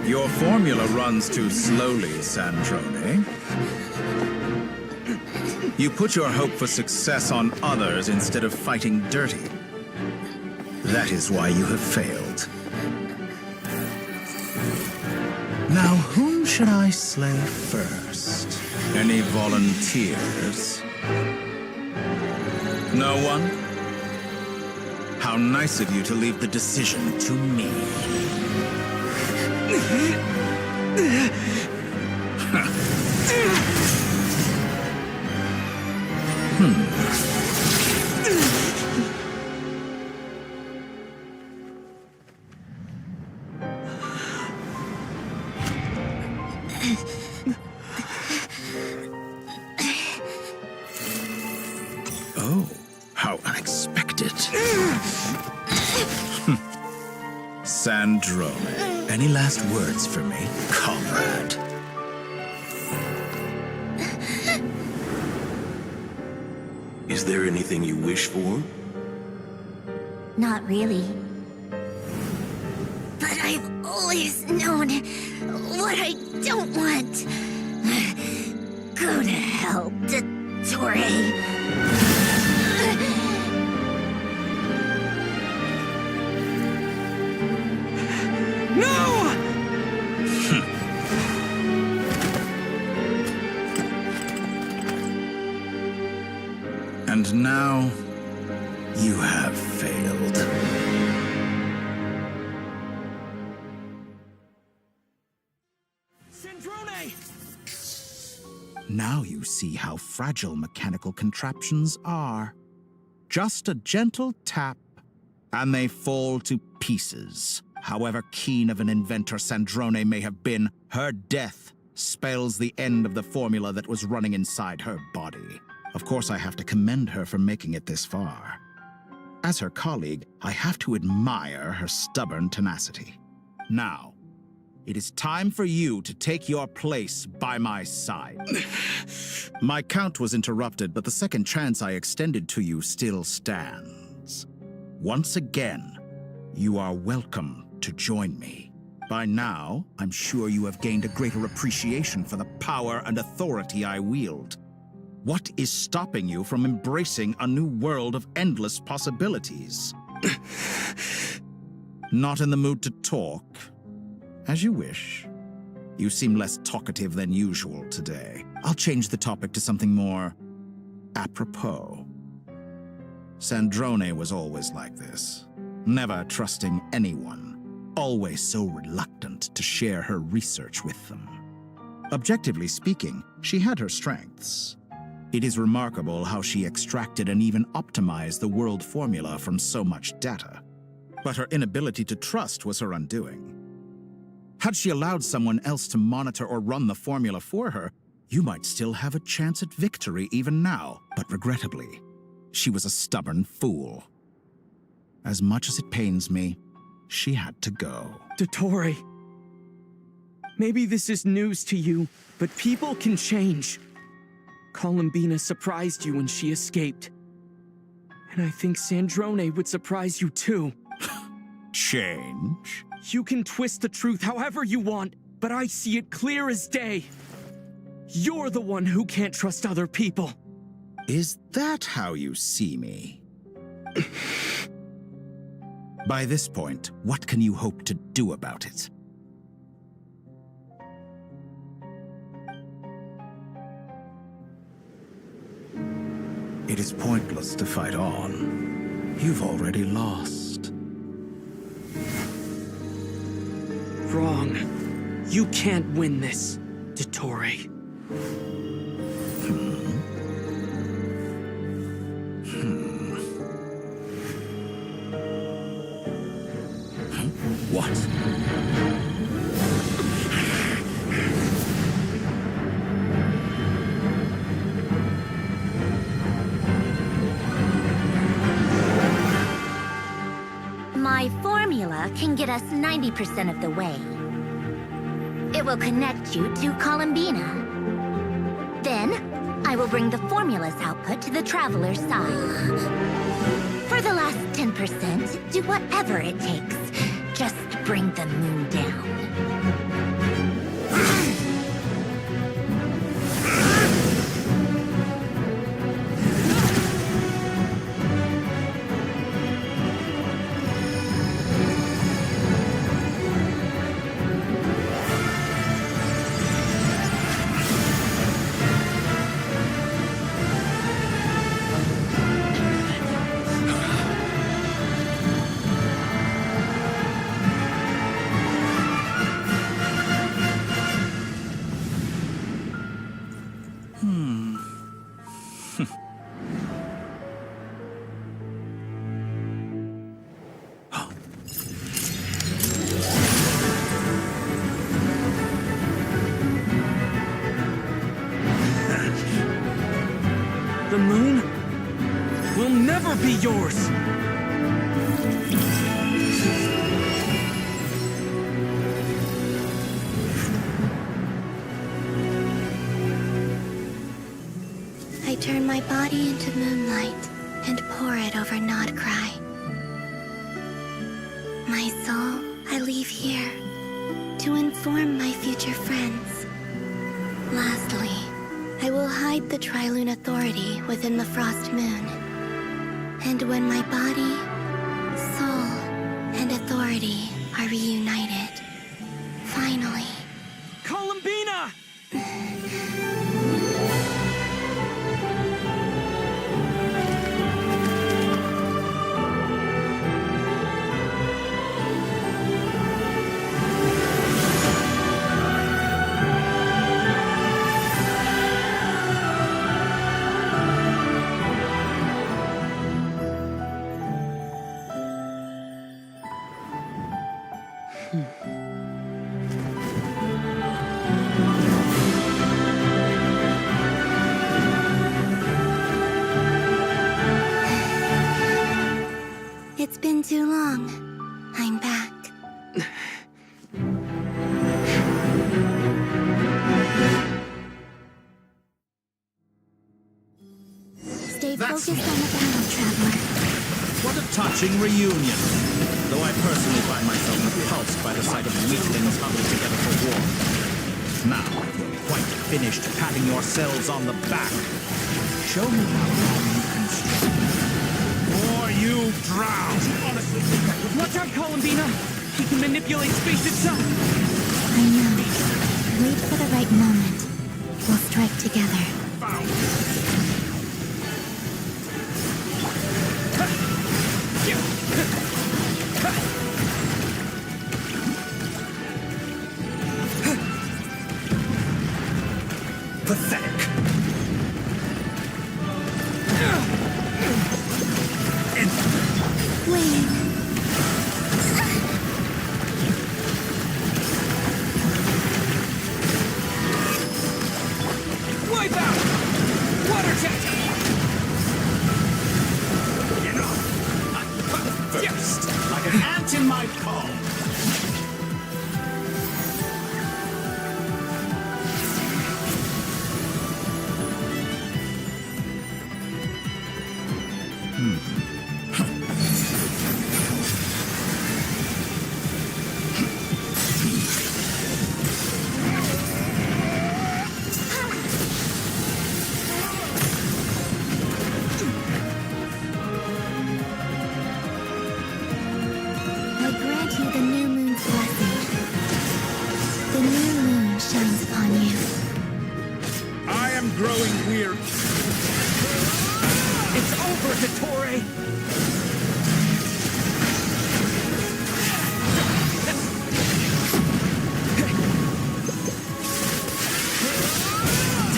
Your formula runs too slowly, Sandrone. You put your hope for success on others instead of fighting dirty. That is why you have failed. Now, whom should I slay first? Any volunteers? No one? How nice of you to leave the decision to me. Oh, how unexpected. Sandrone, any last words for me, comrade? Is there anything you wish for? Not really. But I've always known what I don't want. Go to hell, Dottore. No! And now, you have failed. Sandrone! Now you see how fragile mechanical contraptions are. Just a gentle tap, and they fall to pieces. However keen of an inventor Sandrone may have been, her death spells the end of the formula that was running inside her body. Of course, I have to commend her for making it this far. As her colleague, I have to admire her stubborn tenacity. Now, it is time for you to take your place by my side. My count was interrupted, but the second chance I extended to you still stands. Once again, you are welcome to join me. By now, I'm sure you have gained a greater appreciation for the power and authority I wield. What is stopping you from embracing a new world of endless possibilities? Not in the mood to talk? As you wish. You seem less talkative than usual today. I'll change the topic to something more apropos. Sandrone was always like this, never trusting anyone, always so reluctant to share her research with them. Objectively speaking, she had her strengths. It is remarkable how she extracted and even optimized the world formula from so much data. But her inability to trust was her undoing. Had she allowed someone else to monitor or run the formula for her, you might still have a chance at victory even now. But regrettably, she was a stubborn fool. As much as it pains me, she had to go. Dottore, maybe this is news to you, but people can change. Columbina surprised you when she escaped. And I think Sandrone would surprise you too. Change? You can twist the truth however you want, but I see it clear as day. You're the one who can't trust other people. Is that how you see me? By this point, what can you hope to do about it? It is pointless to fight on. You've already lost. Wrong. You can't win this, Dottore. What? My formula can get us 90% of the way. It will connect you to Columbina. Then, I will bring the formula's output to the Traveler's side. For the last 10%, do whatever it takes. Just bring the moon down. The moon will never be yours! I turn my body into moonlight and pour it over Nodcry. My soul, I leave here to inform my future friends. Lastly, I will hide the Trilune Authority within the Frost Moon. And when my body, soul, and authority are reunited, finally... Columbina! It's been too long. I'm back. Stay focused on the battle, Traveler. What a touching reunion. Though I personally find myself repulsed by the sight of weaklings huddled together for war. Now, you're quite finished patting yourselves on the back. Show me how long you can struggle. Or you drown! Honestly, Watch out, Columbina! He can manipulate space itself! I know. Wait for the right moment. We'll strike together. Pathetic! Wait. Wipe out! Water jet! First, like an ant in my palm. I grant you the new moon's blessing. The new moon shines upon you. I am growing weary. It's over, Dottore!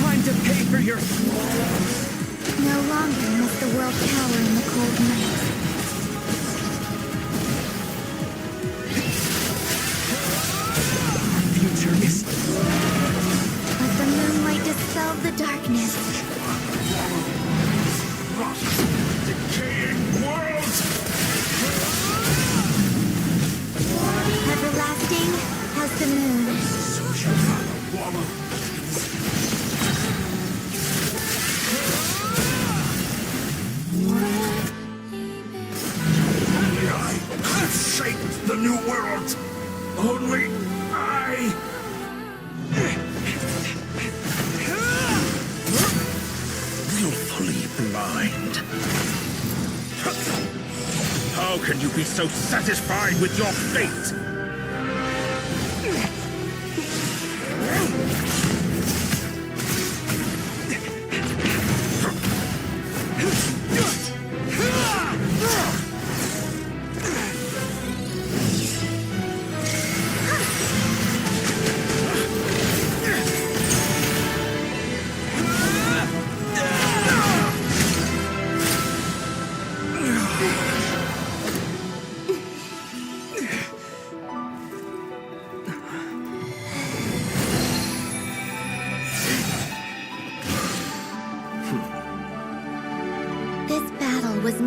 Time to pay for your... No longer must the world cower in the cold night. Future is... Let the moonlight dispel the darkness. Decaying world! Everlasting as the moon. I have shaped the new world. Only I... Willfully blind. How can you be so satisfied with your fate?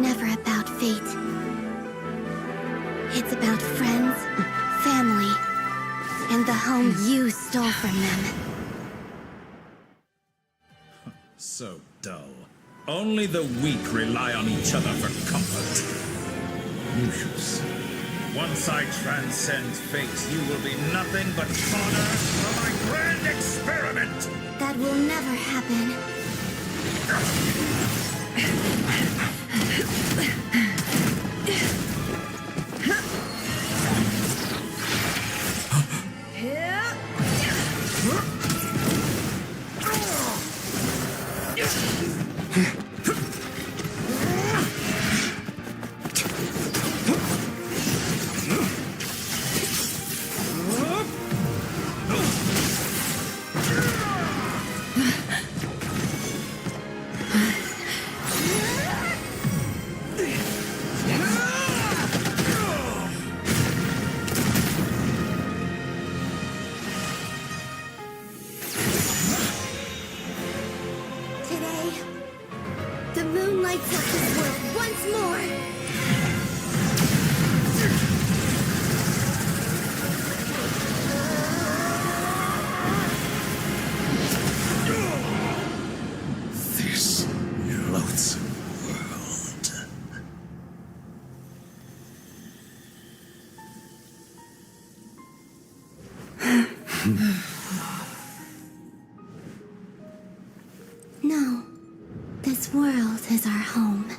never about fate. It's about friends, family, and the home you stole from them. So dull. Only the weak rely on each other for comfort. You should see. Once I transcend fate, you will be nothing but fodder for my grand experiment! That will never happen. The moon lights up this world once more! This loathsome world. No. This world is our home.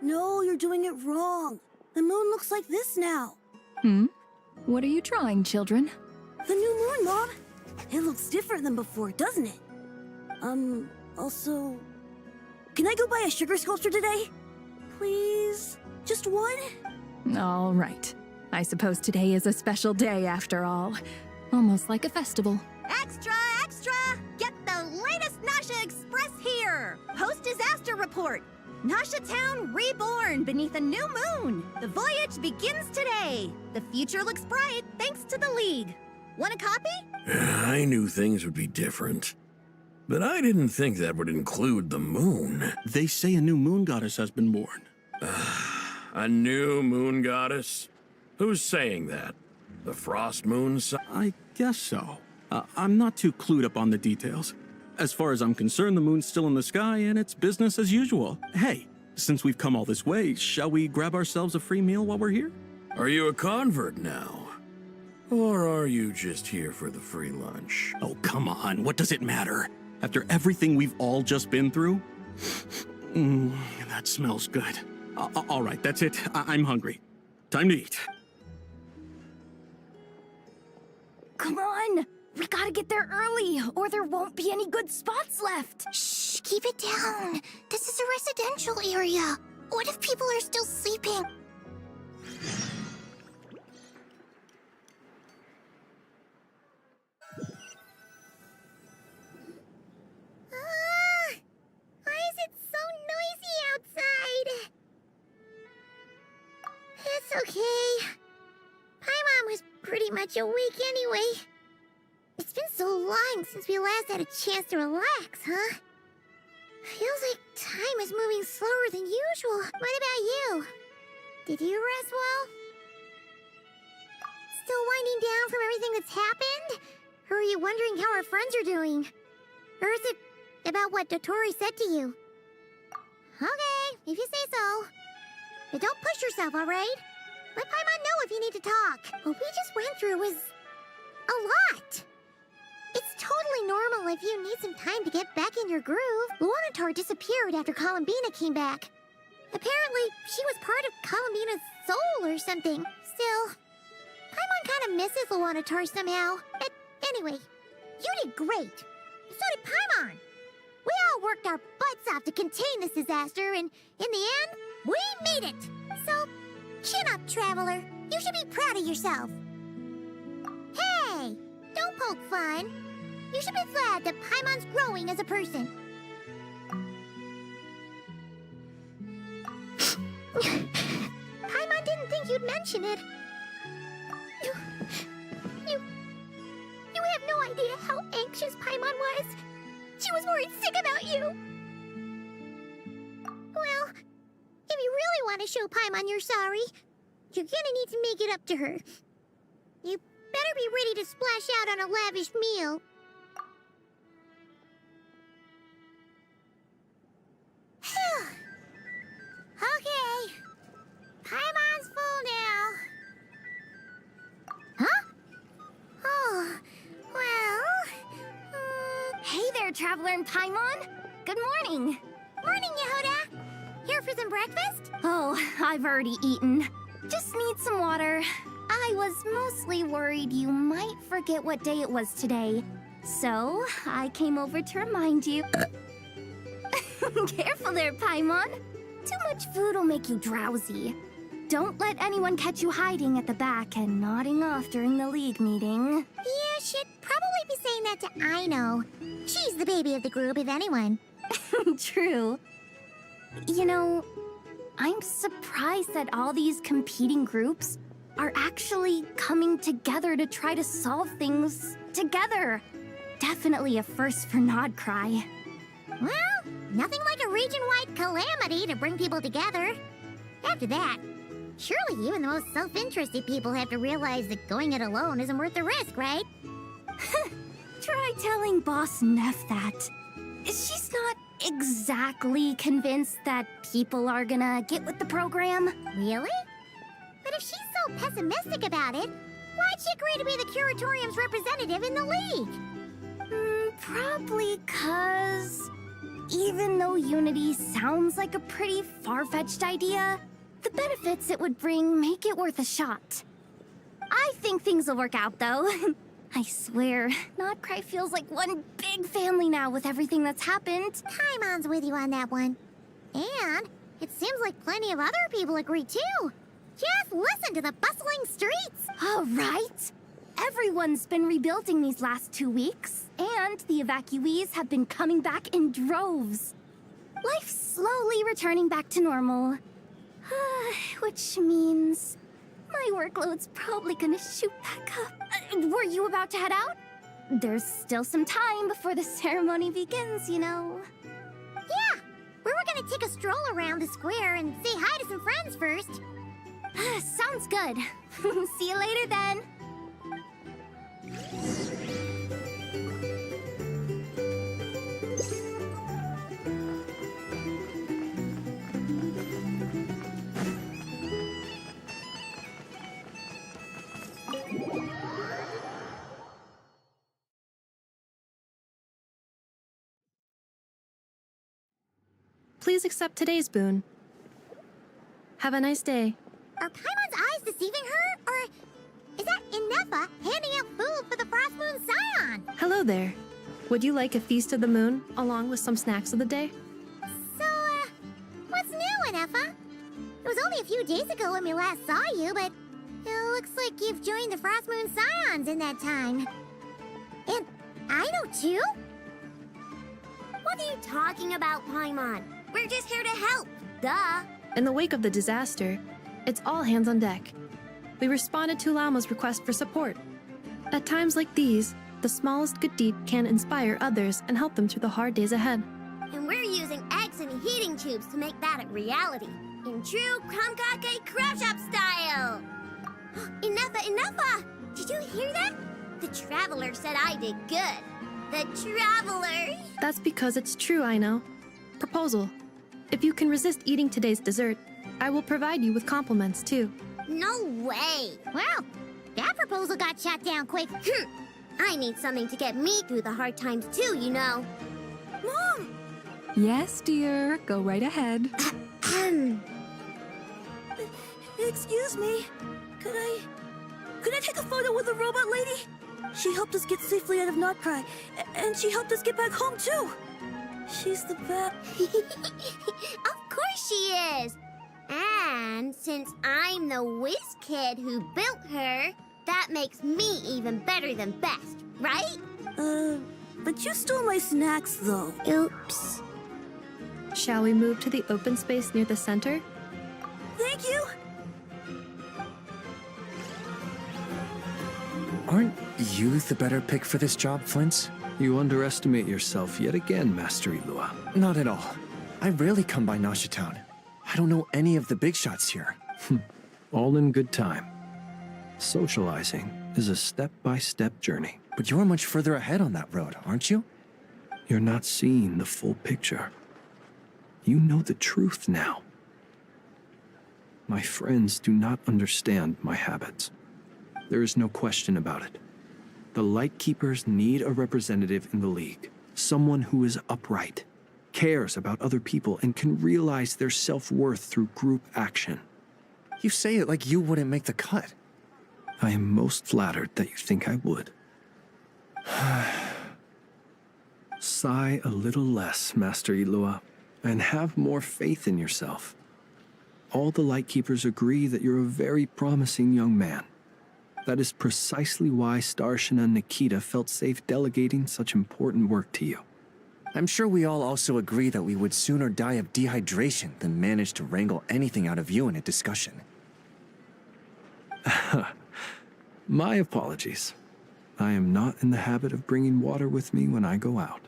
No, you're doing it wrong. The moon looks like this now. What are you drawing, children? The new moon, Mom. It looks different than before, doesn't it? Also... Can I go buy a sugar sculpture today? Please? Just one? All right. I suppose today is a special day after all. Almost like a festival. Extra, extra! Get the latest Nasha Express here! Post-disaster report! Nasha Town reborn beneath a new moon! The voyage begins today! The future looks bright thanks to the League. Want a copy? I knew things would be different. But I didn't think that would include the moon. They say a new moon goddess has been born. A new moon goddess? Who's saying that? The Frost Moon? I guess so. I'm not too clued up on the details. As far as I'm concerned, the moon's still in the sky and it's business as usual. Hey, since we've come all this way, shall we grab ourselves a free meal while we're here? Are you a convert now? Or are you just here for the free lunch? Oh, come on. What does it matter? After everything we've all just been through? That smells good. All right, that's it. I'm hungry. Time to eat. Come on! We gotta get there early, or there won't be any good spots left! Shh, keep it down. This is a residential area. What if people are still sleeping? Why is it so noisy outside? It's okay. Paimon was pretty much awake anyway. It's been so long since we last had a chance to relax, huh? Feels like time is moving slower than usual. What about you? Did you rest well? Still winding down from everything that's happened? Or are you wondering how our friends are doing? Or is it about what Dotori said to you? Okay, if you say so. But don't push yourself, alright? Let Paimon know if you need to talk. What we just went through was a lot. It's totally normal if you need some time to get back in your groove. Luanatar disappeared after Columbina came back. Apparently, she was part of Columbina's soul or something. Still, kinda misses Lawanatar somehow. But anyway, you did great. So did Paimon. We all worked our butts off to contain this disaster, and in the end, we made it. So, chin up, Traveler. You should be proud of yourself. Hey, don't poke fun. You should be glad that Paimon's growing as a person. Paimon didn't think you'd mention it. You have no idea how anxious Paimon was. She was worried sick about you. Well, if you really want to show Paimon you're sorry, you're gonna need to make it up to her. You better be ready to splash out on a lavish meal. Okay. Paimon's full now. Huh? Oh, well... Hey there, Traveler and Paimon. Good morning. Morning, Yehuda. Here for some breakfast? Oh, I've already eaten. Just need some water. I was mostly worried you might forget what day it was today. So, I came over to remind you. Careful there, Paimon. Too much food will make you drowsy. Don't let anyone catch you hiding at the back and nodding off during the league meeting. Yeah, she'd probably be saying that to Aino. She's the baby of the group, if anyone. True. You know, I'm surprised that all these competing groups are actually coming together to try to solve things together. Definitely a first for Nodcry. Well, nothing like a region-wide calamity to bring people together. After that, surely even the most self-interested people have to realize that going it alone isn't worth the risk, right? Try telling Boss Neff that. She's not exactly convinced that people are gonna get with the program. Really? But if she's so pessimistic about it, why'd she agree to be the Curatorium's representative in the league? Probably 'cause even though Unity sounds like a pretty far-fetched idea, the benefits it would bring make it worth a shot. I think things will work out, though. I swear, Nodcry feels like one big family now with everything that's happened. Paimon's with you on that one. And it seems like plenty of other people agree, too. Just listen to the bustling streets. All right. Everyone's been rebuilding these last 2 weeks, and the evacuees have been coming back in droves. Life's slowly returning back to normal. Which means my workload's probably gonna shoot back up. Were you about to head out? There's still some time before the ceremony begins, you know. Yeah, we were gonna take a stroll around the square and say hi to some friends first. Sounds good. See you later then. Please accept today's boon. Have a nice day. Are Paimon's eyes deceiving her? Or is that Inefa handing out food for the Frost Moon Scion? Hello there. Would you like a feast of the moon, along with some snacks of the day? So, what's new, Inefa? It was only a few days ago when we last saw you, but it looks like you've joined the Frost Moon Scions in that time. And Aino, too? What are you talking about, Paimon? We're just here to help. Duh. In the wake of the disaster, it's all hands on deck. We responded to Lama's request for support. At times like these, the smallest good deed can inspire others and help them through the hard days ahead. And we're using eggs and heating tubes to make that a reality. In true Krumkake Crab Shop style. Enough! Did you hear that? The Traveler said I did good. The Traveler! That's because it's true, I know. Proposal. If you can resist eating today's dessert, I will provide you with compliments, too. No way! Well, that proposal got shot down quick. I need something to get me through the hard times, too, you know. Mom! Yes, dear. Go right ahead. Excuse me. Could Can I take a photo with the robot lady? She helped us get safely out of Notcry, and she helped us get back home, too. She's the best. Of course she is! And since I'm the whiz kid who built her, that makes me even better than best, right? But you stole my snacks, though. Oops. Shall we move to the open space near the center? Thank you! Aren't you the better pick for this job, Flint? You underestimate yourself yet again, Master Ilua. Not at all. I rarely come by Nasha Town. I don't know any of the big shots here. All in good time. Socializing is a step-by-step journey. But you're much further ahead on that road, aren't you? You're not seeing the full picture. You know the truth now. My friends do not understand my habits. There is no question about it. The Lightkeepers need a representative in the League. Someone who is upright, cares about other people, and can realize their self-worth through group action. You say it like you wouldn't make the cut. I am most flattered that you think I would. Sigh a little less, Master Ilua, and have more faith in yourself. All the Lightkeepers agree that you're a very promising young man. That is precisely why Starshina Nikita felt safe delegating such important work to you. I'm sure we all also agree that we would sooner die of dehydration than manage to wrangle anything out of you in a discussion. My apologies. I am not in the habit of bringing water with me when I go out.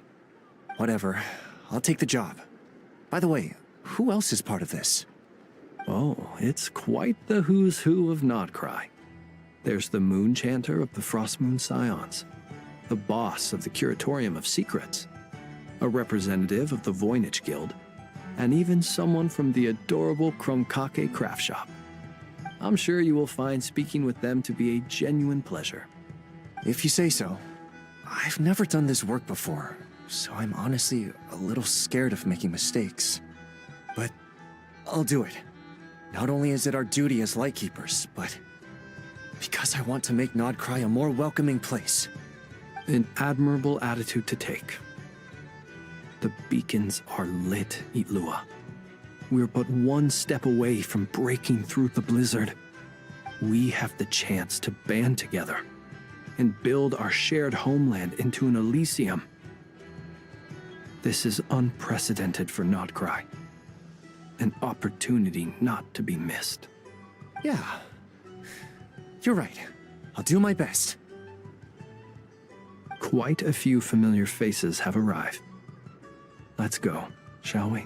Whatever. I'll take the job. By the way, who else is part of this? Oh, it's quite the who's who of Notcry. There's the Moon Chanter of the Frostmoon Scions, the boss of the Curatorium of Secrets, a representative of the Voynich Guild, and even someone from the adorable Krumkake craft shop. I'm sure you will find speaking with them to be a genuine pleasure. If you say so. I've never done this work before, so I'm honestly a little scared of making mistakes. But I'll do it. Not only is it our duty as Lightkeepers, but because I want to make Notcry a more welcoming place. An admirable attitude to take. The beacons are lit, Ilua. We're but one step away from breaking through the blizzard. We have the chance to band together and build our shared homeland into an Elysium. This is unprecedented for Notcry. An opportunity not to be missed. Yeah. You're right. I'll do my best. Quite a few familiar faces have arrived. Let's go, shall we?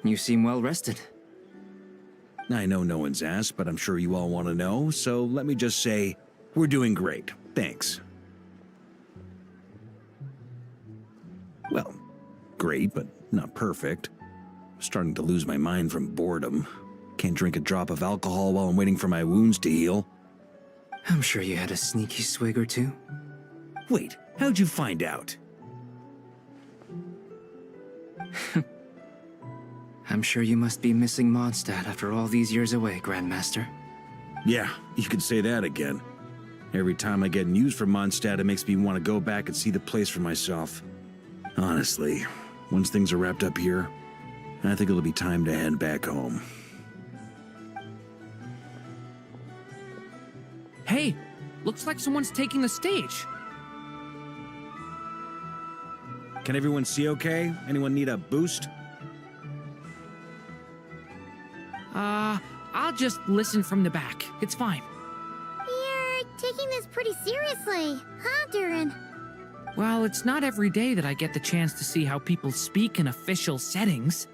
You seem well rested. I know no one's asked, but I'm sure you all want to know, so let me just say, we're doing great. Thanks. Well, great, but not perfect. Starting to lose my mind from boredom. Can't drink a drop of alcohol while I'm waiting for my wounds to heal. I'm sure you had a sneaky swig or two. Wait, how'd you find out? I'm sure you must be missing Mondstadt after all these years away, Grandmaster. Yeah, you could say that again. Every time I get news from Mondstadt, it makes me want to go back and see the place for myself. Honestly, once things are wrapped up here, I think it'll be time to head back home. Hey, looks like someone's taking the stage. Can everyone see okay? Anyone need a boost? I'll just listen from the back. It's fine. You're taking this pretty seriously, huh, Durin? Well, it's not every day that I get the chance to see how people speak in official settings.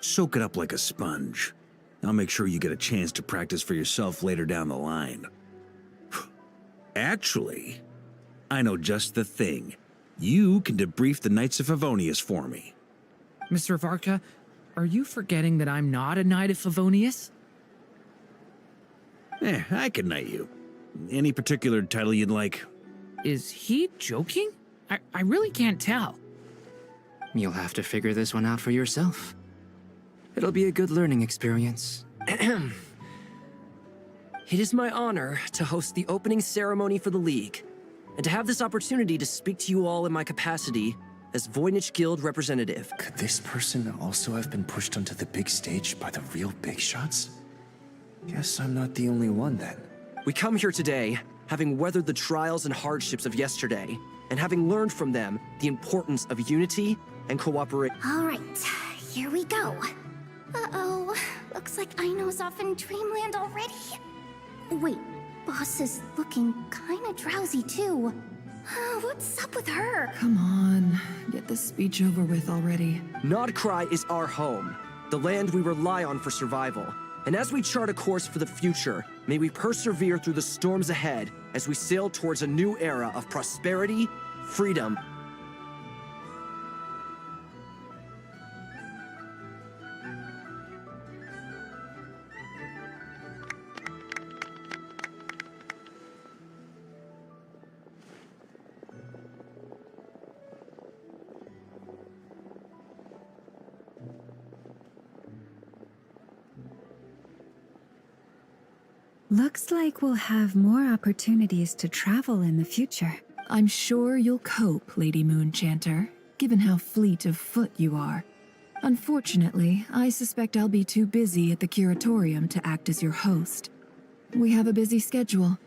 Soak it up like a sponge. I'll make sure you get a chance to practice for yourself later down the line. Actually, I know just the thing. You can debrief the Knights of Favonius for me. Mr. Varka, are you forgetting that I'm not a Knight of Favonius? I can knight you. Any particular title you'd like? Is he joking? I really can't tell. You'll have to figure this one out for yourself. It'll be a good learning experience. It is my honor to host the opening ceremony for the League, and to have this opportunity to speak to you all in my capacity as Voynich Guild representative. Could this person also have been pushed onto the big stage by the real big shots? Guess I'm not the only one then. We come here today, having weathered the trials and hardships of yesterday, and having learned from them the importance of unity and cooperation. All right, here we go. Uh-oh, looks like Aino's off in Dreamland already. Wait, Boss is looking kinda drowsy too. What's up with her? Come on, get this speech over with already. Nodcry is our home, the land we rely on for survival. And as we chart a course for the future, may we persevere through the storms ahead as we sail towards a new era of prosperity, freedom. Looks like we'll have more opportunities to travel in the future. I'm sure you'll cope, Lady Moonchanter, given how fleet of foot you are. Unfortunately, I suspect I'll be too busy at the curatorium to act as your host. We have a busy schedule,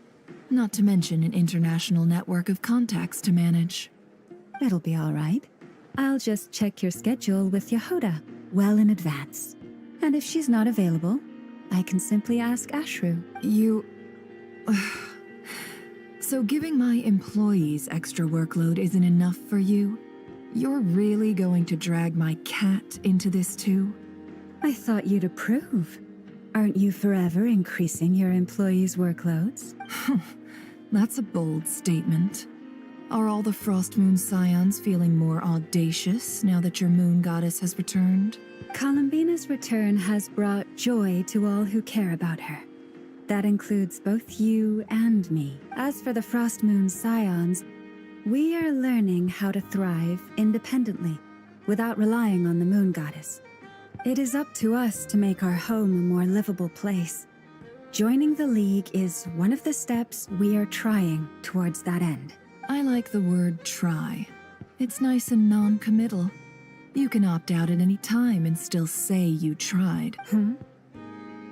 not to mention an international network of contacts to manage. It'll be all right. I'll just check your schedule with Yehoda well in advance. And if she's not available, I can simply ask Ashru. You... So giving my employees extra workload isn't enough for you? You're really going to drag my cat into this too? I thought you'd approve. Aren't you forever increasing your employees' workloads? That's a bold statement. Are all the Frost Moon Scions feeling more audacious now that your moon goddess has returned? Columbina's return has brought joy to all who care about her. That includes both you and me. As for the Frost Moon Scions, we are learning how to thrive independently, without relying on the moon goddess. It is up to us to make our home a more livable place. Joining the League is one of the steps we are trying towards that end. I like the word try. It's nice and non-committal. You can opt out at any time and still say you tried.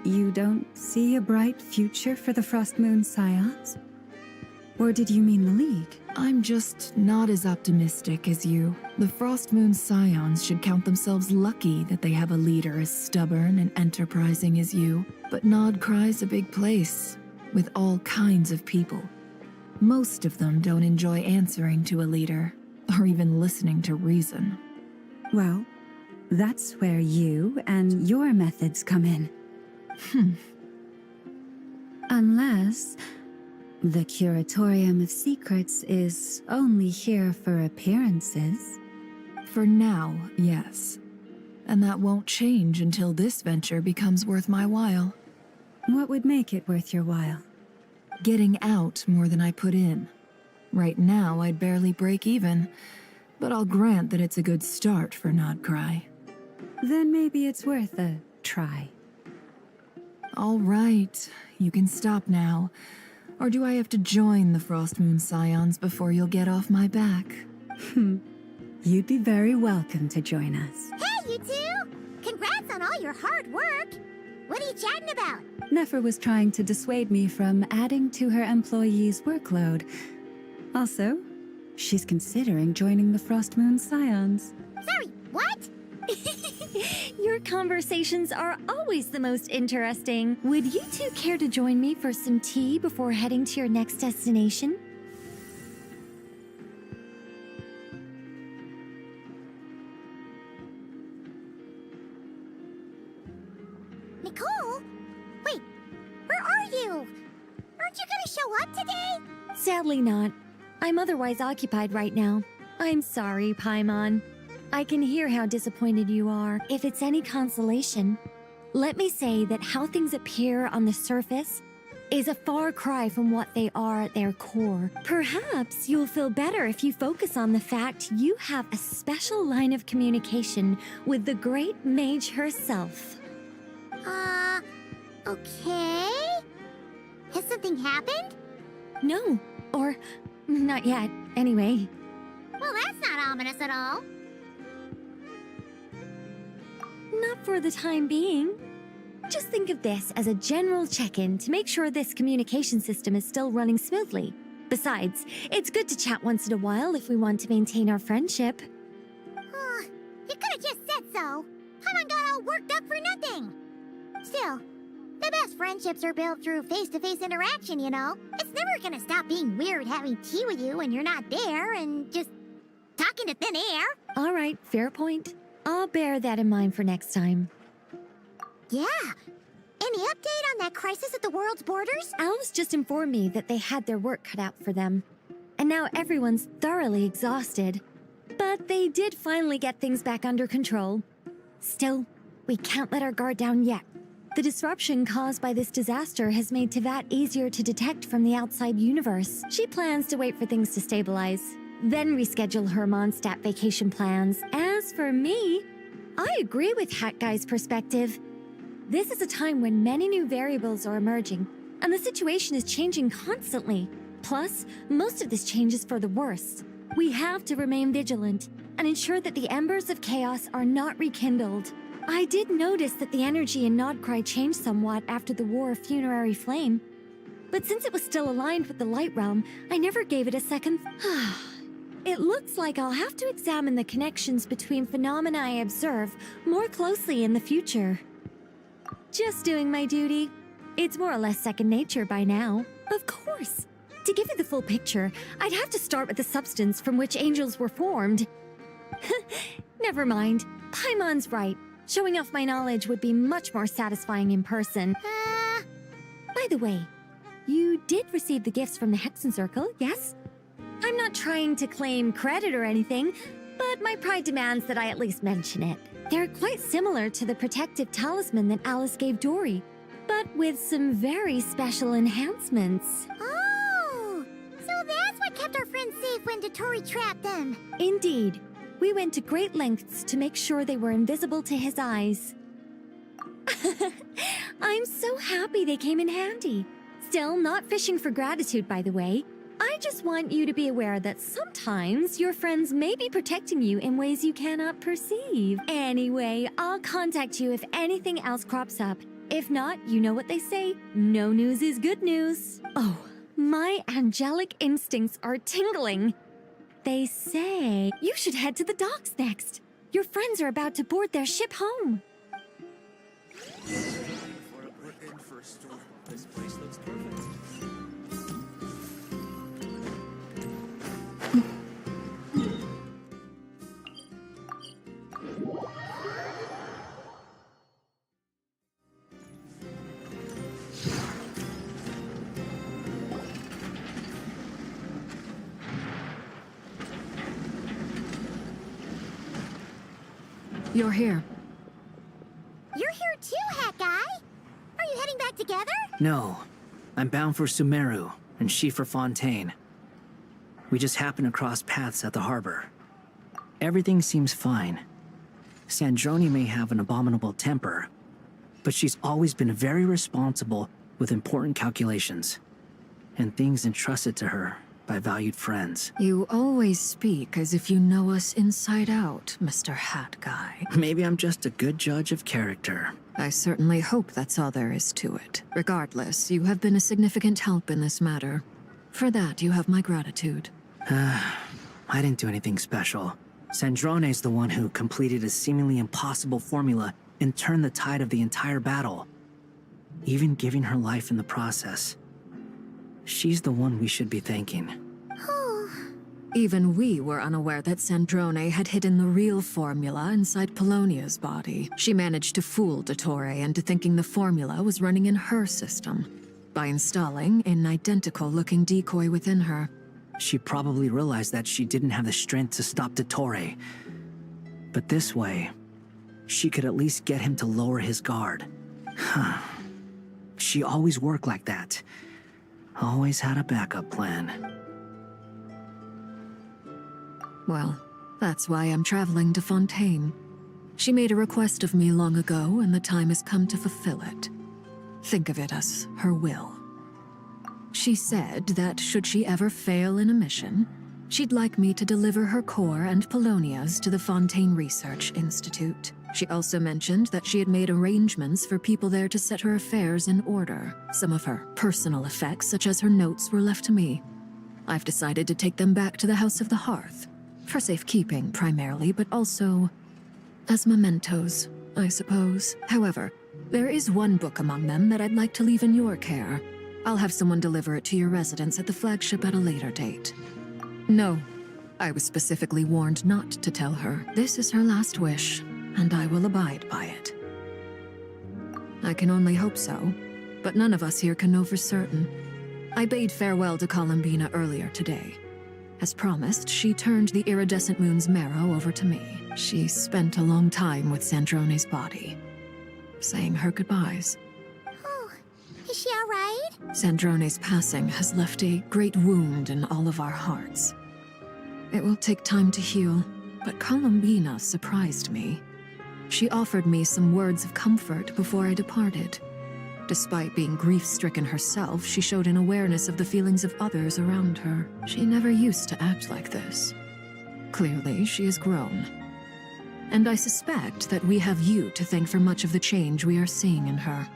You don't see a bright future for the Frost Moon Scions? Or did you mean the League? I'm just not as optimistic as you. The Frost Moon Scions should count themselves lucky that they have a leader as stubborn and enterprising as you. But Nodcry's a big place, with all kinds of people. Most of them don't enjoy answering to a leader, or even listening to reason. Well, that's where you and your methods come in. Unless the Curatorium of Secrets is only here for appearances. For now, yes. And that won't change until this venture becomes worth my while. What would make it worth your while? Getting out more than I put in. Right now, I'd barely break even, but I'll grant that it's a good start for Nodcry. Then maybe it's worth a try. All right, you can stop now. Or do I have to join the Frost Moon Scions before you'll get off my back? You'd be very welcome to join us. Hey, you two! Congrats on all your hard work! What are you chatting about? Nefer was trying to dissuade me from adding to her employees' workload. Also, she's considering joining the Frost Moon Scions. Sorry, what? Your conversations are always the most interesting. Would you two care to join me for some tea before heading to your next destination? Nicole? Wait, where are you? Aren't you gonna show up today? Sadly not. I'm otherwise occupied right now. I'm sorry, Paimon. I can hear how disappointed you are. If it's any consolation, let me say that how things appear on the surface is a far cry from what they are at their core. Perhaps you'll feel better if you focus on the fact you have a special line of communication with the great mage herself. Okay? Has something happened? No, or not yet, anyway. Well, that's not ominous at all. Not for the time being. Just think of this as a general check-in to make sure this communication system is still running smoothly. Besides, it's good to chat once in a while if we want to maintain our friendship. You could have just said so. Paimon got all worked up for nothing. Still, the best friendships are built through face-to-face interaction, you know? It's never gonna stop being weird having tea with you when you're not there and just talking to thin air. All right, fair point. I'll bear that in mind for next time. Yeah. Any update on that crisis at the world's borders? Owls just informed me that they had their work cut out for them. And now everyone's thoroughly exhausted. But they did finally get things back under control. Still, we can't let our guard down yet. The disruption caused by this disaster has made Teyvat easier to detect from the outside universe. She plans to wait for things to stabilize, then reschedule her Mondstadt vacation plans. As for me, I agree with Hat Guy's perspective. This is a time when many new variables are emerging, and the situation is changing constantly. Plus, most of this change is for the worse. We have to remain vigilant and ensure that the embers of chaos are not rekindled. I did notice that the energy in Nodcry changed somewhat after the War of Funerary Flame, but since it was still aligned with the Light Realm, I never gave it a second. It looks like I'll have to examine the connections between phenomena I observe more closely in the future. Just doing my duty. It's more or less second nature by now. Of course. To give you the full picture, I'd have to start with the substance from which angels were formed. Never mind. Paimon's right. Showing off my knowledge would be much more satisfying in person. By the way, you did receive the gifts from the Hexen Circle, yes? I'm not trying to claim credit or anything, but my pride demands that I at least mention it. They're quite similar to the protective talisman that Alice gave Dory, but with some very special enhancements. Oh! So that's what kept our friends safe when Dotori trapped them. Indeed. We went to great lengths to make sure they were invisible to his eyes. I'm so happy they came in handy. Still, not fishing for gratitude, by the way. I just want you to be aware that sometimes your friends may be protecting you in ways you cannot perceive. Anyway, I'll contact you if anything else crops up. If not, you know what they say, no news is good news. Oh, my angelic instincts are tingling. They say you should head to the docks next. Your friends are about to board their ship home. This place looks perfect. You're here. You're here too, Hat Guy. Are you heading back together? No. I'm bound for Sumeru, and she for Fontaine. We just happened to cross paths at the harbor. Everything seems fine. Sandrone may have an abominable temper, but she's always been very responsible with important calculations, and things entrusted to her by valued friends. You always speak as if you know us inside out, Mr. Hat Guy. Maybe I'm just a good judge of character. I certainly hope that's all there is to it. Regardless, you have been a significant help in this matter. For that, you have my gratitude. I didn't do anything special. Sandrone's the one who completed a seemingly impossible formula and turned the tide of the entire battle, even giving her life in the process. She's the one we should be thanking. Even we were unaware that Sandrone had hidden the real formula inside Polonia's body. She managed to fool Dottore into thinking the formula was running in her system by installing an identical-looking decoy within her. She probably realized that she didn't have the strength to stop Dottore. But this way, she could at least get him to lower his guard. She always worked like that. Always had a backup plan. Well, that's why I'm traveling to Fontaine. She made a request of me long ago, and the time has come to fulfill it. Think of it as her will. She said that should she ever fail in a mission, she'd like me to deliver her core and Polonia's to the Fontaine Research Institute. She also mentioned that she had made arrangements for people there to set her affairs in order. Some of her personal effects, such as her notes, were left to me. I've decided to take them back to the House of the Hearth. For safekeeping, primarily, but also as mementos, I suppose. However, there is one book among them that I'd like to leave in your care. I'll have someone deliver it to your residence at the flagship at a later date. No, I was specifically warned not to tell her. This is her last wish, and I will abide by it. I can only hope so, but none of us here can know for certain. I bade farewell to Columbina earlier today. As promised, she turned the iridescent moon's marrow over to me. She spent a long time with Sandrone's body, saying her goodbyes. Oh, is she all right? Sandrone's passing has left a great wound in all of our hearts. It will take time to heal, but Columbina surprised me. She offered me some words of comfort before I departed. Despite being grief-stricken herself, she showed an awareness of the feelings of others around her. She never used to act like this. Clearly, she has grown. And I suspect that we have you to thank for much of the change we are seeing in her.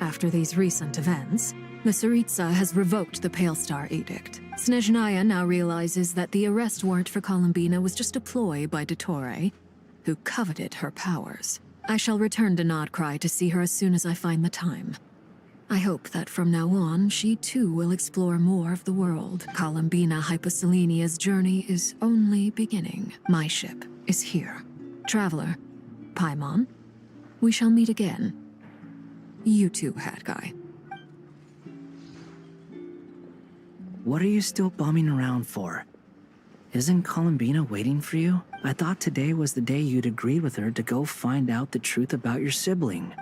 After these recent events, the Tsaritsa has revoked the Pale Star Edict. Snezhnaya now realizes that the arrest warrant for Columbina was just a ploy by Dottore, who coveted her powers. I shall return to Nodcry to see her as soon as I find the time. I hope that from now on, she too will explore more of the world. Columbina Hyposelenia's journey is only beginning. My ship is here. Traveler, Paimon, we shall meet again. You too, Hat Guy. What are you still bumming around for? Isn't Columbina waiting for you? I thought today was the day you'd agreed with her to go find out the truth about your sibling.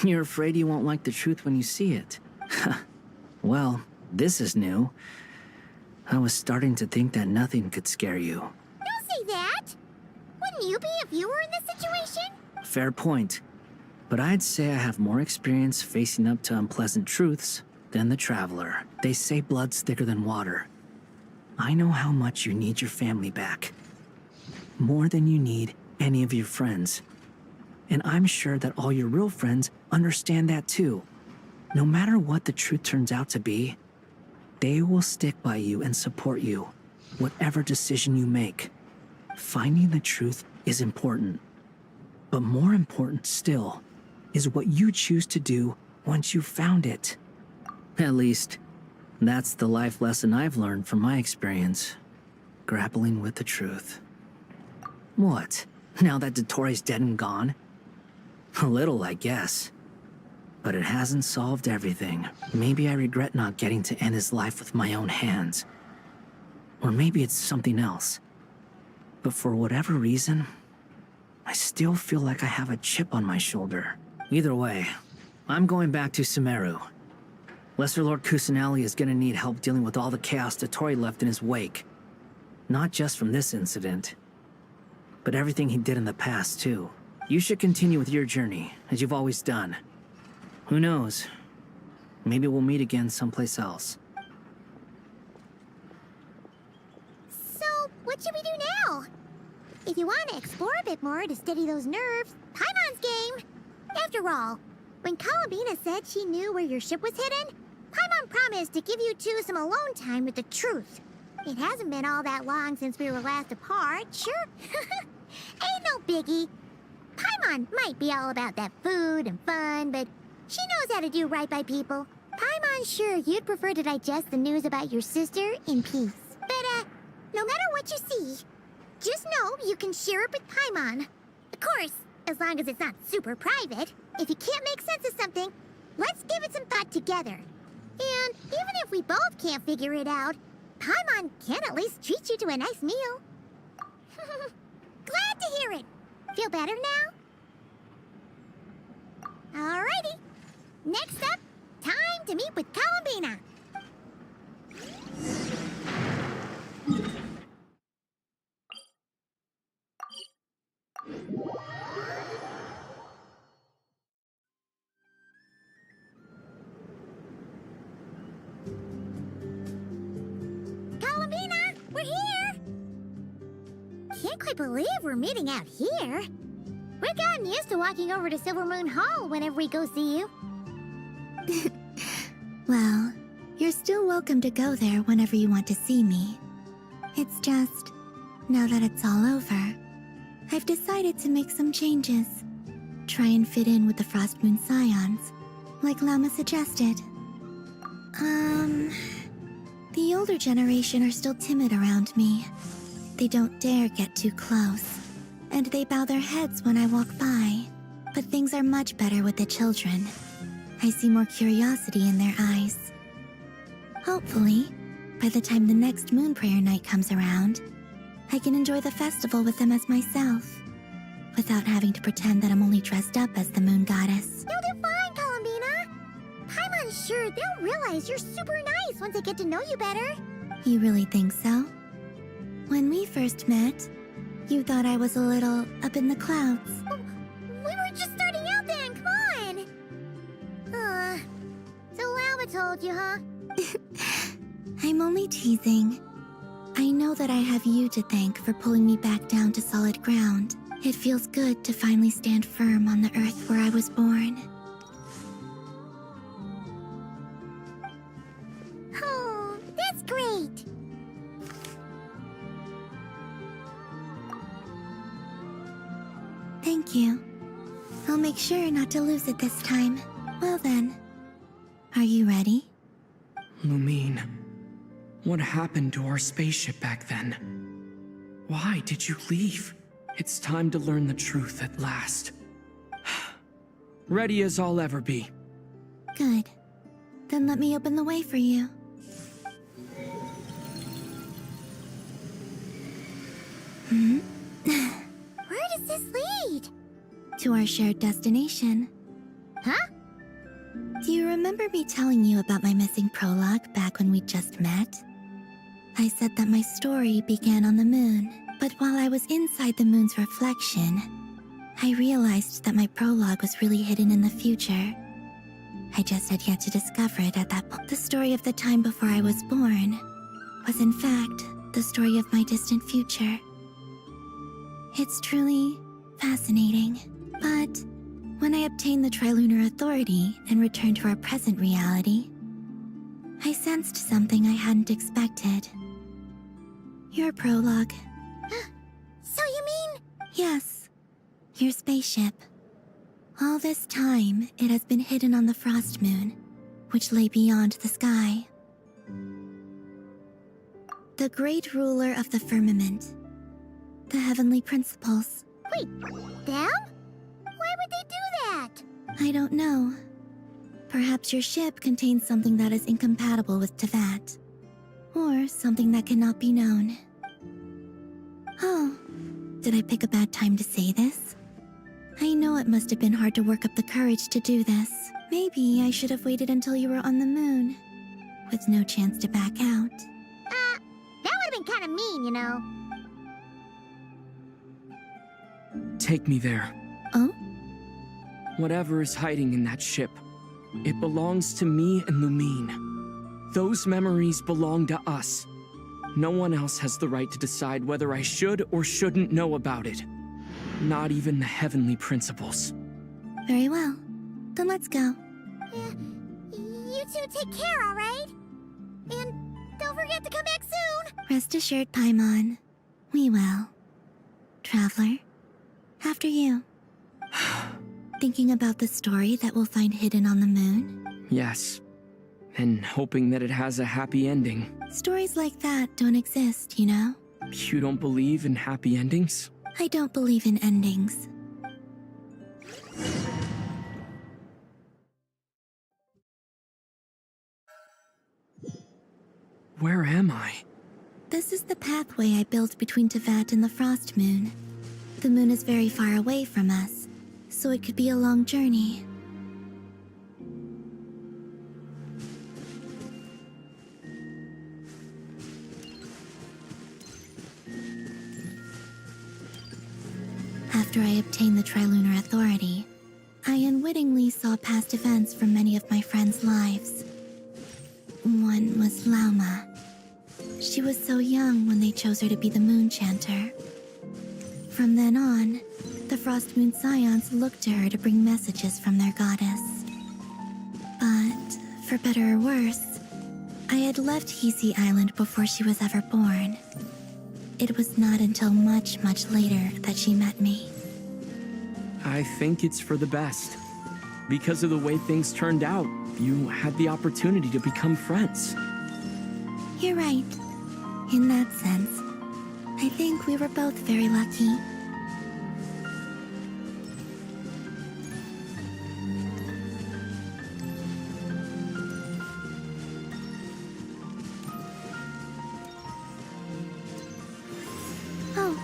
You're afraid you won't like the truth when you see it. Well, this is new. I was starting to think that nothing could scare you. Don't say that! Wouldn't you be if you were in this situation? Fair point. But I'd say I have more experience facing up to unpleasant truths than the Traveler. They say blood's thicker than water. I know how much you need your family back. More than you need any of your friends. And I'm sure that all your real friends understand that too. No matter what the truth turns out to be, they will stick by you and support you, whatever decision you make. Finding the truth is important. But more important still is what you choose to do once you've found it. At least, that's the life lesson I've learned from my experience, grappling with the truth. What? Now that Dottore's dead and gone? A little, I guess. But it hasn't solved everything. Maybe I regret not getting to end his life with my own hands. Or maybe it's something else. But for whatever reason, I still feel like I have a chip on my shoulder. Either way, I'm going back to Sumeru. Lesser Lord Kusanali is gonna need help dealing with all the chaos Dottore left in his wake. Not just from this incident, but everything he did in the past, too. You should continue with your journey, as you've always done. Who knows? Maybe we'll meet again someplace else. So, what should we do now? If you want to explore a bit more to steady those nerves, Paimon's game! After all, when Columbina said she knew where your ship was hidden, Paimon promised to give you two some alone time with the truth. It hasn't been all that long since we were last apart, sure? Ain't no biggie. Paimon might be all about that food and fun, but she knows how to do right by people. Paimon's sure you'd prefer to digest the news about your sister in peace. But, no matter what you see, just know you can share it with Paimon. Of course, as long as it's not super private. If you can't make sense of something, let's give it some thought together. And even if we both can't figure it out, Paimon can at least treat you to a nice meal. Glad to hear it. Feel better now? Alrighty. Next up, time to meet with Columbina. Columbina, we're here! Can't quite believe we're meeting out here. We've gotten used to walking over to Silver Moon Hall whenever we go see you. Well, you're still welcome to go there whenever you want to see me. It's just, now that it's all over, I've decided to make some changes. Try and fit in with the Frost Moon Scions, like Lama suggested. The older generation are still timid around me. They don't dare get too close, and they bow their heads when I walk by. But things are much better with the children. I see more curiosity in their eyes. Hopefully, by the time the next Moon Prayer Night comes around, I can enjoy the festival with them as myself, without having to pretend that I'm only dressed up as the Moon Goddess. You'll do fine, Columbina. Paimon's sure they'll realize you're super nice once they get to know you better. You really think so? When we first met, you thought I was a little up in the clouds. We were just starting out then, come on! So Lama told you, huh? I'm only teasing. I know that I have you to thank for pulling me back down to solid ground. It feels good to finally stand firm on the earth where I was born. Oh, that's great! Thank you. I'll make sure not to lose it this time. Well then, are you ready? Lumine, what happened to our spaceship back then? Why did you leave? It's time to learn the truth at last. Ready as I'll ever be. Good. Then let me open the way for you. Where does this lead? To our shared destination. Huh? Do you remember me telling you about my missing prologue back when we just met? I said that my story began on the moon, but while I was inside the moon's reflection, I realized that my prologue was really hidden in the future. I just had yet to discover it at that point. The story of the time before I was born was in fact the story of my distant future. It's truly fascinating, but when I obtained the Trilunar Authority and returned to our present reality, I sensed something I hadn't expected. Your prologue. So you mean... Yes, your spaceship. All this time, it has been hidden on the Frost Moon, which lay beyond the sky. The great ruler of the firmament. The heavenly principles. Wait, them? Why would they do that? I don't know. Perhaps your ship contains something that is incompatible with Tevat. Or something that cannot be known. Oh, did I pick a bad time to say this? I know it must have been hard to work up the courage to do this. Maybe I should have waited until you were on the moon, with no chance to back out. That would have been kind of mean, you know. Take me there. Oh? Whatever is hiding in that ship, it belongs to me and Lumine. Those memories belong to us. No one else has the right to decide whether I should or shouldn't know about it. Not even the heavenly principles. Very well. Then let's go. You two take care, alright? And don't forget to come back soon! Rest assured, Paimon. We will. Traveler, after you. Thinking about the story that we'll find hidden on the moon? Yes. And hoping that it has a happy ending. Stories like that don't exist, you know? You don't believe in happy endings? I don't believe in endings. Where am I? This is the pathway I built between Teyvat and the Frost Moon. The moon is very far away from us, so it could be a long journey. After I obtained the Trilunar Authority, I unwittingly saw past events from many of my friends' lives. One was Lauma. She was so young when they chose her to be the Moon Chanter. From then on, the Frost Moon Scions looked to her to bring messages from their goddess. But, for better or worse, I had left Hisi Island before she was ever born. It was not until much, much later that she met me. I think it's for the best. Because of the way things turned out, you had the opportunity to become friends. You're right. In that sense, I think we were both very lucky. Oh,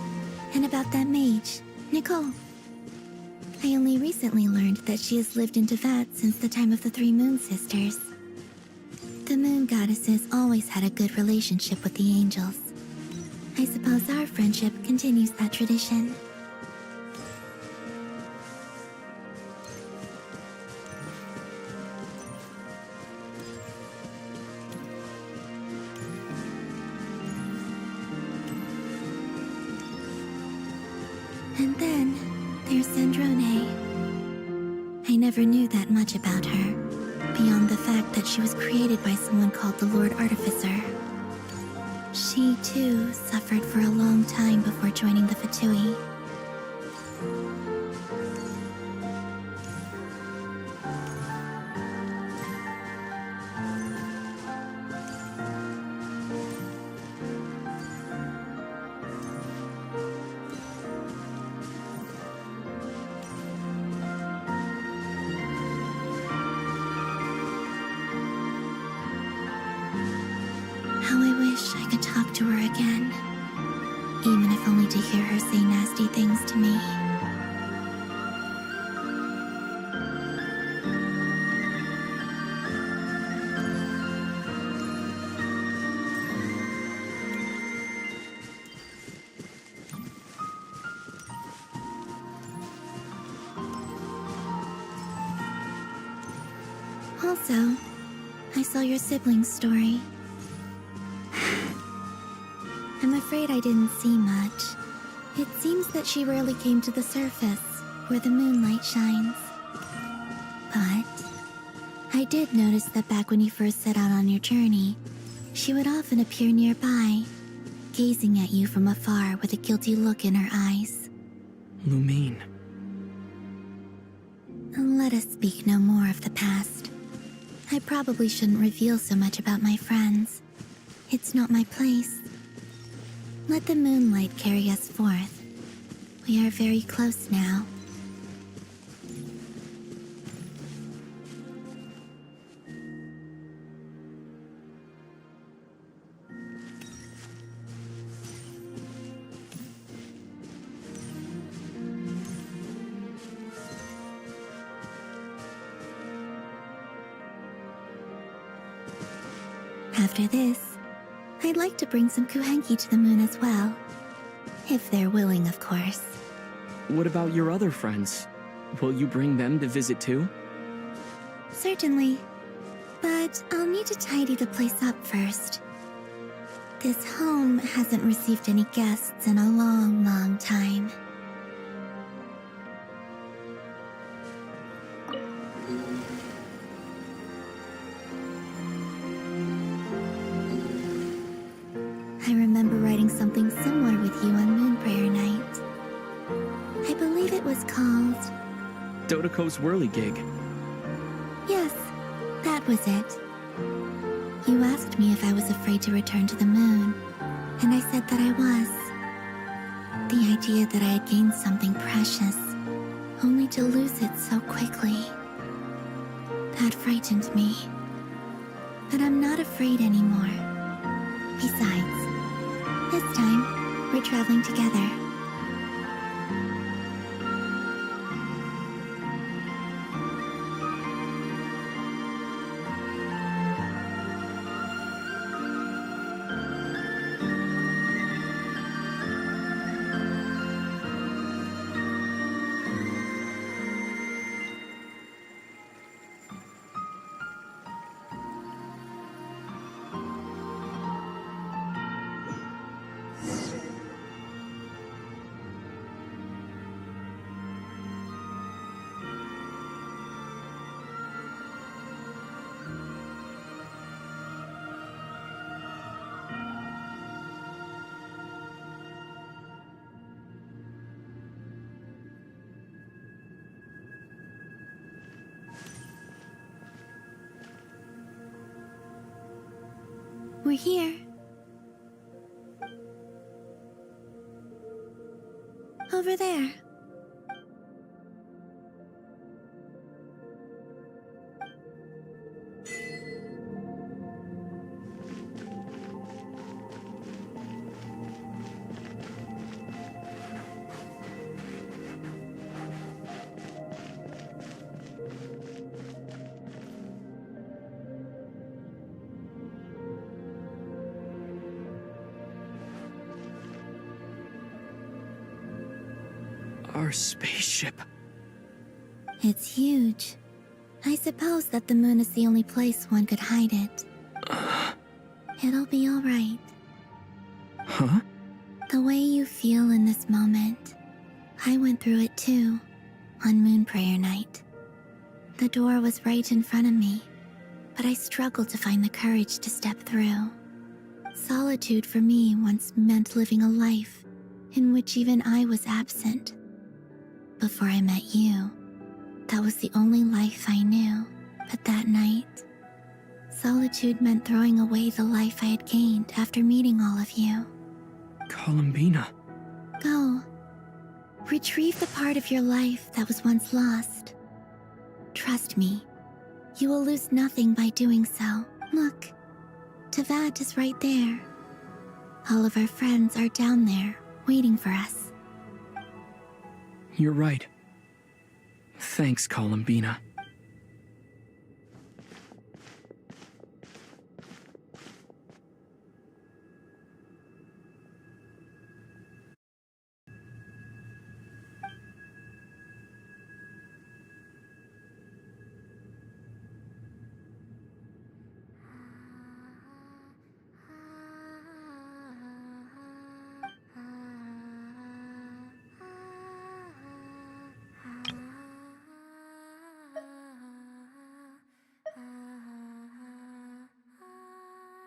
and about that mage, Nicole. I only recently learned that she has lived in Teyvat since the time of the Three Moon Sisters. The Moon Goddesses always had a good relationship with the angels. I suppose our friendship continues that tradition. And then there's Sandrone. I never knew that much about her, beyond the fact that she was created by someone called the Lord Artificer. She, too, suffered for a long time before joining the VIII. How I wish I could talk to her again, even if only to hear her say nasty things to me. Also, I saw your sibling's story. I'm afraid I didn't see much. It seems that she rarely came to the surface, where the moonlight shines. But I did notice that back when you first set out on your journey, she would often appear nearby, gazing at you from afar with a guilty look in her eyes. Lumine. Let us speak no more of the past. I probably shouldn't reveal so much about my friends. It's not my place. Let the moonlight carry us forth. We are very close now. After this, I'd like to bring some Kuhenki to the moon as well. If they're willing, of course. What about your other friends? Will you bring them to visit too? Certainly. But I'll need to tidy the place up first. This home hasn't received any guests in a long, long time. I remember writing something similar with you on Moon Prayer Night. I believe it was called... Dodoko's Whirligig. Yes, that was it. You asked me if I was afraid to return to the moon, and I said that I was. The idea that I had gained something precious, only to lose it so quickly. That frightened me. But I'm not afraid anymore. Besides, This time, we're traveling together. We're here. Over there. Our spaceship. It's huge. I suppose that the moon is the only place one could hide it. It'll be all right. Huh? The way you feel in this moment, I went through it too, on Moon Prayer Night. The door was right in front of me, but I struggled to find the courage to step through. Solitude for me once meant living a life in which even I was absent. Before I met you, that was the only life I knew. But that night, solitude meant throwing away the life I had gained after meeting all of you. Columbina. Go. Retrieve the part of your life that was once lost. Trust me, you will lose nothing by doing so. Look, Teyvat is right there. All of our friends are down there, waiting for us. You're right. Thanks, Columbina.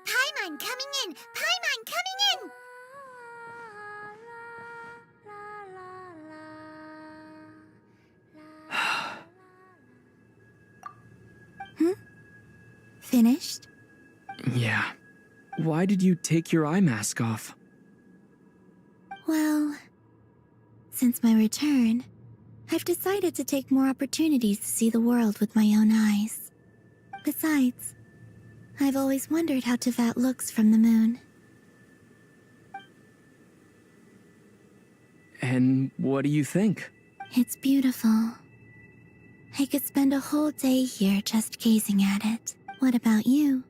Paimon coming in! Paimon coming in! Finished? Yeah. Why did you take your eye mask off? Well, since my return, I've decided to take more opportunities to see the world with my own eyes. Besides, I've always wondered how Teyvat looks from the moon. And what do you think? It's beautiful. I could spend a whole day here just gazing at it. What about you?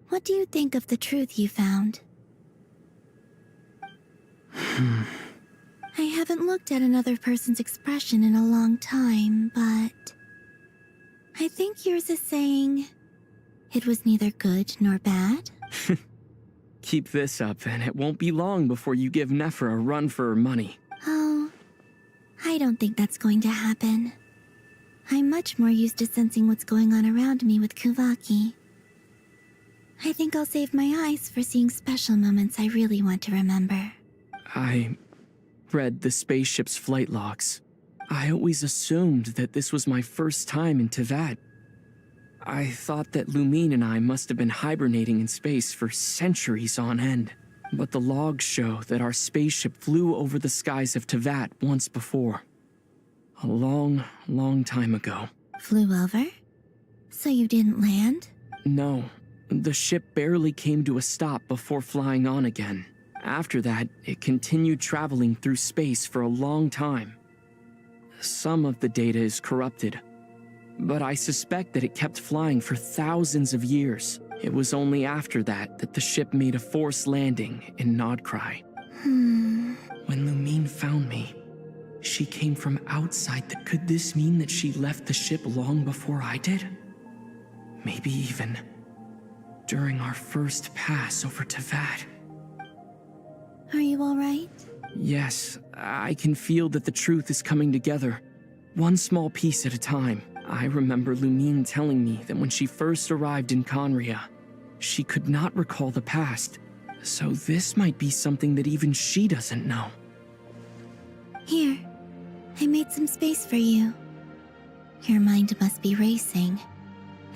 What do you think of the truth you found? I haven't looked at another person's expression in a long time, but I think yours is saying it was neither good nor bad. Keep this up, and it won't be long before you give Nephra a run for her money. Oh, I don't think that's going to happen. I'm much more used to sensing what's going on around me with Kuvaki. I think I'll save my eyes for seeing special moments I really want to remember. I read the spaceship's flight logs. I always assumed that this was my first time in Teyvat. I thought that Lumine and I must have been hibernating in space for centuries on end. But the logs show that our spaceship flew over the skies of Teyvat once before. A long, long time ago. Flew over? So you didn't land? No, the ship barely came to a stop before flying on again. After that, it continued traveling through space for a long time. Some of the data is corrupted, but I suspect that it kept flying for thousands of years. It was only after that that the ship made a forced landing in Nodcry. When Lumine found me, she came from outside. Could this mean that she left the ship long before I did? Maybe even during our first pass over to VIII. Are you alright? Yes, I can feel that the truth is coming together, one small piece at a time. I remember Lumine telling me that when she first arrived in Conria, she could not recall the past, so this might be something that even she doesn't know. Here, I made some space for you. Your mind must be racing,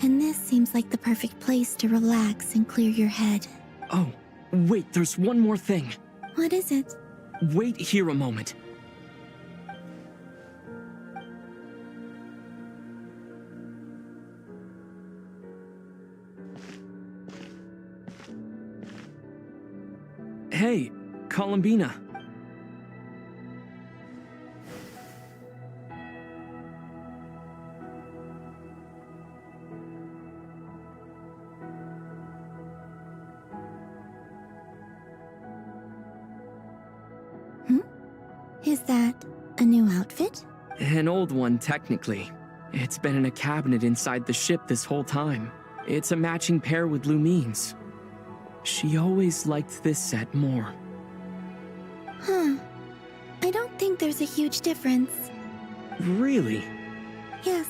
and this seems like the perfect place to relax and clear your head. Oh, wait, there's one more thing. What is it? Wait here a moment. Hey, Columbina. Is that a new outfit? An old one, technically. It's been in a cabinet inside the ship this whole time. It's a matching pair with Lumine's. She always liked this set more. Huh. I don't think there's a huge difference. Really? Yes,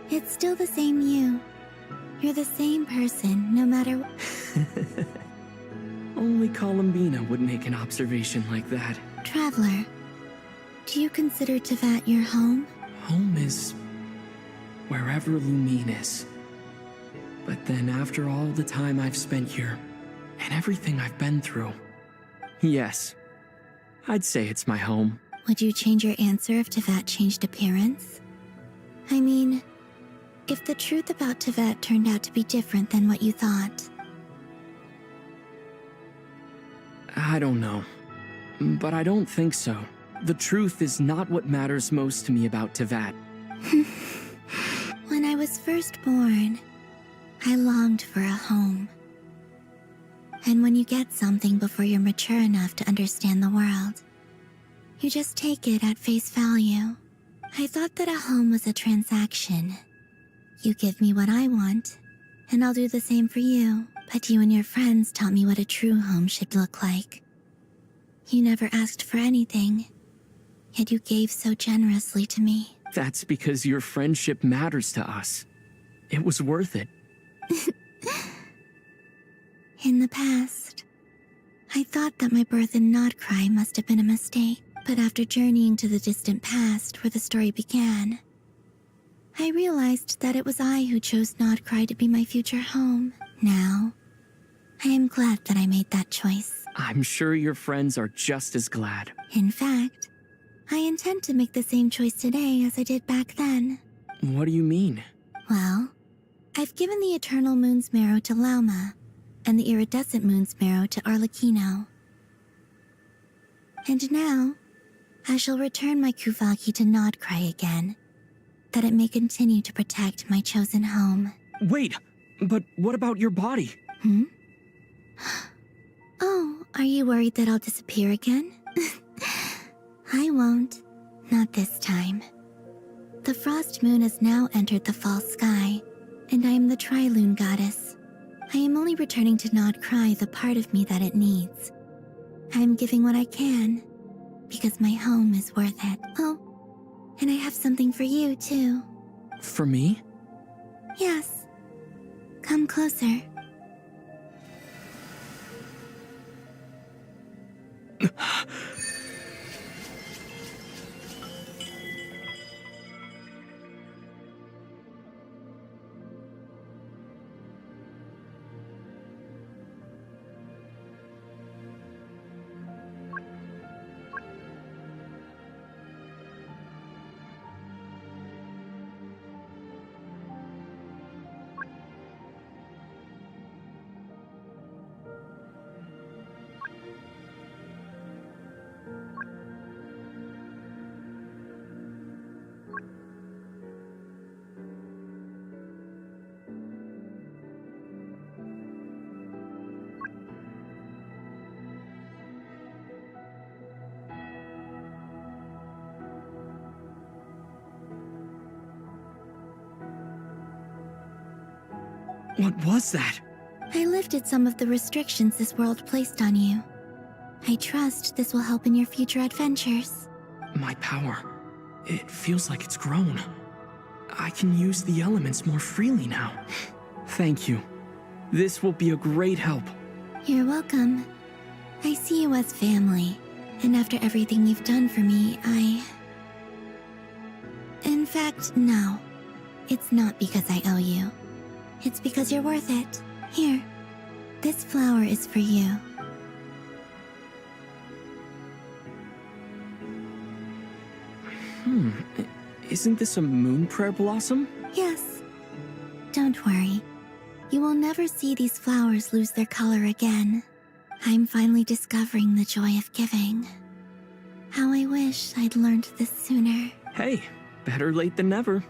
it's still the same you. You're the same person, no matter... Only Columbina would make an observation like that. Traveler, do you consider Tevat your home? Home is wherever Lumine is. But then after all the time I've spent here, and everything I've been through, yes, I'd say it's my home. Would you change your answer if Tevat changed appearance? I mean, if the truth about Tevat turned out to be different than what you thought. I don't know, but I don't think so. The truth is not what matters most to me about Tevat. When I was first born, I longed for a home. And when you get something before you're mature enough to understand the world, you just take it at face value. I thought that a home was a transaction. You give me what I want, and I'll do the same for you. But you and your friends taught me what a true home should look like. You never asked for anything, yet you gave so generously to me. That's because your friendship matters to us. It was worth it. In the past, I thought that my birth in Nodcry must have been a mistake. But after journeying to the distant past where the story began, I realized that it was I who chose Nodcry to be my future home. Now, I am glad that I made that choice. I'm sure your friends are just as glad. In fact, I intend to make the same choice today as I did back then. What do you mean? Well, I've given the Eternal Moon's Marrow to Lauma, and the Iridescent Moon's Marrow to Arlecchino. And now, I shall return my Kuvaki to Nodcry again, that it may continue to protect my chosen home. Wait, but what about your body? Oh, are you worried that I'll disappear again? I won't. Not this time. The Frost Moon has now entered the fall sky, and I am the Trilune Goddess. I am only returning to Nodcry the part of me that it needs. I am giving what I can, because my home is worth it. Oh, and I have something for you, too. For me? Yes. Come closer. What was that? I lifted some of the restrictions this world placed on you. I trust this will help in your future adventures. My power. It feels like it's grown. I can use the elements more freely now. Thank you. This will be a great help. You're welcome. I see you as family, and after everything you've done for me, In fact, no. It's not because I owe you. It's because you're worth it. Here, this flower is for you. Isn't this a moon prayer blossom? Yes. Don't worry. You will never see these flowers lose their color again. I'm finally discovering the joy of giving. How I wish I'd learned this sooner. Hey, better late than never.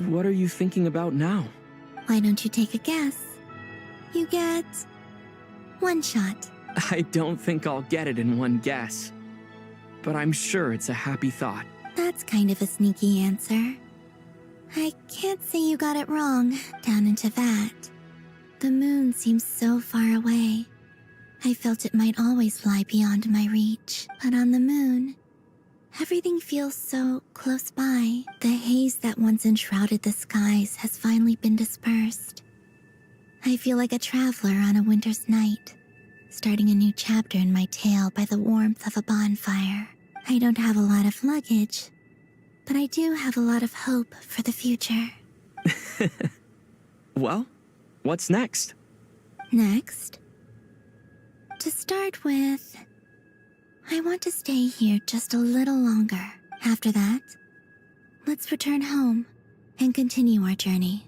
What are you thinking about now? Why don't you take a guess? You get 1 shot. I don't think I'll get it in one guess. But I'm sure it's a happy thought. That's kind of a sneaky answer. I can't say you got it wrong, down into that. The moon seems so far away. I felt it might always lie beyond my reach. But on the moon, everything feels so close by. The haze that once enshrouded the skies has finally been dispersed. I feel like a traveler on a winter's night, starting a new chapter in my tale by the warmth of a bonfire. I don't have a lot of luggage, but I do have a lot of hope for the future. Well, what's next? Next? To start with, I want to stay here just a little longer. After that, let's return home and continue our journey.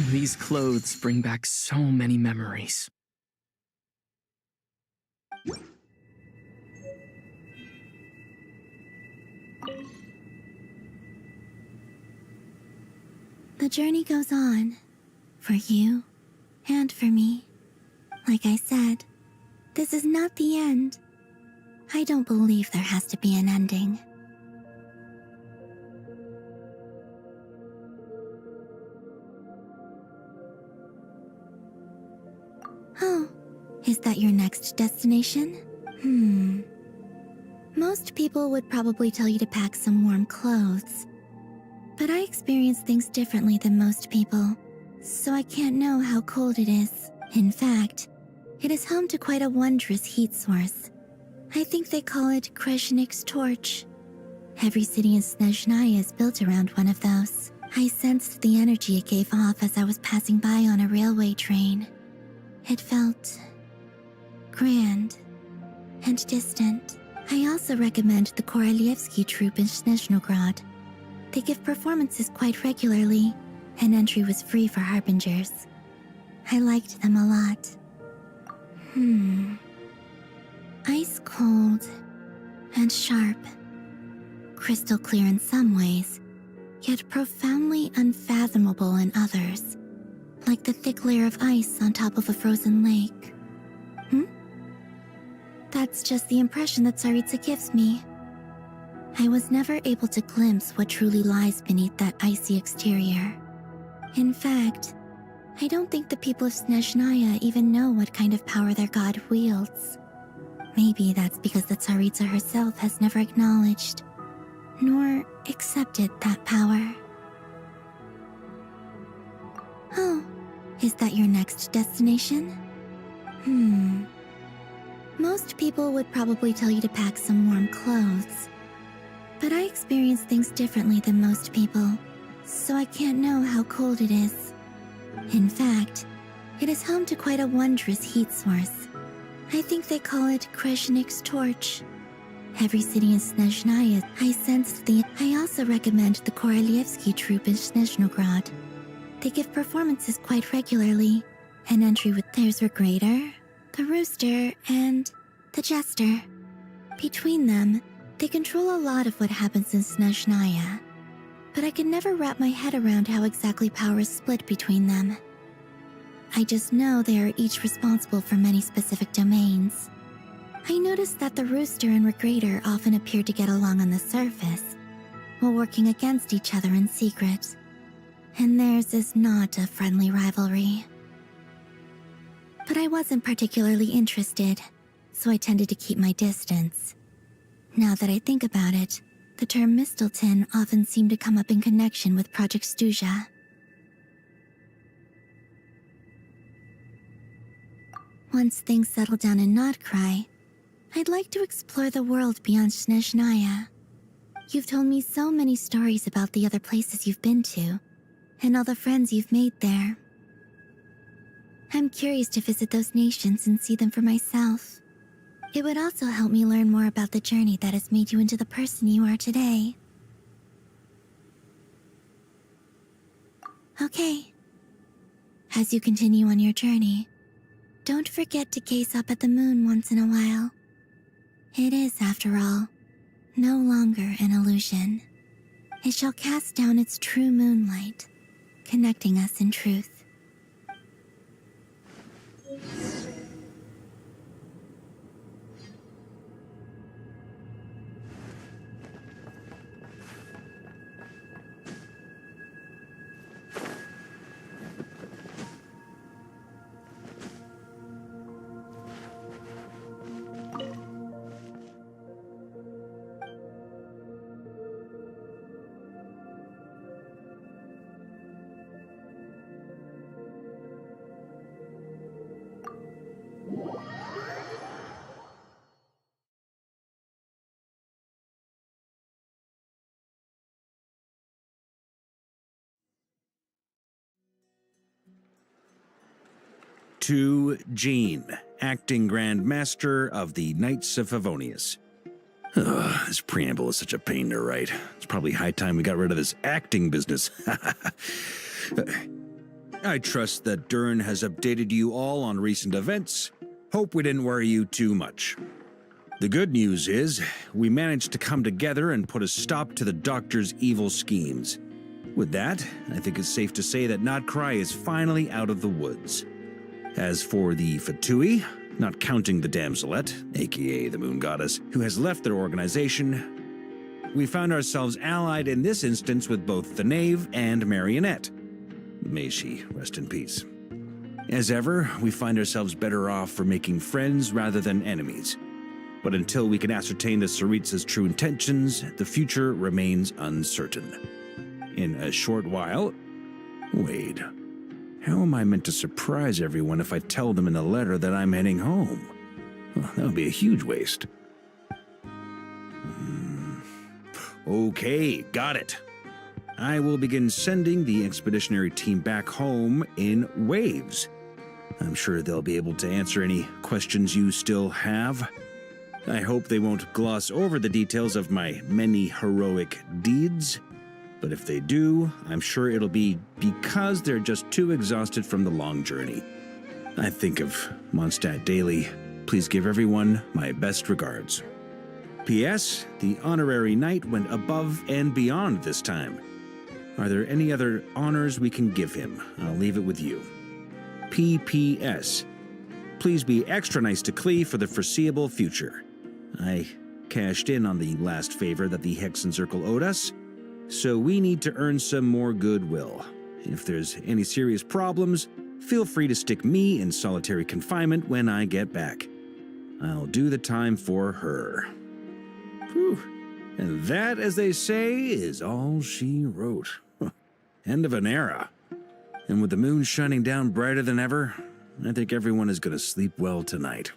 These clothes bring back so many memories. The journey goes on, for you and for me. Like I said, this is not the end. I don't believe there has to be an ending. Oh, is that your next destination? Most people would probably tell you to pack some warm clothes. But I experience things differently than most people, so I can't know how cold it is. In fact, it is home to quite a wondrous heat source. I think they call it Kreshnik's torch. Every city in Snezhnaya is built around one of those. I sensed the energy it gave off as I was passing by on a railway train. It felt grand and distant. I also recommend the Korolievsky troupe in Snezhnograd. They give performances quite regularly, and entry was free for harbingers. I liked them a lot. Ice cold and sharp. Crystal clear in some ways, yet profoundly unfathomable in others. Like the thick layer of ice on top of a frozen lake. That's just the impression that Tsaritsa gives me. I was never able to glimpse what truly lies beneath that icy exterior. In fact, I don't think the people of Snezhnaya even know what kind of power their god wields. Maybe that's because the Tsaritsa herself has never acknowledged, nor accepted that power. Oh, is that your next destination? Most people would probably tell you to pack some warm clothes. But I experience things differently than most people, so I can't know how cold it is. In fact, it is home to quite a wondrous heat source. I think they call it Kreshnik's torch. Every city in Snezhnaya, I also recommend the Korolievsky troupe in Snezhnograd. They give performances quite regularly, and entry with there's Regrator, the Rooster, and the Jester. Between them, they control a lot of what happens in Snezhnaya, but I can never wrap my head around how exactly power is split between them. I just know they are each responsible for many specific domains. I noticed that the Rooster and Regrator often appeared to get along on the surface, while working against each other in secret. And theirs is not a friendly rivalry. But I wasn't particularly interested, so I tended to keep my distance. Now that I think about it, the term Mistelton often seemed to come up in connection with Project Stuja. Once things settle down in Notcry, I'd like to explore the world beyond Snezhnaya. You've told me so many stories about the other places you've been to, and all the friends you've made there. I'm curious to visit those nations and see them for myself. It would also help me learn more about the journey that has made you into the person you are today. Okay. As you continue on your journey, don't forget to gaze up at the moon once in a while. It is, after all, no longer an illusion. It shall cast down its true moonlight, connecting us in truth. To Jean, Acting Grand Master of the Knights of Favonius. Ugh, this preamble is such a pain to write. It's probably high time we got rid of this acting business. I trust that Dern has updated you all on recent events. Hope we didn't worry you too much. The good news is, we managed to come together and put a stop to the Doctor's evil schemes. With that, I think it's safe to say that Notcry is finally out of the woods. As for the VIII, not counting the Damselette, aka the Moon Goddess, who has left their organization, we found ourselves allied in this instance with both the Knave and Marionette. May she rest in peace. As ever, we find ourselves better off for making friends rather than enemies. But until we can ascertain the Tsaritsa's true intentions, the future remains uncertain. In a short while... Wait... How am I meant to surprise everyone if I tell them in the letter that I'm heading home? Well, that would be a huge waste. Okay, got it. I will begin sending the expeditionary team back home in waves. I'm sure they'll be able to answer any questions you still have. I hope they won't gloss over the details of my many heroic deeds. But if they do, I'm sure it'll be because they're just too exhausted from the long journey. I think of Mondstadt daily. Please give everyone my best regards. P.S. The honorary knight went above and beyond this time. Are there any other honors we can give him? I'll leave it with you. P.P.S. Please be extra nice to Klee for the foreseeable future. I cashed in on the last favor that the Hexen Circle owed us, so we need to earn some more goodwill. If there's any serious problems, feel free to stick me in solitary confinement when I get back. I'll do the time for her. Whew. And that, as they say, is all she wrote. End of an era. And with the moon shining down brighter than ever, I think everyone is going to sleep well tonight.